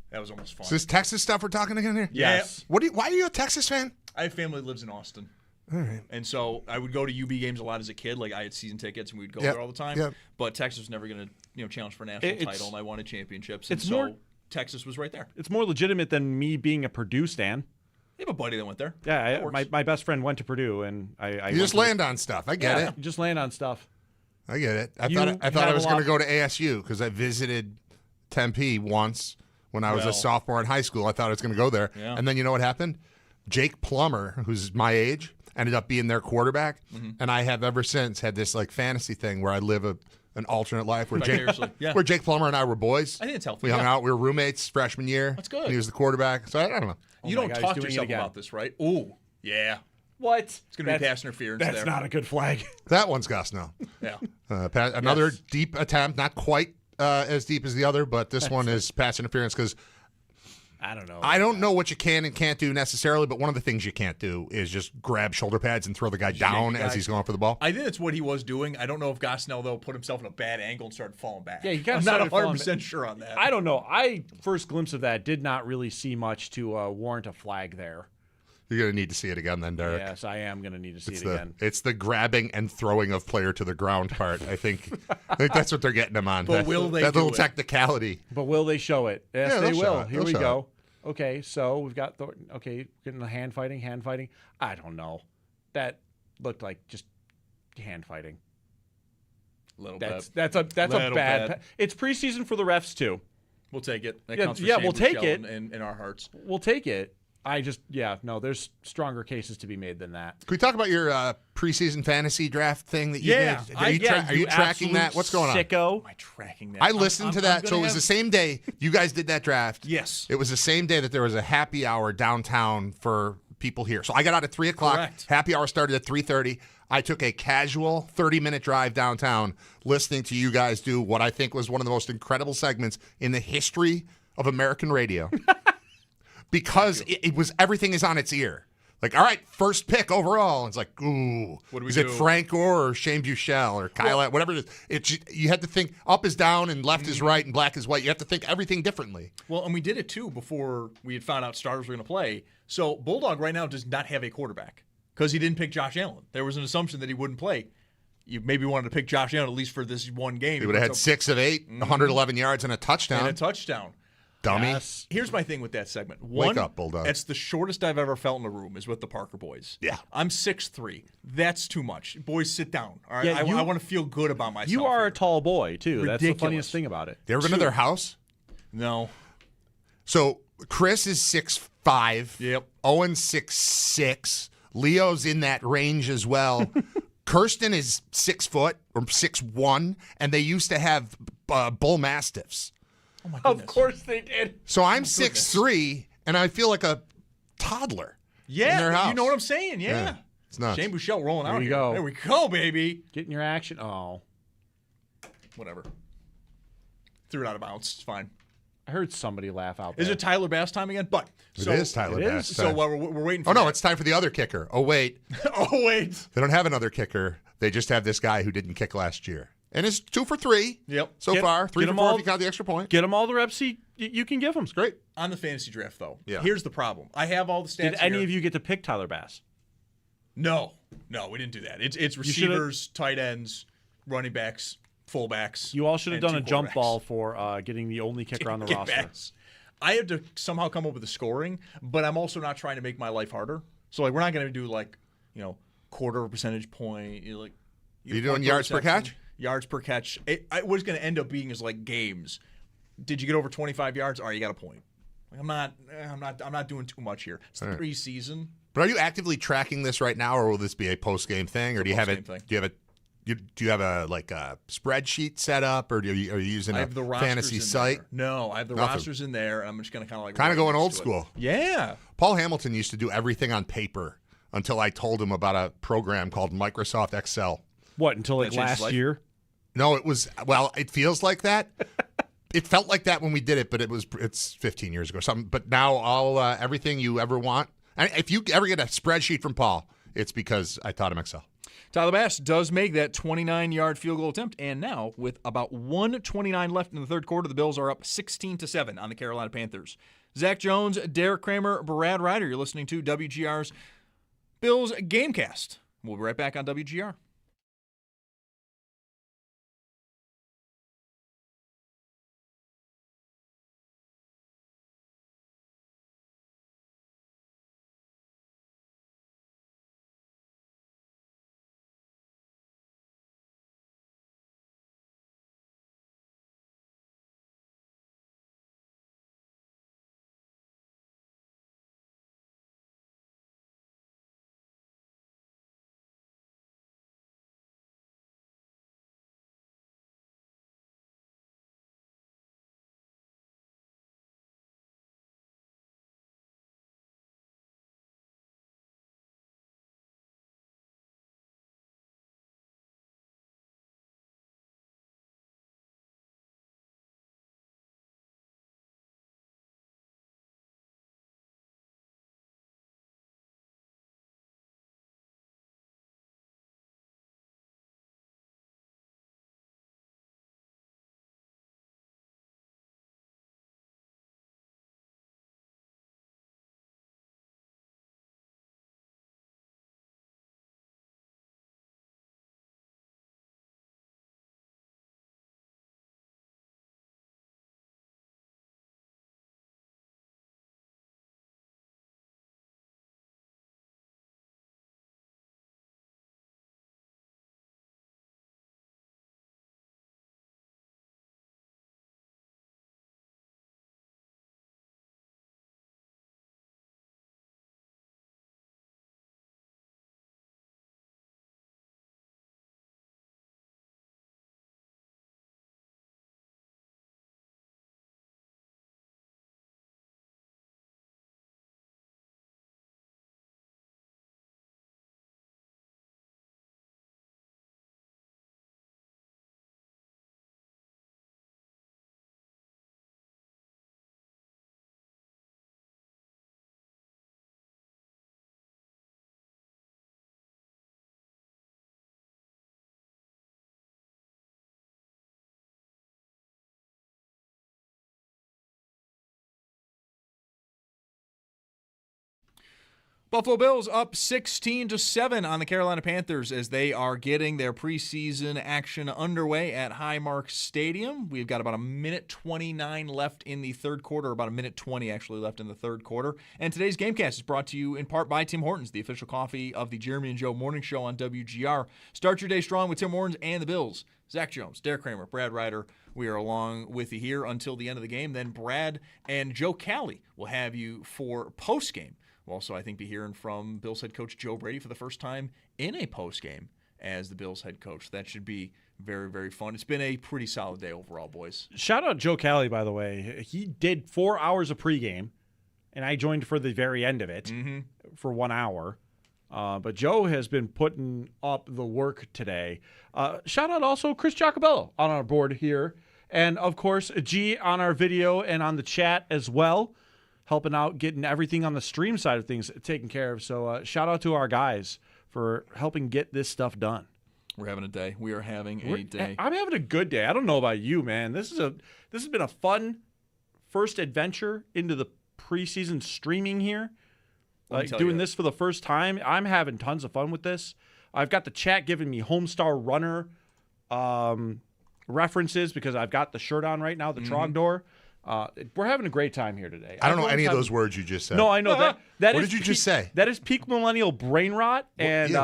that was almost fun. So this Texas stuff we're talking again here? Yes. Why are you a Texas fan? I have family that lives in Austin. All right. And so I would go to UB games a lot as a kid. Like I had season tickets and we'd go there all the time. Yep. But Texas was never going to challenge for a national title, and I wanted championships. And it's more Texas was right there. It's more legitimate than me being a Purdue stan. I have a buddy that went there. Yeah, my best friend went to Purdue, and I you just land on stuff. I get it. You just land on stuff. I get it. I thought I was going to go to ASU because I visited Tempe once when I was a sophomore in high school. I thought I was going to go there, and then you know what happened? Jake Plummer, who's my age, ended up being their quarterback, and I have ever since had this like fantasy thing where I live an alternate life where Jake Plummer and I were boys. I think it's healthy. We hung out. We were roommates freshman year. That's good. And he was the quarterback. So I don't know. You don't talk to yourself about this, right? Ooh, yeah. What? It's going to be pass interference there. That's not a good flag. That one's Gosnell. Yeah. Another deep attempt, not quite as deep as the other, but this one is pass interference because I don't know. I don't know what you can and can't do necessarily, but one of the things you can't do is just grab shoulder pads and throw the guy down as he's going for the ball. I think that's what he was doing. I don't know if Gosnell, though, put himself in a bad angle and started falling back. Yeah, I'm not 100% sure on that. I don't know. First glimpse of that did not really see much to warrant a flag there. You're going to need to see it again then, Derek. Yes, I am going to need to see it again. It's the grabbing and throwing of player to the ground part. I think that's what they're getting him on. But will they that little technicality. But will they show it? Yes, yeah, they will. Here we go. Okay, so we've got getting the hand fighting. I don't know. That looked like just hand fighting. A little bit. That's a bad. It's preseason for the refs too. We'll take it. That counts for we'll take it in our hearts. We'll take it. There's stronger cases to be made than that. Can we talk about your preseason fantasy draft thing that you did? Are you tracking that? What's going on? Sicko. Am I tracking that? I listened to that. So it was the same day you guys did that draft. Yes. It was the same day that there was a happy hour downtown for people here. So I got out at 3 o'clock. Correct. Happy hour started at 3:30. I took a casual 30-minute drive downtown listening to you guys do what I think was one of the most incredible segments in the history of American radio. Because it was everything is on its ear. Like, all right, first pick overall. It's like, ooh, what do we is do? It Frank Gore or Shane Bouchel or Kyle, whatever it is. You had to think up is down and left is right and black is white. You have to think everything differently. Well, and we did it too before we had found out starters were going to play. So Bulldog right now does not have a quarterback because he didn't pick Josh Allen. There was an assumption that he wouldn't play. You maybe wanted to pick Josh Allen at least for this one game. He would have had 6 of 8, 111 yards and a touchdown. Dummy. Yes. Here's my thing with that segment. Wake up, Bulldog. It's the shortest I've ever felt in a room is with the Parker boys. Yeah. I'm 6'3". That's too much. Boys, sit down. All right. Yeah, I want to feel good about myself. You are here. a tall boy, too. Ridiculous. That's the funniest thing about it. You ever been to their house? No. So Chris is 6'5". Yep. Owen's 6'6". Leo's in that range as well. Kirsten is 6 foot or 6'1", and they used to have bull mastiffs. Oh my goodness. Of course they did. So I'm 6'3", and I feel like a toddler. Yeah, in their house. You know what I'm saying? Yeah. It's nuts. Shane Bouchel rolling out There you here. go. There we go, baby. Getting your action. Oh. Whatever. Threw it out of bounds. It's fine. I heard somebody laugh out there. Is it Tyler Bass time again? But it is Tyler Bass. So we're waiting for Oh, no, it's time for the other kicker. Oh, wait. Oh, wait. They don't have another kicker. They just have this guy who didn't kick last year. And it's 2 for 3 so far. 3 for 4 if you count the extra point. Get them all the reps you can give them. It's great. On the fantasy draft, though, Yeah. Here's the problem. I have all the stats Did any here. of you get to pick Tyler Bass? No, we didn't do that. It's receivers, tight ends, running backs, fullbacks. You all should have and done a 2 jump quarterbacks. ball for getting the only kicker on the roster. Backs. I had to somehow come up with the scoring, but I'm also not trying to make my life harder. So we're not going to do quarter of a percentage point. You're doing yards per catch? Yards per catch. What it's going to end up being is like games. Did you get over 25 yards? All right, you got a point. Like, I'm not doing too much here. It's the preseason. But are you actively tracking this right now, or will this be a post-game thing, or do you have it? Do you have a spreadsheet set up, or are you using a fantasy site? No, I have the rosters in there. And I'm just going to kind of going old school. Yeah. Paul Hamilton used to do everything on paper until I told him about a program called Microsoft Excel. What, until last year? No, it was, it feels like that. It felt like that when we did it, but it's 15 years ago or something. But now everything you ever want. And if you ever get a spreadsheet from Paul, it's because I taught him Excel. Tyler Bass does make that 29-yard field goal attempt, and now with about 1:29 left in the third quarter, the Bills are up 16-7 on the Carolina Panthers. Zach Jones, Derek Kramer, Brad Ryder, you're listening to WGR's Bills Gamecast. We'll be right back on WGR. Buffalo Bills up 16-7 on the Carolina Panthers as they are getting their preseason action underway at Highmark Stadium. We've got about a minute 29 left in the third quarter, about a minute 20 actually left in the third quarter. And today's Gamecast is brought to you in part by Tim Hortons, the official coffee of the Jeremy and Joe Morning Show on WGR. Start your day strong with Tim Hortons and the Bills. Zach Jones, Derek Kramer, Brad Ryder, we are along with you here until the end of the game. Then Brad and Joe Cali will have you for postgame. We'll also, I think, be hearing from Bills head coach Joe Brady for the first time in a postgame as the Bills head coach. That should be very, very fun. It's been a pretty solid day overall, boys. Shout out Joe Cali, by the way. He did 4 hours of pregame, and I joined for the very end of it for 1 hour. But Joe has been putting up the work today. Shout out also Chris Giacobello on our board here. And, of course, G on our video and on the chat as well, helping out, getting everything on the stream side of things taken care of. So shout out to our guys for helping get this stuff done. We're having a day. We are having a day. I'm having a good day. I don't know about you, man. This has been a fun first adventure into the preseason streaming here. Like doing this for the first time. I'm having tons of fun with this. I've got the chat giving me Homestar Runner references because I've got the shirt on right now, the Trogdor. We're having a great time here today. I don't know any of those words you just said. No, I know that. What did you just say? That is peak millennial brain rot. And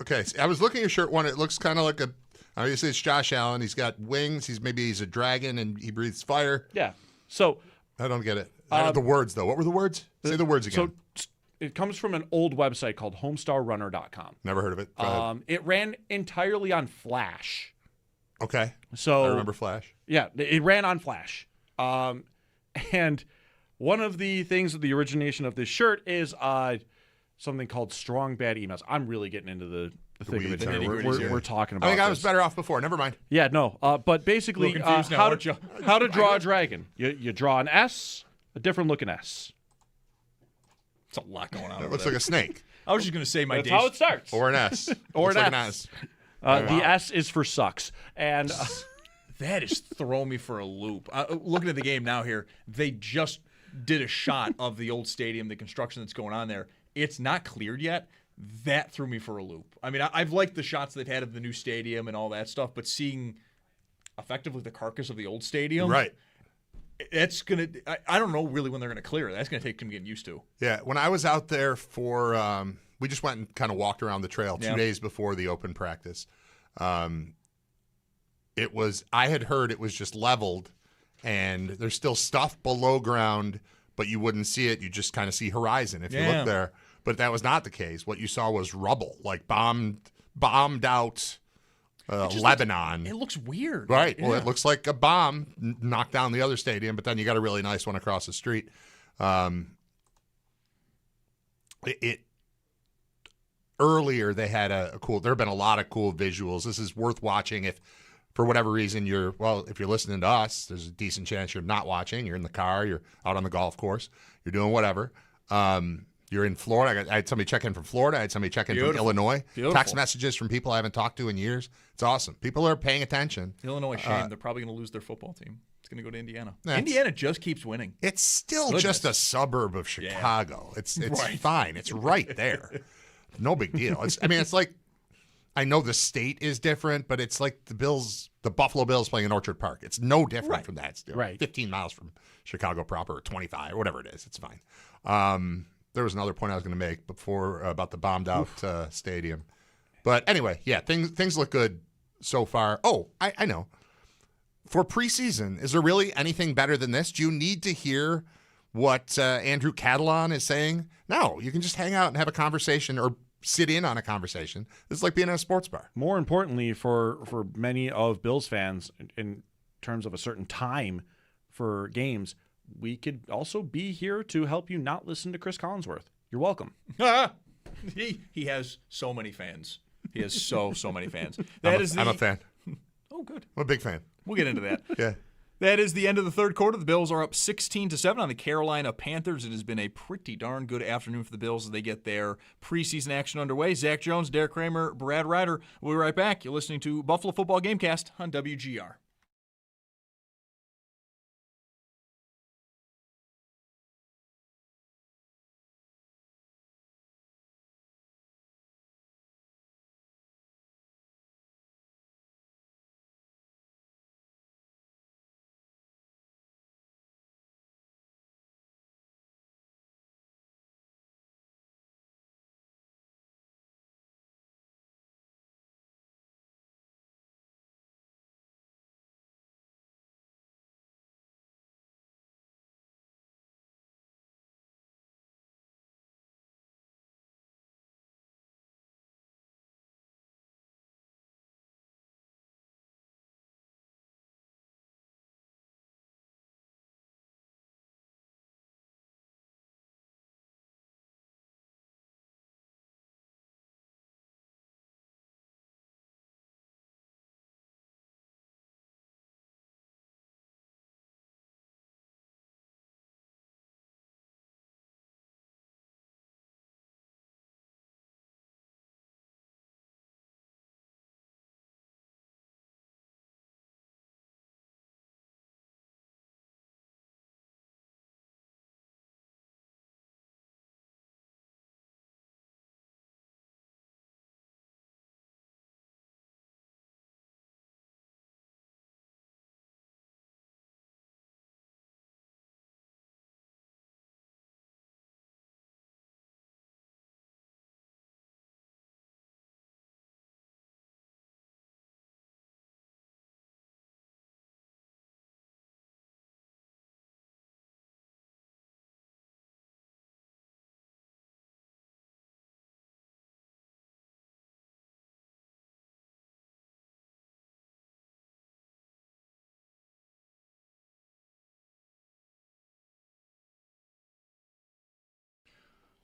okay, so I was looking at your shirt. One, it looks kind of like a. Obviously, it's Josh Allen. He's got wings. He's a dragon, and he breathes fire. Yeah. So I don't get it. The words, though. What were the words? Say the words again. So it comes from an old website called homestarrunner.com. Never heard of it. It ran entirely on Flash. Okay. So I remember Flash. Yeah, it ran on Flash. And one of the things of the origination of this shirt is something called strong bad emails. I'm really getting into the thick of it here. We're talking about I think I was this. better off before. Never mind. Yeah, no. But basically, how to draw a dragon. You draw an S, a different looking S. It's a lot going on. It looks like a snake. I was just going to say That's how it starts. Or an S. Or an like S. The S is for sucks. And that is throwing me for a loop. Looking at the game now here, they just did a shot of the old stadium, the construction that's going on there. It's not cleared yet. That threw me for a loop. I mean, I've liked the shots they've had of the new stadium and all that stuff, but seeing effectively the carcass of the old stadium, right? That's gonna. I don't know really when they're gonna clear it. That's gonna take some getting used to. Yeah, when I was out there for, we just went and kind of walked around the trail 2 days before the open practice. It was. I had heard it was just leveled, and there's still stuff below ground, but you wouldn't see it. You just kind of see horizon if you look there. But that was not the case. What you saw was rubble, like bombed out Lebanon. It looks weird. Right. Well, it looks like a bomb knocked down the other stadium, but then you got a really nice one across the street. Earlier they had a cool. There have been a lot of cool visuals. This is worth watching if, for whatever reason, if you're listening to us, there's a decent chance you're not watching. You're in the car. You're out on the golf course. You're doing whatever. You're in Florida. I had somebody check in from Florida. I had somebody check in from Illinois. Beautiful. Text messages from people I haven't talked to in years. It's awesome. People are paying attention. Illinois, shame. They're probably going to lose their football team. It's going to go to Indiana. Indiana just keeps winning. It's still just a suburb of Chicago. Yeah. It's fine. It's right there. No big deal. It's like, I know the state is different, but it's like the Buffalo Bills playing in Orchard Park. It's no different from that. It's 15 miles from Chicago proper, or 25, or whatever it is. It's fine. There was another point I was going to make before about the bombed out stadium. But anyway, yeah, things look good so far. Oh, I know. For preseason, is there really anything better than this? Do you need to hear what Andrew Catalan is saying? No, you can just hang out and have a conversation or sit in on a conversation. It's like being at a sports bar. More importantly, for many of Bills fans, in terms of a certain time for games, we could also be here to help you not listen to Chris Collinsworth. You're welcome. He has so many fans. He has so many fans. I'm a fan. Oh, good. I'm a big fan. We'll get into that. Yeah. That is the end of the third quarter. The Bills are up 16-7 on the Carolina Panthers. It has been a pretty darn good afternoon for the Bills as they get their preseason action underway. Zach Jones, Derek Kramer, Brad Ryder. We'll be right back. You're listening to Buffalo Football Gamecast on WGR.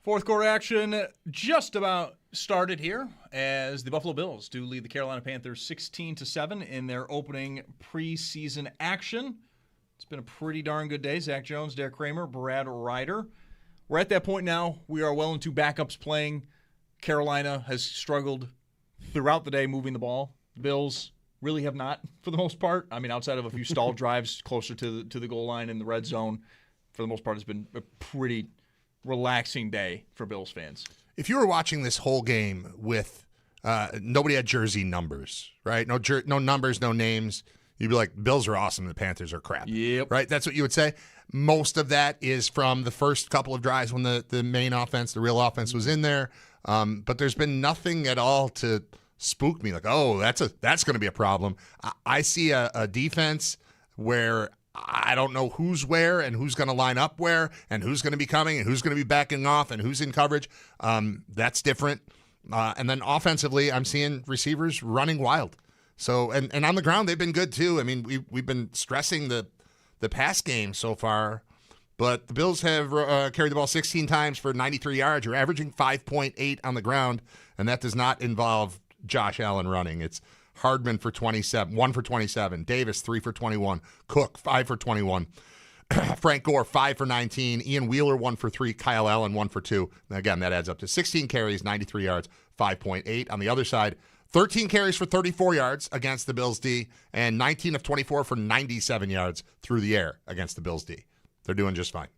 Fourth quarter action just about started here as the Buffalo Bills do lead the Carolina Panthers 16-7 in their opening preseason action. It's been a pretty darn good day. Zach Jones, Derek Kramer, Brad Ryder. We're at that point now. We are well into backups playing. Carolina has struggled throughout the day moving the ball. The Bills really have not, for the most part. I mean, outside of a few stalled drives closer to the goal line in the red zone, for the most part, it's been a pretty relaxing day for Bills fans. If you were watching this whole game with nobody had jersey numbers, right? No numbers, no names. You'd be like, Bills are awesome, the Panthers are crap. Yep. Right? That's what you would say. Most of that is from the first couple of drives when the main offense, the real offense was in there. But there's been nothing at all to spook me like, oh, that's going to be a problem. I see a defense where I don't know who's where and who's going to line up where and who's going to be coming and who's going to be backing off and who's in coverage. That's different. And then offensively, I'm seeing receivers running wild. So and on the ground, they've been good too. I mean, we've been stressing the pass game so far, but the Bills have carried the ball 16 times for 93 yards. You're averaging 5.8 on the ground, and that does not involve Josh Allen running. It's Hardman for 27, 1 for 27. Davis, 3 for 21. Cook, 5 for 21. Frank Gore, 5 for 19. Ian Wheeler, 1 for 3. Kyle Allen, 1 for 2. And again, that adds up to 16 carries, 93 yards, 5.8. On the other side, 13 carries for 34 yards against the Bills D, and 19 of 24 for 97 yards through the air against the Bills D. They're doing just fine.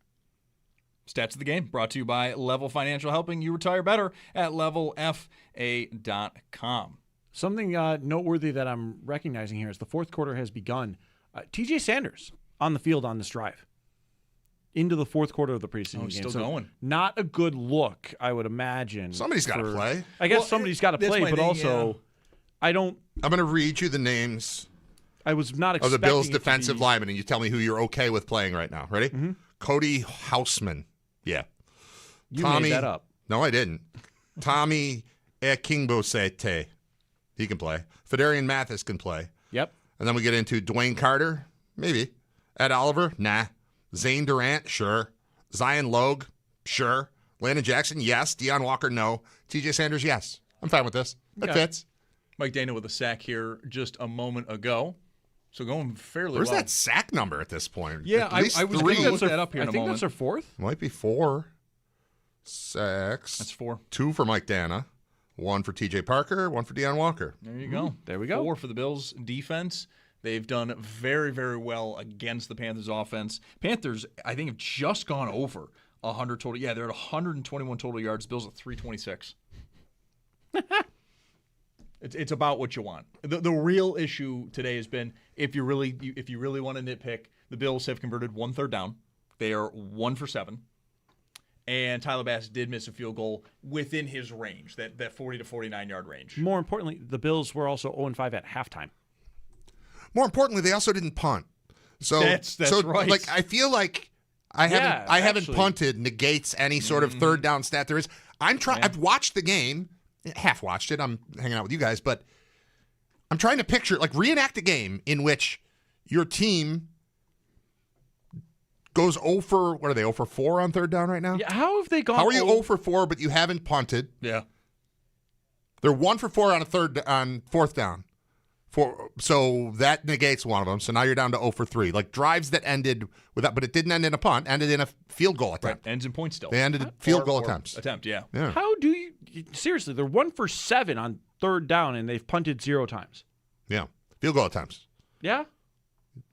Stats of the game brought to you by Level Financial, helping you retire better at levelfa.com. Something noteworthy that I'm recognizing here is the fourth quarter has begun. TJ Sanders on the field on this drive into the fourth quarter of the preseason game. Still going. Not a good look, I would imagine. Somebody's got to play. I guess somebody's got to play, but also I don't. I'm going to read you the names. I was not expecting of the Bills' defensive linemen, and you tell me who you're okay with playing right now. Ready? Mm-hmm. Cody Houseman. Yeah. You made that up. No, I didn't. Tommy Ekingbosete. He can play. Fedarian Mathis can play. Yep. And then we get into Dwayne Carter. Maybe. Ed Oliver. Nah. Zane Durant. Sure. Zion Logue. Sure. Landon Jackson. Yes. Deion Walker. No. TJ Sanders. Yes. I'm fine with this. That fits. Mike Dana with a sack here just a moment ago. So going fairly Where's well. that sack number at this point? Yeah, I was going to look that up here in a moment. I think that's our fourth. Might be 4 sacks. That's 4. 2 for Mike Dana. 1 for TJ Parker, 1 for Deion Walker. There you go. There we go. 4 for the Bills defense. They've done very, very well against the Panthers offense. Panthers, I think, have just gone over 100 total. Yeah, they're at 121 total yards. Bills at 326. It's about what you want. The real issue today has been if you really want to nitpick, the Bills have converted 1 third down. They are 1 for 7. And Tyler Bass did miss a field goal within his range, that 40 to 49-yard range. More importantly, the Bills were also 0-5 at halftime. More importantly, they also didn't punt. So that's right. Like I feel like I haven't punted negates any sort of third down stat there is. I've watched the game, half watched it. I'm hanging out with you guys, but I'm trying to picture, like, reenact a game in which your team goes 0 for, what are they, 0 for 4 on third down right now? Yeah, how have they gone? How are you 0 for 4, but you haven't punted? Yeah. They're 1 for 4 on fourth down. So that negates one of them. So now you're down to 0 for 3. Like drives that ended with that, but it didn't end in a punt, ended in a field goal attempt. Right. Ends in points still. They ended in field goal attempts. Yeah. How do you, seriously, they're 1 for 7 on third down and they've punted 0 times. Yeah. Field goal attempts. Yeah.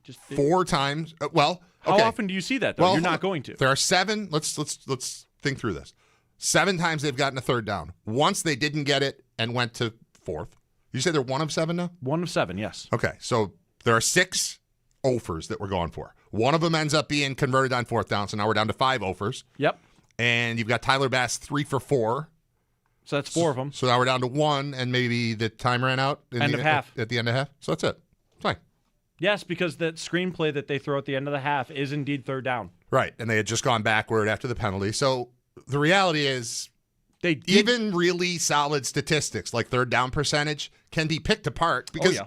Just 4 times. Well, how okay. often do you see that, though? Well, you're not going to. There are 7. Let's think through this. 7 times they've gotten a third down. Once they didn't get it and went to fourth. You say they're 1 of 7 now? 1 of 7, yes. Okay, so there are 6 offers that we're going for. One of them ends up being converted on fourth down, so now we're down to 5 offers. Yep. And you've got Tyler Bass 3 for 4. So that's 4 of them. So now we're down to 1, and maybe the time ran out end of half. At the end of half. So that's it. Fine. Yes, because that screenplay that they throw at the end of the half is indeed third down. Right, and they had just gone backward after the penalty. So the reality is, even really solid statistics like third down percentage can be picked apart because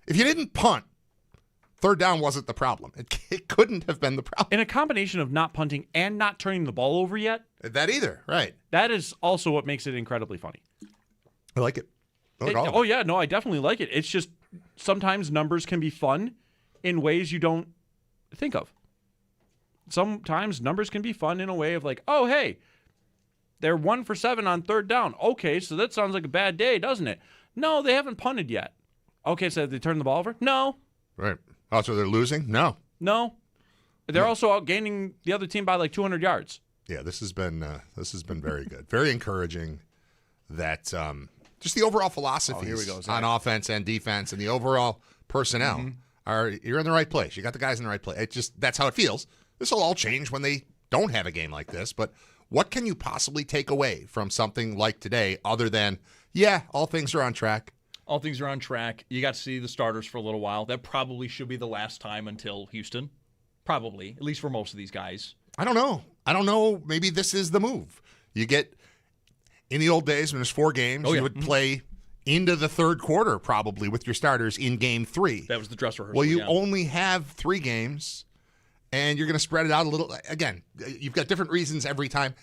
if you didn't punt, Third down wasn't the problem. It couldn't have been the problem. In a combination of not punting and not turning the ball over yet. That either, right. That is also what makes it incredibly funny. I like it. Yeah, no, I definitely like it. It's just sometimes numbers can be fun in ways you don't think of. Sometimes numbers can be fun in a way of like, oh, hey, they're 1 for 7 on third down. Okay, so that sounds like a bad day, doesn't it? No, they haven't punted yet. Okay, so they turned the ball over? No. Right. Oh, so they're losing? No. They're also outgaining the other team by like 200 yards. Yeah, this has been very good. Very encouraging that just the overall philosophies on offense and defense and the overall personnel you're in the right place. You got the guys in the right place. That's how it feels. This will all change when they don't have a game like this, but what can you possibly take away from something like today other than, all things are on track? All things are on track. You got to see the starters for a little while. That probably should be the last time until Houston. Probably, at least for most of these guys. I don't know. Maybe this is the move. You get, in the old days when there's 4 games, you would play into the third quarter probably with your starters in game 3. That was the dress rehearsal. Well, you only have 3 games, and you're going to spread it out a little. Again, you've got different reasons every time.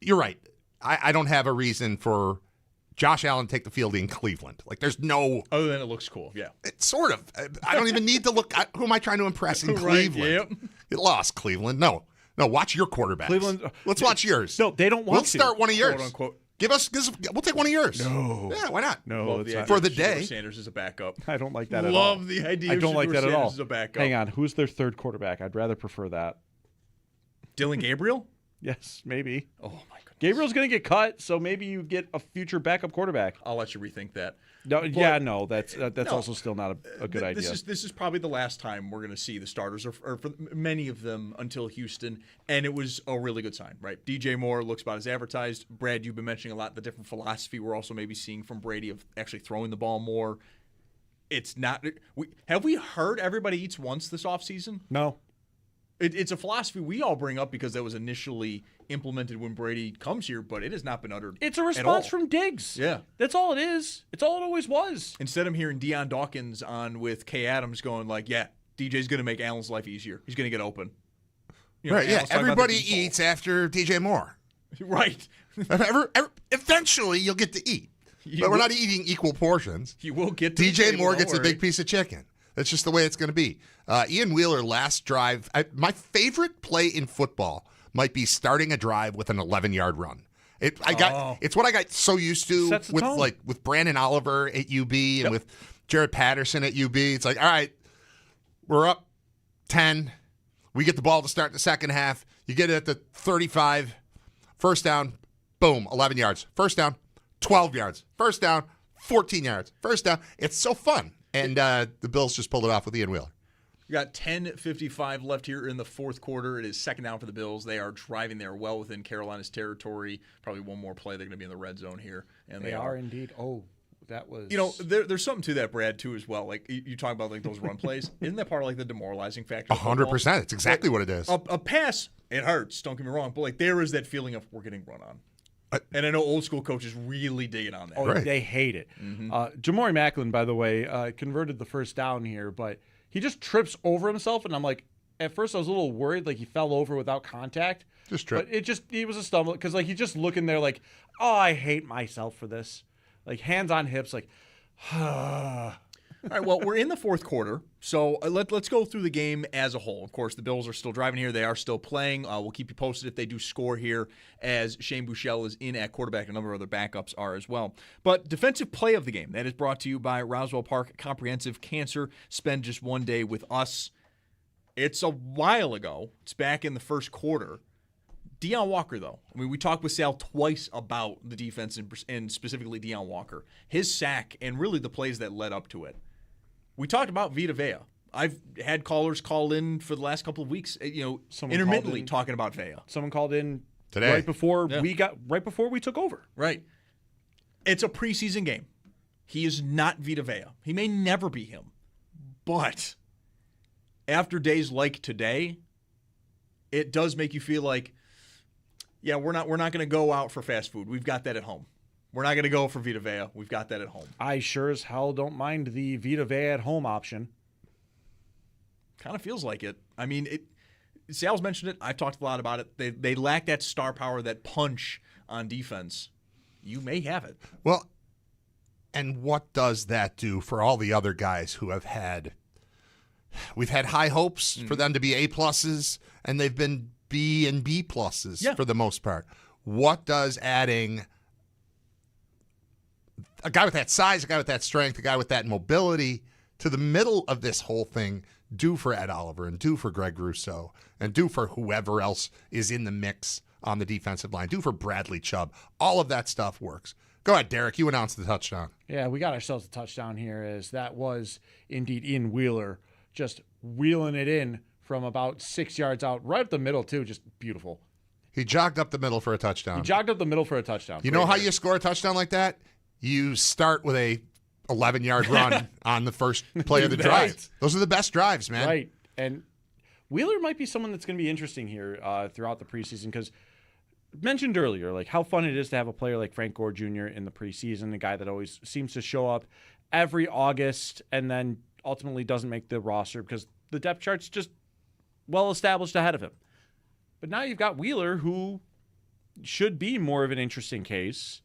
You're right. I don't have a reason for Josh Allen take the field in Cleveland. Like, there's no... Other than it looks cool, yeah. It's sort of. I don't even need to look... Who am I trying to impress in Cleveland? Yep. You lost, Cleveland. No, watch your quarterbacks. Cleveland... Let's watch yours. No, they don't want to. We'll start one of yours. Quote, unquote. We'll take one of yours. No. Yeah, why not? No, for the day. Sanders is a backup. I don't like that at all. Love the idea I of don't like that at all. Sanders as a backup. Hang on. Who's their third quarterback? I'd rather prefer that. Dylan Gabriel? Yes, maybe. Oh, my goodness. Gabriel's going to get cut, so maybe you get a future backup quarterback. I'll let you rethink that. No, that's also still not a good idea. This is probably the last time we're going to see the starters, or for many of them, until Houston, and it was a really good sign, right? DJ Moore looks about as advertised. Brad, you've been mentioning a lot the different philosophy we're also maybe seeing from Brady of actually throwing the ball more. It's not. Have we heard everybody eats once this offseason? No. It's a philosophy we all bring up because that was initially implemented when Brady comes here, but it has not been uttered. It's a response from Diggs. Yeah. That's all it is. It's all it always was. Instead, I'm hearing Deion Dawkins on with Kay Adams going like, DJ's going to make Allen's life easier. He's going to get open. Right, everybody eats after DJ Moore. Right. Eventually, you'll get to eat. But we're not eating equal portions. You will get to DJ Moore gets a big piece of chicken. That's just the way it's going to be. Ian Wheeler, last drive. My favorite play in football might be starting a drive with an 11-yard run. It's what I got so used to with Brandon Oliver at UB and with Jared Patterson at UB. It's like, all right, we're up 10. We get the ball to start the second half. You get it at the 35. First down, boom, 11 yards. First down, 12 yards. First down, 14 yards. First down. It's so fun. And the Bills just pulled it off with Ian Wheeler. We got 10:55 left here in the fourth quarter. It is second down for the Bills. They are driving there well within Carolina's territory. Probably one more play. They're going to be in the red zone here. And they are indeed. Oh, that was... there's something to that, Brad, too, as well. Like, you talk about like those run plays. Isn't that part of like the demoralizing factor? 100%. It's exactly what it is. A pass, it hurts. Don't get me wrong. But like there is that feeling of we're getting run on. And I know old school coaches really digging on that. Oh, right. They hate it. Mm-hmm. Jamori Macklin, by the way, converted the first down here, but he just trips over himself, and I'm like, at first I was a little worried, like he fell over without contact. Just tripped. But he was a stumble, because like he's just looking there like, oh, I hate myself for this. Like hands on hips, like, All right, well, we're in the fourth quarter, so let's go through the game as a whole. Of course, the Bills are still driving here. They are still playing. We'll keep you posted if they do score here, as Shane Buechele is in at quarterback. A number of other backups are as well. But defensive play of the game, that is brought to you by Roswell Park Comprehensive Cancer. Spend just one day with us. It's a while ago. It's back in the first quarter. Deion Walker, though. I mean, we talked with Sal twice about the defense and specifically Deion Walker. His sack and really the plays that led up to it. We talked about Vita Vea. I've had callers call in for the last couple of weeks, intermittently talking about Vea. Someone called in today right before we took over. Right. It's a preseason game. He is not Vita Vea. He may never be him. But after days like today, it does make you feel like, yeah, we're not going to go out for fast food. We've got that at home. We're not going to go for Vita Vea. We've got that at home. I sure as hell don't mind the Vita Vea at home option. Kind of feels like it. I mean, Sal's mentioned it. I've talked a lot about it. They lack that star power, that punch on defense. You may have it. Well, and what does that do for all the other guys who have had? We've had high hopes for them to be A+, and they've been B and B+ for the most part. What does adding a guy with that size, a guy with that strength, a guy with that mobility to the middle of this whole thing do for Ed Oliver and do for Greg Rousseau and do for whoever else is in the mix on the defensive line, do for Bradley Chubb? All of that stuff works. Go ahead, Derek. You announced the touchdown. Yeah, we got ourselves a touchdown here, as that was indeed Ian Wheeler just wheeling it in from about 6 yards out, right up the middle, too. Just beautiful. He jogged up the middle for a touchdown. You know how you score a touchdown like that? You start with a 11-yard run on the first play of the drive. Those are the best drives, man. Right. And Wheeler might be someone that's going to be interesting here throughout the preseason, because mentioned earlier, like how fun it is to have a player like Frank Gore Jr. in the preseason, a guy that always seems to show up every August and then ultimately doesn't make the roster because the depth chart's just well established ahead of him. But now you've got Wheeler, who should be more of an interesting case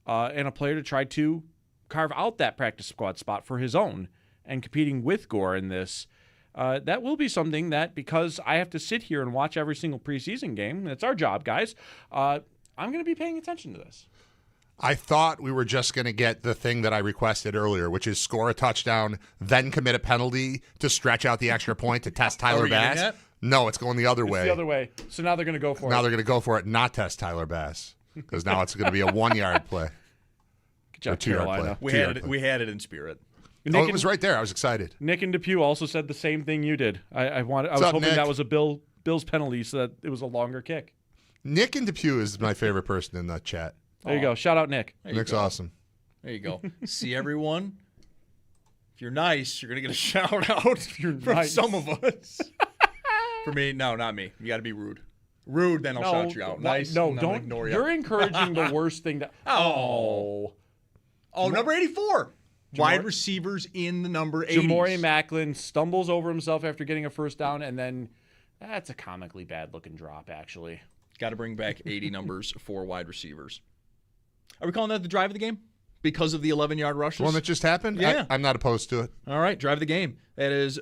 and a player to try to carve out that practice squad spot for his own and competing with Gore in this. That will be something that, because I have to sit here and watch every single preseason game, that's our job, guys, I'm going to be paying attention to this. I thought we were just going to get the thing that I requested earlier, which is score a touchdown, then commit a penalty to stretch out the extra point to test Tyler Bass. No, it's going the other way. It's the other way. So now they're going to go for it. Now they're going to go for it, not test Tyler Bass, because now it's going to be a 1-yard play. Good job, Carolina. We had it in spirit. It was right there. I was excited. Nick and Depew also said the same thing you did. I was hoping Nick? that was a Bills penalty so that it was a longer kick. Nick and Depew is my favorite person in the chat. There you go. Shout out Nick. Nick's awesome. There you go. See, everyone? If you're nice, you're going to get a shout out from some of us. For me, no, not me. You got to be rude. Rude, then I'll shout you out. Nice, no, don't ignore you. You're encouraging the worst thing to. Oh, number 84. Wide receivers in the number 80s. Jamori Macklin stumbles over himself after getting a first down, and then that's a comically bad-looking drop, actually. Got to bring back 80 numbers for wide receivers. Are we calling that the drive of the game? Because of the 11-yard rushes? The one that just happened? Yeah. I'm not opposed to it. All right, drive of the game. That is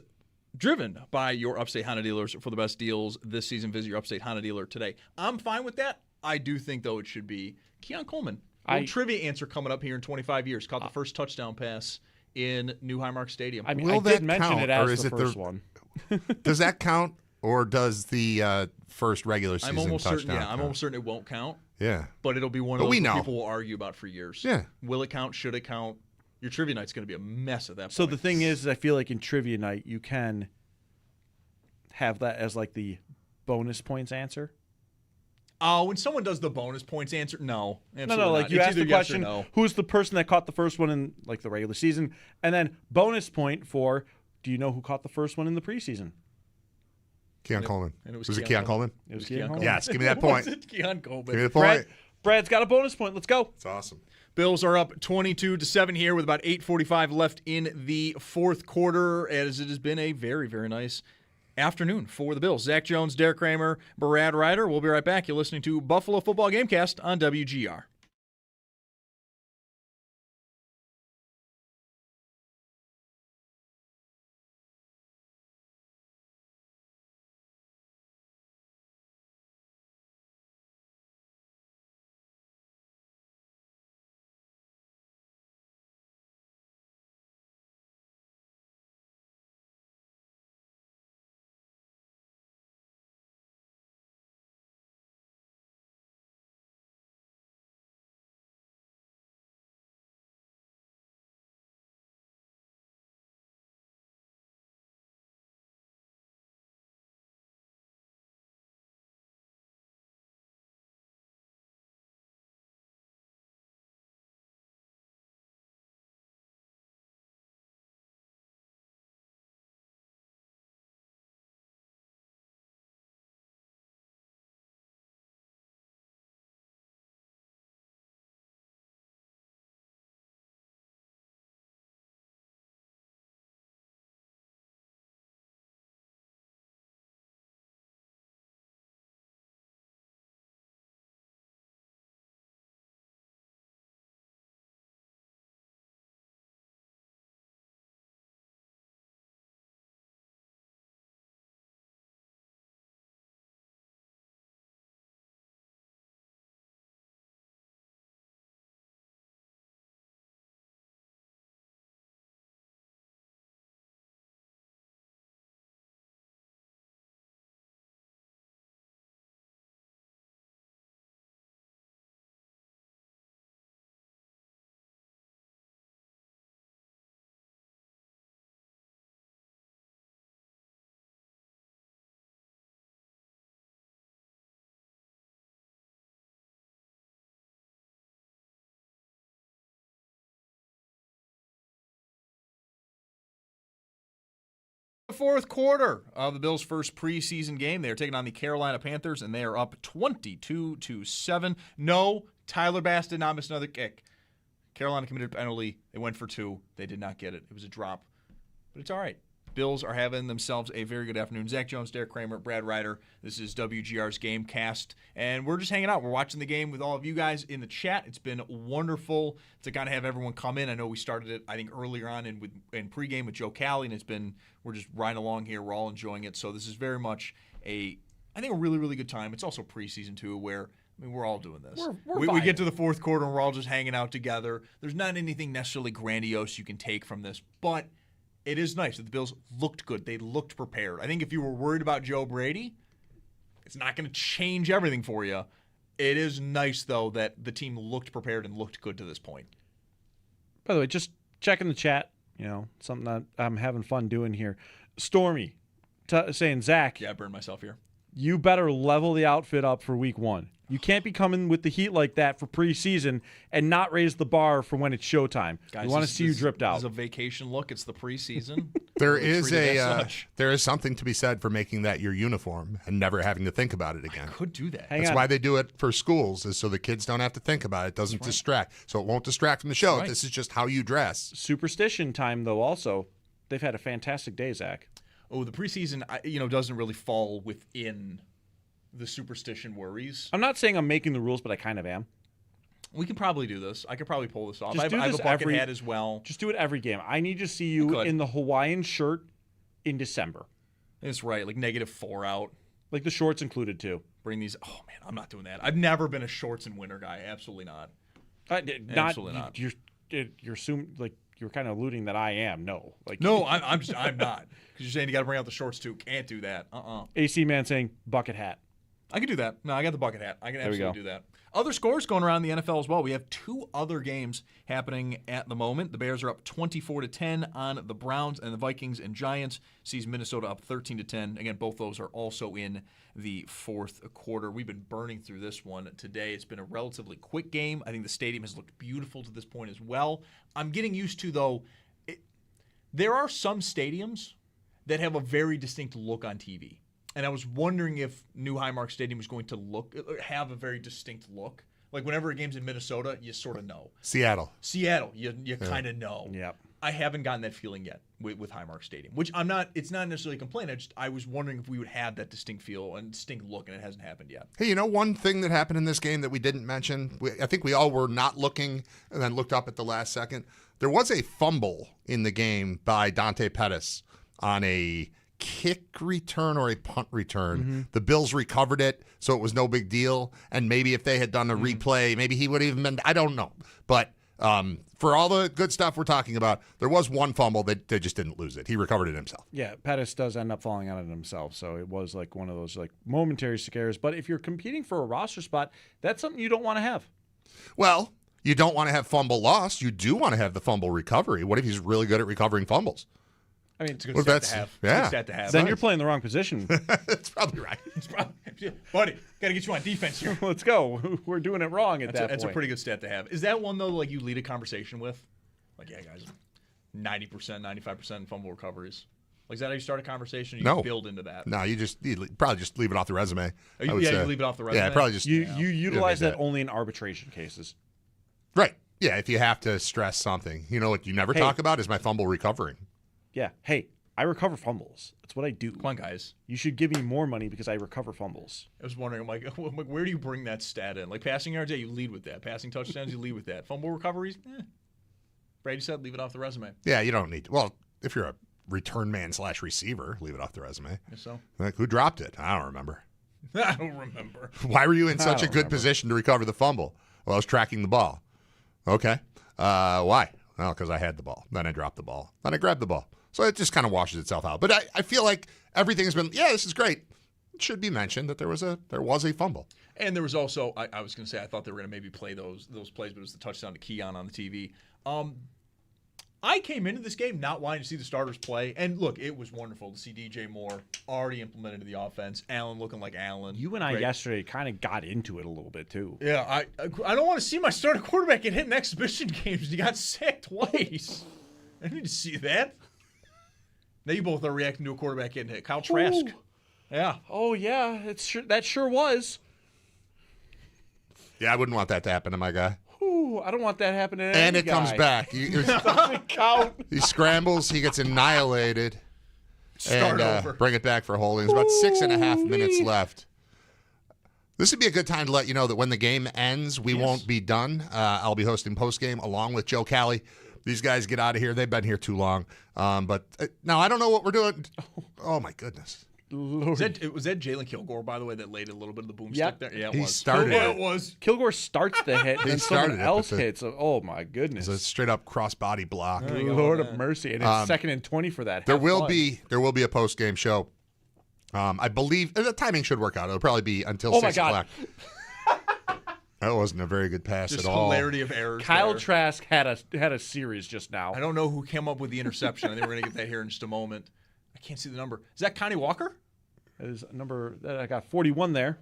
driven by your Upstate Honda dealers. For the best deals this season, visit your Upstate Honda dealer today. I'm fine with that. I do think, though, it should be Keon Coleman. Trivia answer coming up here in 25 years. Caught the first touchdown pass in New Highmark Stadium. I mean, I did mention it as the first one. Does that count, or does the first regular season touchdown count? I'm almost certain it won't count. Yeah. But it'll be one of those that people will argue about for years. Yeah. Will it count? Should it count? Your trivia night's going to be a mess at that point. So the thing is, I feel like in trivia night, you can have that as like the bonus points answer. Oh, when someone does the bonus points answer, no. No, like you ask the question, who's the person that caught the first one in like the regular season? And then bonus point for, do you know who caught the first one in the preseason? Keon Coleman. And it was it Keon Coleman? It was Keon Coleman. Yes, give me that point. It Keon Coleman. Give me the point. Brad's got a bonus point. Let's go. It's awesome. Bills are up 22-7 here with about 8:45 left in the fourth quarter, as it has been a very, very nice afternoon for the Bills. Zach Jones, Derek Kramer, Brad Ryder. We'll be right back. You're listening to Buffalo Football Gamecast on WGR. fourth quarter of the Bills' first preseason game. They are taking on the Carolina Panthers, and they are up 22-7. No, Tyler Bass did not miss another kick. Carolina committed a penalty. They went for 2. They did not get it. It was a drop. But it's all right. Bills are having themselves a very good afternoon. Zach Jones, Derek Kramer, Brad Ryder. This is WGR's Gamecast, and we're just hanging out. We're watching the game with all of you guys in the chat. It's been wonderful to kind of have everyone come in. I know we started it, I think, earlier on in pregame with Joe Cali, and we're just riding along here. We're all enjoying it. So this is very much I think, a really, really good time. It's also preseason, too, where we're all doing this. We get to the fourth quarter, and we're all just hanging out together. There's not anything necessarily grandiose you can take from this, but it is nice that the Bills looked good. They looked prepared. I think if you were worried about Joe Brady, it's not going to change everything for you. It is nice, though, that the team looked prepared and looked good to this point. By the way, just checking the chat, something that I'm having fun doing here. Stormy saying, Zach. Yeah, I burned myself here. You better level the outfit up for week 1. You can't be coming with the heat like that for preseason and not raise the bar for when it's showtime. Guys, we want to see you dripped out. This is a vacation look. It's the preseason. There is something to be said for making that your uniform and never having to think about it again. I could do that. That's why they do it for schools, is so the kids don't have to think about it. It doesn't distract. So it won't distract from the show. This is just how you dress. Superstition time, though, also. They've had a fantastic day, Zach. Oh, the preseason, doesn't really fall within the superstition worries. I'm not saying I'm making the rules, but I kind of am. We can probably do this. I could probably pull this off. I have a bucket hat as well. Just do it every game. I need to see you in the Hawaiian shirt in December. That's right, like -4 out. Like the shorts included, too. Bring these. Oh, man, I'm not doing that. I've never been a shorts and winter guy. Absolutely not. Absolutely not. You're assuming, like, you're kind of alluding that I am. No. No, I'm not. Because you're saying you got to bring out the shorts, too. Can't do that. AC Man saying bucket hat. I can do that. No, I got the bucket hat. I can absolutely do that. Other scores going around the NFL as well. We have 2 other games happening at the moment. The Bears are up 24-10 on the Browns, and the Vikings and Giants sees Minnesota up 13-10. Again, both those are also in the fourth quarter. We've been burning through this one today. It's been a relatively quick game. I think the stadium has looked beautiful to this point as well. I'm getting used to, though, there are some stadiums that have a very distinct look on TV. And I was wondering if New Highmark Stadium was going to have a very distinct look. Like whenever a game's in Minnesota, you sort of know. Seattle, you kind of know. Yep. I haven't gotten that feeling yet with Highmark Stadium, which it's not necessarily a complaint. I was wondering if we would have that distinct feel and distinct look, and it hasn't happened yet. Hey, one thing that happened in this game that we didn't mention, I think we all were not looking and then looked up at the last second. There was a fumble in the game by Dante Pettis on a kick return or a punt return. Mm-hmm. The Bills recovered it, so it was no big deal. And maybe if they had done a replay, maybe he would have even been, I don't know. But for all the good stuff we're talking about, there was one fumble that they just didn't lose it. He recovered it himself. Yeah, Pettis does end up falling on it himself, so it was like one of those like momentary scares. But if you're competing for a roster spot, that's something you don't want to have. Well, you don't want to have fumble loss. You do want to have the fumble recovery. What if he's really good at recovering fumbles? I mean, it's a good stat to have. Yeah. It's a good stat to have. Then you're playing the wrong position. That's probably right. Buddy, got to get you on defense here. Let's go. We're doing it wrong at that point. That's a pretty good stat to have. Is that one, though, like you lead a conversation with? Like, yeah, guys, 90%, 95% fumble recoveries. Like, is that how you start a conversation? You build into that. No, you probably just leave it off the resume. You leave it off the resume? Yeah, probably just. You utilize that only in arbitration cases. Right. Yeah, if you have to stress something. You know what you never talk about is my fumble recovering. Yeah. Hey, I recover fumbles. That's what I do. Come on, guys. You should give me more money because I recover fumbles. I was wondering, I'm like, where do you bring that stat in? Like passing yards, you lead with that. Passing touchdowns, you lead with that. Fumble recoveries, Brady said, leave it off the resume. Yeah, you don't need to. Well, if you're a return man / receiver, leave it off the resume. Guess so. Like, who dropped it? I don't remember. I don't remember. Why were you in such a good position to recover the fumble? Well, I was tracking the ball. Okay. Why? Well, because I had the ball. Then I dropped the ball. Then I grabbed the ball. So it just kind of washes itself out. But I feel like everything's been, this is great. It should be mentioned that there was a fumble. And there was also, I was going to say, I thought they were going to maybe play those plays, but it was the touchdown to Keon on the TV. I came into this game not wanting to see the starters play. And look, it was wonderful to see DJ Moore already implemented in the offense. Allen looking like Allen. You and I yesterday kind of got into it a little bit too. Yeah, I don't want to see my starting quarterback get hit in exhibition games. He got sacked twice. I need to see that. Now you both are reacting to a quarterback getting hit. Kyle Trask. Ooh. Yeah. Oh, yeah. That sure was. Yeah, I wouldn't want that to happen to my guy. Ooh, I don't want that happening to And any it comes guy. back. Doesn't count. He scrambles. He gets annihilated. Start over. Bring it back for holdings. About 6.5 minutes left. This would be a good time to let you know that when the game ends, we won't be done. I'll be hosting postgame along with Joe Cali. These guys get out of here. They've been here too long. But now I don't know what we're doing. Oh, my goodness. Was that Jalen Kilgore, by the way, that laid a little bit of the boomstick there? Yeah, it he was. started Yeah, it. it was. Kilgore starts the hit, and then someone else but hits. Oh, my goodness. It's a straight-up cross-body block. Lord of mercy. And it's 2nd and 20 for that. There Have will fun. be a post-game show. I believe the timing should work out. It'll probably be until 6 o'clock. That wasn't a very good pass Just at all. hilarity of errors. Kyle there. Trask had a series just now. I don't know who came up with the interception. I think we're going to get that here in just a moment. I can't see the number. Is that Connie Walker? That is number that I got 41 there.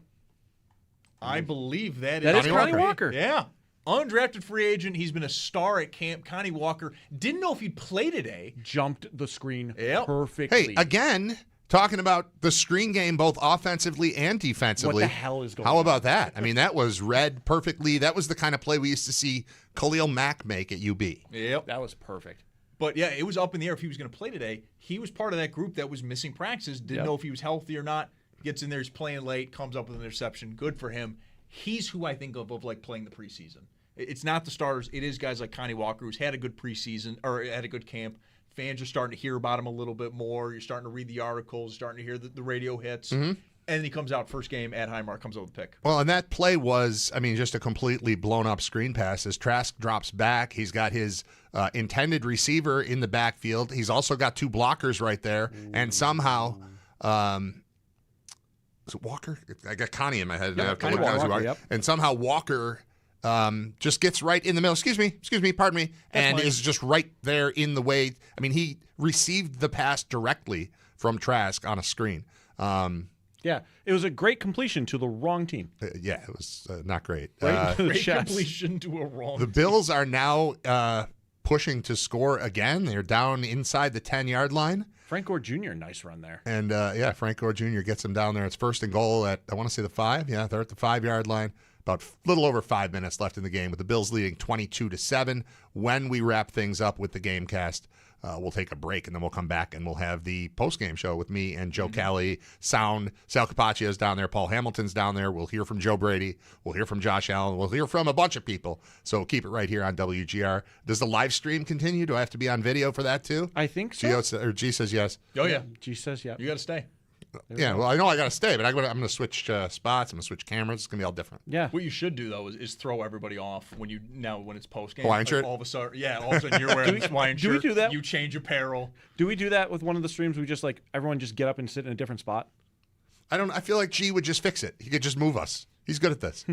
I believe that Is Connie Walker. Yeah. Undrafted free agent. He's been a star at camp. Connie Walker. Didn't know if he'd play today. Jumped the screen Yep. perfectly. Hey, again, talking about the screen game both offensively and defensively. What the hell is going on? How about that? I mean, that was read perfectly. That was the kind of play we used to see Khalil Mack make at UB. Yep. That was perfect. But, yeah, it was up in the air if he was going to play today. He was part of that group that was missing practices. Didn't know if he was healthy or not. Gets in there, he's playing late, comes up with an interception. Good for him. He's who I think of like playing the preseason. It's not the starters. It is guys like Connie Walker, who's had a good preseason or had a good camp. Fans are starting to hear about him a little bit more. You're starting to read the articles, starting to hear the radio hits. Mm-hmm. And then he comes out first game at Highmark, comes up with a pick. Well, and that play was, I mean, just a completely blown-up screen pass. As Trask drops back, he's got his intended receiver in the backfield. He's also got 2 blockers right there. And somehow, is it Walker? I got Connie in my head. Yep, Connie Walker, yep. And somehow Walker just gets right in the middle. Excuse me, pardon me. And is just right there in the way. I mean, he received the pass directly from Trask on a screen. Yeah, it was a great completion to the wrong team. Yeah, it was not great. Right to the Great chest. completion to a wrong The Bills are now pushing to score again. They're down inside the 10-yard line. Frank Gore Jr., nice run there. And, Frank Gore Jr. gets them down there. It's 1st and goal at, I want to say the 5. Yeah, they're at the 5-yard line. About a little over 5 minutes left in the game with the Bills leading 22-7. When we wrap things up with the game cast, we'll take a break, and then we'll come back, and we'll have the post-game show with me and Joe Cali. Sound, Sal Capaccia is down there. Paul Hamilton's down there. We'll hear from Joe Brady. We'll hear from Josh Allen. We'll hear from a bunch of people. So keep it right here on WGR. Does the live stream continue? Do I have to be on video for that, too? I think so. G says yes. Oh, yeah. G says yeah. You got to stay. Yeah, well, I know I got to stay, but I'm going to switch spots. I'm going to switch cameras. It's going to be all different. Yeah. What you should do, though, is throw everybody off when it's post game. Hawaiian shirt? All of a sudden you're wearing a Hawaiian shirt. Do we do that? You change apparel. Do we do that with one of the streams? We just everyone just get up and sit in a different spot? I feel like G would just fix it. He could just move us. He's good at this.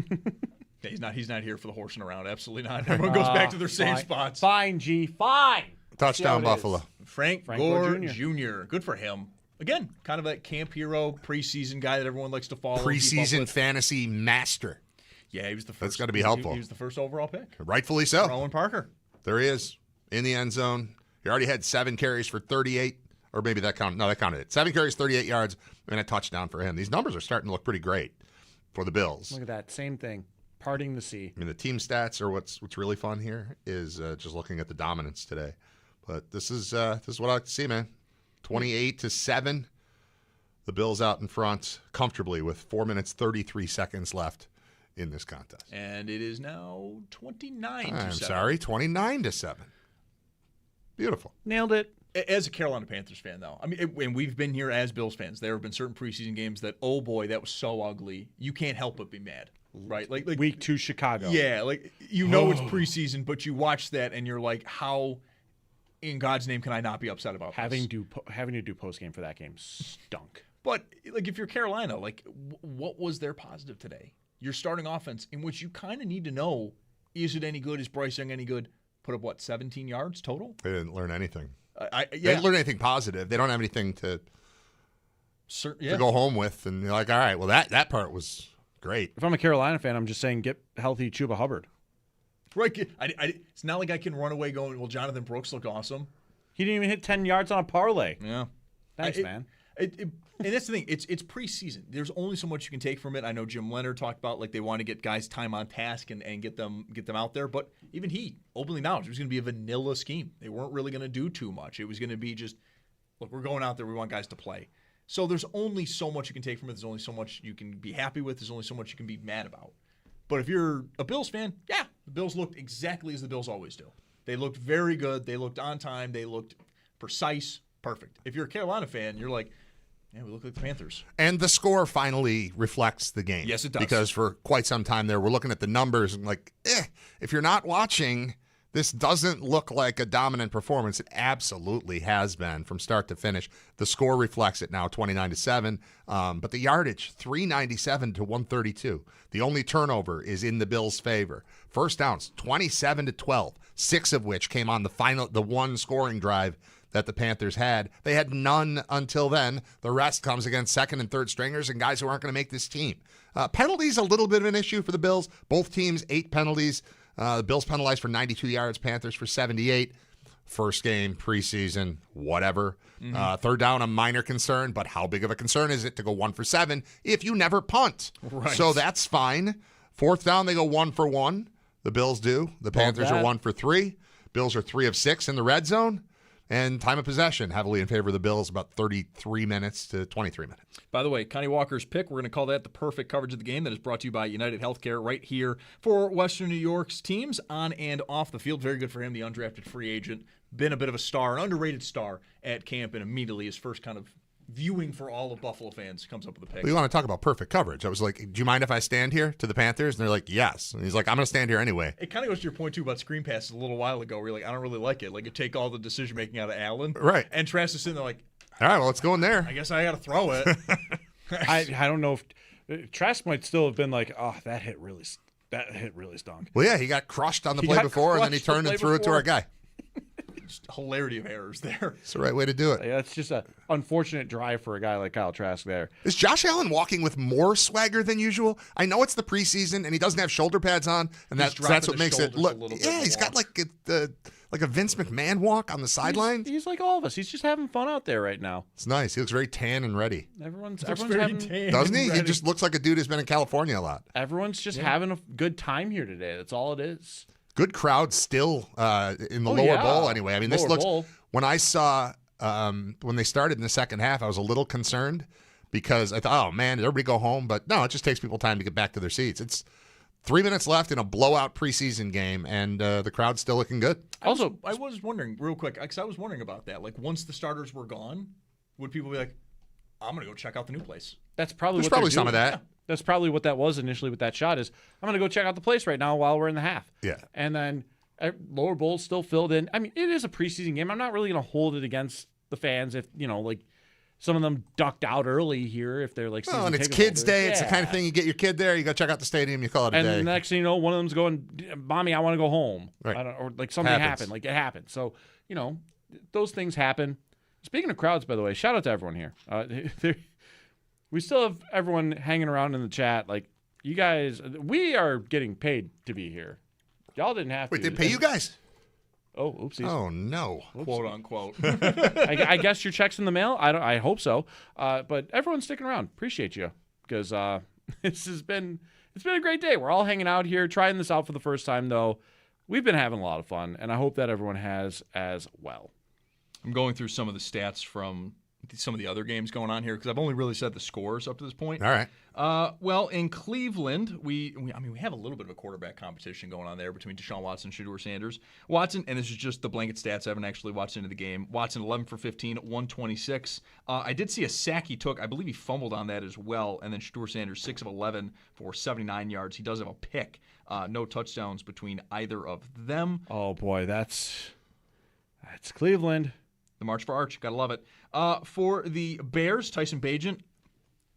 Yeah, he's not here for the horsing around. Absolutely not. Everyone goes back to their same spots. Fine, G. Fine. Touchdown, Buffalo. Frank Gore Jr. Good for him. Again, kind of that camp hero, preseason guy that everyone likes to follow. Preseason fantasy master. Yeah, he was the first. That's got to be helpful. He was the first overall pick. Rightfully so. Owen Parker. There he is in the end zone. He already had 7 carries for 38, or maybe that counted. No, that counted it. 7 carries, 38 yards, and a touchdown for him. These numbers are starting to look pretty great for the Bills. Look at that. Same thing. Parting the sea. I mean, the team stats are what's really fun here is just looking at the dominance today. But this is what I like to see, man. 28-7. The Bills out in front comfortably with 4 minutes 33 seconds left in this contest. And it is now 29-7. I'm sorry, 29-7. Beautiful. Nailed it. As a Carolina Panthers fan, though, I mean, and we've been here as Bills fans. There have been certain preseason games that, oh boy, that was so ugly. You can't help but be mad, right? Like Week 2 Chicago. Yeah, it's preseason, but you watch that and you're like, how in God's name can I not be upset about having this? Having to do post game for that game stunk. But if you're Carolina, what was their positive today? Your starting offense, in which you kind of need to know, is it any good? Is Bryce Young any good? Put up 17 yards total? They didn't learn anything. They didn't learn anything positive. They don't have anything to go home with, and you're like, all right, well that part was great. If I'm a Carolina fan, I'm just saying get healthy Chuba Hubbard. Right. It's not like I can run away going, well, Jonathan Brooks looked awesome. He didn't even hit 10 yards on a parlay. Yeah. Thanks, man. And that's the thing. It's preseason. There's only so much you can take from it. I know Jim Leonard talked about like they want to get guys time on task and get them out there. But even he openly acknowledged it was going to be a vanilla scheme. They weren't really going to do too much. It was going to be just, look, we're going out there. We want guys to play. So there's only so much you can take from it. There's only so much you can be happy with. There's only so much you can be mad about. But if you're a Bills fan, yeah, the Bills looked exactly as the Bills always do. They looked very good. They looked on time. They looked precise. Perfect. If you're a Carolina fan, you're like, yeah, we look like the Panthers. And the score finally reflects the game. Yes, it does. Because for quite some time there, we're looking at the numbers and like, if you're not watching, this doesn't look like a dominant performance. It absolutely has been from start to finish. The score reflects it now, 29-7. But the yardage, 397 to 132. The only turnover is in the Bills' favor. First downs, 27-12, 6 of which came on the one scoring drive that the Panthers had. They had none until then. The rest comes against second and third stringers and guys who aren't going to make this team. Penalties, a little bit of an issue for the Bills. Both teams, 8 penalties. The Bills penalized for 92 yards, Panthers for 78. First game, preseason, whatever. Third down, a minor concern, but how big of a concern is it to go 1 for 7 if you never punt? Right. So that's fine. Fourth down, they go 1 for 1. The Bills do. The Panthers are 1 for 3. Bills are 3 of 6 in the red zone. And time of possession, heavily in favor of the Bills, about 33 minutes to 23 minutes. By the way, Connie Walker's pick, we're going to call that the perfect coverage of the game that is brought to you by United Healthcare right here for Western New York's teams on and off the field. Very good for him, the undrafted free agent. Been a bit of a star, an underrated star at camp, and immediately his first kind of viewing for all of Buffalo fans comes up with a pick. We want to talk about perfect coverage. I was like, do you mind if I stand here to the Panthers? And they're like, yes. And he's like, I'm going to stand here anyway. It kind of goes to your point, too, about screen passes a little while ago where you're like, I don't really like it. Like, you take all the decision-making out of Allen. Right. And Trask is sitting there like, all right, well, let's go in there. I guess I got to throw it. I don't know if Trask might still have been like, oh, that hit really stunk. Well, yeah, he got crushed on the play before, and then he turned and threw it to our guy. Just hilarity of errors there. It's the right way to do it. Yeah, it's just an unfortunate drive for a guy like Kyle Trask there. Is Josh Allen walking with more swagger than usual? I know it's the preseason, and he doesn't have shoulder pads on, and that's what makes it look. Yeah, he's got like a Vince McMahon walk on the sideline. He's like all of us. He's just having fun out there right now. It's nice. He looks very tan and ready. Everyone's very having, tan. Doesn't he? Ready. He just looks like a dude who's been in California a lot. Everyone's just having a good time here today. That's all it is. Good crowd still in the lower bowl anyway. I mean, this looks bowl. When I saw when they started in the second half, I was a little concerned because I thought, oh man, did everybody go home? But no, it just takes people time to get back to their seats. It's 3 minutes left in a blowout preseason game, and the crowd's still looking good. Also, I was wondering real quick because I was wondering about that. Like, once the starters were gone, would people be like, I'm going to go check out the new place? That's probably There's probably some of that. Yeah. That's probably what that was initially with that shot is I'm going to go check out the place right now while we're in the half. Yeah. And then lower bowl's still filled in. I mean, it is a preseason game. I'm not really going to hold it against the fans if, like some of them ducked out early here if they're like and it's kids' day. It's the kind of thing you get your kid there, you go check out the stadium, you call it a day. And the next thing you know, one of them's going, Mommy, I want to go home. Right. Or like something happened. Like it happened. So, those things happen. Speaking of crowds, by the way, shout out to everyone here. We still have everyone hanging around in the chat. Like, you guys, we are getting paid to be here. Y'all didn't have to. Wait, they pay you guys? Oh, oopsies. Oh, no. Quote unquote. I guess your check's in the mail. I hope so. But everyone's sticking around. Appreciate you because it's been a great day. We're all hanging out here, trying this out for the first time, though. We've been having a lot of fun, and I hope that everyone has as well. I'm going through some of the stats from some of the other games going on here because I've only really said the scores up to this point. All right. Well, in Cleveland, we have a little bit of a quarterback competition going on there between Deshaun Watson and Shedeur Sanders. Watson, and this is just the blanket stats. I haven't actually watched into the game. Watson, 11 for 15, 126. I did see a sack he took. I believe he fumbled on that as well. And then Shedeur Sanders, 6 of 11 for 79 yards. He does have a pick. No touchdowns between either of them. Oh, boy, that's Cleveland. The March for Arch. Gotta love it. For the Bears, Tyson Bagent,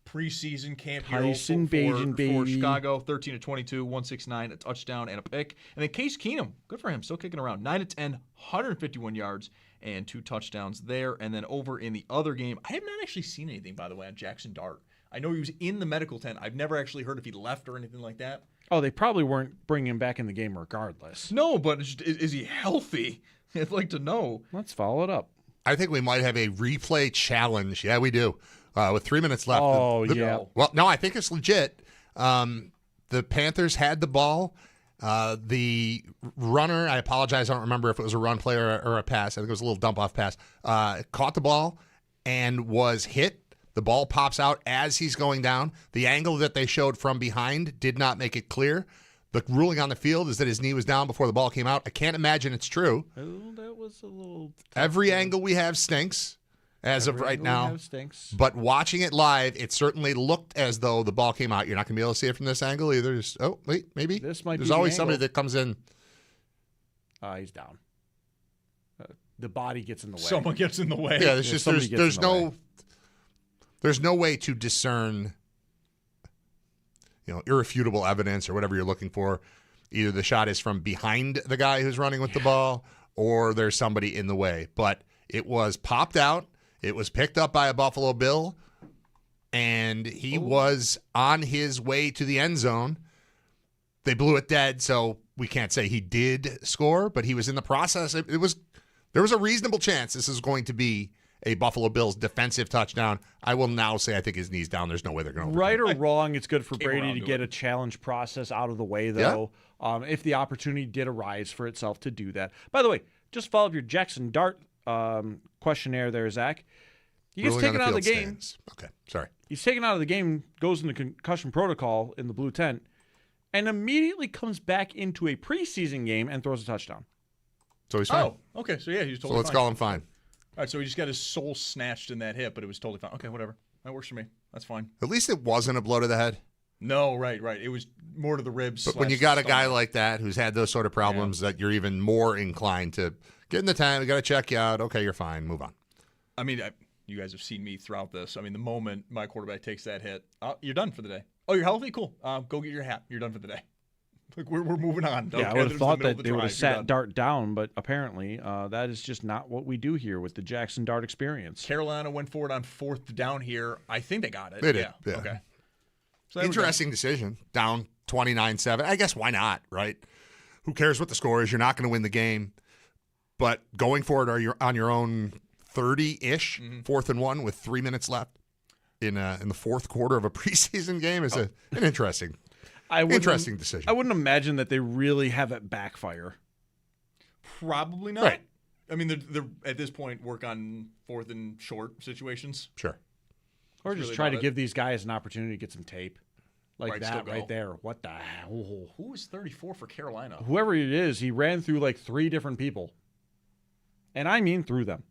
preseason camp hero for Chicago, 13 of 22, 169, a touchdown and a pick. And then Case Keenum, good for him, still kicking around, 9 of 10, 151 yards and 2 touchdowns there. And then over in the other game, I have not actually seen anything, by the way, on Jackson Dart. I know he was in the medical tent. I've never actually heard if he left or anything like that. Oh, they probably weren't bringing him back in the game regardless. No, but is he healthy? I'd like to know. Let's follow it up. I think we might have a replay challenge. Yeah, we do. With 3 minutes left. Oh, yeah. Well, no, I think it's legit. The Panthers had the ball. The runner, I apologize, I don't remember if it was a run play or a pass. I think it was a little dump-off pass. Caught the ball and was hit. The ball pops out as he's going down. The angle that they showed from behind did not make it clear. The ruling on the field is that his knee was down before the ball came out. I can't imagine it's true. Oh, that was a little... Every angle we have stinks as of right now. But watching it live, it certainly looked as though the ball came out. You're not going to be able to see it from this angle either. Oh, wait, maybe. This might There's be always the somebody angle. that comes in. He's down. The body gets in the way. Someone gets in the way. Yeah, there's no way to discern, irrefutable evidence or whatever you're looking for. Either the shot is from behind the guy who's running with the ball, or there's somebody in the way. But it was popped out. It was picked up by a Buffalo Bill, and he was on his way to the end zone. They blew it dead, so we can't say he did score, but he was in the process. There was a reasonable chance this is going to be a Buffalo Bills defensive touchdown. I will now say I think his knee's down. There's no way they're going to Right or wrong, it's good for Came Brady around to to get it. a challenge process out of the way, though, if the opportunity did arise for itself to do that. By the way, just follow up your Jackson Dart questionnaire there, Zach. He gets taken out of the game. Okay, sorry. He's taken out of the game, goes into concussion protocol in the blue tent, and immediately comes back into a preseason game and throws a touchdown. So he's fine. Oh, okay. So, yeah, he's totally So let's fine. call him fine. All right, so he just got his soul snatched in that hip, but it was totally fine. Okay, whatever. That works for me. That's fine. At least it wasn't a blow to the head. No, right. It was more to the ribs. But when you got a guy like that who's had those sort of problems, that you're even more inclined to get in the time. We got to check you out. Okay, you're fine. Move on. I mean, you guys have seen me throughout this. I mean, the moment my quarterback takes that hit, you're done for the day. Oh, you're healthy? Cool. Go get your hat. You're done for the day. Like, we're moving on. Yeah, I would have thought that they would have sat Dart down, but apparently that is just not what we do here with the Jackson Dart experience. Carolina went forward on 4th down here. I think they got it. They did. Yeah. Okay. So there we go. Interesting decision. Down 29-7. I guess why not, right? Who cares what the score is? You're not going to win the game. But going forward, are you on your own 30-ish, 4th and 1 with 3 minutes left in the fourth quarter of a preseason game is an interesting decision. I wouldn't imagine that they really have it backfire. Probably not. Right. I mean, they're at this point work on 4th and short situations. Sure. Or That's just really try to about give these guys an opportunity to get some tape. Like Right, still that go. right there. What the hell? Who was 34 for Carolina? Whoever it is, he ran through like 3 different people. And I mean through them.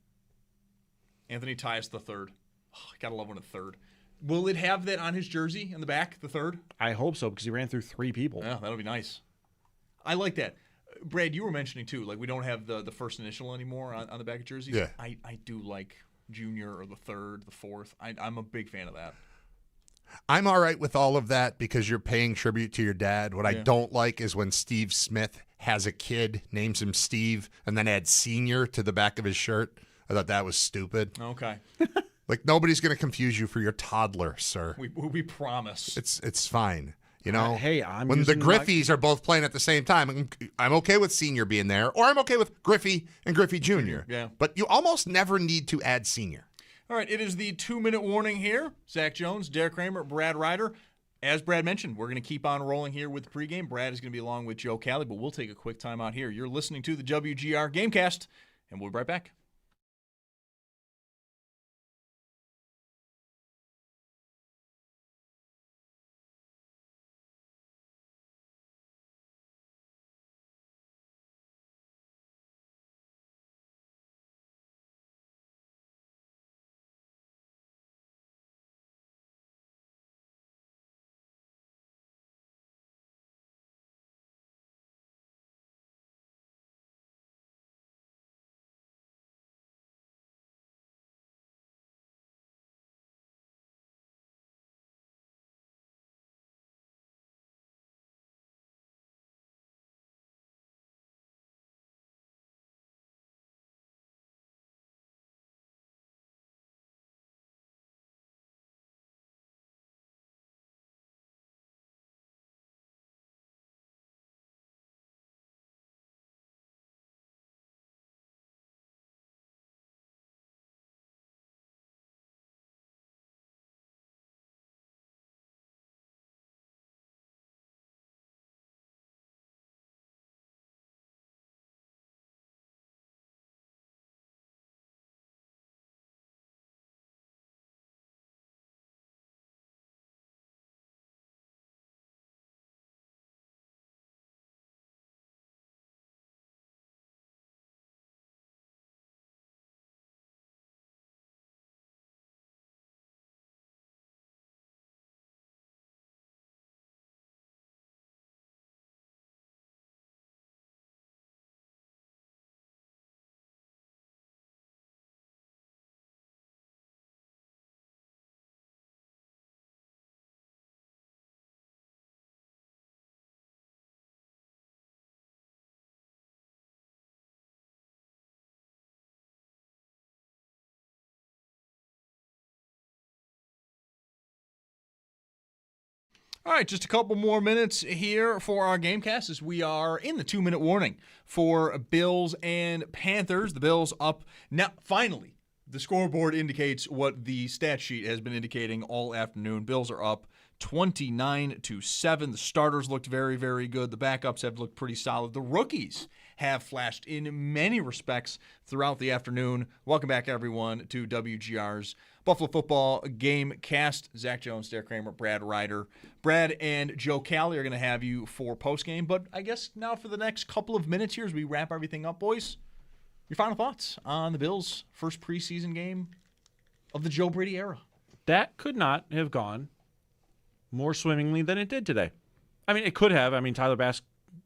Anthony Tyus the third. Oh, I gotta love when a third. Will it have that on his jersey in the back, the third? I hope so, because he ran through 3 people. Yeah, that'll be nice. I like that. Brad, you were mentioning too, like we don't have the first initial anymore on the back of jerseys. Yeah. I do like junior or the third, the fourth. I'm a big fan of that. I'm all right with all of that because you're paying tribute to your dad. What I don't like is when Steve Smith has a kid, names him Steve, and then adds senior to the back of his shirt. I thought that was stupid. Okay. Like, nobody's going to confuse you for your toddler, sir. We promise. It's fine. You know, hey, I'm when the using Griffies are both playing at the same time, I'm okay with senior being there, or I'm okay with Griffey and Griffey Jr. Yeah. But you almost never need to add senior. All right, it is the 2-minute warning here. Zach Jones, Derek Kramer, Brad Ryder. As Brad mentioned, we're going to keep on rolling here with the pregame. Brad is going to be along with Joe Cali, but we'll take a quick time out here. You're listening to the WGR Gamecast, and we'll be right back. All right, just a couple more minutes here for our Gamecast as we are in the 2-minute warning for Bills and Panthers. The Bills up now. Finally, the scoreboard indicates what the stat sheet has been indicating all afternoon. Bills are up 29-7. The starters looked very, very good. The backups have looked pretty solid. The rookies have flashed in many respects throughout the afternoon. Welcome back, everyone, to WGR's Buffalo Football Gamecast. Zach Jones, Derek Kramer, Brad Ryder. Brad and Joe Cali are going to have you for postgame, but I guess now for the next couple of minutes here as we wrap everything up, boys, your final thoughts on the Bills' first preseason game of the Joe Brady era. That could not have gone more swimmingly than it did today. I mean, it could have. I mean, Tyler Bass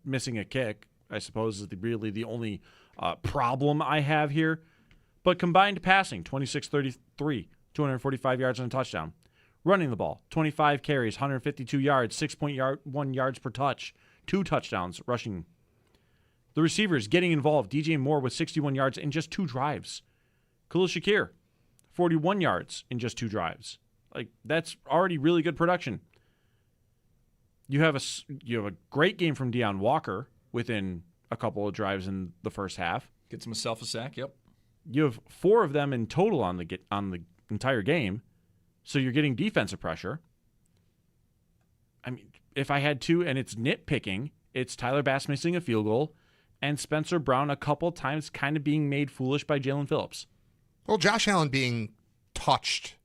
missing a kick, I suppose, is really the only problem I have here. But combined passing, 26-33, 245 yards and a touchdown. Running the ball, 25 carries, 152 yards, 6.1 yards per touch, 2 touchdowns rushing. The receivers getting involved, DJ Moore with 61 yards in just 2 drives. Khalil Shakir, 41 yards in just 2 drives. Like, that's already really good production. You have a great game from Deion Walker within a couple of drives in the first half. Gets himself a sack, yep. You have 4 of them in total on the entire game, so you're getting defensive pressure. I mean, if I had to, and it's nitpicking, it's Tyler Bass missing a field goal and Spencer Brown a couple times kind of being made foolish by Jalen Phillips. Well, Josh Allen being touched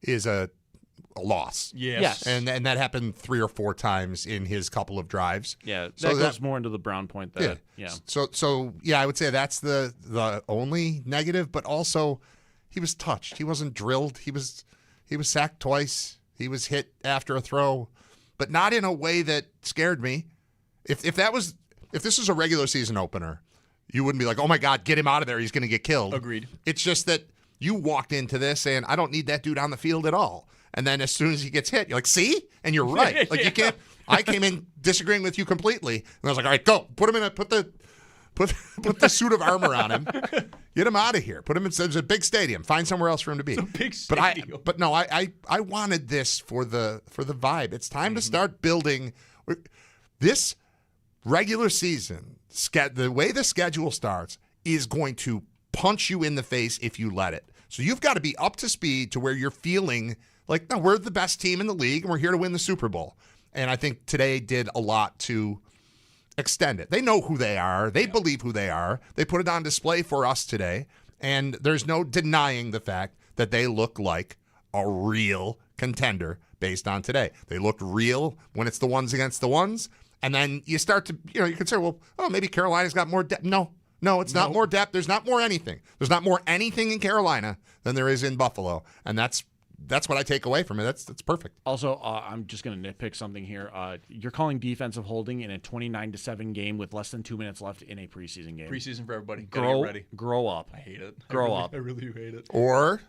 is a loss. Yes. And that happened 3 or 4 times in his couple of drives. Yeah, that goes more into the Brown point. Yeah. So I would say that's the only negative, but also he was touched. He wasn't drilled. He was sacked twice. He was hit after a throw, but not in a way that scared me. If this was a regular season opener, you wouldn't be like, "Oh my God, get him out of there. He's going to get killed." Agreed. It's just that you walked into this saying, "I don't need that dude on the field at all." And then as soon as he gets hit, you're like, "See?" And you're right. Like, you can't. I came in disagreeing with you completely, and I was like, "All right, go. Put him in. Put the suit of armor on him. Get him out of here. Put him in. There's a big stadium. Find somewhere else for him to be." It's a big stadium. But no, I wanted this for the vibe. It's time to start building this regular season. The way the schedule starts is going to punch you in the face if you let it. So you've got to be up to speed to where you're feeling like, no, we're the best team in the league and we're here to win the Super Bowl. And I think today did a lot to extend it. They know who they are. They believe who they are. They put it on display for us today. And there's no denying the fact that they look like a real contender based on today. They looked real when it's the ones against the ones. And then you start to, you consider, well, maybe Carolina's got more depth. No, it's not more depth. There's not more anything. There's not more anything in Carolina than there is in Buffalo. And that's what I take away from it. That's perfect. Also, I'm just going to nitpick something here. You're calling defensive holding in a 29-7 game with less than 2 minutes left in a preseason game. Preseason for everybody. Get ready. Grow up. I hate it. Grow up. I really do hate it. Or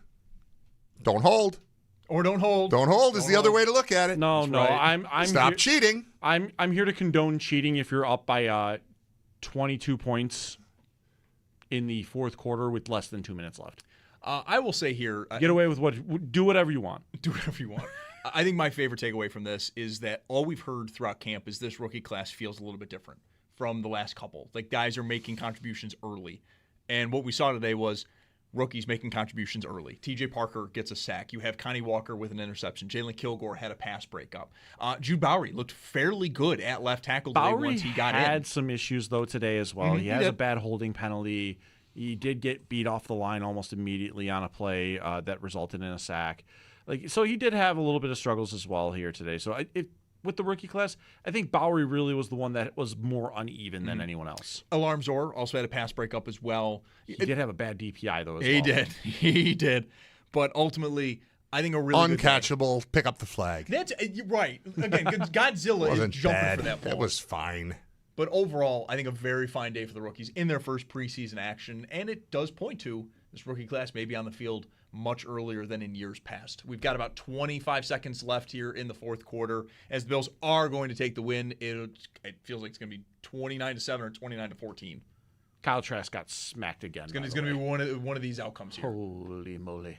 don't hold. Don't hold. Don't hold is the other way to look at it. No. Right. I'm Stop cheating. I'm here to condone cheating if you're up by 22 points in the fourth quarter with less than 2 minutes left. I will say here, get away with do whatever you want. Do whatever you want. I think my favorite takeaway from this is that all we've heard throughout camp is this rookie class feels a little bit different from the last couple. Like, guys are making contributions early. And what we saw today was rookies making contributions early. TJ Parker gets a sack. You have Connie Walker with an interception. Jalen Kilgore had a pass breakup. Jude Bowery looked fairly good at left tackle today once he got in. Bowery had some issues, though, today as well. He has a bad holding penalty. He did get beat off the line almost immediately on a play that resulted in a sack. So he did have a little bit of struggles as well here today. So with the rookie class, I think Bowery really was the one that was more uneven than anyone else. Alarm Zor also had a pass breakup as well. He did have a bad DPI, though, He did. But ultimately, I think a really uncatchable, pick up the flag. That's right. Again, Godzilla is jumping for that ball. That was fine. But overall, I think a very fine day for the rookies in their first preseason action, and it does point to this rookie class may be on the field much earlier than in years past. We've got about 25 seconds left here in the fourth quarter. As the Bills are going to take the win, it feels like it's going to be 29-7 or 29-14. Kyle Trask got smacked again. It's going to be one of these outcomes here. Holy moly.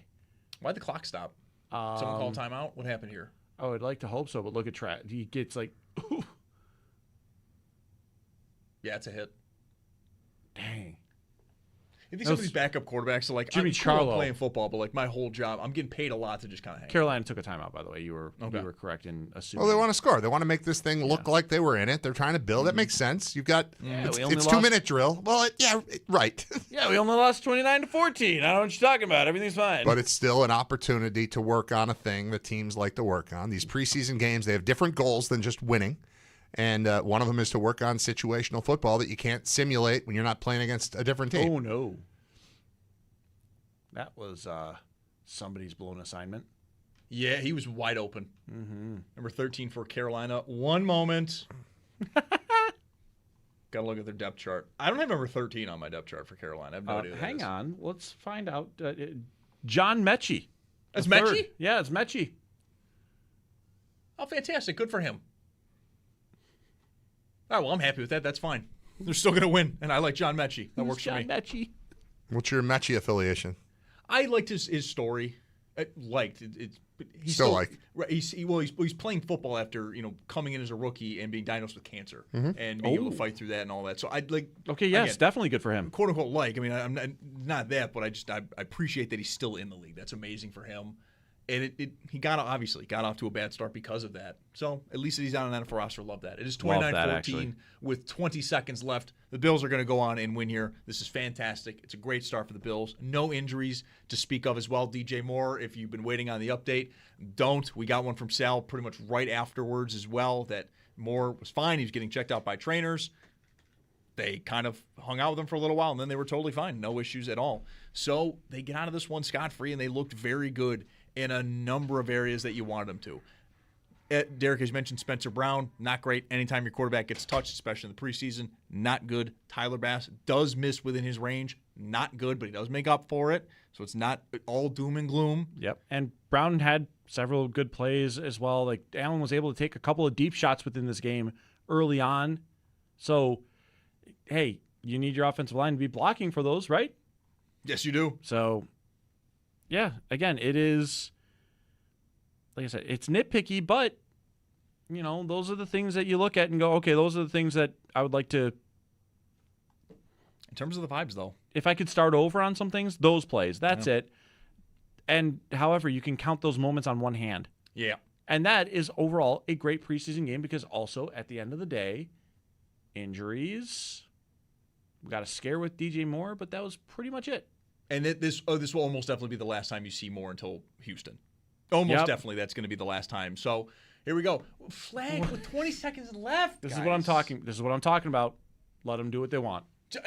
Why'd the clock stop? Someone call timeout? What happened here? Oh, I'd like to hope so, but look at Trav. He gets like, ooh. Yeah, it's a hit. Dang. I think some of these backup quarterbacks are like, Jimmy I'm cool Charlo playing football, but like my whole job, I'm getting paid a lot to just kind of hang. Carolina took a timeout, by the way. You were correct in assuming. Well, they want to score. They want to make this thing look like they were in it. They're trying to build. That makes sense. You've got it's 2-minute drill. Well, right. Yeah, we only lost 29-14. I don't know what you're talking about. Everything's fine. But it's still an opportunity to work on a thing that teams like to work on. These preseason games, they have different goals than just winning. And one of them is to work on situational football that you can't simulate when you're not playing against a different team. Oh, no. That was somebody's blown assignment. Yeah, he was wide open. Mm-hmm. Number 13 for Carolina. One moment. Got to look at their depth chart. I don't have number 13 on my depth chart for Carolina. I have no idea. Hang on. Let's find out. John Mechie. That's Mechie? Yeah, it's Mechie. Oh, fantastic. Good for him. All right, well, I'm happy with that. That's fine. They're still going to win, and I like John Mechie. That works for me. John Mechie? What's your Mechie affiliation? I liked his story. He's still like. Right, he's playing football after coming in as a rookie and being diagnosed with cancer and being able to fight through that and all that. So I'd like. Okay, yes, again, definitely good for him. "Quote unquote," like. I mean, I'm not that, but I appreciate that he's still in the league. That's amazing for him. And he got off to a bad start because of that. So at least he's on an NFL roster. Love that. It is 29-14 with 20 seconds left. The Bills are going to go on and win here. This is fantastic. It's a great start for the Bills. No injuries to speak of as well. DJ Moore, if you've been waiting on the update, don't. We got one from Sal pretty much right afterwards as well that Moore was fine. He was getting checked out by trainers. They kind of hung out with him for a little while, and then they were totally fine. No issues at all. So they get out of this one scot-free, and they looked very good in a number of areas that you wanted them to. Derek has mentioned Spencer Brown, not great. Anytime your quarterback gets touched, especially in the preseason, not good. Tyler Bass does miss within his range, not good, but he does make up for it. So it's not all doom and gloom. Yep, and Brown had several good plays as well. Like Allen was able to take a couple of deep shots within this game early on. So, hey, you need your offensive line to be blocking for those, right? Yes, you do. So, yeah, again, it is, like I said, it's nitpicky, but, those are the things that you look at and go, okay, those are the things that I would like to. In terms of the vibes, though. If I could start over on some things, those plays, that's it. And, however, you can count those moments on one hand. Yeah. And that is overall a great preseason game because also, at the end of the day, injuries. We got a scare with DJ Moore, but that was pretty much it. And this will almost definitely be the last time you see Moore until Houston. Almost definitely that's going to be the last time. So here we go. Flag with 20 seconds left. This is what I'm talking about. Let them do what they want.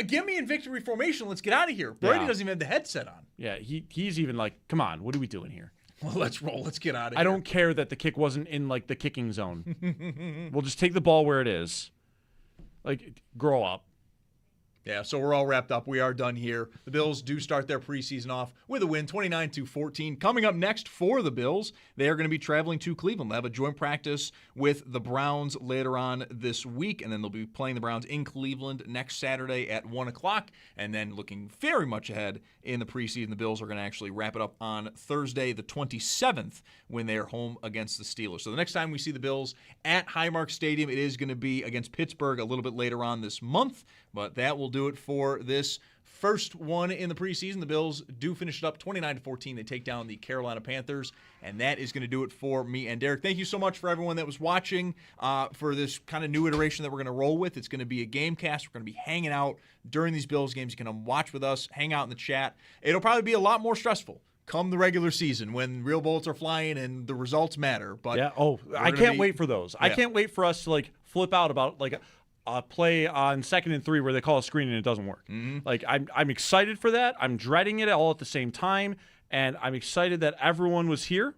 Get me in victory formation. Let's get out of here. Brady doesn't even have the headset on. Yeah, he's even like, come on, what are we doing here? Well, let's roll. Let's get out of here. I don't care that the kick wasn't in like the kicking zone. We'll just take the ball where it is. Like, grow up. Yeah, so we're all wrapped up. We are done here. The Bills do start their preseason off with a win, 29-14. Coming up next for the Bills, they are going to be traveling to Cleveland. They'll have a joint practice with the Browns later on this week, and then they'll be playing the Browns in Cleveland next Saturday at 1 o'clock. And then looking very much ahead in the preseason, the Bills are going to actually wrap it up on Thursday, the 27th, when they are home against the Steelers. So the next time we see the Bills at Highmark Stadium, it is going to be against Pittsburgh a little bit later on this month, but that will do it for this first one in the preseason. The Bills do finish it up 29-14. They take down the Carolina Panthers, and that is going to do it for me and Derek. Thank you so much for everyone that was watching for this kind of new iteration that we're going to roll with. It's going to be a game cast. We're going to be hanging out during these Bills games. You can watch with us, hang out in the chat. It'll probably be a lot more stressful come the regular season when real bullets are flying and the results matter. But yeah, I can't wait for those. Yeah. I can't wait for us to like flip out about like a play on 2nd and 3 where they call a screen and it doesn't work. Mm-hmm. Like I'm excited for that. I'm dreading it all at the same time, and I'm excited that everyone was here,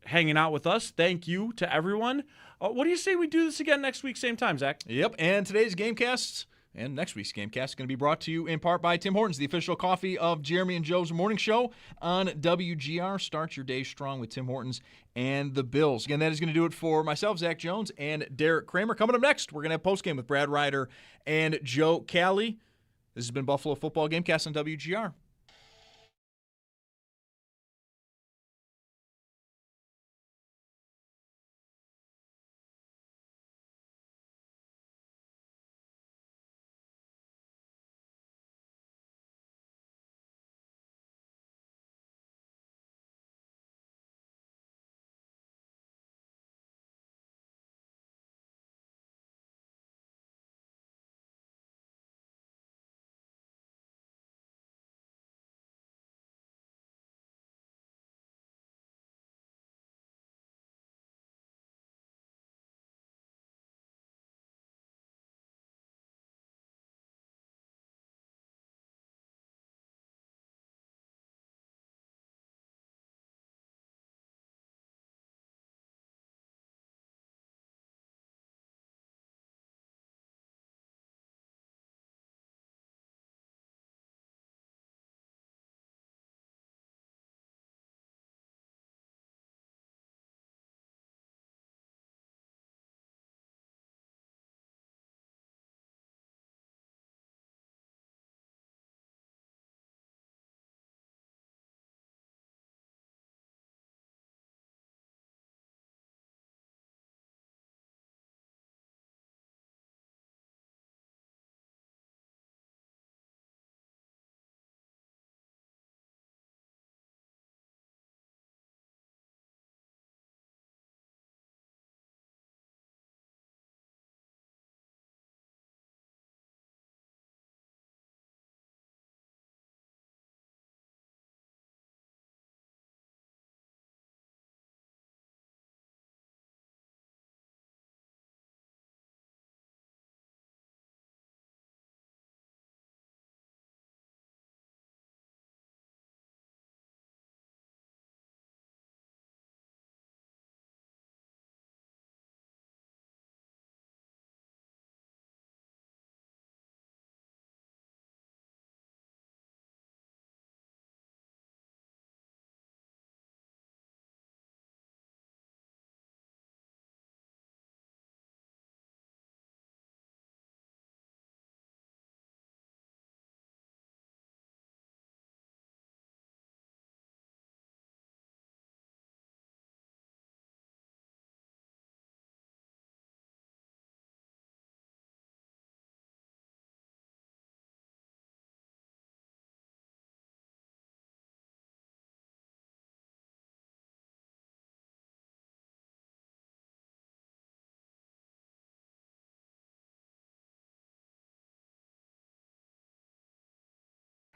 hanging out with us. Thank you to everyone. What do you say we do this again next week, same time, Zach? Yep. And today's Gamecast and next week's Gamecast is going to be brought to you in part by Tim Hortons, the official coffee of Jeremy and Joe's Morning Show on WGR. Start your day strong with Tim Hortons and the Bills. Again, that is going to do it for myself, Zach Jones, and Derek Kramer. Coming up next, we're going to have postgame with Brad Ryder and Joe Cali. This has been Buffalo Football Gamecast on WGR.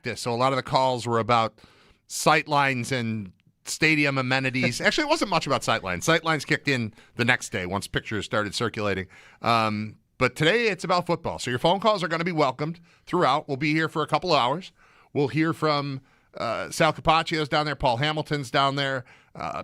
practice, so a lot of the calls were about sightlines and stadium amenities. Actually, it wasn't much about sightlines. Sightlines kicked in the next day once pictures started circulating. But today it's about football. So your phone calls are going to be welcomed throughout. We'll be here for a couple of hours. We'll hear from Sal Capaccio's down there, Paul Hamilton's down there,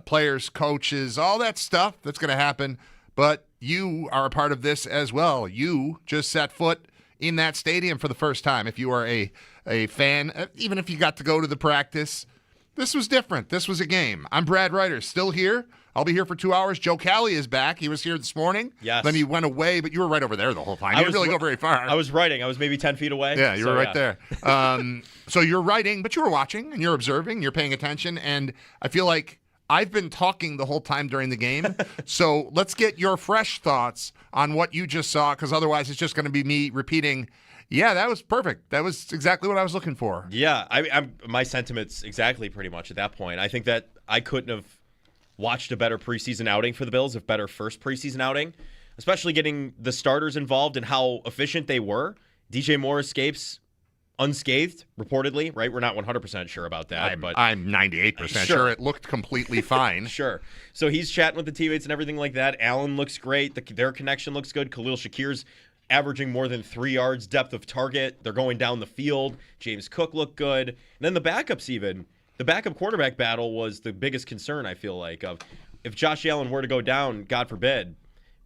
players, coaches, all that stuff that's going to happen. But you are a part of this as well. You just set foot in that stadium for the first time. If you are a fan, even if you got to go to the practice, this was different. This was a game. I'm Brad Ryder, still here. I'll be here for 2 hours. Joe Cali is back. He was here this morning. Yes. Then he went away, but you were right over there the whole time. You didn't really go very far. I was writing. I was maybe 10 feet away. Yeah, you were right there. So you're writing, but you were watching, and you're observing, you're paying attention, and I feel like I've been talking the whole time during the game. So let's get your fresh thoughts on what you just saw, because otherwise it's just going to be me repeating, yeah, that was perfect. That was exactly what I was looking for. Yeah, I'm my sentiments exactly pretty much at that point. I think that I couldn't have watched a better preseason outing for the Bills, a better first preseason outing, especially getting the starters involved and how efficient they were. DJ Moore escapes unscathed, reportedly, right? We're not 100% sure about that. I'm 98% sure it looked completely fine. Sure. So he's chatting with the teammates and everything like that. Allen looks great. Their connection looks good. Khalil Shakir's averaging more than 3 yards depth of target. They're going down the field. James Cook looked good. And then the backups even. The backup quarterback battle was the biggest concern, I feel like, of if Josh Allen were to go down, God forbid,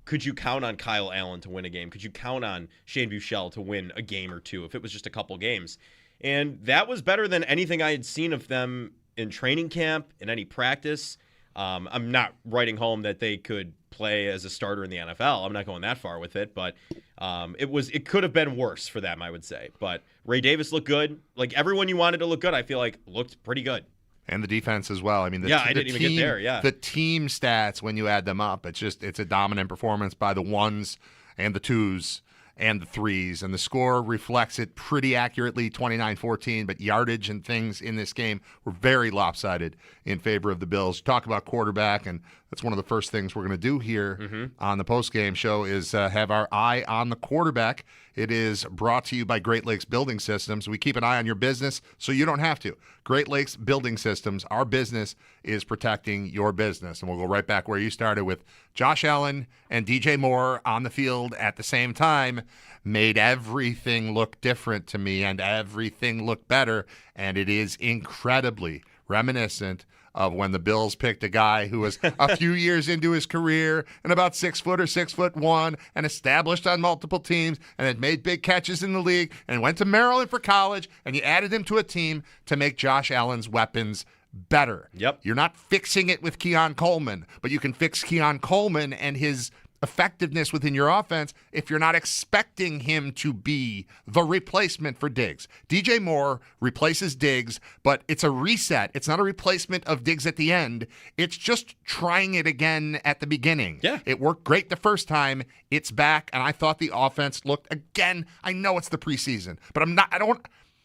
could you count on Kyle Allen to win a game? Could you count on Shane Buechele to win a game or two if it was just a couple games? And that was better than anything I had seen of them in training camp, in any practice. I'm not writing home that they could play as a starter in the NFL. I'm not going that far with it, but it could have been worse for them, I would say. But Ray Davis looked good. Like everyone you wanted to look good, I feel like looked pretty good. And the defense as well. I mean, I didn't even get there. Yeah, the team stats when you add them up, it's a dominant performance by the ones and the twos and the threes, and the score reflects it pretty accurately, 29-14, but yardage and things in this game were very lopsided in favor of the Bills. Talk about quarterback, and that's one of the first things we're going to do here on the postgame show is have our eye on the quarterback. It is brought to you by Great Lakes Building Systems. We keep an eye on your business so you don't have to. Great Lakes Building Systems, our business is protecting your business. And we'll go right back where you started with Josh Allen and DJ Moore on the field at the same time. Made everything look different to me and everything look better. And it is incredibly reminiscent of when the Bills picked a guy who was a few years into his career and about 6 foot or 6'1" and established on multiple teams and had made big catches in the league and went to Maryland for college, and you added him to a team to make Josh Allen's weapons better. Yep. You're not fixing it with Keon Coleman, but you can fix Keon Coleman and his effectiveness within your offense if you're not expecting him to be the replacement for Diggs. DJ Moore replaces Diggs, but it's a reset. It's not a replacement of Diggs at the end. It's just trying it again at the beginning. Yeah. It worked great the first time. It's back, and I thought the offense looked, again, I know it's the preseason, but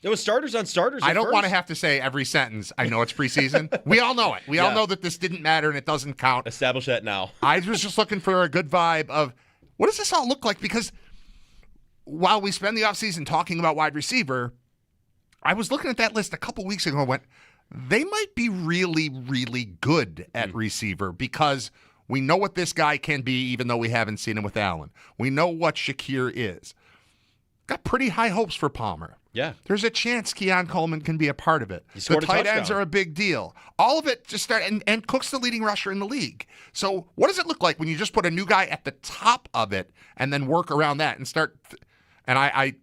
It was starters on starters. I don't want to have to say every sentence, I know it's preseason. We all know it. We all know that this didn't matter and it doesn't count. Establish that now. I was just looking for a good vibe of what does this all look like? Because while we spend the offseason talking about wide receiver, I was looking at that list a couple weeks ago and went, they might be really, really good at receiver because we know what this guy can be even though we haven't seen him with Allen. We know what Shakir is. Got pretty high hopes for Palmer. Yeah. There's a chance Keon Coleman can be a part of it. The tight ends are a big deal. All of it just start, and Cook's the leading rusher in the league. So what does it look like when you just put a new guy at the top of it and then work around that and start? And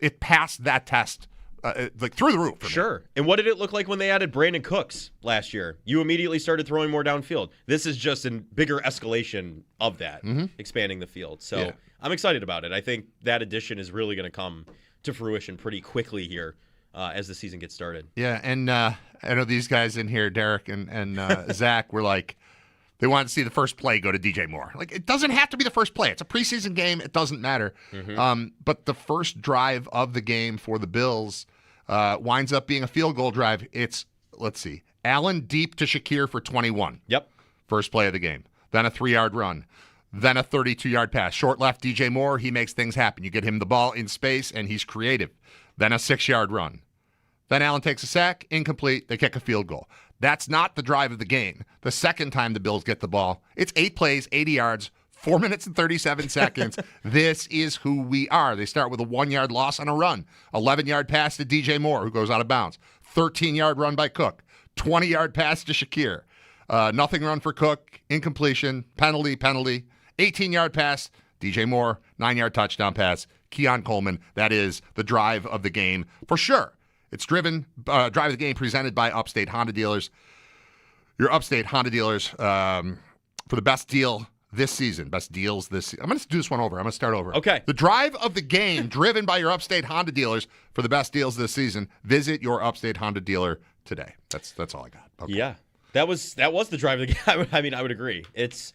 it passed that test like through the roof. Sure. And what did it look like when they added Brandon Cooks last year? You immediately started throwing more downfield. This is just a bigger escalation of that, expanding the field. So I'm excited about it. I think that addition is really going to come to fruition pretty quickly here as the season gets started. Yeah, and I know these guys in here, Derek and Zach, were like, they wanted to see the first play go to DJ Moore. Like, it doesn't have to be the first play. It's a preseason game. It doesn't matter. But the first drive of the game for the Bills winds up being a field goal drive. It's, let's see, Allen deep to Shakir for 21. Yep. First play of the game. Then a 3-yard run. Then a 32-yard pass. Short left, DJ Moore, he makes things happen. You get him the ball in space, and he's creative. Then a 6-yard run. Then Allen takes a sack, incomplete. They kick a field goal. That's not the drive of the game. The second time the Bills get the ball, it's 8 plays, 80 yards, 4 minutes and 37 seconds. This is who we are. They start with a 1-yard loss on a run, 11-yard pass to DJ Moore, who goes out of bounds, 13-yard run by Cook, 20-yard pass to Shakir, nothing run for Cook, incompletion, penalty, 18-yard pass, DJ Moore, 9-yard touchdown pass, Keon Coleman. That is the drive of the game for sure. It's drive of the game presented by Upstate Honda Dealers. Your Upstate Honda Dealers for the best deal this season. Best deals this season. I'm going to do this one over. I'm going to start over. Okay. The drive of the game driven by your Upstate Honda Dealers for the best deals this season. Visit your Upstate Honda dealer today. That's all I got. Okay. Yeah. That was the drive of the game. I mean, I would agree. It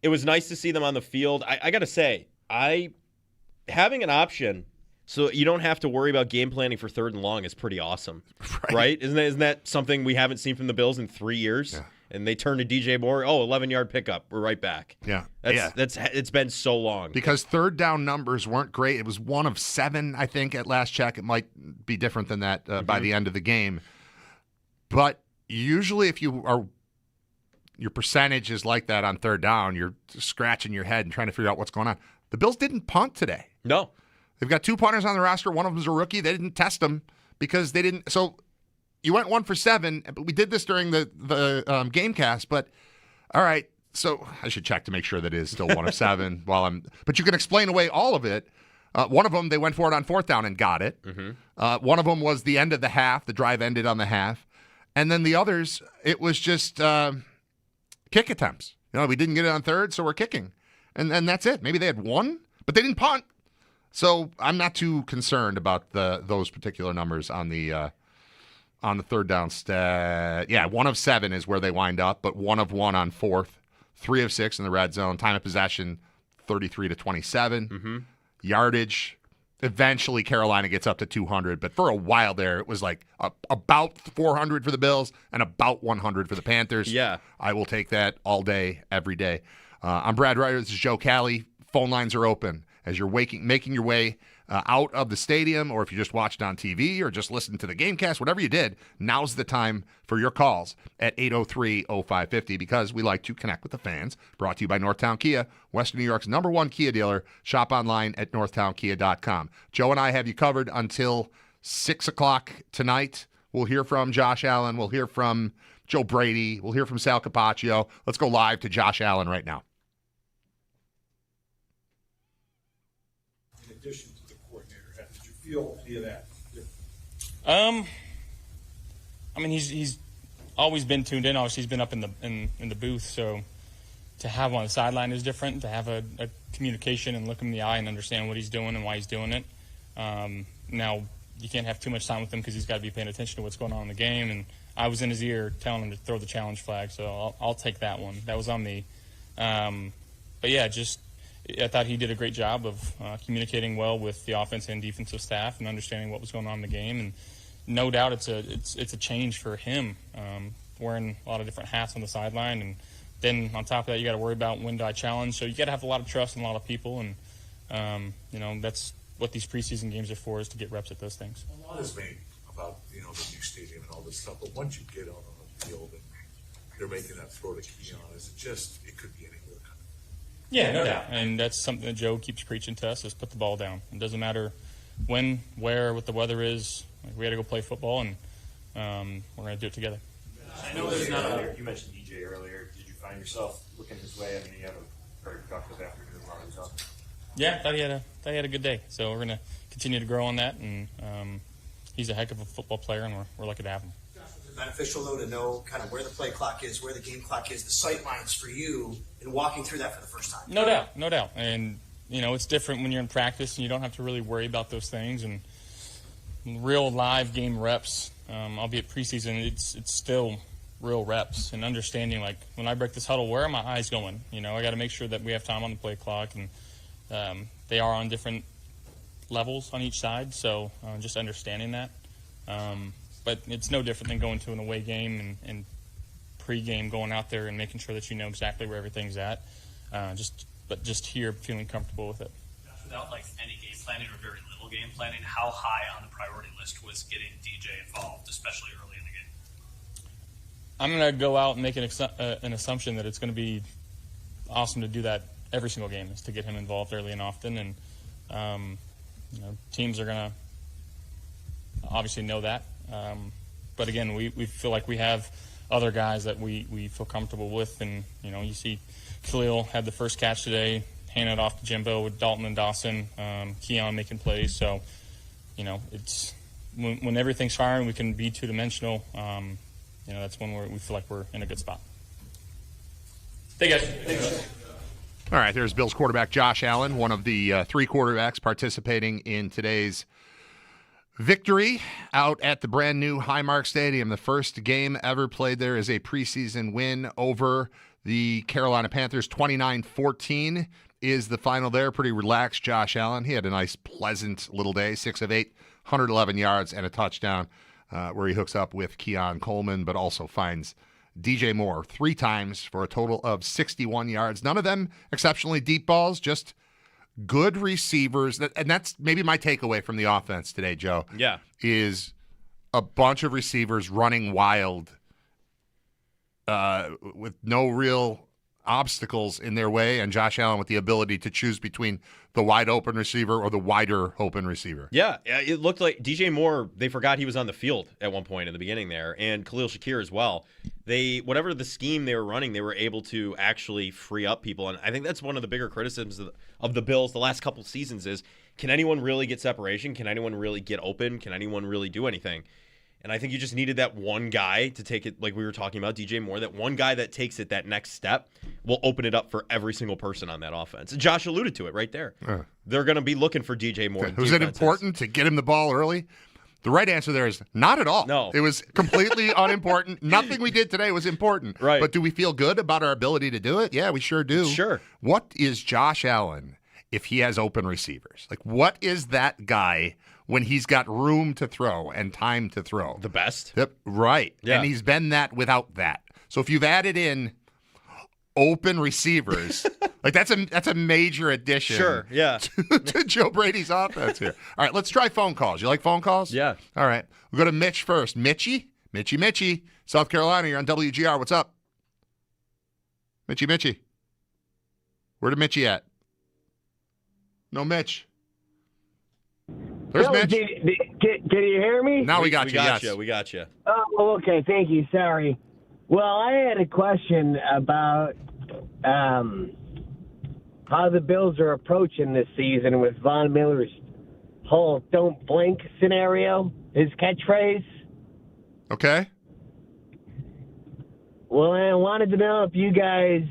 was nice to see them on the field. I got to say, having an option so you don't have to worry about game planning for 3rd and long is pretty awesome, right? Isn't that something we haven't seen from the Bills in 3 years? Yeah. And they turn to DJ Moore. 11-yard pickup. We're right back. Yeah. It's been so long. Because 3rd down numbers weren't great. It was 1 of 7, I think, at last check. It might be different than that by the end of the game. But usually if your percentage is like that on 3rd down, you're scratching your head and trying to figure out what's going on. The Bills didn't punt today. No. They've got 2 punters on the roster. One of them's a rookie. They didn't test them because they didn't. So you went 1 for 7. But we did this during the game cast. But all right, so I should check to make sure that it is still 1 of 7. But you can explain away all of it. One of them, they went for it on 4th down and got it. Mm-hmm. One of them was the end of the half. The drive ended on the half. And then the others, it was just kick attempts. We didn't get it on 3rd, so we're kicking. And that's it. Maybe they had 1, but they didn't punt. So I'm not too concerned about those particular numbers on the 3rd down stat. Yeah, 1 of 7 is where they wind up, but 1 of 1 on 4th, 3 of 6 in the red zone. Time of possession, 33-27. Mm-hmm. Yardage. Eventually, Carolina gets up to 200, but for a while there, it was like about 400 for the Bills and about 100 for the Panthers. Yeah. I will take that all day, every day. I'm Brad Ryder. This is Joe Cali. Phone lines are open. As you're making your way out of the stadium, or if you just watched on TV or just listened to the Gamecast, whatever you did, now's the time for your calls at 803-0550 because we like to connect with the fans. Brought to you by Northtown Kia, Western New York's #1 Kia dealer. Shop online at northtownkia.com. Joe and I have you covered until 6 o'clock tonight. We'll hear from Josh Allen. We'll hear from Joe Brady. We'll hear from Sal Capaccio. Let's go live to Josh Allen right now. In addition to the coordinator, did you feel any of that? I mean, he's always been tuned in. Obviously, he's been up in the booth. So to have him on the sideline is different. To have a communication and look him in the eye and understand what he's doing and why he's doing it. Now you can't have too much time with him because he's got to be paying attention to what's going on in the game. And I was in his ear telling him to throw the challenge flag. So I'll take that one. That was on me. But yeah, I thought he did a great job of communicating well with the offense and defensive staff and understanding what was going on in the game. And no doubt it's a change for him, wearing a lot of different hats on the sideline. And then on top of that, you got to worry about when do I challenge. So you got to have a lot of trust in a lot of people. And, that's what these preseason games are for, is to get reps at those things. A lot is made about, the new stadium and all this stuff. But once you get out on the field and they're making that throw to Keon, it could be anywhere. Yeah, no doubt. And that's something that Joe keeps preaching to us, is put the ball down. It doesn't matter when, where, what the weather is. We got to go play football, and we're going to do it together. I know there's not earlier. You mentioned DJ earlier. Did you find yourself looking his way? I mean, he had a very productive afternoon while he was out. Yeah, I thought he had a good day. So we're going to continue to grow on that, and he's a heck of a football player, and we're lucky to have him. Is it beneficial, though, to know kind of where the play clock is, where the game clock is, the sight lines for you, and walking through that for the first time? No doubt. And, it's different when you're in practice, and you don't have to really worry about those things. And real live game reps, albeit preseason, it's still real reps and understanding, like, when I break this huddle, where are my eyes going? I got to make sure that we have time on the play clock, and they are on different levels on each side, so just understanding that. But it's no different than going to an away game and pre-game going out there and making sure that you know exactly where everything's at. Just here feeling comfortable with it. Without any game planning or very little game planning, how high on the priority list was getting DJ involved, especially early in the game? I'm going to go out and make an assumption that it's going to be awesome to do that every single game, is to get him involved early and often. And, teams are going to obviously know that. But again, we feel like we have other guys that we feel comfortable with. And, you see Khalil had the first catch today, handed it off to Jimbo with Dalton and Dawson, Keon making plays. So, it's when everything's firing, we can be two-dimensional. That's when we feel like we're in a good spot. Thank you, guys. All right, there's Bills quarterback Josh Allen, one of the three quarterbacks participating in today's victory out at the brand new Highmark Stadium. The first game ever played there is a preseason win over the Carolina Panthers. 29-14 is the final there. Pretty relaxed Josh Allen. He had a nice, pleasant little day, 6 of 8, 111 yards and a touchdown where he hooks up with Keon Coleman, but also finds DJ Moore 3 times for a total of 61 yards. None of them exceptionally deep balls, just good receivers. And that's maybe my takeaway from the offense today, Joe. Yeah. Is a bunch of receivers running wild with no real obstacles in their way, and Josh Allen with the ability to choose between the wide open receiver or the wider open receiver. Yeah, it looked like DJ Moore, they forgot he was on the field at one point in the beginning there, and Khalil Shakir as well. Whatever the scheme they were running, they were able to actually free up people, and I think that's one of the bigger criticisms of the Bills the last couple seasons is, can anyone really get separation? Can anyone really get open? Can anyone really do anything? And I think you just needed that one guy to take it, like we were talking about, DJ Moore, that one guy that takes it that next step will open it up for every single person on that offense. And Josh alluded to it right there. They're going to be looking for DJ Moore. Was it important to get him the ball early? The right answer there is not at all. No. It was completely unimportant. Nothing we did today was important. Right. But do we feel good about our ability to do it? Yeah, we sure do. Sure. What is Josh Allen if he has open receivers? Like, what is that guy when he's got room to throw and time to throw? The best. Yep, right. Yeah. And he's been that without that. So if you've added in open receivers, like that's a major addition. Sure, yeah. to Joe Brady's offense here. All right, let's try phone calls. You like phone calls? Yeah. All right. We'll go to Mitch first. Mitchie, South Carolina, you're on WGR. What's up? Mitchie. Where did Mitchie at? No Mitch. There's Mitch. Can you hear me? Now we got you. Yes. We got you. Oh, okay. Thank you. Sorry. Well, I had a question about how the Bills are approaching this season with Von Miller's whole "don't blink" scenario, his catchphrase. Okay. Well, I wanted to know if you guys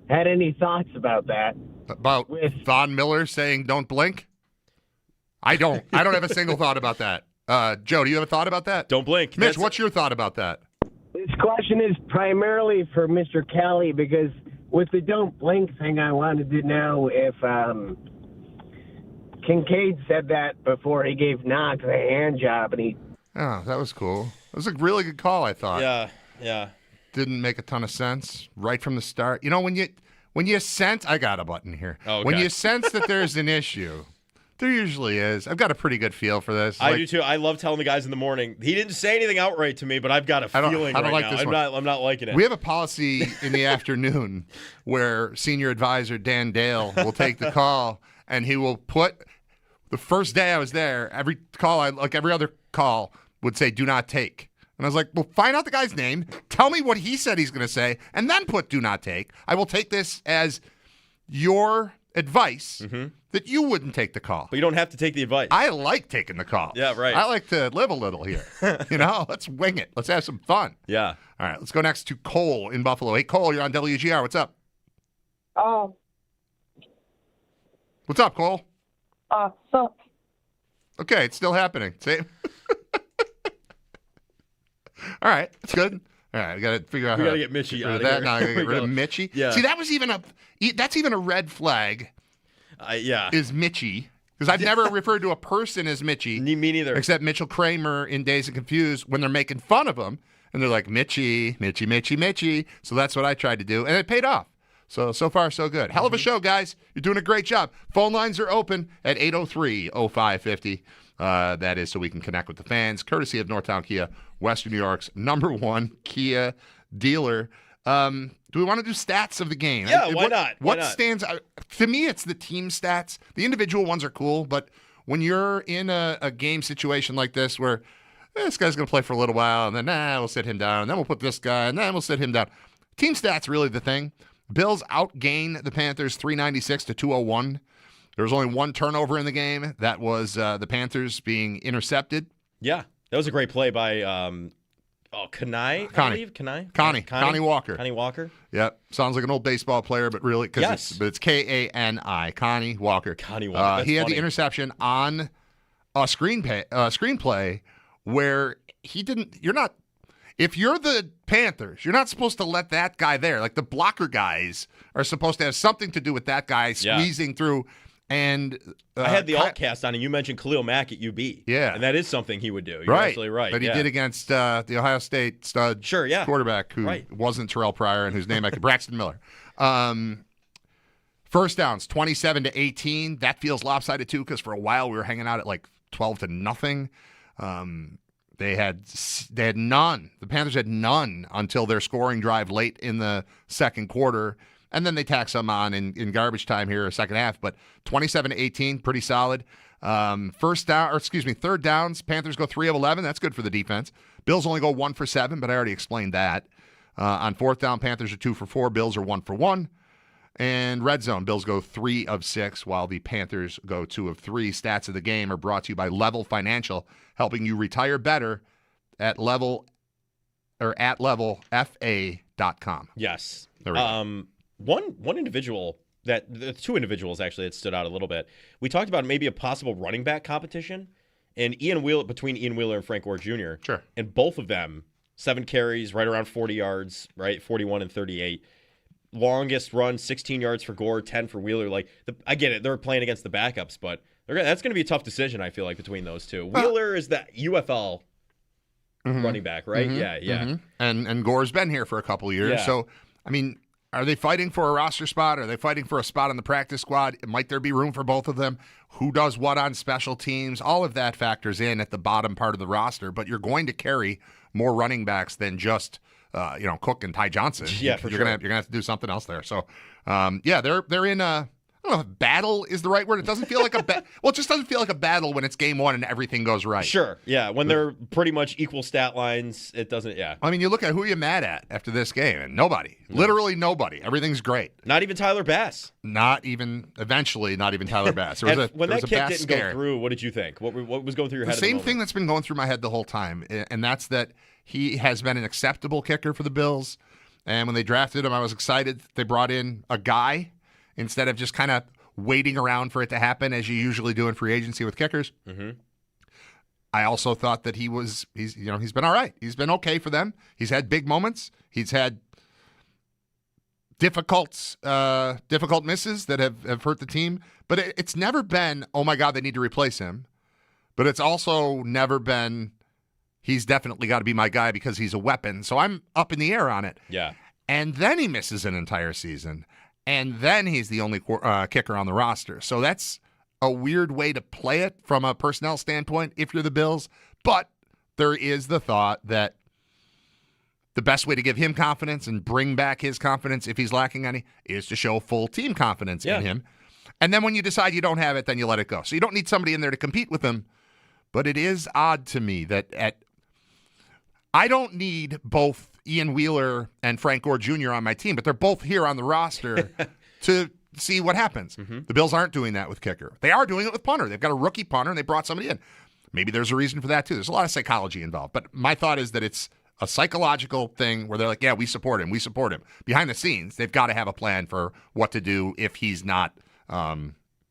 had any thoughts about that. About Von Miller saying "don't blink"? I don't have a single thought about that. Joe, do you have a thought about that? Don't blink. Mitch, what's your thought about that? This question is primarily for Mr. Kelly because with the "don't blink" thing, I wanted to know if Kincaid said that before he gave Knox a hand job, and he. Oh, that was cool. That was a really good call, I thought. Yeah. Didn't make a ton of sense right from the start. You know, when you sense, I got a button here. Oh, okay. When you sense that there's an issue, there usually is. I've got a pretty good feel for this. I do too. I love telling the guys in the morning. He didn't say anything outright to me, but I've got a feeling I don't right like now. this I'm not liking it. We have a policy in the afternoon where senior advisor Dan Dale will take the call, and he will put the first day I was there, every call, like every other call, would say "do not take." And I was like, well, find out the guy's name, tell me what he said he's going to say, and then put "do not take." I will take this as your advice that you wouldn't take the call. But you don't have to take the advice. I like taking the call. Yeah, right. I like to live a little here. Let's wing it. Let's have some fun. Yeah. All right, let's go next to Cole in Buffalo. Hey, Cole, you're on WGR. What's up? What's up, Cole? So. Okay, it's still happening. See? All right, that's good. All right, we got to figure out we how got to to get Mitchie rid out of of that. here. Now I got to get rid of Mitchie. Yeah. See, that's even a red flag. Yeah. Is Mitchie. Because I've never referred to a person as Mitchie. Me neither. Except Mitchell Kramer in Dazed and Confused when they're making fun of him. And they're like, Mitchie. So that's what I tried to do. And it paid off. So far, so good. Hell of a show, guys. You're doing a great job. Phone lines are open at 803-0550. That is so we can connect with the fans, courtesy of Northtown Kia, Western New York's #1 Kia dealer. Do we want to do stats of the game? Yeah, why not? What stands out? To me, it's the team stats. The individual ones are cool, but when you're in a game situation like this where this guy's going to play for a little while, and then we'll sit him down, and then we'll put this guy, and then we'll sit him down. Team stats really the thing. Bills outgain the Panthers 396 to 201. There was only one turnover in the game. That was the Panthers being intercepted. Yeah, that was a great play by Connie Walker. Connie Walker. Yep, sounds like an old baseball player, but really, it's Kani. Connie Walker. Connie Walker. He had the interception on a screenplay where he didn't. You're not. If you're the Panthers, you're not supposed to let that guy there. Like the blocker guys are supposed to have something to do with that guy squeezing through. And I had the alt-cast on, and you mentioned Khalil Mack at UB. Yeah. And that is something he would do. You're absolutely right. But he did against the Ohio State stud quarterback who wasn't Terrell Pryor and whose name I could, Braxton Miller. First downs, 27-18. That feels lopsided too, because for a while we were hanging out at like 12-0. They had none. The Panthers had none until their scoring drive late in the second quarter. And then they tack some on in garbage time here, second half. But 27-18, pretty solid. Third downs, Panthers go 3 of 11. That's good for the defense. Bills only go 1 for 7, but I already explained that. On fourth down, Panthers are 2 for 4. Bills are 1 for 1. And red zone, Bills go 3 of 6, while the Panthers go 2 of 3. Stats of the game are brought to you by Level Financial, helping you retire better at levelfa.com. Yes. There we go. One individual two individuals actually that stood out a little bit. We talked about maybe a possible running back competition, and between Ian Wheeler and Frank Gore Jr. Sure. And both of them 7 carries, right around 40 yards, right, 41 and 38. Longest run, 16 yards for Gore, 10 for Wheeler. I get it, they're playing against the backups, but that's going to be a tough decision, I feel like, between those two. Wheeler is that UFL running back, right? Mm-hmm. Yeah. Mm-hmm. And Gore's been here for a couple of years. Yeah. So, I mean, are they fighting for a roster spot? Are they fighting for a spot on the practice squad? Might there be room for both of them? Who does what on special teams? All of that factors in at the bottom part of the roster, but you're going to carry more running backs than just Cook and Ty Johnson. Yeah, for you're sure. Gonna have to do something else there. So, they're in a. I don't know if battle is the right word. It doesn't feel like it just doesn't feel like a battle when it's game one and everything goes right. Sure, yeah. When they're pretty much equal stat lines, it doesn't, yeah. I mean, you look at who you're mad at after this game, and nobody. No. Literally nobody. Everything's great. Not even Tyler Bass. Not even Tyler Bass. When that kick didn't go through, what did you think? What was going through your head? The same thing that's been going through my head the whole time, and that's that he has been an acceptable kicker for the Bills. And when they drafted him, I was excited. They brought in a guy instead of just kind of waiting around for it to happen as you usually do in free agency with kickers. Mm-hmm. I also thought that he's been all right. He's been okay for them. He's had big moments. He's had difficult misses that have hurt the team. But it's never been, oh my God, they need to replace him. But it's also never been, he's definitely got to be my guy because he's a weapon. So I'm up in the air on it. Yeah. And then he misses an entire season. And then he's the only kicker on the roster. So that's a weird way to play it from a personnel standpoint if you're the Bills. But there is the thought that the best way to give him confidence and bring back his confidence if he's lacking any is to show full team confidence in him. And then when you decide you don't have it, then you let it go. So you don't need somebody in there to compete with him. But it is odd to me that I don't need both Ian Wheeler and Frank Gore Jr. on my team, but they're both here on the roster to see what happens. Mm-hmm. The Bills aren't doing that with kicker. They are doing it with punter. They've got a rookie punter, and they brought somebody in. Maybe there's a reason for that, too. There's a lot of psychology involved. But my thought is that it's a psychological thing where they're like, yeah, we support him. We support him. Behind the scenes, they've got to have a plan for what to do if he's not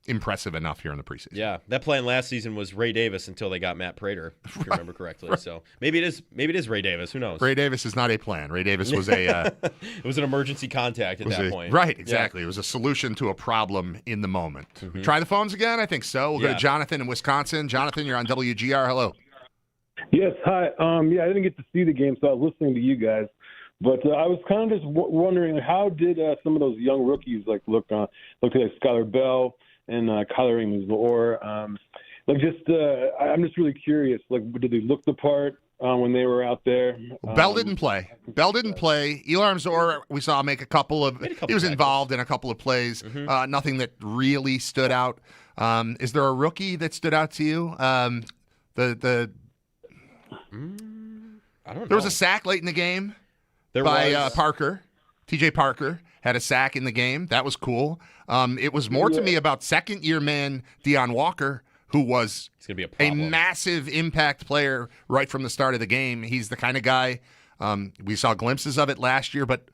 impressive enough here in the preseason. Yeah, that plan last season was Ray Davis until they got Matt Prater, if you remember correctly. Right. So maybe it is Ray Davis. Who knows? Ray Davis is not a plan. Ray Davis was a it was an emergency contact at that point. Right, exactly. Yeah. It was a solution to a problem in the moment. Mm-hmm. Try the phones again? I think so. We'll go to Jonathan in Wisconsin. Jonathan, you're on WGR. Hello. Yes, hi. I didn't get to see the game, so I was listening to you guys. But I was kind of just wondering, how did some of those young rookies look at Skylar Bell and Kyler Amos-Moore? I'm just really curious. Did they look the part when they were out there? Bell didn't play. Eli Armzor, we saw make a couple of. He was involved in a couple of plays. Nothing that really stood out. Is there a rookie that stood out to you? I don't know. There was a sack late in the game by Parker. TJ Parker had a sack in the game. That was cool. It was more to me about second-year man Deion Walker, who was a massive impact player right from the start of the game. He's the kind of guy, we saw glimpses of it last year, but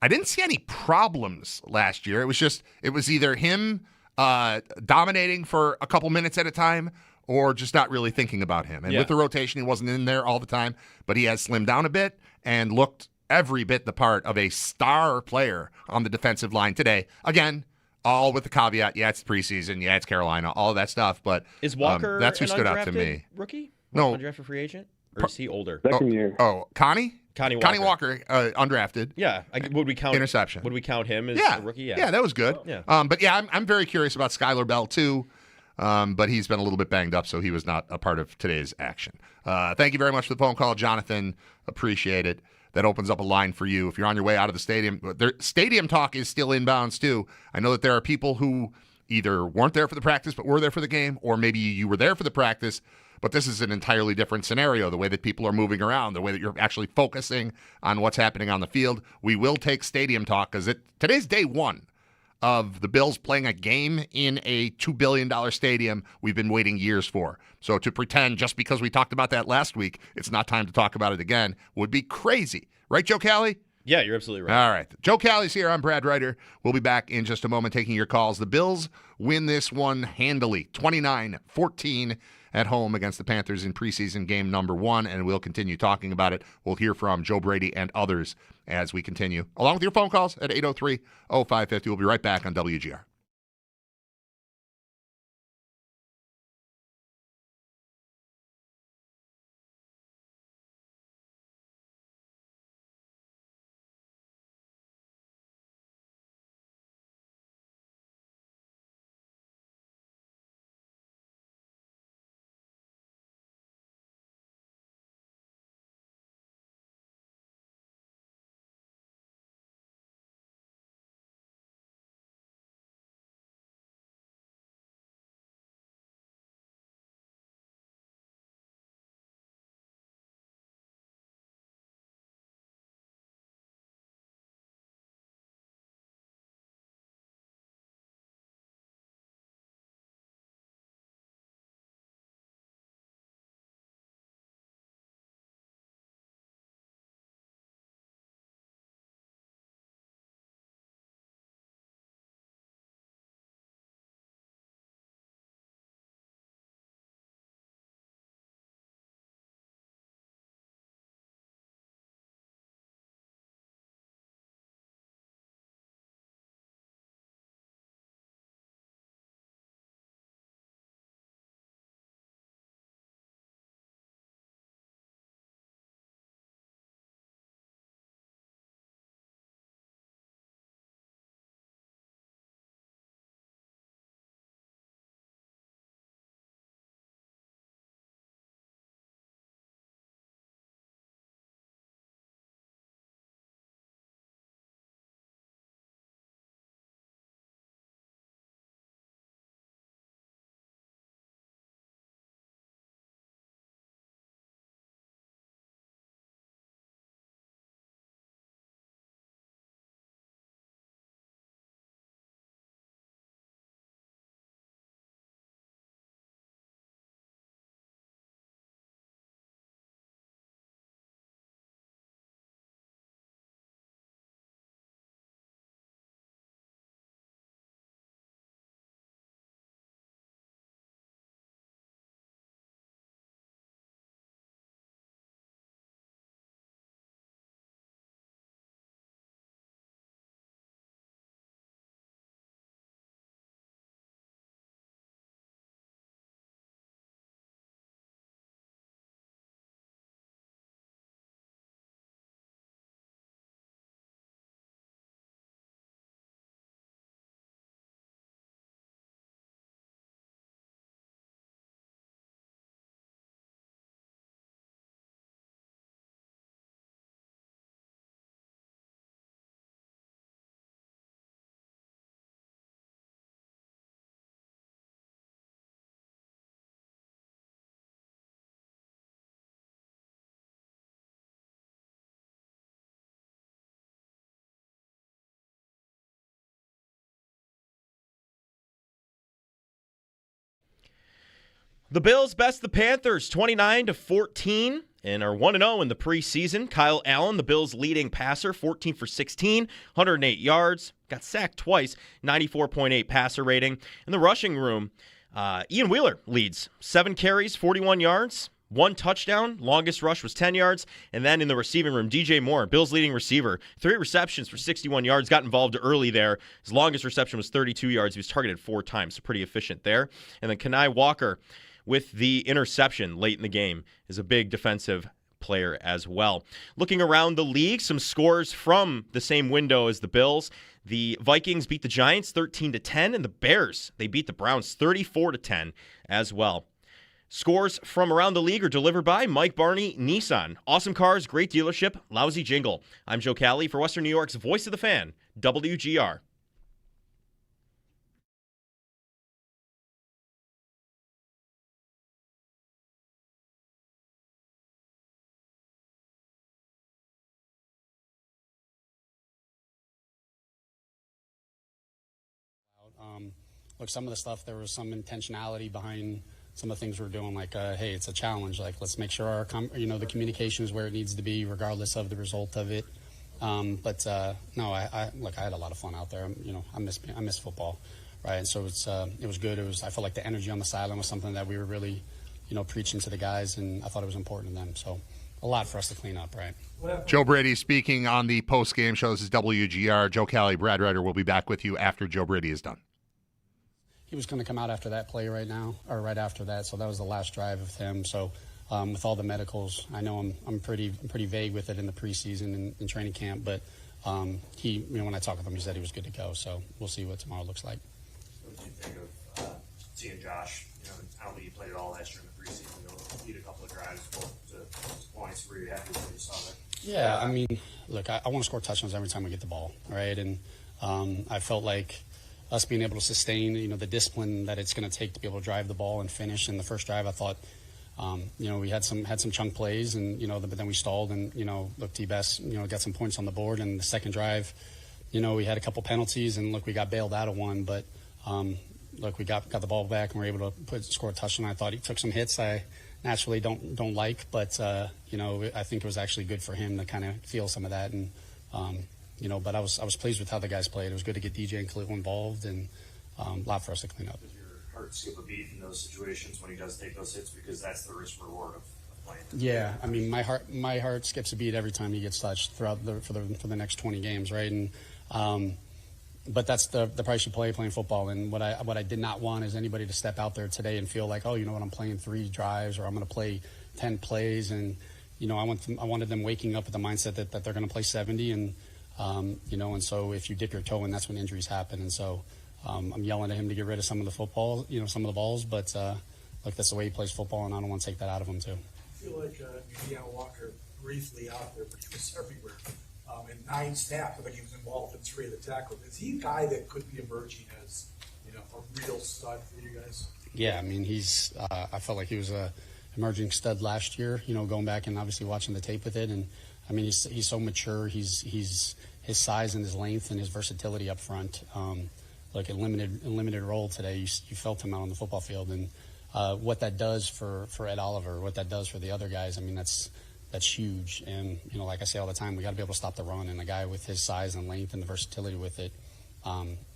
I didn't see any problems last year. It was either him dominating for a couple minutes at a time or just not really thinking about him. And with the rotation, he wasn't in there all the time, but he has slimmed down a bit and looked every bit the part of a star player on the defensive line today. Again, all with the caveat, it's preseason, it's Carolina, all of that stuff. But is Walker that's who stood out to me. Rookie? No. Undrafted free agent? Or is he older? Second year. Oh, Connie Walker, undrafted. Yeah. Would we count interception? Would we count him as a rookie? Yeah, that was good. Yeah. But I'm very curious about Skylar Bell too. But he's been a little bit banged up, so he was not a part of today's action. Thank you very much for the phone call, Jonathan. Appreciate it. That opens up a line for you if you're on your way out of the stadium. Stadium talk is still inbounds, too. I know that there are people who either weren't there for the practice but were there for the game, or maybe you were there for the practice, but this is an entirely different scenario, the way that people are moving around, the way that you're actually focusing on what's happening on the field. We will take stadium talk because today's day one of the Bills playing a game in a $2 billion stadium we've been waiting years for. So to pretend just because we talked about that last week, it's not time to talk about it again would be crazy. Right, Joe Cali? Yeah, you're absolutely right. All right. Joe Cali's here. I'm Brad Ryder. We'll be back in just a moment taking your calls. The Bills win this one handily, 29-14 at home against the Panthers in preseason game number 1, and we'll continue talking about it. We'll hear from Joe Brady and others as we continue, along with your phone calls at 803-0550. We'll be right back on WGR. The Bills best the Panthers 29-14 and are 1-0 in the preseason. Kyle Allen, the Bills' leading passer, 14 for 16, 108 yards, got sacked twice, 94.8 passer rating. In the rushing room, Ian Wheeler leads, 7 carries, 41 yards, 1 touchdown. Longest rush was 10 yards. And then in the receiving room, DJ Moore, Bills' leading receiver, 3 receptions for 61 yards, got involved early there. His longest reception was 32 yards. He was targeted 4 times, so pretty efficient there. And then Kenai Walker, with the interception late in the game, is a big defensive player as well. Looking around the league, some scores from the same window as the Bills. The Vikings beat the Giants 13-10, and the Bears, they beat the Browns 34-10 as well. Scores from around the league are delivered by Mike Barney Nissan. Awesome cars, great dealership, lousy jingle. I'm Joe Cali for Western New York's Voice of the Fan, WGR. Look, some of the stuff, there was some intentionality behind some of the things we're doing, like, hey, it's a challenge. Like, let's make sure our, the communication is where it needs to be, regardless of the result of it. No, I had a lot of fun out there. I miss football, right? And so it was good. I felt like the energy on the sideline was something that we were really, preaching to the guys, and I thought it was important to them. So a lot for us to clean up, right? Joe Brady speaking on the post-game show. This is WGR. Joe Cali, Brad Ryder will be back with you after Joe Brady is done. He was going to come out after that play right after that. So that was the last drive of him. So with all the medicals, I know I'm pretty vague with it in the preseason and in training camp. But he, when I talked with him, he said he was good to go. So we'll see what tomorrow looks like. What do you think of seeing Josh? I don't think he played at all last year in the preseason. He had a couple of drives to points. Were you happy with what you saw there? Yeah, I mean, look, I want to score touchdowns every time we get the ball, right? And I felt like us being able to sustain, the discipline that it's going to take to be able to drive the ball and finish. In the first drive, I thought, we had some chunk plays, and but then we stalled, and look, T-Best, got some points on the board. And the second drive, we had a couple penalties, and look, we got bailed out of one, but look, we got the ball back and we were able to score a touchdown. I thought he took some hits I naturally don't like, but I think it was actually good for him to kind of feel some of that. And but I was pleased with how the guys played. It was good to get DJ and Khalil involved, and a lot for us to clean up. Does your heart skip a beat in those situations when he does take those hits, because that's the risk reward of playing? Yeah, I mean, my heart skips a beat every time he gets touched throughout for the next 20 games, right? And but that's the price you playing football. And what I did not want is anybody to step out there today and feel like, oh, I'm playing 3 drives, or I'm going to play 10 plays, and I wanted them waking up with the mindset that they're going to play 70, and and so if you dip your toe in, that's when injuries happen. And so I'm yelling at him to get rid of some of the football, some of the balls, but look, that's the way he plays football, and I don't want to take that out of him too. I feel like Deion Walker briefly out there, but he was everywhere. In 9 snaps, but he was involved in 3 of the tackles. Is he a guy that could be emerging as a real stud for you guys? Yeah, I mean, he's. I felt like he was a emerging stud last year. Going back and obviously watching the tape with it, and I mean, he's so mature. He's his size and his length and his versatility up front. Like a limited role today, you felt him out on the football field, and what that does for Ed Oliver, what that does for the other guys. I mean, that's huge. And like I say all the time, we got to be able to stop the run, and a guy with his size and length and the versatility with it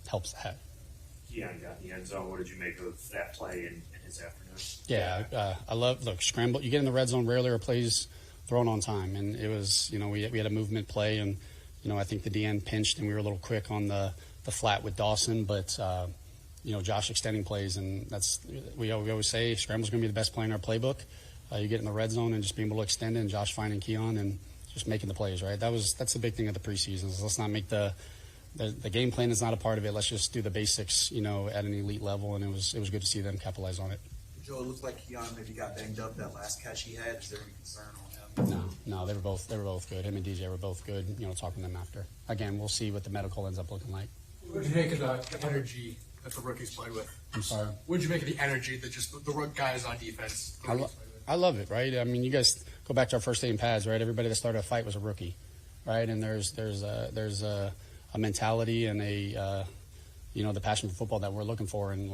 helps that. Keon got in the end zone. What did you make of that play in his afternoon? Yeah, I love scramble. You get in the red zone, rarely are plays thrown on time, and it was we had a movement play, and I think the DN pinched, and we were a little quick on the flat with Dawson, but Josh extending plays, and that's we always say scramble's going to be the best play in our playbook. You get in the red zone and just being able to extend it, and Josh finding Keon and just making the plays, right? That's the big thing of the preseason. So let's not make the game plan is not a part of it. Let's just do the basics, at an elite level, and it was good to see them capitalize on it. Joe, it looked like Keon maybe got banged up that last catch he had. Is there any concern on him? No, they were both good. Him and DJ were both good. Talking to them after. Again, we'll see what the medical ends up looking like. What did you make of the energy that the rookies played with? I'm sorry. What did you make of the energy that just the guys on defense? I love it, right? I mean, you guys go back to our first day in pads, right? Everybody that started a fight was a rookie, right? And there's a mentality and the passion for football that we're looking for. And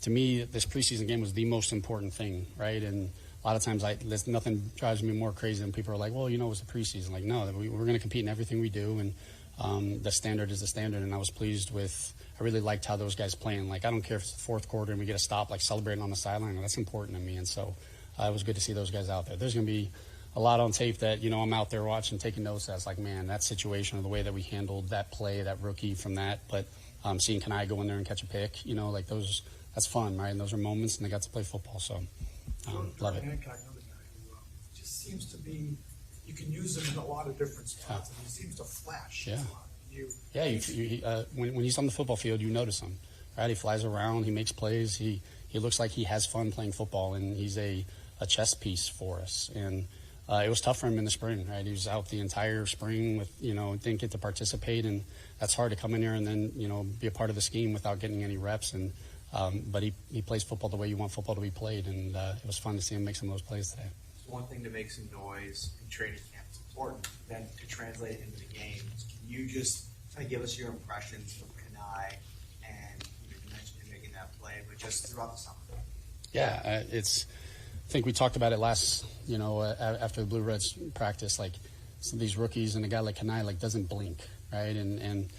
to me, this preseason game was the most important thing, right? And a lot of times, there's nothing drives me more crazy than people are like, well, you know, it was the preseason. Like, no, we're going to compete in everything we do, and the standard is the standard. And I was pleased with. I really liked how those guys playing. Like, I don't care if it's the fourth quarter and we get a stop, like celebrating on the sideline. That's important to me, and so it was good to see those guys out there. There's going to be a lot on tape that, you know, I'm out there watching, taking notes. That's like, man, that situation or the way that we handled that play, that rookie from that. But seeing Kanai go in there and catch a pick, you know, like those, that's fun, right? And those are moments, and they got to play football, so love it. Hancock, another guy who just seems to be, you can use him in a lot of different spots, and he seems to flash. Yeah. You, when he's on the football field, you notice him, right? He flies around, he makes plays, he looks like he has fun playing football, and he's a chess piece for us. And it was tough for him in the spring, right? He was out the entire spring with, you know, didn't get to participate, and that's hard to come in here and then, you know, be a part of the scheme without getting any reps. And but he plays football the way you want football to be played, and it was fun to see him make some of those plays today. It's one thing to make some noise in training camp. It's important then to translate into the game. Can you just kind of give us your impressions of Kanai and you mentioned him making that play, but just throughout the summer? Yeah, I think we talked about it last, you know, after the Blue Reds practice. Like some of these rookies and a guy like Kanai, like doesn't blink, right? And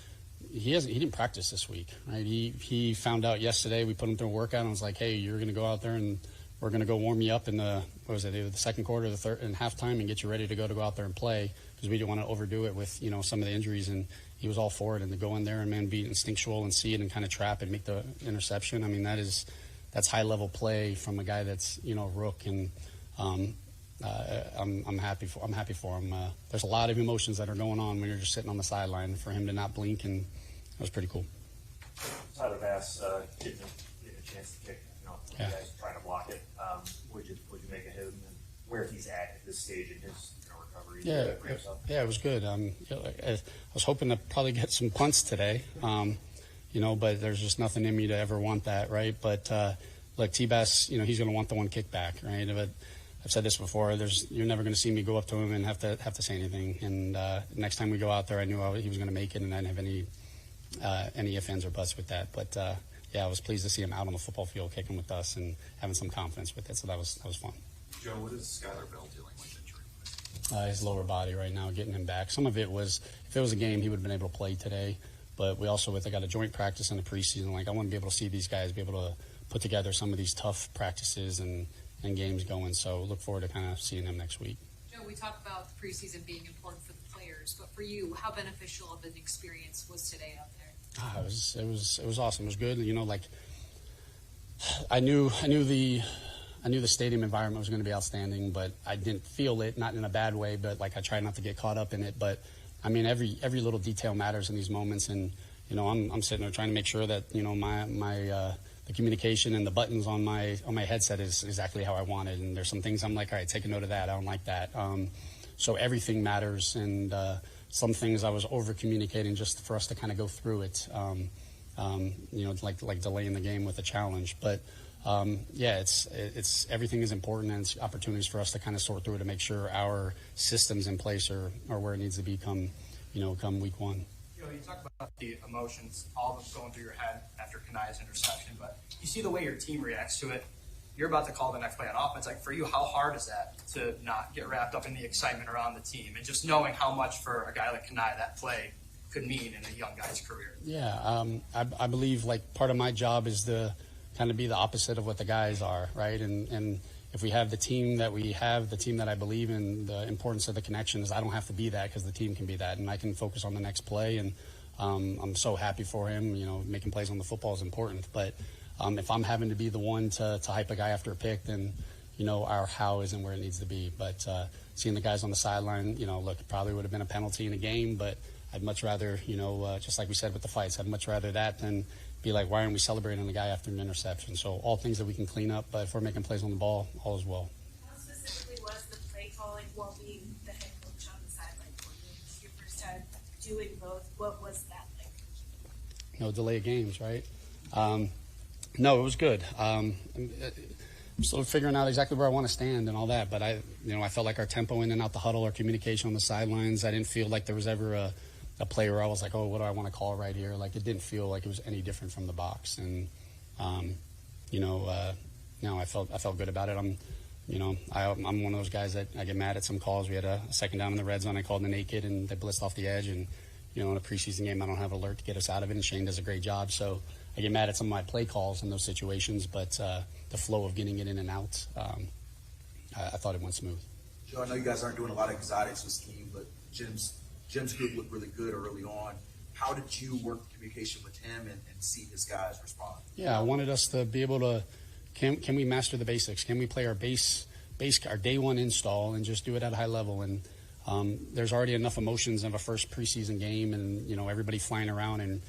he didn't practice this week, right? He found out yesterday. We put him through a workout and was like, hey, you're going to go out there and we're going to go warm you up in the either the second quarter or the third and halftime and get you ready to go out there and play, because we didn't want to overdo it with, you know, some of the injuries. And he was all for it, and to go in there and, man, be instinctual and see it and kind of trap and make the interception. I mean, that's high level play from a guy that's, you know, rook, and I'm happy for him. There's a lot of emotions that are going on when you're just sitting on the sideline. For him to not blink, and that was pretty cool. Tyler Bass getting a chance to kick, you know, you guys trying to block it. Would you make a hit, and where he's at this stage in his, you know, recovery? Yeah, it was good. I was hoping to probably get some punts today, you know, but there's just nothing in me to ever want that, right? But like T-Bass, you know, he's going to want the one kick back, right? But I've said this before. You're never going to see me go up to him and have to say anything. And next time we go out there, I knew he was going to make it, and I didn't have any ifs, ands, or buts with that. But I was pleased to see him out on the football field kicking with us and having some confidence with it. So that was fun. Joe, what is Skylar Bell dealing with injury? His lower body right now, getting him back. Some of it was, if it was a game, he would have been able to play today. But we also, I got a joint practice in the preseason. Like, I want to be able to see these guys be able to put together some of these tough practices and games going. So look forward to kind of seeing them next week. Joe, we talk about the preseason being important for the players, but for you, how beneficial of an experience was today out there? It was awesome. It was good. You know, like I knew the stadium environment was going to be outstanding, but I didn't feel it, not in a bad way, but like I tried not to get caught up in it. But I mean, every little detail matters in these moments, and you know, I'm sitting there trying to make sure that, you know, my the communication and the buttons on my headset is exactly how I want it. And there's some things I'm like, all right, take a note of that. I don't like that. So everything matters, and some things I was over communicating just for us to kind of go through it. You know, like delaying the game with a challenge, but. It's everything is important, and it's opportunities for us to kind of sort through it to make sure our systems in place are where it needs to be come week one. You know, you talk about the emotions, all of them going through your head after Kanai's interception, but you see the way your team reacts to it. You're about to call the next play on offense. Like, for you, how hard is that to not get wrapped up in the excitement around the team and just knowing how much for a guy like Kanai that play could mean in a young guy's career? Yeah, I believe like part of my job is to kind of be the opposite of what the guys are, right? And if we have the team that we have, the team that I believe in, the importance of the connections, I don't have to be that because the team can be that, and I can focus on the next play. And I'm so happy for him. You know, making plays on the football is important, but if I'm having to be the one to hype a guy after a pick, then you know our how isn't where it needs to be. But seeing the guys on the sideline, you know, look, it probably would have been a penalty in a game, but I'd much rather, you know, just like we said with the fights, I'd much rather that than be like, why aren't we celebrating the guy after an interception? So all things that we can clean up, but if we're making plays on the ball, all is well. How specifically was the play calling while being the head coach on the sideline for you? This is your first time doing both. What was that like? No delay of games, right? No, it was good. I'm still figuring out exactly where I want to stand and all that, but I felt like our tempo in and out the huddle, our communication on the sidelines, I didn't feel like there was ever a play where I was like, oh, what do I want to call right here? Like, it didn't feel like it was any different from the box. And no, I felt good about it. I'm one of those guys that I get mad at some calls. We had a second down in the red zone. I called the naked, and they blitzed off the edge. And in a preseason game, I don't have alert to get us out of it. And Shane does a great job. So I get mad at some of my play calls in those situations. But the flow of getting it in and out, I thought it went smooth. Joe, I know you guys aren't doing a lot of exotics with scheme, but Jim's group looked really good early on. How did you work in communication with him and see his guys respond? Yeah, I wanted us to be able to. Can we master the basics? Can we play our our day one install and just do it at a high level? And there's already enough emotions of a first preseason game, and everybody flying around. And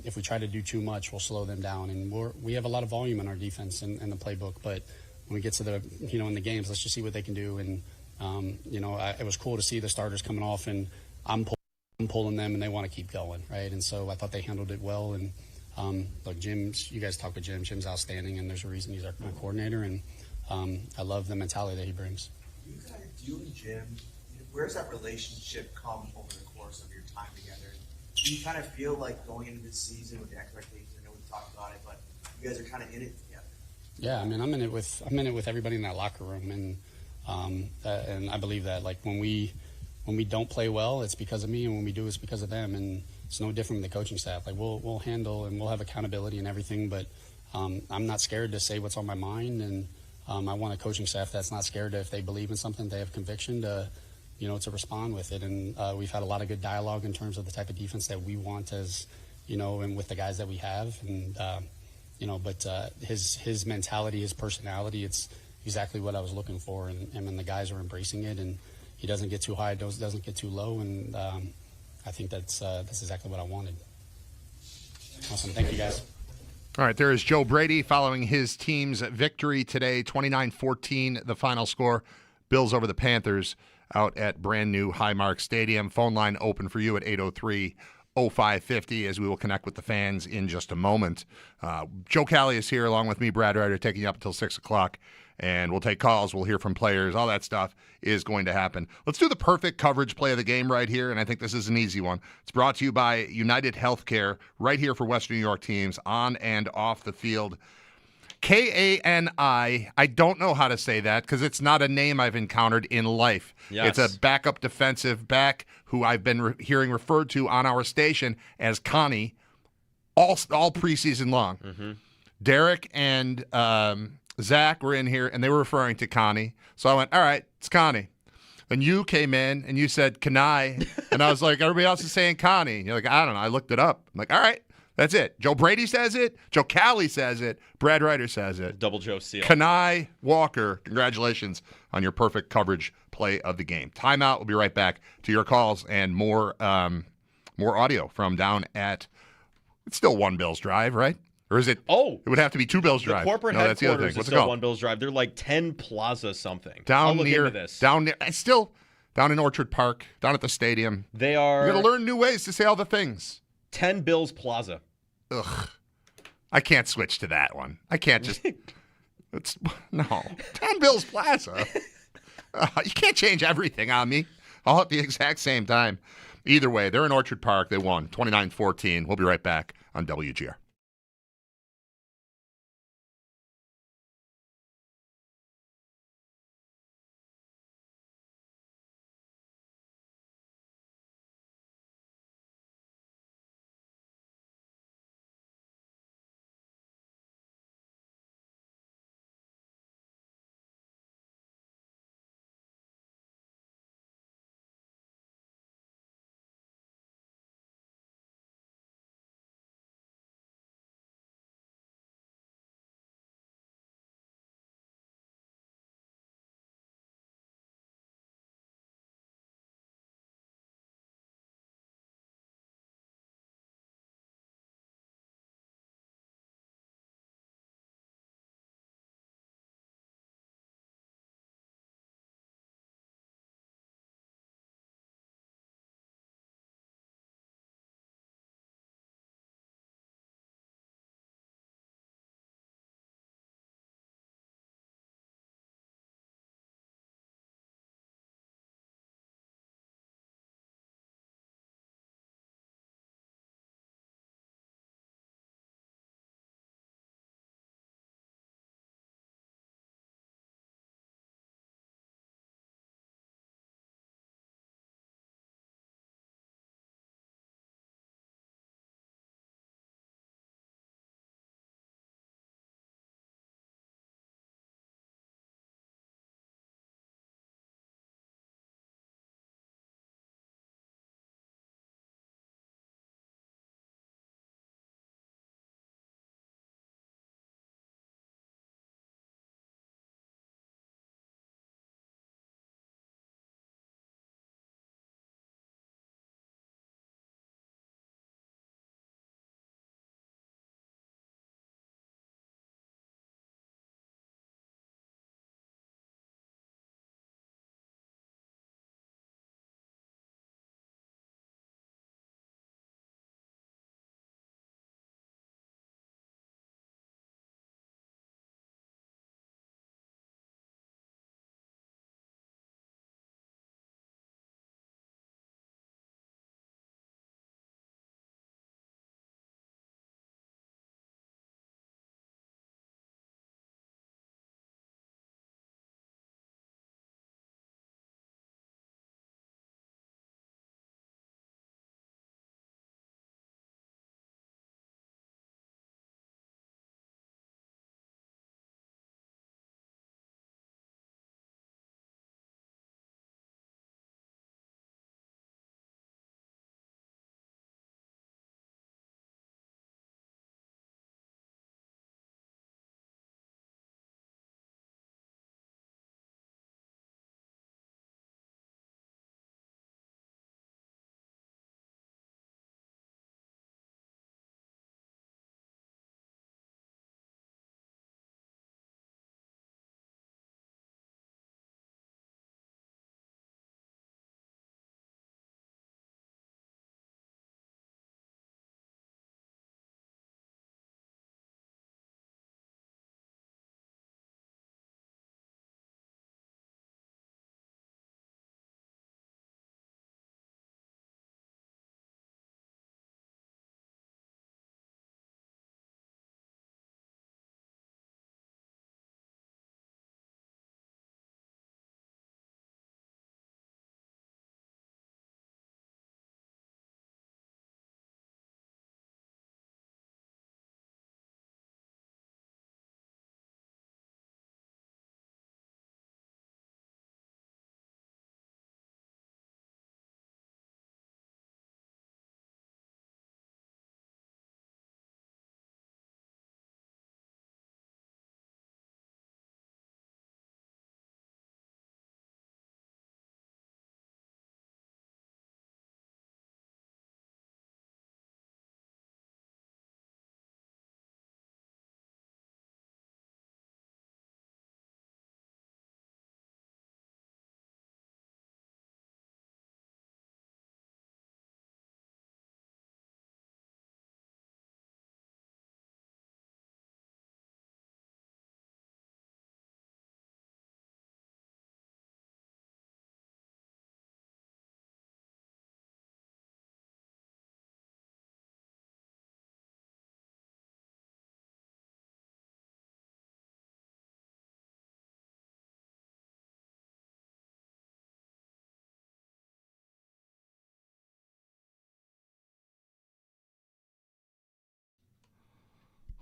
if we try to do too much, we'll slow them down. And we have a lot of volume in our defense and the playbook. But when we get to the in the games, let's just see what they can do. And it was cool to see the starters coming off, and I'm pulling them, and they want to keep going, right? And so I thought they handled it well. And look, you guys talk with Jim. Jim's outstanding, and there's a reason he's our coordinator, and I love the mentality that he brings. You and Jim, where's that relationship come over the course of your time together? Do you kind of feel like going into this season with the expectations? I know we've talked about it, but you guys are kind of in it together. Yeah, I mean, I'm in it with everybody in that locker room, and I believe that. Like when we don't play well, it's because of me, and when we do, it's because of them. And it's no different with the coaching staff. Like we'll handle and we'll have accountability and everything, but I'm not scared to say what's on my mind, and I want a coaching staff that's not scared to, if they believe in something, they have conviction to respond with it. And we've had a lot of good dialogue in terms of the type of defense that we want, as and with the guys that we have, and but his mentality, his personality, it's exactly what I was looking for, and the guys are embracing it, and he doesn't get too high, doesn't get too low, and I think that's exactly what I wanted. Awesome. Thank you, guys. All right, there is Joe Brady following his team's victory today, 29-14, the final score. Bills over the Panthers out at brand new Highmark Stadium. Phone line open for you at 803-0550 as we will connect with the fans in just a moment. Joe Cali is here along with me, Brad Ryder, taking you up until 6 o'clock. And we'll take calls. We'll hear from players. All that stuff is going to happen. Let's do the perfect coverage play of the game right here, and I think this is an easy one. It's brought to you by United Healthcare, right here for Western New York teams, on and off the field. Kani, I don't know how to say that because it's not a name I've encountered in life. Yes. It's a backup defensive back who I've been hearing referred to on our station as Connie all preseason long. Mm-hmm. Derek and Zach were in here, and they were referring to Connie. So I went, all right, it's Connie. Then you came in, and you said Kanai, and I was like, everybody else is saying Connie. And you're like, I don't know. I looked it up. I'm like, all right, that's it. Joe Brady says it. Joe Cali says it. Brad Ryder says it. Double Joe seal. Kanai Walker, congratulations on your perfect coverage play of the game. Timeout. We'll be right back to your calls and more audio from down at, it's still One Bills Drive, right? Or is it? Oh, it would have to be Two Bills Drive. The corporate that's the other headquarters thing. What's is it still called? One Bills Drive. They're like 10 Plaza something. Down I'll look near into this. down near. It's still down in Orchard Park, down at the stadium. They are. You got to learn new ways to say all the things. 10 Bills Plaza. Ugh, I can't switch to that one. I can't just. It's no 10 Bills Plaza. You can't change everything on me all at the exact same time. Either way, they're in Orchard Park. They won 29-14. We'll be right back on WGR.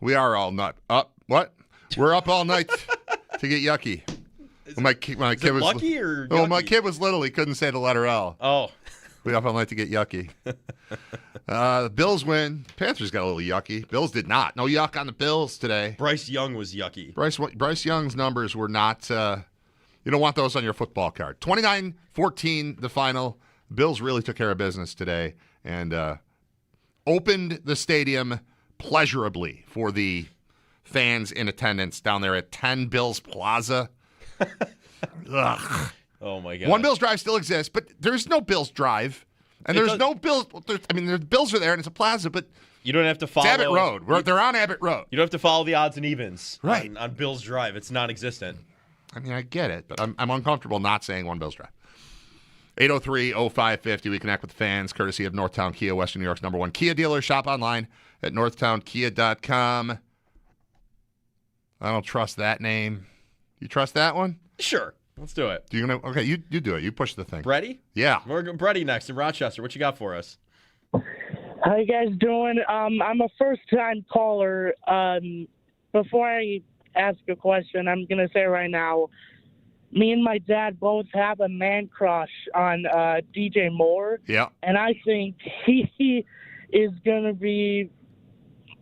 We are all nut up. What? We're up all night to get yucky. My kid was lucky or well, yucky? my kid was little. He couldn't say the letter L. Oh. We up all night to get yucky. Bills win. Panthers got a little yucky. Bills did not. No yuck on the Bills today. Bryce Young was yucky. Bryce Young's numbers were not. You don't want those on your football card. 29-14 the final. Bills really took care of business today and opened the stadium pleasurably for the fans in attendance down there at 10 Bills Plaza. Ugh. Oh, my God. One Bills Drive still exists, but there's no Bills Drive. And there's no Bills. The Bills are there, and it's a plaza, but you don't have to follow. It's Abbott Road. They're on Abbott Road. You don't have to follow the odds and evens right. on Bills Drive. It's non-existent. I mean, I get it, but I'm uncomfortable not saying One Bills Drive. 803-0550. We connect with the fans, courtesy of Northtown Kia, Western New York's #1 Kia dealer. Shop online at northtownkia.com. I don't trust that name. You trust that one? Sure. Let's do it. Okay, you do it. You push the thing. Brady? Yeah. We're going Brady next in Rochester. What you got for us? How you guys doing? I'm a first-time caller. Before I ask a question, I'm going to say right now, me and my dad both have a man crush on DJ Moore. Yeah. And I think he is going to be,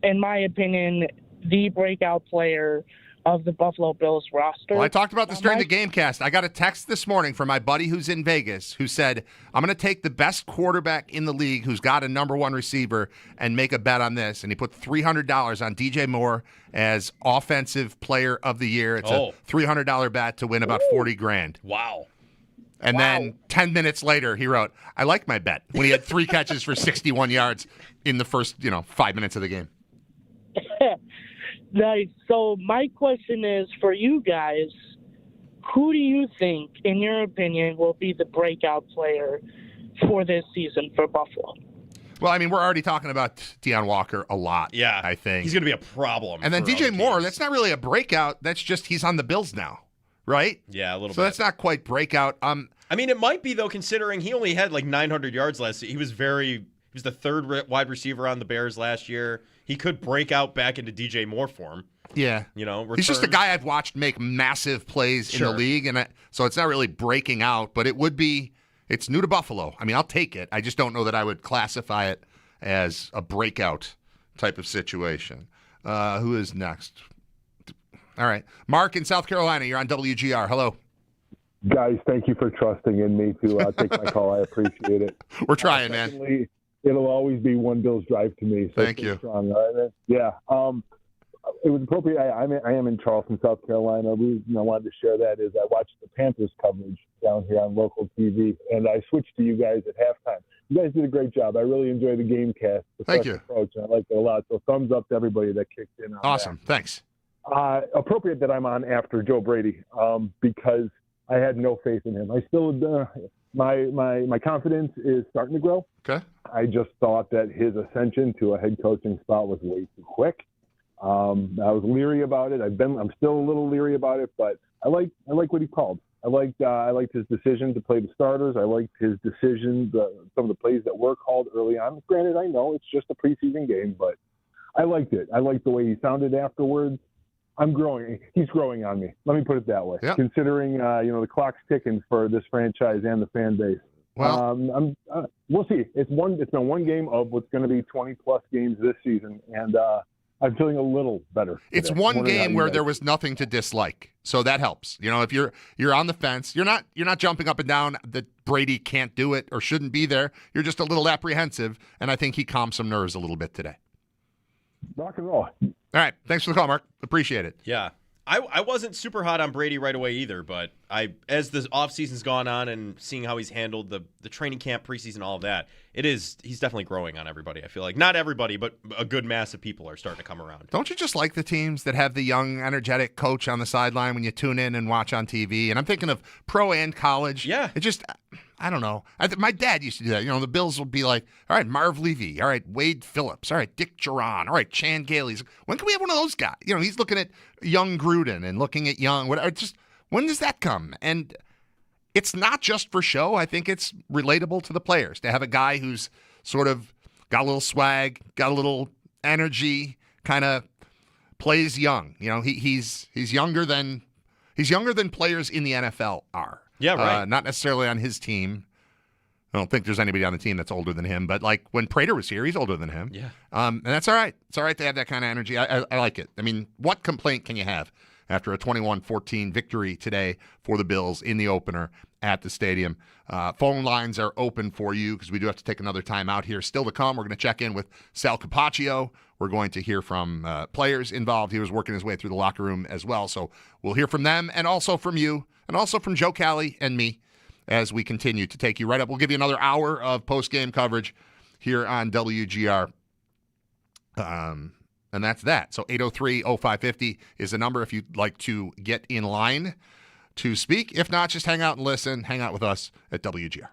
in my opinion, the breakout player of the Buffalo Bills roster. Well, I talked about this during the Gamecast. I got a text this morning from my buddy who's in Vegas who said, I'm going to take the best quarterback in the league who's got a #1 receiver and make a bet on this. And he put $300 on DJ Moore as Offensive Player of the Year. It's a $300 bet to win about $40,000. Wow. And then 10 minutes later, he wrote, I like my bet, when he had 3 catches for 61 yards in the first 5 minutes of the game. Nice. So my question is for you guys, who do you think, in your opinion, will be the breakout player for this season for Buffalo? Well, I mean, we're already talking about Deion Walker a lot. Yeah. I think. He's going to be a problem. And then DJ Moore, that's not really a breakout. That's just he's on the Bills now, right? Yeah, a little bit. So that's not quite breakout. I mean, it might be, though, considering he only had like 900 yards last year. He was the third wide receiver on the Bears last year. He could break out back into DJ Moore form. Yeah. He's just a guy I've watched make massive plays in the league, and so it's not really breaking out, but it's new to Buffalo. I mean, I'll take it. I just don't know that I would classify it as a breakout type of situation. Who is next? All right. Mark in South Carolina, you're on WGR. Hello. Guys, thank you for trusting in me to take my call. I appreciate it. We're trying, man. It'll always be One Bills Drive to me. So thank you. Strong. Yeah. It was appropriate. I am in Charleston, South Carolina. The reason I wanted to share that is I watched the Panthers coverage down here on local TV, and I switched to you guys at halftime. You guys did a great job. I really enjoyed the Gamecast. Thank you. Approach, and I liked it a lot. So thumbs up to everybody that kicked in on Awesome. that. Thanks. Appropriate that I'm on after Joe Brady because I had no faith in him. I still my confidence is starting to grow. Okay. I just thought that his ascension to a head coaching spot was way too quick. I was leery about it. I'm still a little leery about it, but I like what he called. I liked his decision to play the starters. I liked his decision, some of the plays that were called early on. Granted, I know it's just a preseason game, but I liked it. I liked the way he sounded afterwards. I'm growing. He's growing on me. Let me put it that way. Yep. Considering the clock's ticking for this franchise and the fan base. Well, we'll see. It's been one game of what's going to be 20+ games this season, and I'm feeling a little better. It's one game where there was nothing to dislike, so that helps. If you're on the fence, you're not jumping up and down that Brady can't do it or shouldn't be there. You're just a little apprehensive, and I think he calmed some nerves a little bit today. Rock and roll. All right, thanks for the call, Mark. Appreciate it. Yeah. I wasn't super hot on Brady right away either, but as the offseason's gone on and seeing how he's handled the training camp, preseason, all of that, he's definitely growing on everybody. I feel like not everybody, but a good mass of people are starting to come around. Don't you just like the teams that have the young, energetic coach on the sideline when you tune in and watch on TV? And I'm thinking of pro and college. Yeah. It just, I don't know. My dad used to do that. The Bills would be like, all right, Marv Levy. All right, Wade Phillips. All right, Dick Duran. All right, Chan Gailey. When can we have one of those guys? He's looking at young Gruden and looking at young, whatever. Just when does that come? And it's not just for show. I think it's relatable to the players to have a guy who's sort of got a little swag, got a little energy, kind of plays young. You know, he's younger than players in the NFL are. Yeah, right. Not necessarily on his team. I don't think there's anybody on the team that's older than him. But like when Prater was here, he's older than him. Yeah. And that's all right. It's all right to have that kind of energy. I like it. I mean, what complaint can you have after a 21-14 victory today for the Bills in the opener at the stadium? Phone lines are open for you because we do have to take another time out here. Still to come, we're going to check in with Sal Capaccio. We're going to hear from players involved. He was working his way through the locker room as well. So we'll hear from them and also from you and also from Joe Cali and me as we continue to take you right up. We'll give you another hour of post-game coverage here on WGR. And that's that. So 803-0550 is the number if you'd like to get in line to speak. If not, just hang out and listen. Hang out with us at WGR.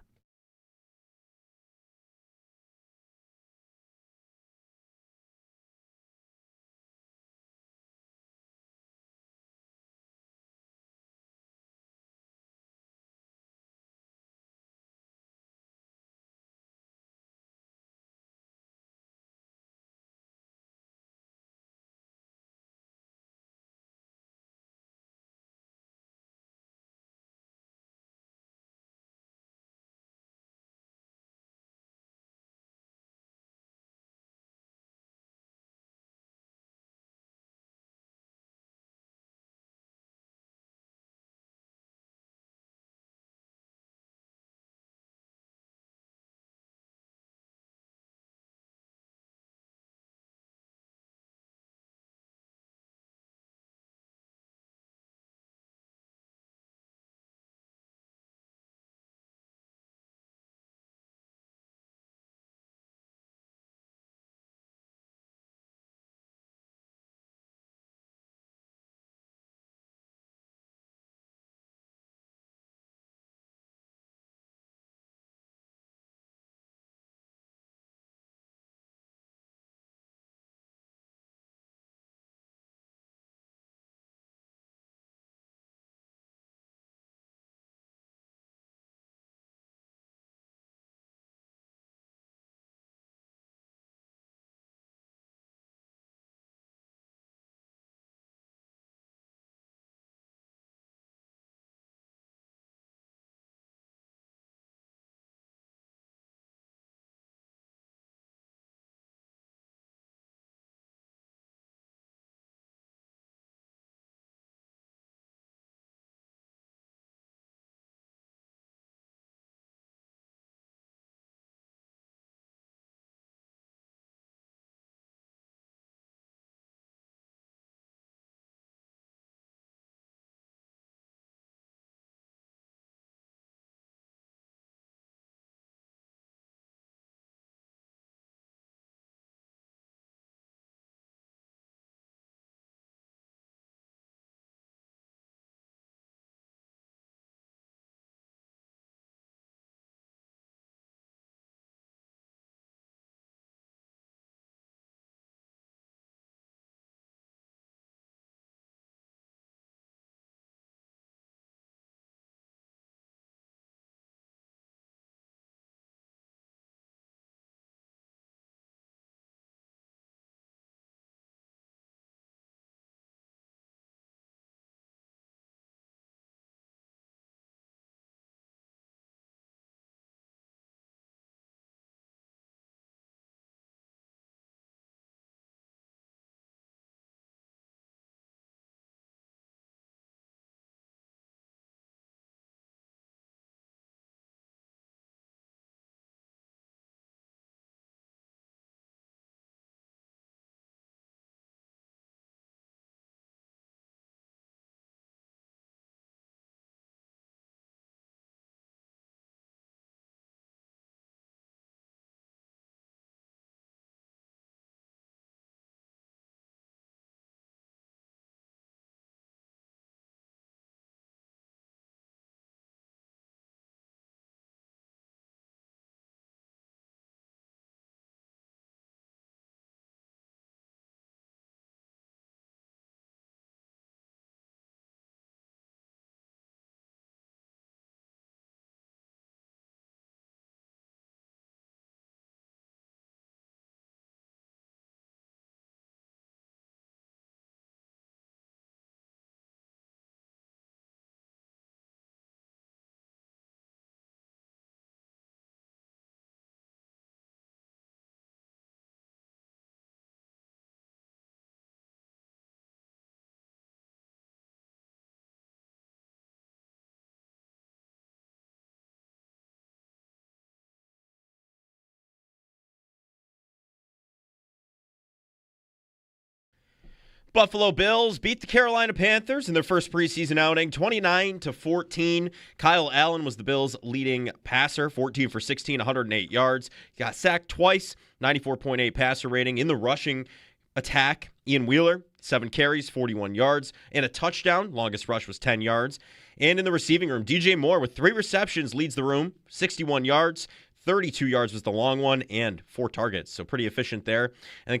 Buffalo Bills beat the Carolina Panthers in their first preseason outing, 29-14. Kyle Allen was the Bills' leading passer, 14 for 16, 108 yards. Got sacked twice, 94.8 passer rating. In the rushing attack, Ian Wheeler, 7 carries, 41 yards, and a touchdown. Longest rush was 10 yards. And in the receiving room, DJ Moore with 3 receptions leads the room, 61 yards. 32 yards was the long one, and 4 targets, so pretty efficient there. And then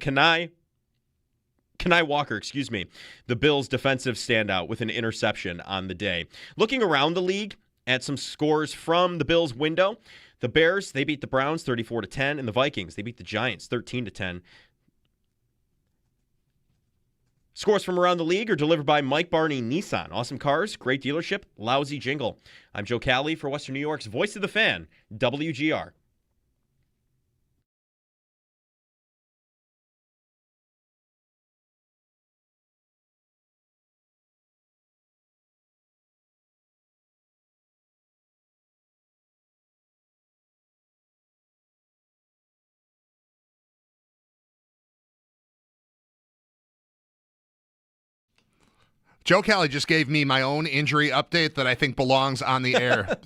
Kenai Walker, the Bills' defensive standout with an interception on the day. Looking around the league at some scores from the Bills' window, the Bears, they beat the Browns 34-10, and the Vikings, they beat the Giants 13-10. Scores from around the league are delivered by Mike Barney Nissan. Awesome cars, great dealership, lousy jingle. I'm Joe Cali for Western New York's Voice of the Fan, WGR. Joe Cali just gave me my own injury update that I think belongs on the air.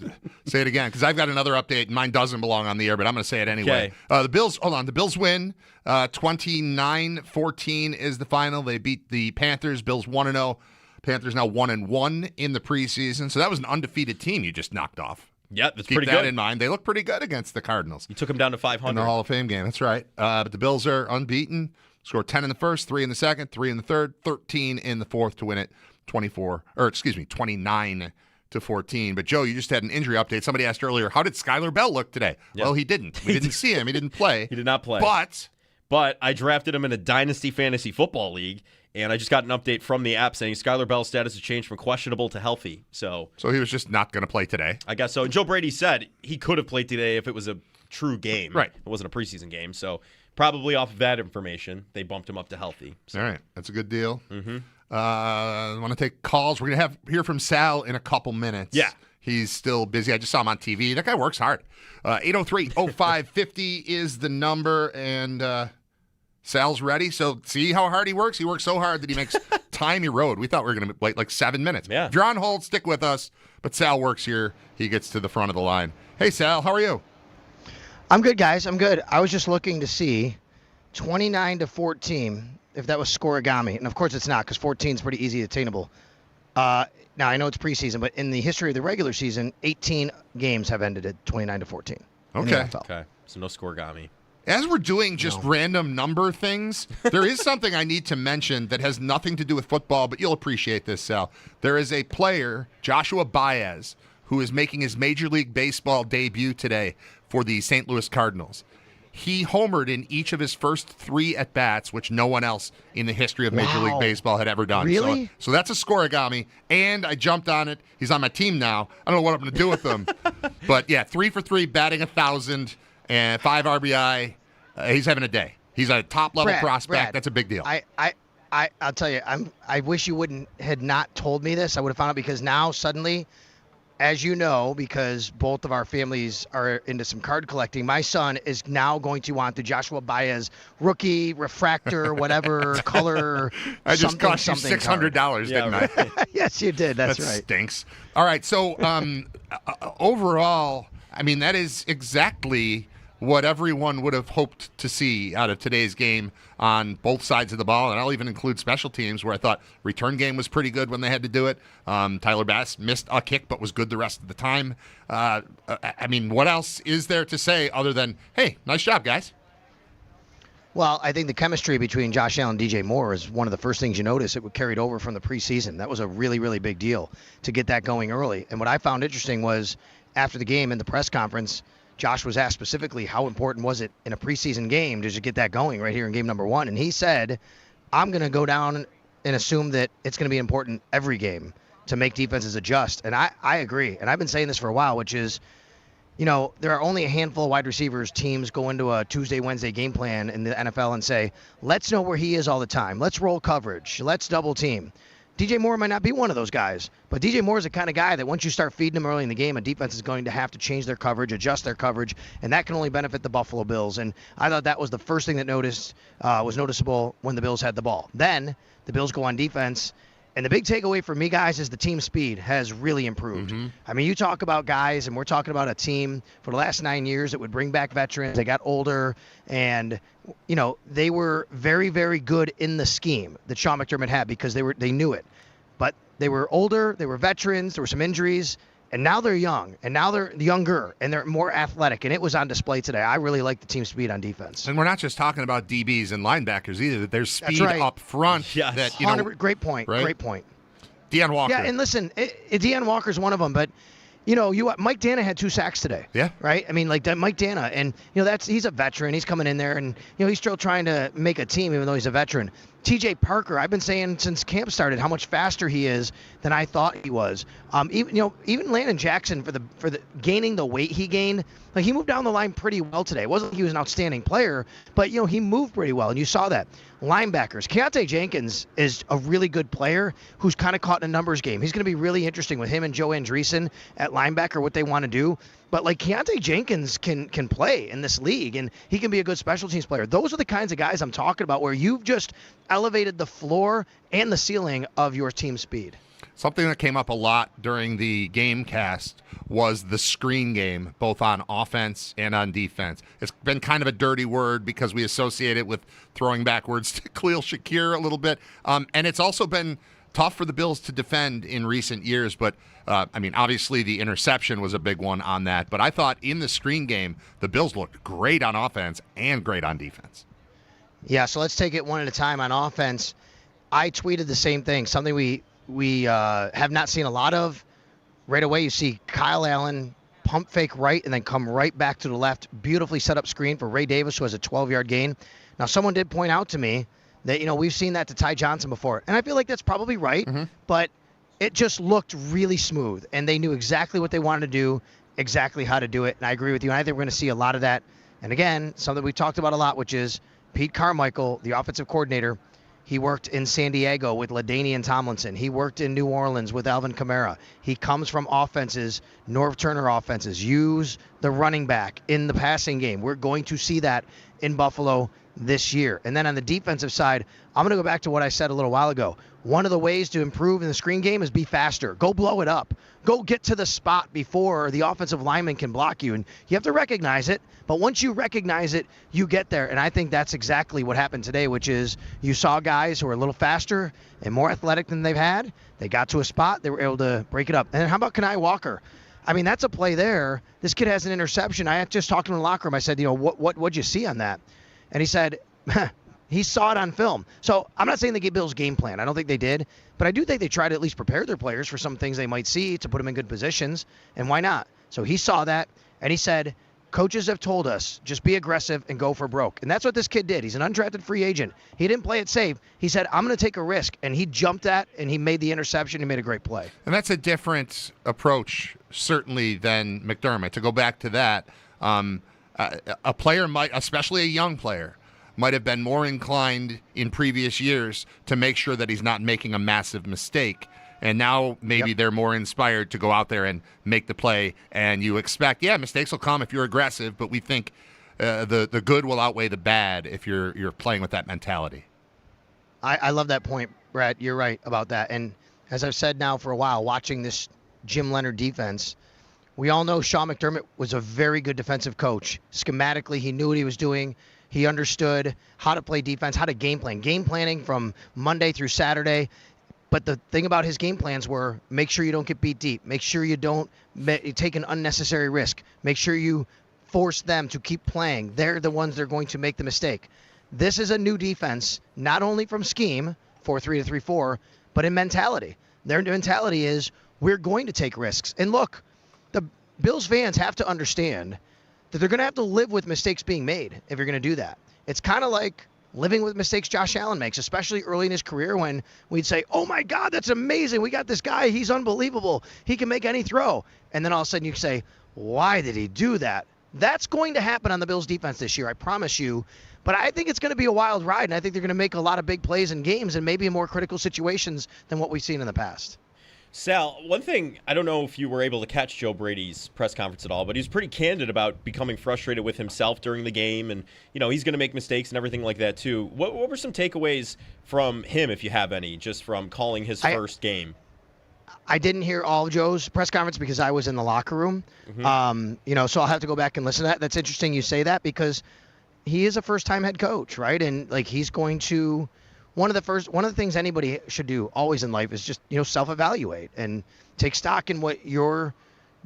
Say it again, because I've got another update. Mine doesn't belong on the air, but I'm going to say it anyway. Okay. The Bills win. 29-14 is the final. They beat the Panthers. Bills 1-0. Panthers now 1-1 in the preseason. So that was an undefeated team you just knocked off. Yeah, that's Keep pretty that good. in mind. They look pretty good against the Cardinals. You took them down to 500. In the Hall of Fame game. That's right. But the Bills are unbeaten. Scored 10 in the first, 3 in the second, 3 in the third, 13 in the fourth to win it 29-14. But Joe, you just had an injury update. Somebody asked earlier, how did Skylar Bell look today? Yep. Well, he didn't. We didn't see him. He didn't play. He did not play. But I drafted him in a Dynasty Fantasy Football League, and I just got an update from the app saying Skylar Bell's status has changed from questionable to healthy. So he was just not going to play today? I guess so. And Joe Brady said he could have played today if it was a true game. Right. It wasn't a preseason game. So probably off of that information, they bumped him up to healthy. So. All right. That's a good deal. Mm-hmm. I want to take calls. We're going to hear from Sal in a couple minutes. Yeah. He's still busy. I just saw him on TV. That guy works hard. 803-0550 is the number, and Sal's ready. So see how hard he works? He works so hard that he makes time he rode. We thought we were going to wait like 7 minutes. Yeah. If you're on hold, stick with us. But Sal works here. He gets to the front of the line. Hey, Sal, how are you? I'm good, guys. I'm good. I was just looking to see 29-14 if that was scoregami. And, of course, it's not because 14 is pretty easy attainable. Now, I know it's preseason, but in the history of the regular season, 18 games have ended at 29-14. Okay. Okay. So no scoregami. As we're doing just random number things, there is something I need to mention that has nothing to do with football, but you'll appreciate this, Sal. There is a player, Joshua Baez, who is making his Major League Baseball debut today for the St. Louis Cardinals. He homered in each of his first 3 at-bats, which no one else in the history of Major League Baseball had ever done. Really? So that's a scoregami, and I jumped on it. He's on my team now. I don't know what I'm going to do with him. But, yeah, 3 for 3, batting 1,000, and 5 RBI. He's having a day. He's a top-level prospect. Brad, That's a big deal. I'll tell you, I wish you had not told me this. I would have found out because now suddenly, as you know, because both of our families are into some card collecting, my son is now going to want the Joshua Baez rookie refractor, whatever color. I just cost you $600, didn't I? Yes, you did. That's that right. Stinks. All right. So overall, I mean, that is exactly what everyone would have hoped to see out of today's game on both sides of the ball, and I'll even include special teams where I thought return game was pretty good when they had to do it. Tyler Bass missed a kick but was good the rest of the time. I mean, what else is there to say other than, hey, nice job, guys? Well, I think the chemistry between Josh Allen and DJ Moore is one of the first things you notice. It carried over from the preseason. That was a really, really big deal to get that going early. And what I found interesting was after the game in the press conference, Josh was asked specifically how important was it in a preseason game to just get that going right here in game number 1. And he said, I'm going to go down and assume that it's going to be important every game to make defenses adjust. And I agree. And I've been saying this for a while, which is, you know, there are only a handful of wide receivers teams go into a Tuesday, Wednesday game plan in the NFL and say, let's know where he is all the time. Let's roll coverage. Let's double team. DJ Moore might not be one of those guys, but DJ Moore is the kind of guy that once you start feeding him early in the game, a defense is going to have to change their coverage, adjust their coverage, and that can only benefit the Buffalo Bills. And I thought that was the first thing that was noticeable when the Bills had the ball. Then the Bills go on defense, and the big takeaway for me, guys, is the team speed has really improved. I mean, you talk about guys, and we're talking about a team for the last 9 years that would bring back veterans. They got older, and they were very, very good in the scheme that Sean McDermott had because they knew it. But they were older, they were veterans, there were some injuries, and now they're young, and now they're younger, and they're more athletic, and it was on display today. I really like the team speed on defense. And we're not just talking about DBs and linebackers either. There's speed right. up front. Yes. That, great point. Right? Great point. Deion Walker. Yeah, and listen, Deion Walker's one of them, but Mike Dana had 2 sacks today. Yeah. Right? I mean, like Mike Dana, and he's a veteran. He's coming in there, and he's still trying to make a team, even though he's a veteran. TJ Parker, I've been saying since camp started how much faster he is than I thought he was. Even Landon Jackson for the gaining the weight he gained, like he moved down the line pretty well today. It wasn't like he was an outstanding player, but he moved pretty well, and you saw that. Linebackers, Keontae Jenkins is a really good player who's kind of caught in a numbers game. He's going to be really interesting with him and Joe Andreessen at linebacker, what they want to do. But like Keontae Jenkins can play in this league, and he can be a good special teams player. Those are the kinds of guys I'm talking about where you've just elevated the floor and the ceiling of your team speed. Something that came up a lot during the game cast was the screen game, both on offense and on defense. It's been kind of a dirty word because we associate it with throwing backwards to Khalil Shakir a little bit. And it's also been tough for the Bills to defend in recent years, but obviously the interception was a big one on that. But I thought in the screen game, the Bills looked great on offense and great on defense. Yeah, so let's take it one at a time. On offense, I tweeted the same thing, something we have not seen a lot of. Right away, you see Kyle Allen pump fake right and then come right back to the left. Beautifully set up screen for Ray Davis, who has a 12-yard gain. Now, someone did point out to me that, we've seen that to Ty Johnson before. And I feel like that's probably right, but it just looked really smooth. And they knew exactly what they wanted to do, exactly how to do it. And I agree with you. And I think we're going to see a lot of that. And again, something we talked about a lot, which is Pete Carmichael, the offensive coordinator. He worked in San Diego with LaDainian Tomlinson. He worked in New Orleans with Alvin Kamara. He comes from offenses, Norv Turner offenses. Use the running back in the passing game. We're going to see that in Buffalo this year. And then on the defensive side, I'm going to go back to what I said a little while ago. One of the ways to improve in the screen game is be faster. Go blow it up. Go get to the spot before the offensive lineman can block you. And you have to recognize it. But once you recognize it, you get there. And I think that's exactly what happened today, which is you saw guys who are a little faster and more athletic than they've had. They got to a spot. They were able to break it up. And how about Kenai Walker? I mean, that's a play there. This kid has an interception. I just talked to him in the locker room. I said, what'd you see on that? And he said, he saw it on film. So I'm not saying they gave Bills game plan. I don't think they did. But I do think they tried to at least prepare their players for some things they might see to put them in good positions. And why not? So he saw that, and he said, coaches have told us, just be aggressive and go for broke. And that's what this kid did. He's an undrafted free agent. He didn't play it safe. He said, I'm going to take a risk. And he jumped at, and he made the interception. He made a great play. And that's a different approach, certainly, than McDermott. To go back to that, a player might, especially a young player, might have been more inclined in previous years to make sure that he's not making a massive mistake. And now maybe they're more inspired to go out there and make the play. And you expect, mistakes will come if you're aggressive, but we think the good will outweigh the bad if you're playing with that mentality. I love that point, Brad. You're right about that. And as I've said now for a while, watching this Jim Leonard defense, we all know Sean McDermott was a very good defensive coach. Schematically, he knew what he was doing. He understood how to play defense, how to game plan. Game planning from Monday through Saturday. But the thing about his game plans were make sure you don't get beat deep. Make sure you don't take an unnecessary risk. Make sure you force them to keep playing. They're the ones that are going to make the mistake. This is a new defense, not only from scheme, 4-3 to 3-4, but in mentality. Their mentality is we're going to take risks. And look, the Bills fans have to understand that they're going to have to live with mistakes being made if you're going to do that. It's kind of like living with mistakes Josh Allen makes, especially early in his career when we'd say, oh, my God, that's amazing. We got this guy. He's unbelievable. He can make any throw. And then all of a sudden you say, why did he do that? That's going to happen on the Bills defense this year, I promise you. But I think it's going to be a wild ride, and I think they're going to make a lot of big plays in games and maybe in more critical situations than what we've seen in the past. Sal, one thing, I don't know if you were able to catch Joe Brady's press conference at all, but he was pretty candid about becoming frustrated with himself during the game, and he's going to make mistakes and everything like that too. What were some takeaways from him, if you have any, just from calling his first game? I didn't hear all of Joe's press conference because I was in the locker room. Mm-hmm. So I'll have to go back and listen to that. That's interesting you say that because he is a first-time head coach, right? And he's going to. One of the things anybody should do always in life is just, self-evaluate and take stock in what you're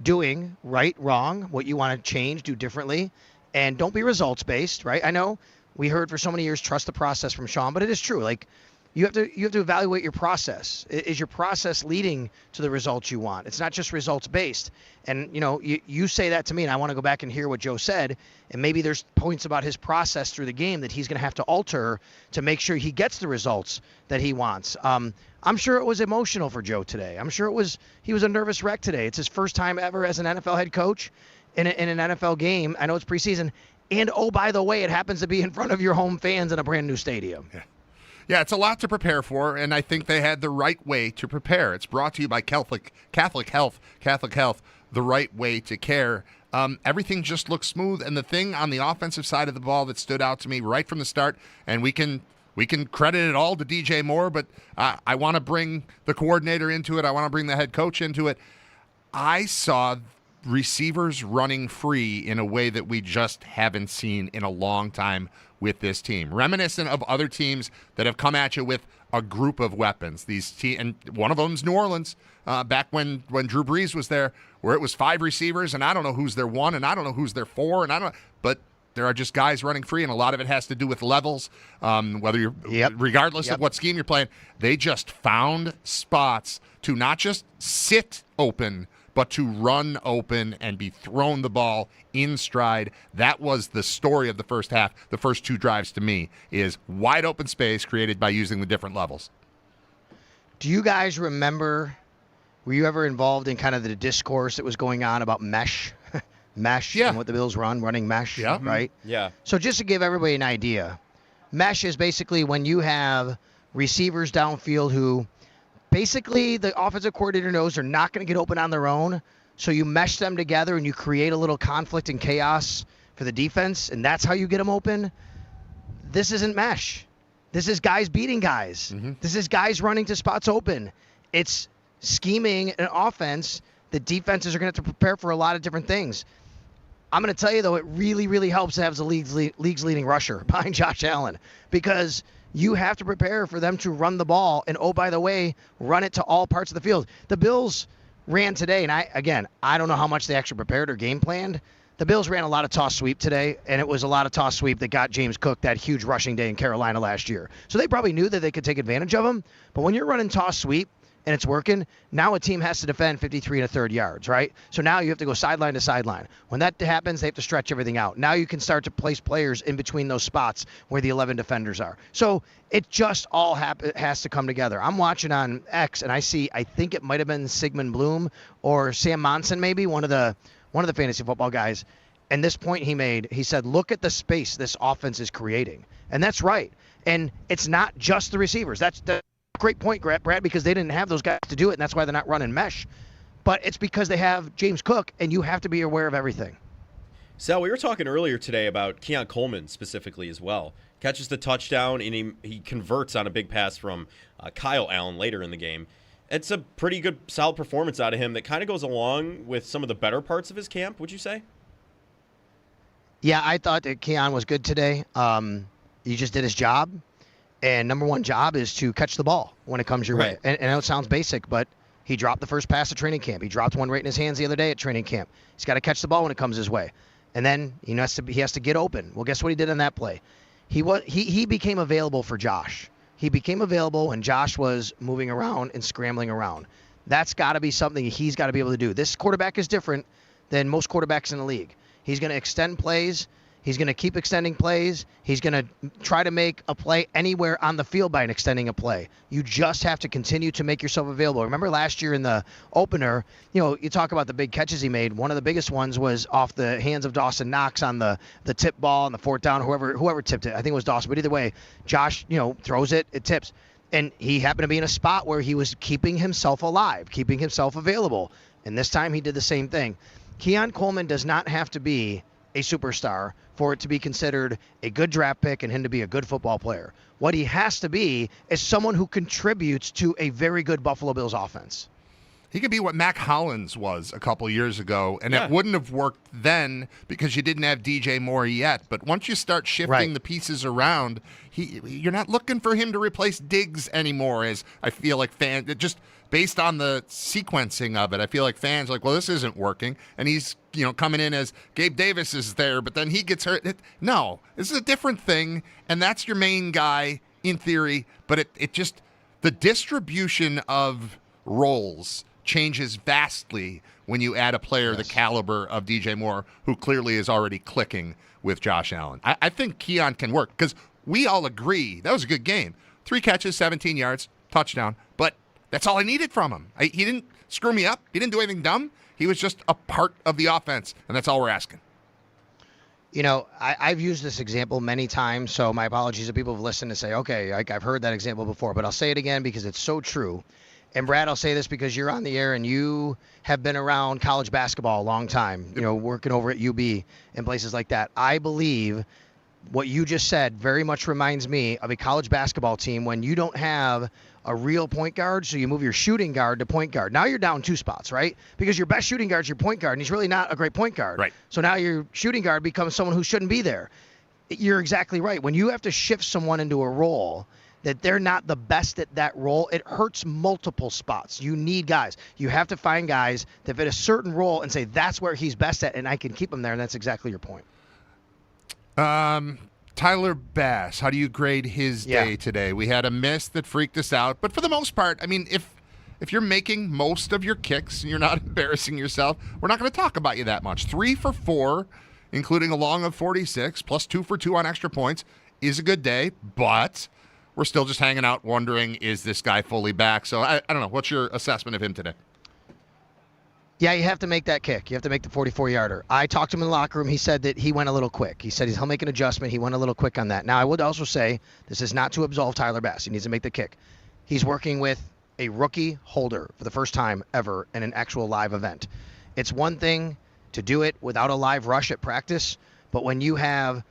doing, right, wrong, what you want to change, do differently, and don't be results-based, right? I know we heard for so many years, trust the process from Sean, but it is true. You have to evaluate your process. Is your process leading to the results you want? It's not just results based. And you say that to me, and I want to go back and hear what Joe said. And maybe there's points about his process through the game that he's going to have to alter to make sure he gets the results that he wants. I'm sure it was emotional for Joe today. I'm sure he was a nervous wreck today. It's his first time ever as an NFL head coach in an NFL game. I know it's preseason, and oh, by the way, it happens to be in front of your home fans in a brand new stadium. Yeah, it's a lot to prepare for, and I think they had the right way to prepare. It's brought to you by Catholic Health, the right way to care. Everything just looks smooth, and the thing on the offensive side of the ball that stood out to me right from the start, and we can credit it all to DJ Moore, but I want to bring the coordinator into it. I want to bring the head coach into it. I saw receivers running free in a way that we just haven't seen in a long time with this team, reminiscent of other teams that have come at you with a group of weapons. And one of them's New Orleans, back when Drew Brees was there, where it was 5 receivers, and I don't know who's their 1, and I don't know who's their 4, but there are just guys running free, and a lot of it has to do with levels, whether you're, regardless of what scheme you're playing. They just found spots to not just sit open, but to run open and be thrown the ball in stride. That was the story of the first half. The first 2 drives to me is wide open space created by using the different levels. Do you guys remember, were you ever involved in kind of the discourse that was going on about mesh? And what the Bills running mesh, right? Yeah. So just to give everybody an idea, mesh is basically when you have receivers downfield who basically the offensive coordinator knows they're not going to get open on their own, so you mesh them together and you create a little conflict and chaos for the defense, and that's how you get them open. This isn't mesh. This is guys beating guys. Mm-hmm. This is guys running to spots open. It's scheming an offense that defenses are going to have to prepare for a lot of different things. I'm going to tell you, though, it really, really helps to have the league's leading rusher behind Josh Allen, because you have to prepare for them to run the ball and, oh, by the way, run it to all parts of the field. The Bills ran today, and I don't know how much they actually prepared or game planned. The Bills ran a lot of toss sweep today, and it was a lot of toss sweep that got James Cook that huge rushing day in Carolina last year. So they probably knew that they could take advantage of him. But when you're running toss sweep and it's working, now a team has to defend 53 1/3 yards, right? So now you have to go sideline to sideline. When that happens, they have to stretch everything out. Now you can start to place players in between those spots where the 11 defenders are. So it just all has to come together. I'm watching on X, and I think it might have been Sigmund Bloom or Sam Monson, maybe one of the fantasy football guys. And this point he made, he said, look at the space this offense is creating. And that's right. And it's not just the receivers. That's the great point, Brad, because they didn't have those guys to do it, and that's why they're not running mesh. But it's because they have James Cook, and you have to be aware of everything. Sal, we were talking earlier today about Keon Coleman specifically as well. Catches the touchdown, and he converts on a big pass from Kyle Allen later in the game. It's a pretty good, solid performance out of him that kind of goes along with some of the better parts of his camp, would you say? Yeah, I thought that Keon was good today. He just did his job. And number one job is to catch the ball when it comes your way. And I know it sounds basic, but he dropped the first pass at training camp. He dropped one right in his hands the other day at training camp. He's got to catch the ball when it comes his way. And then he has to get open. Well, guess what he did on that play? He became available for Josh. He became available when Josh was moving around and scrambling around. That's got to be something he's got to be able to do. This quarterback is different than most quarterbacks in the league. He's going to extend plays. He's going to keep extending plays. He's going to try to make a play anywhere on the field by extending a play. You just have to continue to make yourself available. Remember last year in the opener, you talk about the big catches he made. One of the biggest ones was off the hands of Dawson Knox on the tip ball on the fourth down, whoever tipped it. I think it was Dawson. But either way, Josh, throws it, it tips. And he happened to be in a spot where he was keeping himself alive, keeping himself available. And this time he did the same thing. Keon Coleman does not have to be a superstar for it to be considered a good draft pick and him to be a good football player. What he has to be is someone who contributes to a very good Buffalo Bills offense. He could be what Mac Hollins was a couple years ago, and it wouldn't have worked then because you didn't have DJ Moore yet. But once you start shifting the pieces around, you're not looking for him to replace Diggs anymore, as I feel like fans, just based on the sequencing of it, I feel like fans are like, well, this isn't working. And he's coming in as Gabe Davis is there, but then he gets hurt. No, this is a different thing, and that's your main guy in theory. But it just, the distribution of roles changes vastly when you add a player the caliber of DJ Moore, who clearly is already clicking with Josh Allen. I think Keon can work because we all agree that was a good game. 3 catches, 17 yards, touchdown. But that's all I needed from him. He didn't screw me up. He didn't do anything dumb. He was just a part of the offense, and that's all we're asking. I've used this example many times, so my apologies to people who've listened and say, okay, I've heard that example before, but I'll say it again because it's so true. And Brad, I'll say this because you're on the air and you have been around college basketball a long time, working over at UB and places like that. I believe what you just said very much reminds me of a college basketball team when you don't have a real point guard, so you move your shooting guard to point guard. Now you're down 2 spots, right? Because your best shooting guard is your point guard, and he's really not a great point guard. Right. So now your shooting guard becomes someone who shouldn't be there. You're exactly right. When you have to shift someone into a role that they're not the best at that role, it hurts multiple spots. You need guys. You have to find guys that fit a certain role and say, that's where he's best at, and I can keep him there, and that's exactly your point. Tyler Bass, how do you grade his day today? We had a miss that freaked us out, but for the most part, I mean, if you're making most of your kicks and you're not embarrassing yourself, we're not going to talk about you that much. 3 for 4, including a long of 46, plus 2 for 2 on extra points, is a good day, but we're still just hanging out wondering, is this guy fully back? So I don't know. What's your assessment of him today? Yeah, you have to make that kick. You have to make the 44-yarder. I talked to him in the locker room. He said that he went a little quick. He said he'll make an adjustment. He went a little quick on that. Now, I would also say this is not to absolve Tyler Bass. He needs to make the kick. He's working with a rookie holder for the first time ever in an actual live event. It's one thing to do it without a live rush at practice, but when you have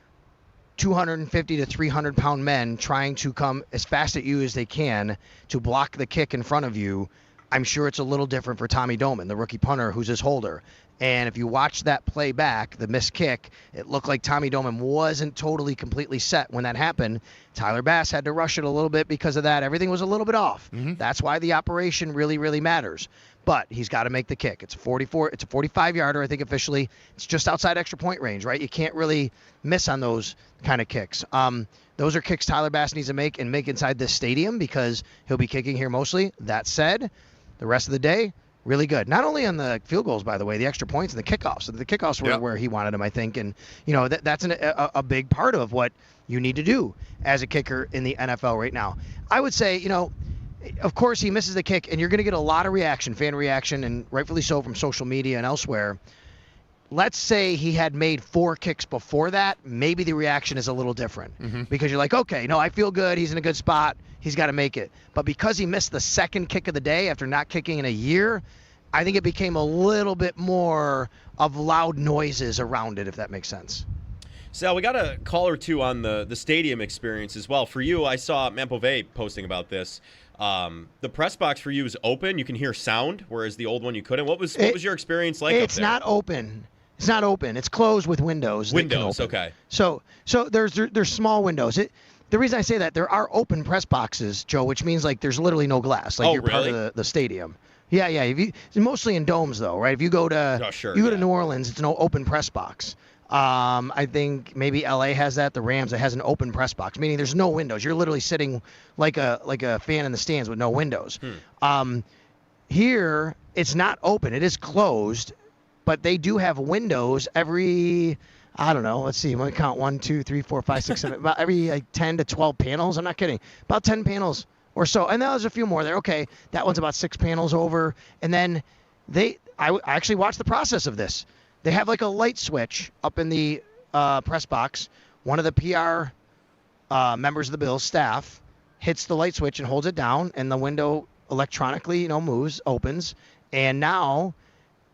250 to 300-pound men trying to come as fast at you as they can to block the kick in front of you, I'm sure it's a little different for Tommy Doman, the rookie punter who's his holder. And if you watch that play back, the missed kick, it looked like Tommy Doman wasn't totally completely set when that happened. Tyler Bass had to rush it a little bit because of that. Everything was a little bit off. Mm-hmm. That's why the operation really, really matters. But he's got to make the kick. It's a 45-yarder, I think, officially. It's just outside extra point range, right? You can't really miss on those kind of kicks. Those are kicks Tyler Bass needs to make and make inside this stadium because he'll be kicking here mostly. That said, the rest of the day, really good. Not only on the field goals, by the way, the extra points and the kickoffs. So the kickoffs were where he wanted them, I think. And, that's a big part of what you need to do as a kicker in the NFL right now. I would say, of course he misses the kick, and you're going to get a lot of reaction, fan reaction, and rightfully so from social media and elsewhere. Let's say he had made 4 kicks before that, maybe the reaction is a little different because you're like, okay, I feel good. He's in a good spot. He's got to make it. But because he missed the second kick of the day after not kicking in a year, I think it became a little bit more of loud noises around it, if that makes sense. Sal, we got a call or two on the stadium experience as well. For you, I saw Matt Bovee posting about this. The press box for you is open. You can hear sound, whereas the old one you couldn't. What was your experience like up there? It's not open. It's not open. It's closed with windows. Windows, okay. So there's small windows. The reason I say that, there are open press boxes, Joe, which means like there's literally no glass. Like you're part of the stadium. Yeah. It's mostly in domes though, right? If you go to go to New Orleans, it's no open press box. I think maybe LA has that. The Rams, it has an open press box, meaning there's no windows. You're literally sitting like a fan in the stands with no windows. Here, it's not open. It is closed, but they do have windows every I don't know. Let's see. I'm going to count 1, 2, 3, 4, 5, 6, 7. About every 10 to 12 panels. I'm not kidding. About 10 panels or so. And there's a few more there. Okay, that one's about 6 panels over. And then I actually watched the process of this. They have like a light switch up in the press box. One of the PR members of the Bills staff hits the light switch and holds it down, and the window electronically, moves, opens. And now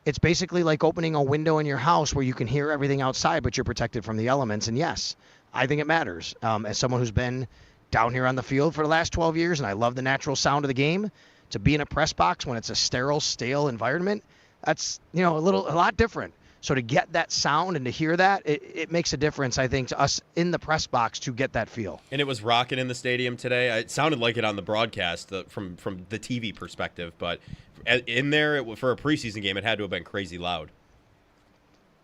it's basically like opening a window in your house where you can hear everything outside, but you're protected from the elements. And yes, I think it matters. As someone who's been down here on the field for the last 12 years, and I love the natural sound of the game, to be in a press box when it's a sterile, stale environment, that's, a lot different. So to get that sound and to hear that, it makes a difference, I think, to us in the press box to get that feel. And it was rocking in the stadium today. It sounded like it on the broadcast from the TV perspective, but in there, for a preseason game, it had to have been crazy loud.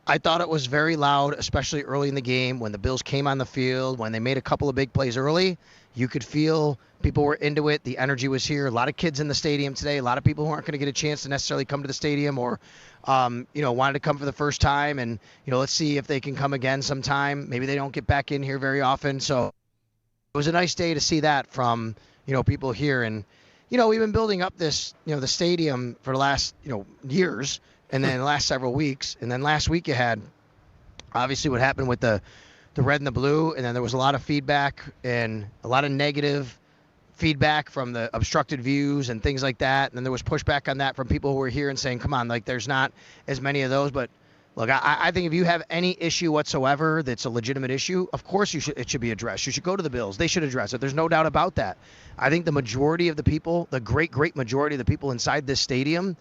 I thought it was very loud, especially early in the game when the Bills came on the field, when they made a couple of big plays early. You could feel people were into it. The energy was here. A lot of kids in the stadium today. A lot of people who aren't going to get a chance to necessarily come to the stadium or, wanted to come for the first time. And, let's see if they can come again sometime. Maybe they don't get back in here very often. So it was a nice day to see that from, people here. And, we've been building up this, the stadium for the last, years, and then the last several weeks. And then last week you had, obviously, what happened with the red and the blue, and then there was a lot of feedback and a lot of negative feedback from the obstructed views and things like that. And then there was pushback on that from people who were here and saying, come on, like there's not as many of those. But look, I think if you have any issue whatsoever that's a legitimate issue, of course it should be addressed. You should go to the Bills. They should address it. There's no doubt about that. I think the majority of the people, the great majority of the people inside this stadium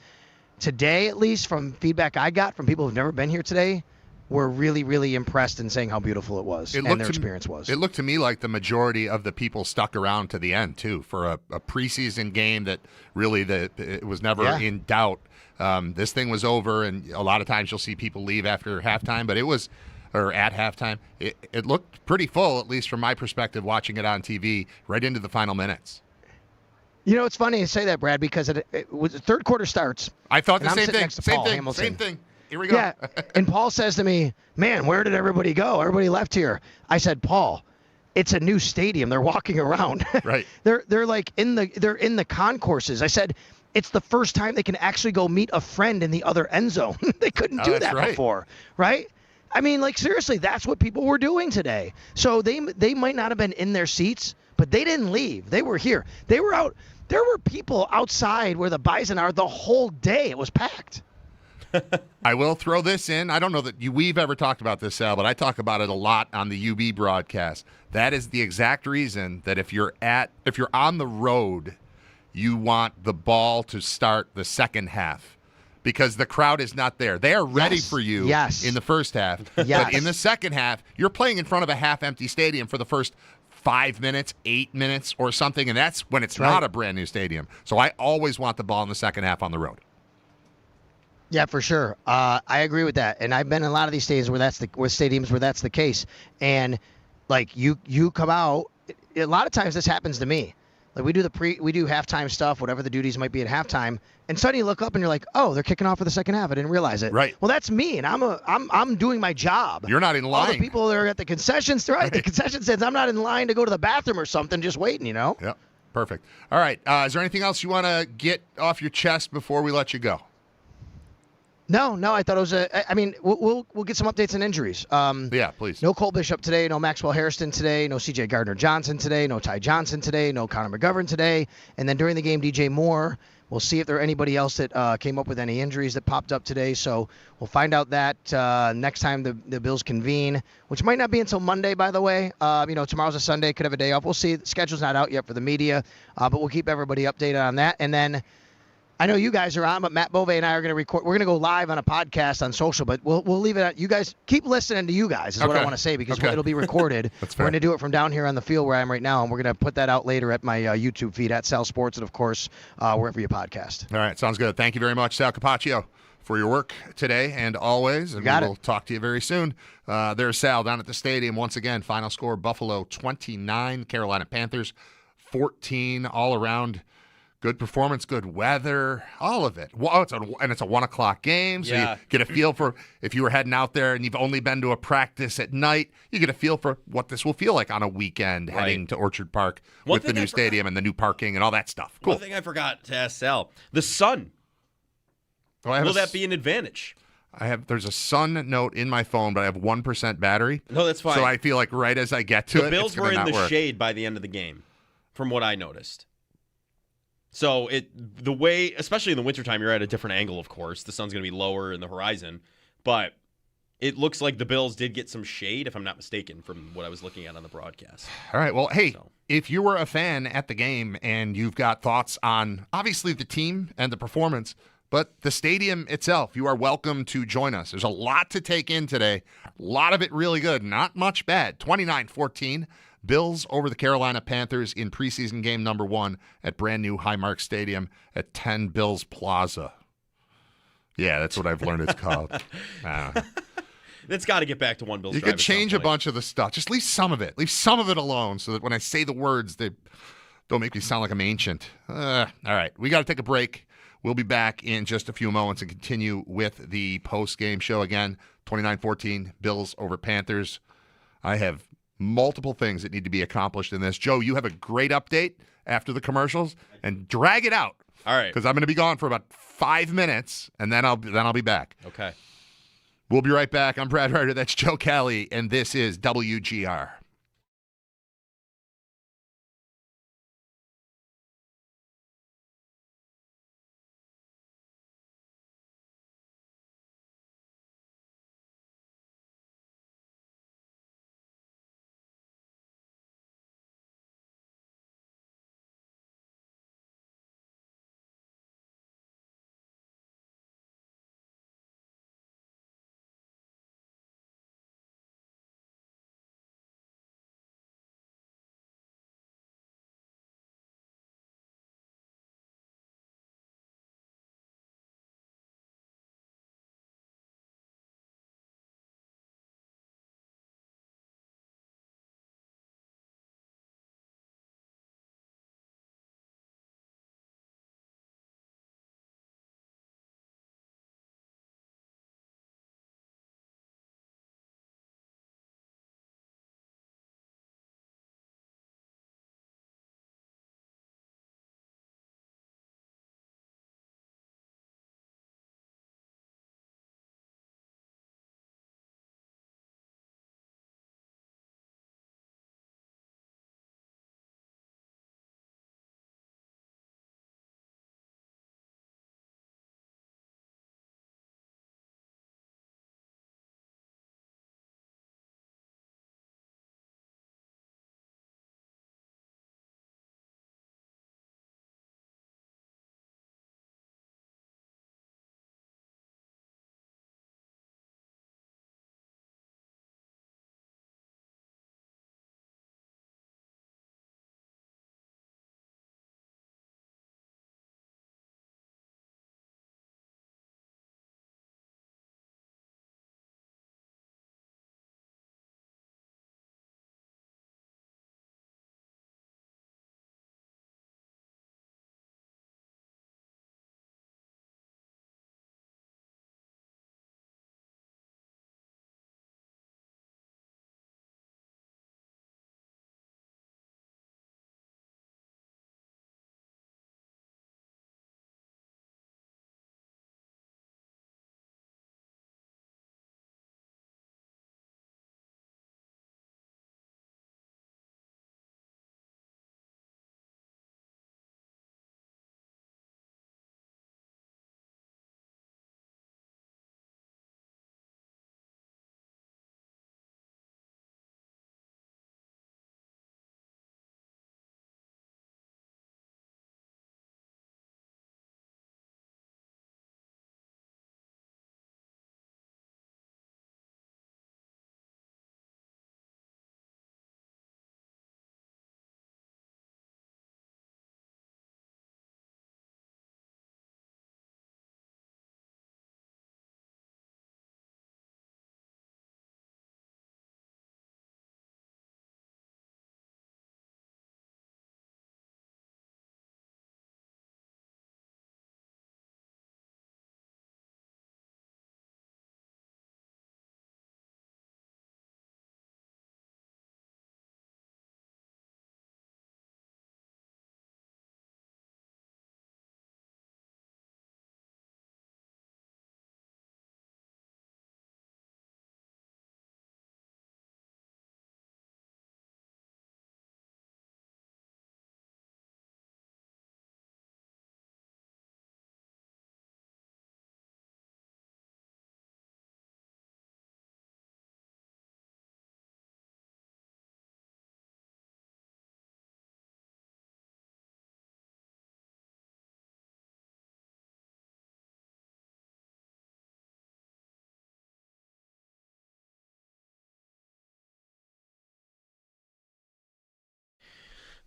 today, at least from feedback I got from people who've never been here today, were really, really impressed in saying how beautiful it was and their experience was. It looked to me like the majority of the people stuck around to the end, too, for a preseason game that really it was never in doubt. This thing was over, and a lot of times you'll see people leave after halftime, but at halftime. It looked pretty full, at least from my perspective, watching it on TV, right into the final minutes. It's funny to say that, Brad, because it was the third quarter starts. I thought the same thing. Same thing. Here we go. Yeah, and Paul says to me, man, where did everybody go? Everybody left here. I said, Paul, it's a new stadium. They're walking around. Right. they're like in the concourses. I said, it's the first time they can actually go meet a friend in the other end zone. They couldn't do that before, right? I mean, like, seriously, that's what people were doing today. So they might not have been in their seats, but they didn't leave. They were here. They were out. There were people outside where the Bison are the whole day. It was packed. I will throw this in. I don't know that we've ever talked about this, Sal, but I talk about it a lot on the UB broadcast. That is the exact reason that if you're on the road, you want the ball to start the second half because the crowd is not there. They are ready for you in the first half. But in the second half, you're playing in front of a half-empty stadium for the first 5 minutes, 8 minutes or something, and that's when it's not a brand new stadium. So I always want the ball in the second half on the road. Yeah, for sure. I agree with that, and I've been in a lot of these stadiums where that's the case. And like you come out, a lot of times this happens to me. Like we do halftime stuff, whatever the duties might be at halftime, and suddenly you look up and you're like, oh, they're kicking off for the second half. I didn't realize it. Right. Well, that's me, and I'm doing my job. You're not in line. All the people that are at the concessions, right? The concession stands. I'm not in line to go to the bathroom or something, just waiting. Yep. Perfect. All right. Is there anything else you want to get off your chest before we let you go? No, I thought it was we'll get some updates on injuries. Yeah, please. No Cole Bishop today, no Maxwell Hairston today, no C.J. Gardner-Johnson today, no Ty Johnson today, no Connor McGovern today, and then during the game, DJ Moore. We'll see if there anybody else that came up with any injuries that popped up today. So we'll find out that next time the Bills convene, which might not be until Monday, by the way. Tomorrow's a Sunday, could have a day off. We'll see. The schedule's not out yet for the media, but we'll keep everybody updated on that. And then I know you guys are on, but Matt Bove and I are going to record. We're going to go live on a podcast on social, but we'll leave it at you guys. Keep listening to you guys is what I want to say because it'll be recorded. We're going to do it from down here on the field where I am right now, and we're going to put that out later at my YouTube feed at Sal Sports and, of course, wherever you podcast. All right. Sounds good. Thank you very much, Sal Capaccio, for your work today and always. And we'll talk to you very soon. There's Sal down at the stadium once again. Final score, Buffalo 29, Carolina Panthers 14, all around good performance, good weather, all of it. Well, it's a 1:00 game, so Yeah. you get a feel for if you were heading out there and you've only been to a practice at night, you get a feel for what this will feel like on a weekend heading to Orchard Park with the new stadium and the new parking and all that stuff. Cool. One thing I forgot to ask Sal, the sun. Will that be an advantage? There's a sun note in my phone, but I have 1% battery. No, that's fine. So I feel like right as I get to the Bills it's were gonna in not the work. shade by the end of the game, from what I noticed. So the way, especially in the wintertime, you're at a different angle, of course. The sun's going to be lower in the horizon. But it looks like the Bills did get some shade, if I'm not mistaken, from what I was looking at on the broadcast. All right. Well, hey, if you were a fan at the game and you've got thoughts on obviously the team and the performance, but the stadium itself, you are welcome to join us. There's a lot to take in today. A lot of it really good. Not much bad. 29-14. Bills over the Carolina Panthers in preseason game number 1 at brand new Highmark Stadium at 10 Bills Plaza. Yeah, that's what I've learned it's called. It's got to get back to one Bills You drive could at some change a point. bunch of the stuff. Just leave some of it. Leave some of it alone so that when I say the words, they don't make me sound like I'm ancient. All right, we got to take a break. We'll be back in just a few moments and continue with the post-game show again. 29-14, Bills over Panthers. I have multiple things that need to be accomplished in this. Joe, you have a great update after the commercials, and drag it out. All right. Because I'm going to be gone for about 5 minutes, and then I'll be back. Okay. We'll be right back. I'm Brad Ryder. That's Joe Kelly, and this is WGR.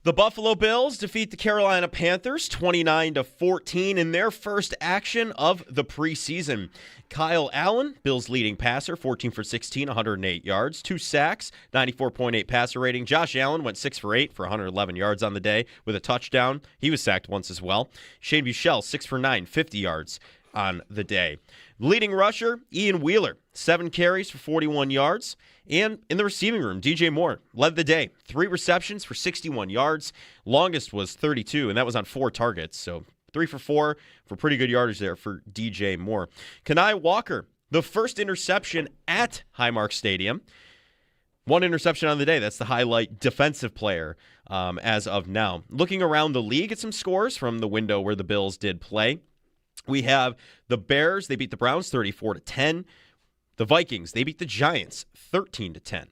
The Buffalo Bills defeat the Carolina Panthers 29-14 in their first action of the preseason. Kyle Allen, Bills' leading passer, 14 for 16, 108 yards, 2 sacks, 94.8 passer rating. Josh Allen went 6 for 8 for 111 yards on the day with a touchdown. He was sacked once as well. Shane Buechele, 6 for 9, 50 yards on the day. Leading rusher, Ian Wheeler, 7 carries for 41 yards. And in the receiving room, DJ Moore led the day. 3 receptions for 61 yards. Longest was 32, and that was on 4 targets. So 3 for 4 for pretty good yardage there for DJ Moore. Kenai Walker, the first interception at Highmark Stadium. 1 interception on the day. That's the highlight defensive player as of now. Looking around the league at some scores from the window where the Bills did play. We have the Bears. They beat the Browns 34-10. The Vikings, they beat the Giants 13-10.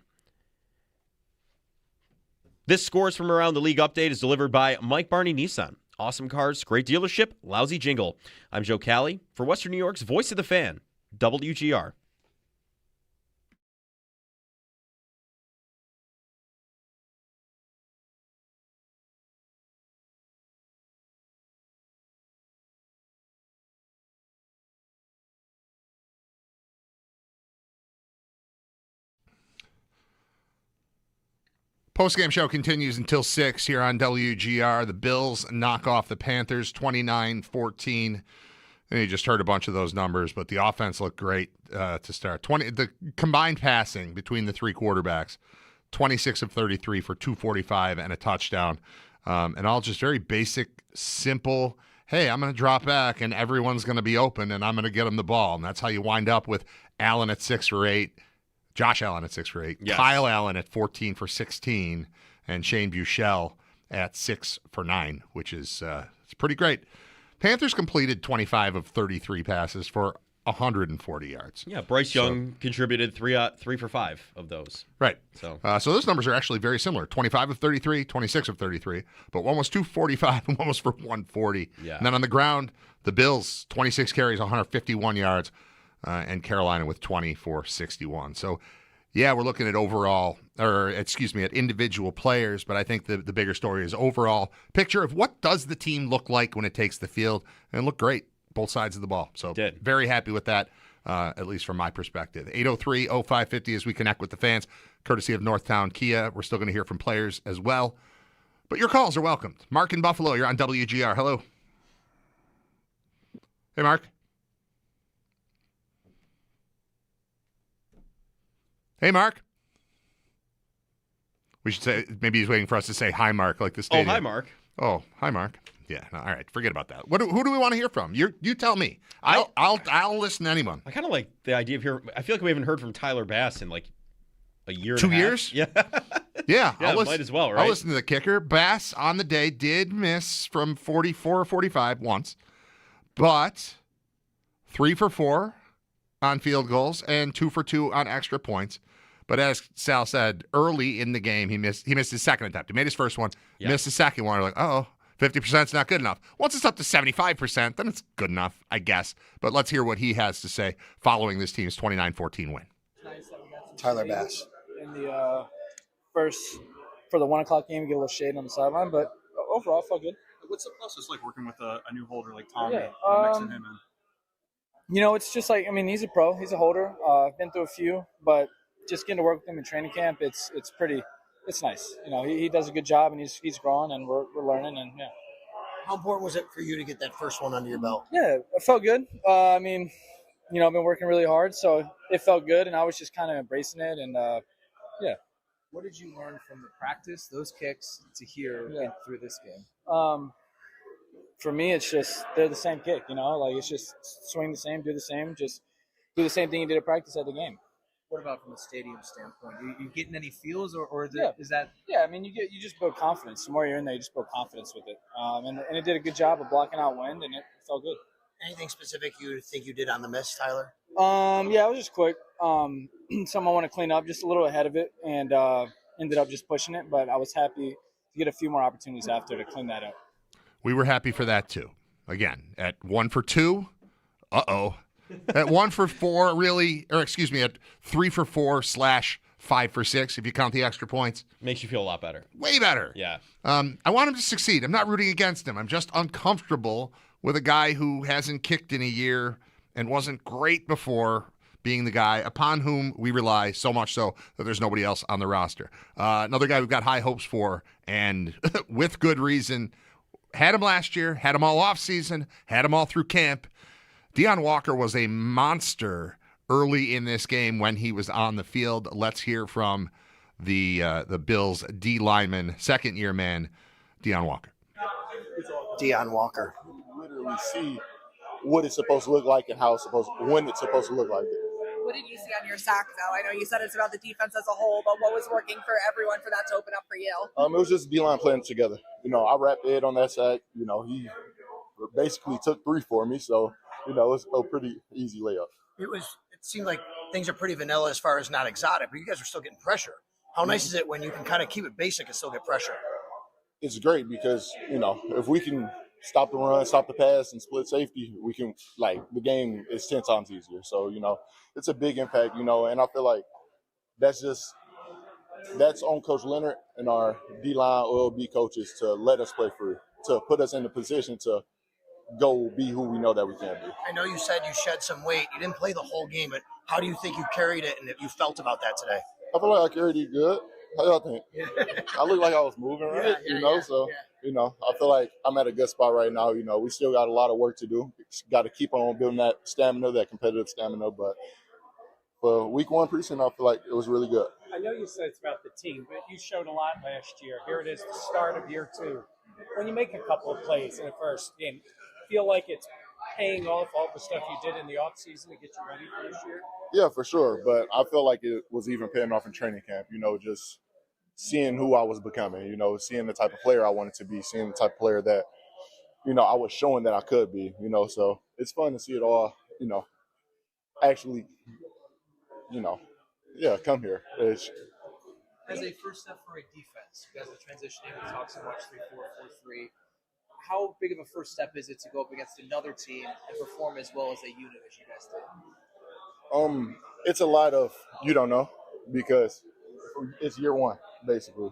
This Scores from Around the League update is delivered by Mike Barney Nissan. Awesome cars, great dealership, lousy jingle. I'm Joe Cali for Western New York's Voice of the Fan, WGR. Post-game show continues until 6 here on WGR. The Bills knock off the Panthers 29-14. And you just heard a bunch of those numbers, but the offense looked great to start. The combined passing between the 3 quarterbacks, 26 of 33 for 245 and a touchdown. And all just very basic, simple, hey, I'm going to drop back and everyone's going to be open and I'm going to get them the ball. And that's how you wind up with Allen at 6 for 8. Josh Allen at 6 for 8, yes. Kyle Allen at 14 for 16, and Shane Buechele at 6 for 9, which is it's pretty great. Panthers completed 25 of 33 passes for 140 yards. Yeah, Bryce Young contributed 3 for 5 of those. Right. So those numbers are actually very similar. 25 of 33, 26 of 33, but one was 245 and one was for 140. Yeah. And then on the ground, the Bills, 26 carries, 151 yards. And Carolina with 20 for 61. So, yeah, we're looking at at individual players, but I think the bigger story is overall picture of what does the team look like when it takes the field, and look great, both sides of the ball. So, very happy with that, at least from my perspective. 803-0550 as we connect with the fans, courtesy of Northtown Kia. We're still going to hear from players as well, but your calls are welcomed. Mark in Buffalo, you're on WGR. Hello. Hey, Mark. Hey, Mark. We should say, maybe he's waiting for us to say hi, Mark, like the stadium. Oh, hi, Mark. Oh, hi, Mark. Yeah, no, all right, forget about that. Who do we want to hear from? You tell me. I'll listen to anyone. I kind of like the idea of hearing. I feel like we haven't heard from Tyler Bass in like a year 2 and a half. years? Yeah. Yeah, might as well, right? I'll listen to the kicker. Bass on the day did miss from 44 or 45 once, but 3 for 4 on field goals and 2 for 2 on extra points. But as Sal said, early in the game, he missed his second attempt. He made his first one, missed his second one. We're like, 50% is not good enough. Once it's up to 75%, then it's good enough, I guess. But let's hear what he has to say following this team's 29-14 win. Tyler Bass. In the for the 1 o'clock game, get a little shade on the sideline, but overall, I felt good. What's the process like working with a new holder like Tommy? Yeah, Mixing him in? It's just like, he's a pro. He's a holder. I've been through a few, but just getting to work with him in training camp, it's nice. He does a good job, and he's growing, and we're learning, and yeah. How important was it for you to get that first one under your belt? Yeah, it felt good. I've been working really hard, so it felt good, and I was just kind of embracing it, and yeah. What did you learn from the practice, those kicks, to hear through this game? For me, it's just they're the same kick, it's just swing the same, do the same, just do the same thing you did at practice at the game. What about from a stadium standpoint? You getting any feels, or is that? Yeah, you just build confidence. The more you're in there, you just build confidence with it. And it did a good job of blocking out wind, and it felt good. Anything specific you think you did on the miss, Tyler? Yeah, it was just quick. Something I want to clean up just a little ahead of it, and ended up just pushing it. But I was happy to get a few more opportunities after to clean that up. We were happy for that too. Again, at 1 for 2, at 1 for 4, at 3 for 4 / 5 for 6 if you count the extra points. Makes you feel a lot better. Way better. Yeah. I want him to succeed. I'm not rooting against him. I'm just uncomfortable with a guy who hasn't kicked in a year and wasn't great before being the guy upon whom we rely so much so that there's nobody else on the roster. Another guy we've got high hopes for, and with good reason. Had him last year, had him all offseason, had him all through camp. Deion Walker was a monster early in this game when he was on the field. Let's hear from the Bills' D lineman, second-year man, Deion Walker. Deion Walker. Literally see what it's supposed to look like and how it's when it's supposed to look like it. What did you see on your sack, though? I know you said it's about the defense as a whole, but what was working for everyone for that to open up for you? It was just D-line playing together. I wrapped Ed on that sack. He basically took 3 for me, so, it was a pretty easy layup. It seemed like things are pretty vanilla as far as not exotic, but you guys are still getting pressure. How nice is it when you can kind of keep it basic and still get pressure? It's great because, if we can stop the run, stop the pass, and split safety, we can, the game is 10 times easier. So, it's a big impact, and I feel like that's on Coach Leonard and our D-line OLB coaches to let us play free, to put us in the position to go be who we know that we can be. I know you said you shed some weight. You didn't play the whole game, but how do you think you carried it and if you felt about that today? I feel like I carried it good. How y'all think? I look like I was moving right, so, I feel like I'm at a good spot right now. We still got a lot of work to do. Got to keep on building that stamina, that competitive stamina. But for week 1 preseason, I feel like it was really good. I know you said it's about the team, but you showed a lot last year. Here it is, the start of year 2. When you make a couple of plays in the first game, feel like it's paying off all the stuff you did in the offseason to get you ready for this year? Yeah, for sure. But I feel like it was even paying off in training camp, just seeing who I was becoming, seeing the type of player I wanted to be, seeing the type of player that, I was showing that I could be, so it's fun to see it all, actually, come here. As a first step for a defense, you guys are transitioning, we talk so much 3-4-4-3. How big of a first step is it to go up against another team and perform as well as a unit as you guys did? It's a lot of you don't know because it's year 1, basically.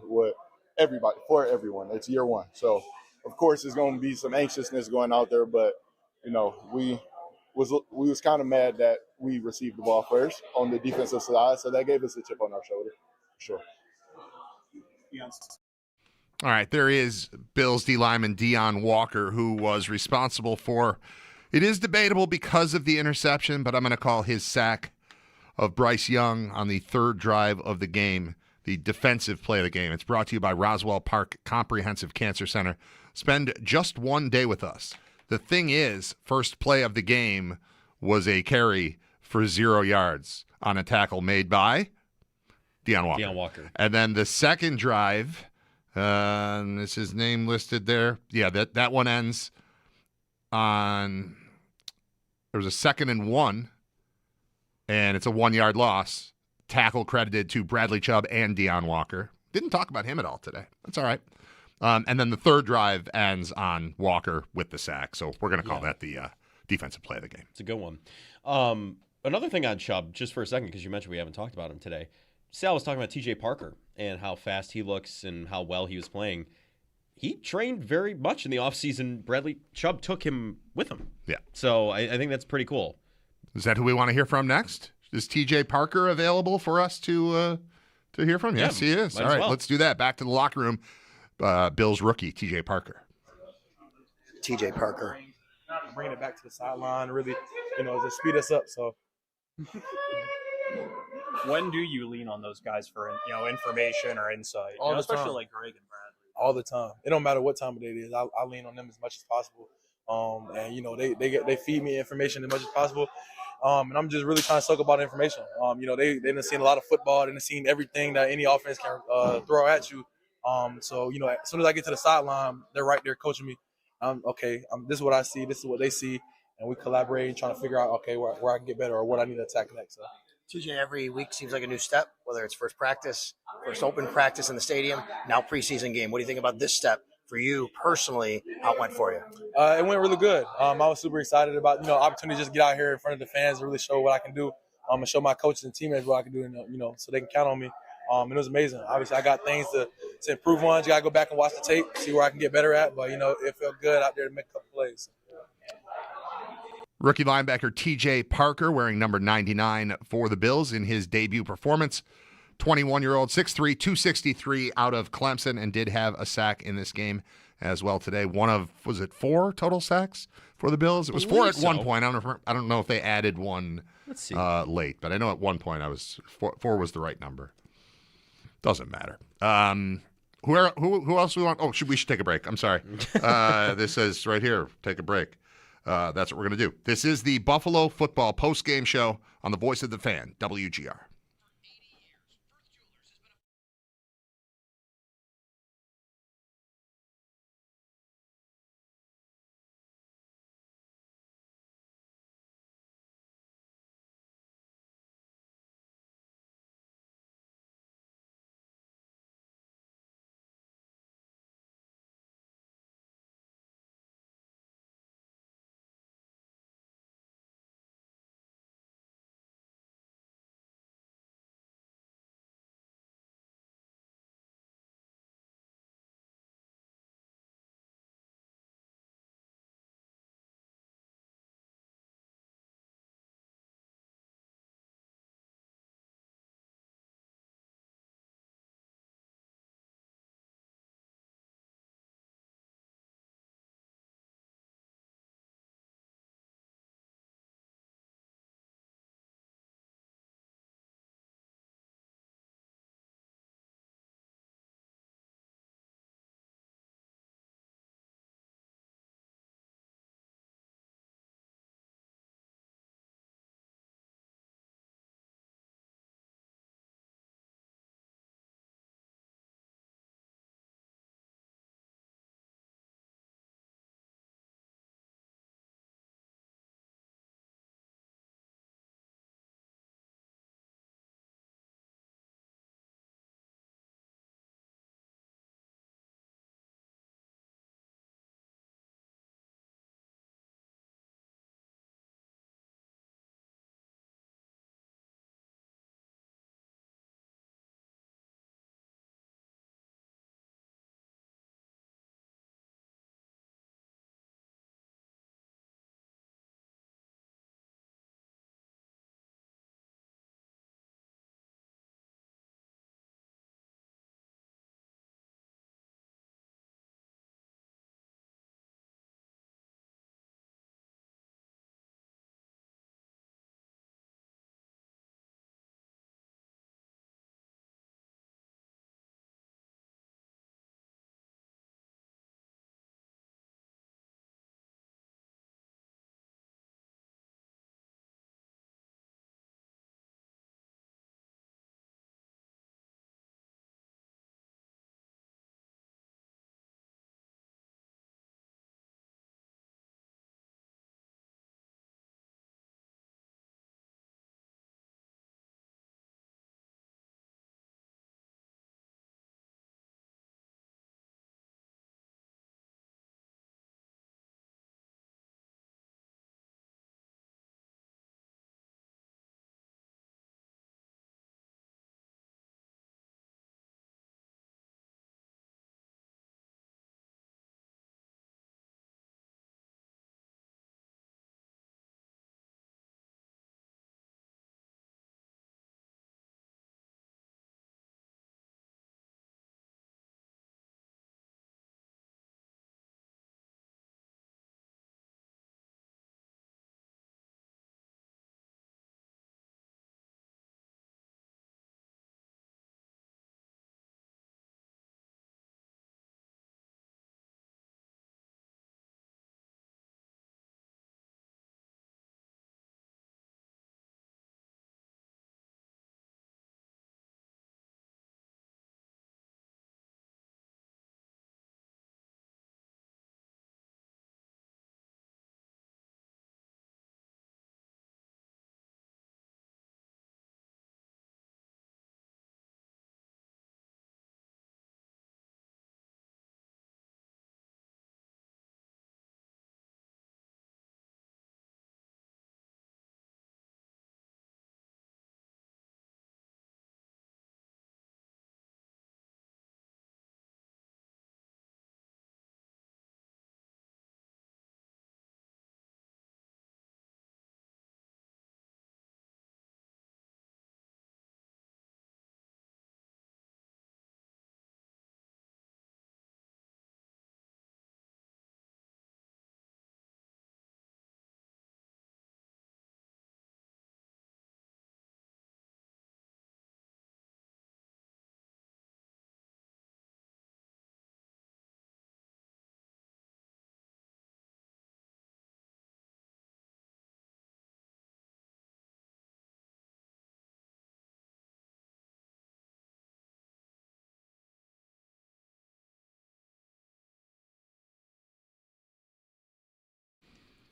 For everyone, it's year 1. So, of course, there's going to be some anxiousness going out there, but we was kind of mad that we received the ball first on the defensive side, so that gave us a chip on our shoulder, for sure. All right, there is Bills D lineman Deion Walker, who was responsible for, it is debatable because of the interception, but I'm going to call his sack of Bryce Young on the 3rd drive of the game the defensive play of the game. It's brought to you by Roswell Park Comprehensive Cancer Center. Spend just 1 day with us. The thing is, first play of the game was a carry for 0 yards on a tackle made by Deion Walker. And then the second drive, is his name listed there? Yeah, that one ends on, there was a 2nd and 1, and it's a 1-yard loss. Tackle credited to Bradley Chubb and Deion Walker. Didn't talk about him at all today. That's all right. And then the 3rd drive ends on Walker with the sack. So we're going to call that the defensive play of the game. It's a good one. Another thing on Chubb, just for a second, because you mentioned we haven't talked about him today. Sal was talking about TJ Parker and how fast he looks and how well he was playing. He trained very much in the offseason. Bradley Chubb took him with him. Yeah. So I think that's pretty cool. Is that who we want to hear from next? Is TJ Parker available for us to hear from? Yes, he is. All right, let's do that. Back to the locker room. Bills rookie, TJ Parker. TJ Parker. Bringing it back to the sideline, really, just speed us up. So, when do you lean on those guys for information or insight? All the especially time. like Greg and Bradley. All the time. It don't matter what time of day it is. I lean on them as much as possible. And they feed me information as much as possible. And I'm just really trying to soak up all the information. They done seen a lot of football. They done seen everything that any offense can throw at you. So as soon as I get to the sideline, they're right there coaching me. This is what I see. This is what they see. And we collaborate and trying to figure out, where I can get better or what I need to attack next. So. TJ, every week seems like a new step, whether it's first practice, first open practice in the stadium, now preseason game. What do you think about this step for you personally? How it went for you? It went really good. I was super excited about, opportunity to just get out here in front of the fans and really show what I can do. and show my coaches and teammates what I can do, so they can count on me. And it was amazing. Obviously, I got things to improve on. You got to go back and watch the tape, see where I can get better at. But, it felt good out there to make a couple plays. Rookie linebacker T.J. Parker wearing number 99 for the Bills in his debut performance. 21-year-old, 6'3", 263 out of Clemson, and did have a sack in this game as well today. One of, was it 4 total sacks for the Bills? It was 4 at one point. I don't know if they added one late, but I know at one point 4 was the right number. Doesn't matter. Who else we want? Oh, we should take a break. I'm sorry. This says right here, take a break. That's what we're going to do. This is the Buffalo Football postgame show on the Voice of the Fan, WGR.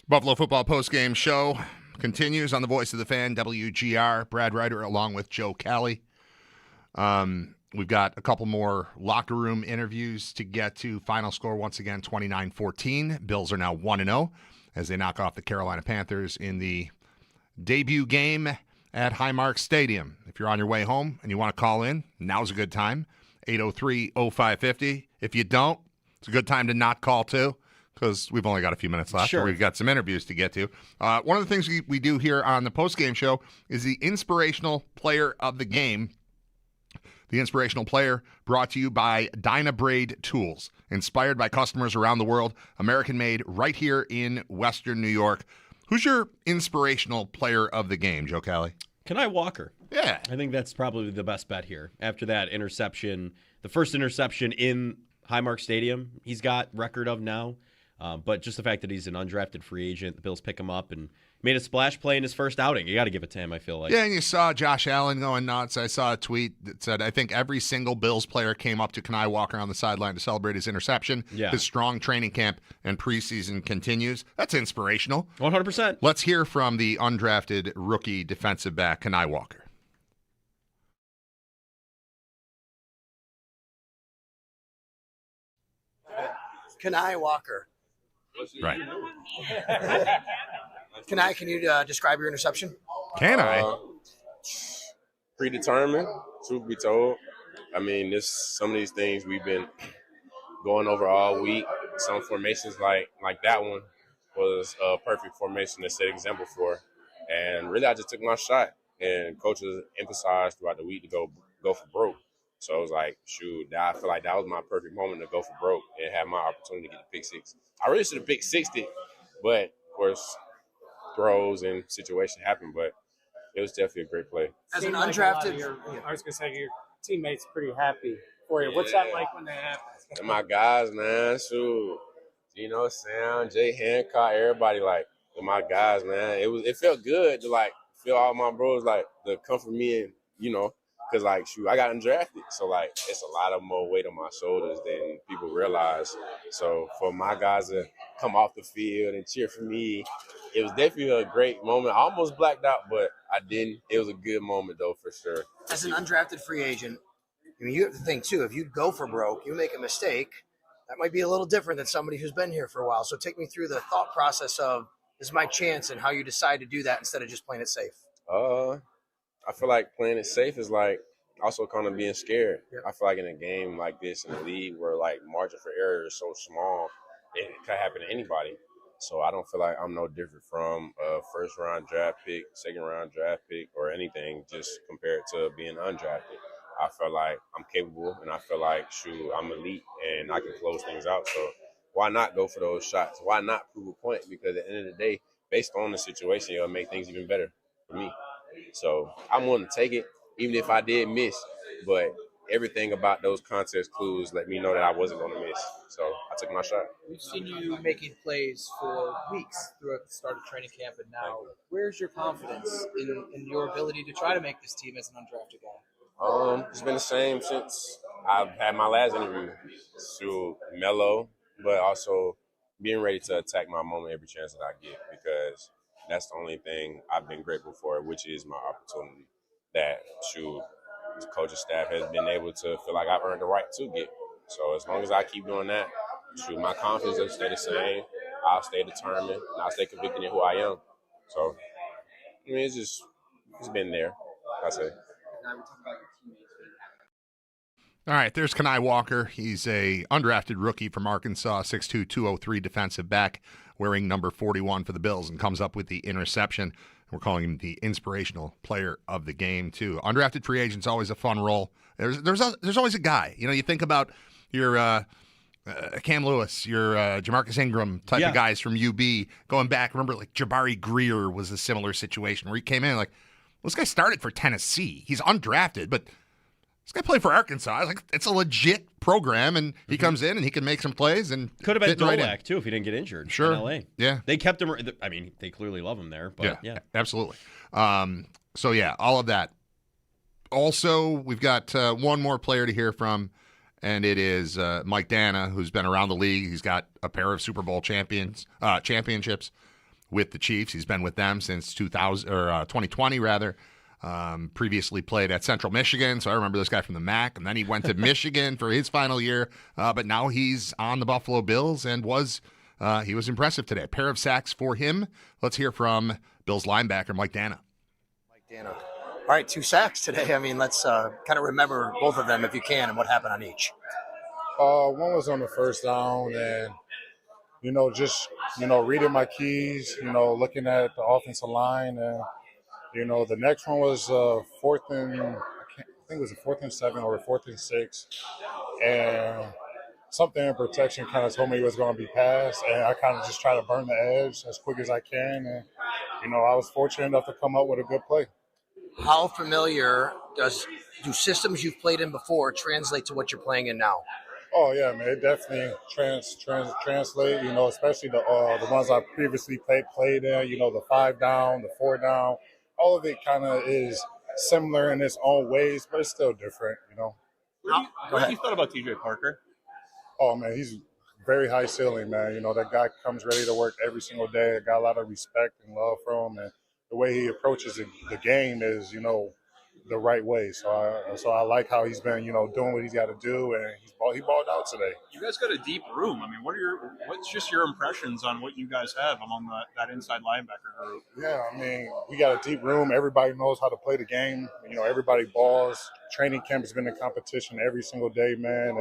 Buffalo football postgame show continues on the Voice of the Fan, WGR. Brad Ryder along with Joe Kelly. We've got a couple more locker room interviews to get to. Final score, once again, 29-14. Bills are now 1-0 as they knock off the Carolina Panthers in the debut game at Highmark Stadium. If you're on your way home and you want to call in, now's a good time. 803-0550. If you don't, it's a good time to not call too, because we've only got a few minutes left. Sure. We've got some interviews to get to. One of the things we do here on the postgame show is the Inspirational Player of the Game. The Inspirational Player brought to you by Dynabraid Tools. Inspired by customers around the world, American-made right here in Western New York. Who's your Inspirational Player of the Game, Joe Kelly? Kenai Walker. Yeah. I think that's probably the best bet here. After that interception, the first interception in Highmark Stadium, he's got record of now. But just the fact that he's an undrafted free agent, the Bills pick him up and made a splash play in his first outing. You got to give it to him, I feel like. Yeah, and you saw Josh Allen going nuts. I saw a tweet that said, I think every single Bills player came up to Kenai Walker on the sideline to celebrate his interception. Yeah. His strong training camp and preseason continues. That's inspirational. 100%. Let's hear from the undrafted rookie defensive back, Kenai Walker. Kenai Walker. Right. Kenai, can you describe your interception? Can I? Predetermined, truth be told. I mean, some of these things we've been going over all week. Some formations like that one was a perfect formation to set example for. And really, I just took my shot. And coaches emphasized throughout the week to go for broke. So I was like, shoot, I feel like that was my perfect moment to go for broke and have my opportunity to get the pick six. I really should have picked 60, but of course, throws and situations happen. But it was definitely a great play. As an undrafted, I was gonna say your teammates pretty happy for you. What's that like when that happens? And my guys, man, shoot, Gino, Sam, Jay Hancock, everybody, like, with my guys, man, it felt good to like feel all my bros like to comfort me and because, like, shoot, I got undrafted. So, like, it's a lot of more weight on my shoulders than people realize. So, for my guys to come off the field and cheer for me, it was definitely a great moment. I almost blacked out, but I didn't. It was a good moment, though, for sure. As an undrafted free agent, I mean, you have to think, too, if you go for broke, you make a mistake, that might be a little different than somebody who's been here for a while. So take me through the thought process of, this is my chance, and how you decide to do that instead of just playing it safe. I feel like playing it safe is like also kind of being scared. Yep. I feel like in a game like this in the league where like margin for error is so small, it could happen to anybody. So I don't feel like I'm no different from a first round draft pick, second round draft pick, or anything just compared to being undrafted. I feel like I'm capable and I feel like, shoot, I'm elite and I can close things out. So why not go for those shots? Why not prove a point? Because at the end of the day, based on the situation, it'll make things even better for me. So I'm willing to take it, even if I did miss. But everything about those context clues let me know that I wasn't going to miss. So I took my shot. We've seen you making plays for weeks throughout the start of training camp, and now where's your confidence in your ability to try to make this team as an undrafted guy? It's been the same since I've had my last interview. So mellow, but also being ready to attack my moment every chance that I get, because that's the only thing I've been grateful for, which is my opportunity that, shoot, the coaching staff has been able to feel like I've earned the right to get. So as long as I keep doing that, shoot, my confidence will stay the same. I'll stay determined, and I'll stay convicted in who I am. So, I mean, it's been there, I say. All right, there's Kenai Walker. He's a undrafted rookie from Arkansas, 6'2", 203 defensive back, wearing number 41 for the Bills, and comes up with the interception. We're calling him the inspirational player of the game, too. Undrafted free agent's always a fun role. There's always a guy. You know, you think about your Cam Lewis, your Jamarcus Ingram type of guys from UB going back. Remember, like, Jabari Greer was a similar situation where he came in like, well, this guy started for Tennessee. He's undrafted, but this guy played for Arkansas. Like, it's a legit program, and he comes in and he can make some plays. And could have been right Dolak, too, if he didn't get injured. Sure. In L.A. Yeah. They kept him. I mean, they clearly love him there. But yeah. Absolutely. So, yeah, all of that. Also, we've got one more player to hear from, and it is Mike Dana, who's been around the league. He's got a pair of Super Bowl championships. with the Chiefs. He's been with them since 2020 rather. Previously played at Central Michigan, so I remember this guy from the MAC. And then he went to Michigan for his final year, but now he's on the Buffalo Bills and he was impressive today. A pair of sacks for him. Let's hear from Bills linebacker Mike Dana. Dana. All right, 2 sacks today. I mean, let's kind of remember both of them if you can and what happened on each. One was on the first down and, just, reading my keys, looking at the offensive line. And, the next one was I think it was a 4th and 7 or a 4th and 6. And something in protection kind of told me it was going to be passed. And I kind of just try to burn the edge as quick as I can. And, I was fortunate enough to come up with a good play. How familiar do systems you've played in before translate to what you're playing in now? Oh yeah, man, it definitely translate. Especially the ones I previously played in. The 5 down, the 4 down. All of it kind of is similar in its own ways, but it's still different. What have you thought about TJ Parker? Oh man, he's very high ceiling, man. That guy comes ready to work every single day. I got a lot of respect and love for him, and the way he approaches the game is, the right way. So I like how he's been, doing what he's got to do, and he balled out today. You guys got a deep room. I mean, what's just your impressions on what you guys have among that inside linebacker group? Yeah, I mean, we got a deep room. Everybody knows how to play the game. Everybody balls. Training camp has been a competition every single day, man.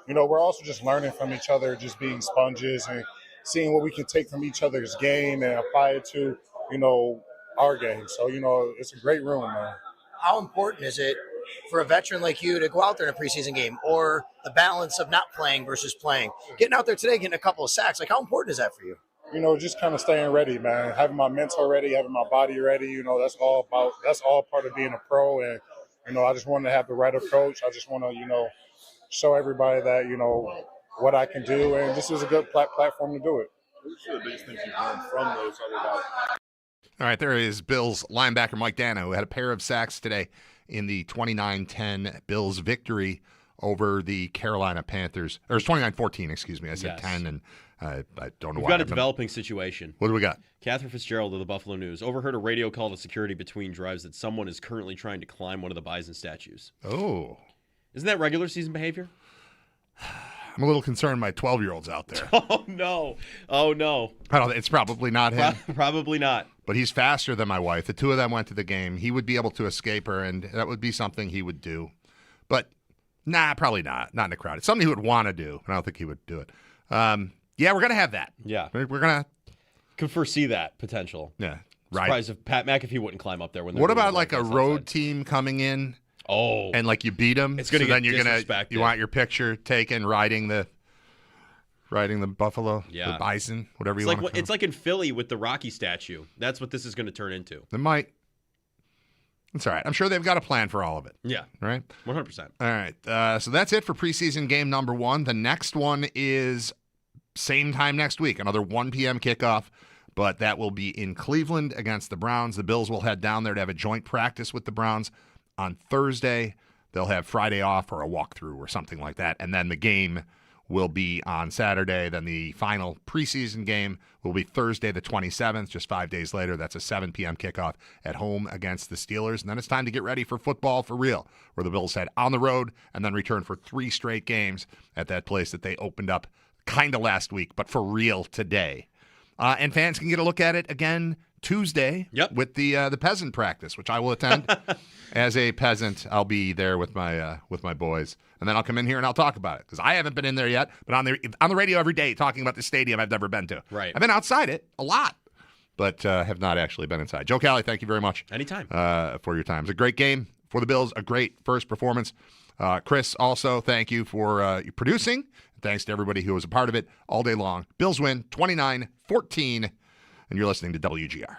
And, we're also just learning from each other, just being sponges and seeing what we can take from each other's game and apply it to, our game. So, it's a great room, man. How important is it for a veteran like you to go out there in a preseason game, or the balance of not playing versus playing? Getting out there today, getting a couple of sacks, how important is that for you? Just kind of staying ready, man. Having my mental ready, having my body ready, that's all part of being a pro. And, I just want to have the right approach. I just want to, show everybody that, what I can do. And this is a good platform to do it. What are the biggest things you've learned from those other guys? All right, there is Bills linebacker Mike Dana, who had a pair of sacks today in the 29-10 Bills victory over the Carolina Panthers. Or it's 29-14, excuse me. I said 10, and I don't know why. We've got a developing situation. What do we got? Catherine Fitzgerald of the Buffalo News overheard a radio call to security between drives that someone is currently trying to climb one of the Bison statues. Oh. Isn't that regular season behavior? I'm a little concerned my 12-year-old's out there. Oh, no. Oh, no. It's probably not him. Probably not. But he's faster than my wife. The two of them went to the game. He would be able to escape her, and that would be something he would do. But, probably not. Not in a crowd. It's something he would want to do, and I don't think he would do it. We're going to have that. Yeah. We're going to... Could foresee that potential. Yeah. Right. Surprised if Pat McAfee wouldn't climb up there. What about like a road team coming in? Oh. And like you beat them? It's going to get disrespected. You want your picture taken riding the buffalo, the bison, whatever you want to call it. It's like in Philly with the Rocky statue. That's what this is going to turn into. It might. It's all right. I'm sure they've got a plan for all of it. Yeah. Right? 100%. All right. So that's it for preseason game number 1. The next one is same time next week, another 1 p.m. kickoff, but that will be in Cleveland against the Browns. The Bills will head down there to have a joint practice with the Browns on Thursday. They'll have Friday off or a walkthrough or something like that, and then the game will be on Saturday. Then the final preseason game will be Thursday the 27th, just 5 days later. That's a 7 p.m. kickoff at home against the Steelers. And then it's time to get ready for football for real, where the Bills head on the road and then return for 3 straight games at that place that they opened up kind of last week, but for real today. And fans can get a look at it again Tuesday with the peasant practice, which I will attend. As a peasant, I'll be there with my boys, and then I'll come in here and I'll talk about it because I haven't been in there yet. But on the radio every day talking about the stadium I've never been to. Right, I've been outside it a lot, but have not actually been inside. Joe Cali, thank you very much. Anytime for your time. It was a great game for the Bills. A great first performance. Chris, also thank you for producing. Thanks to everybody who was a part of it all day long. Bills win 29-14, and you're listening to WGR.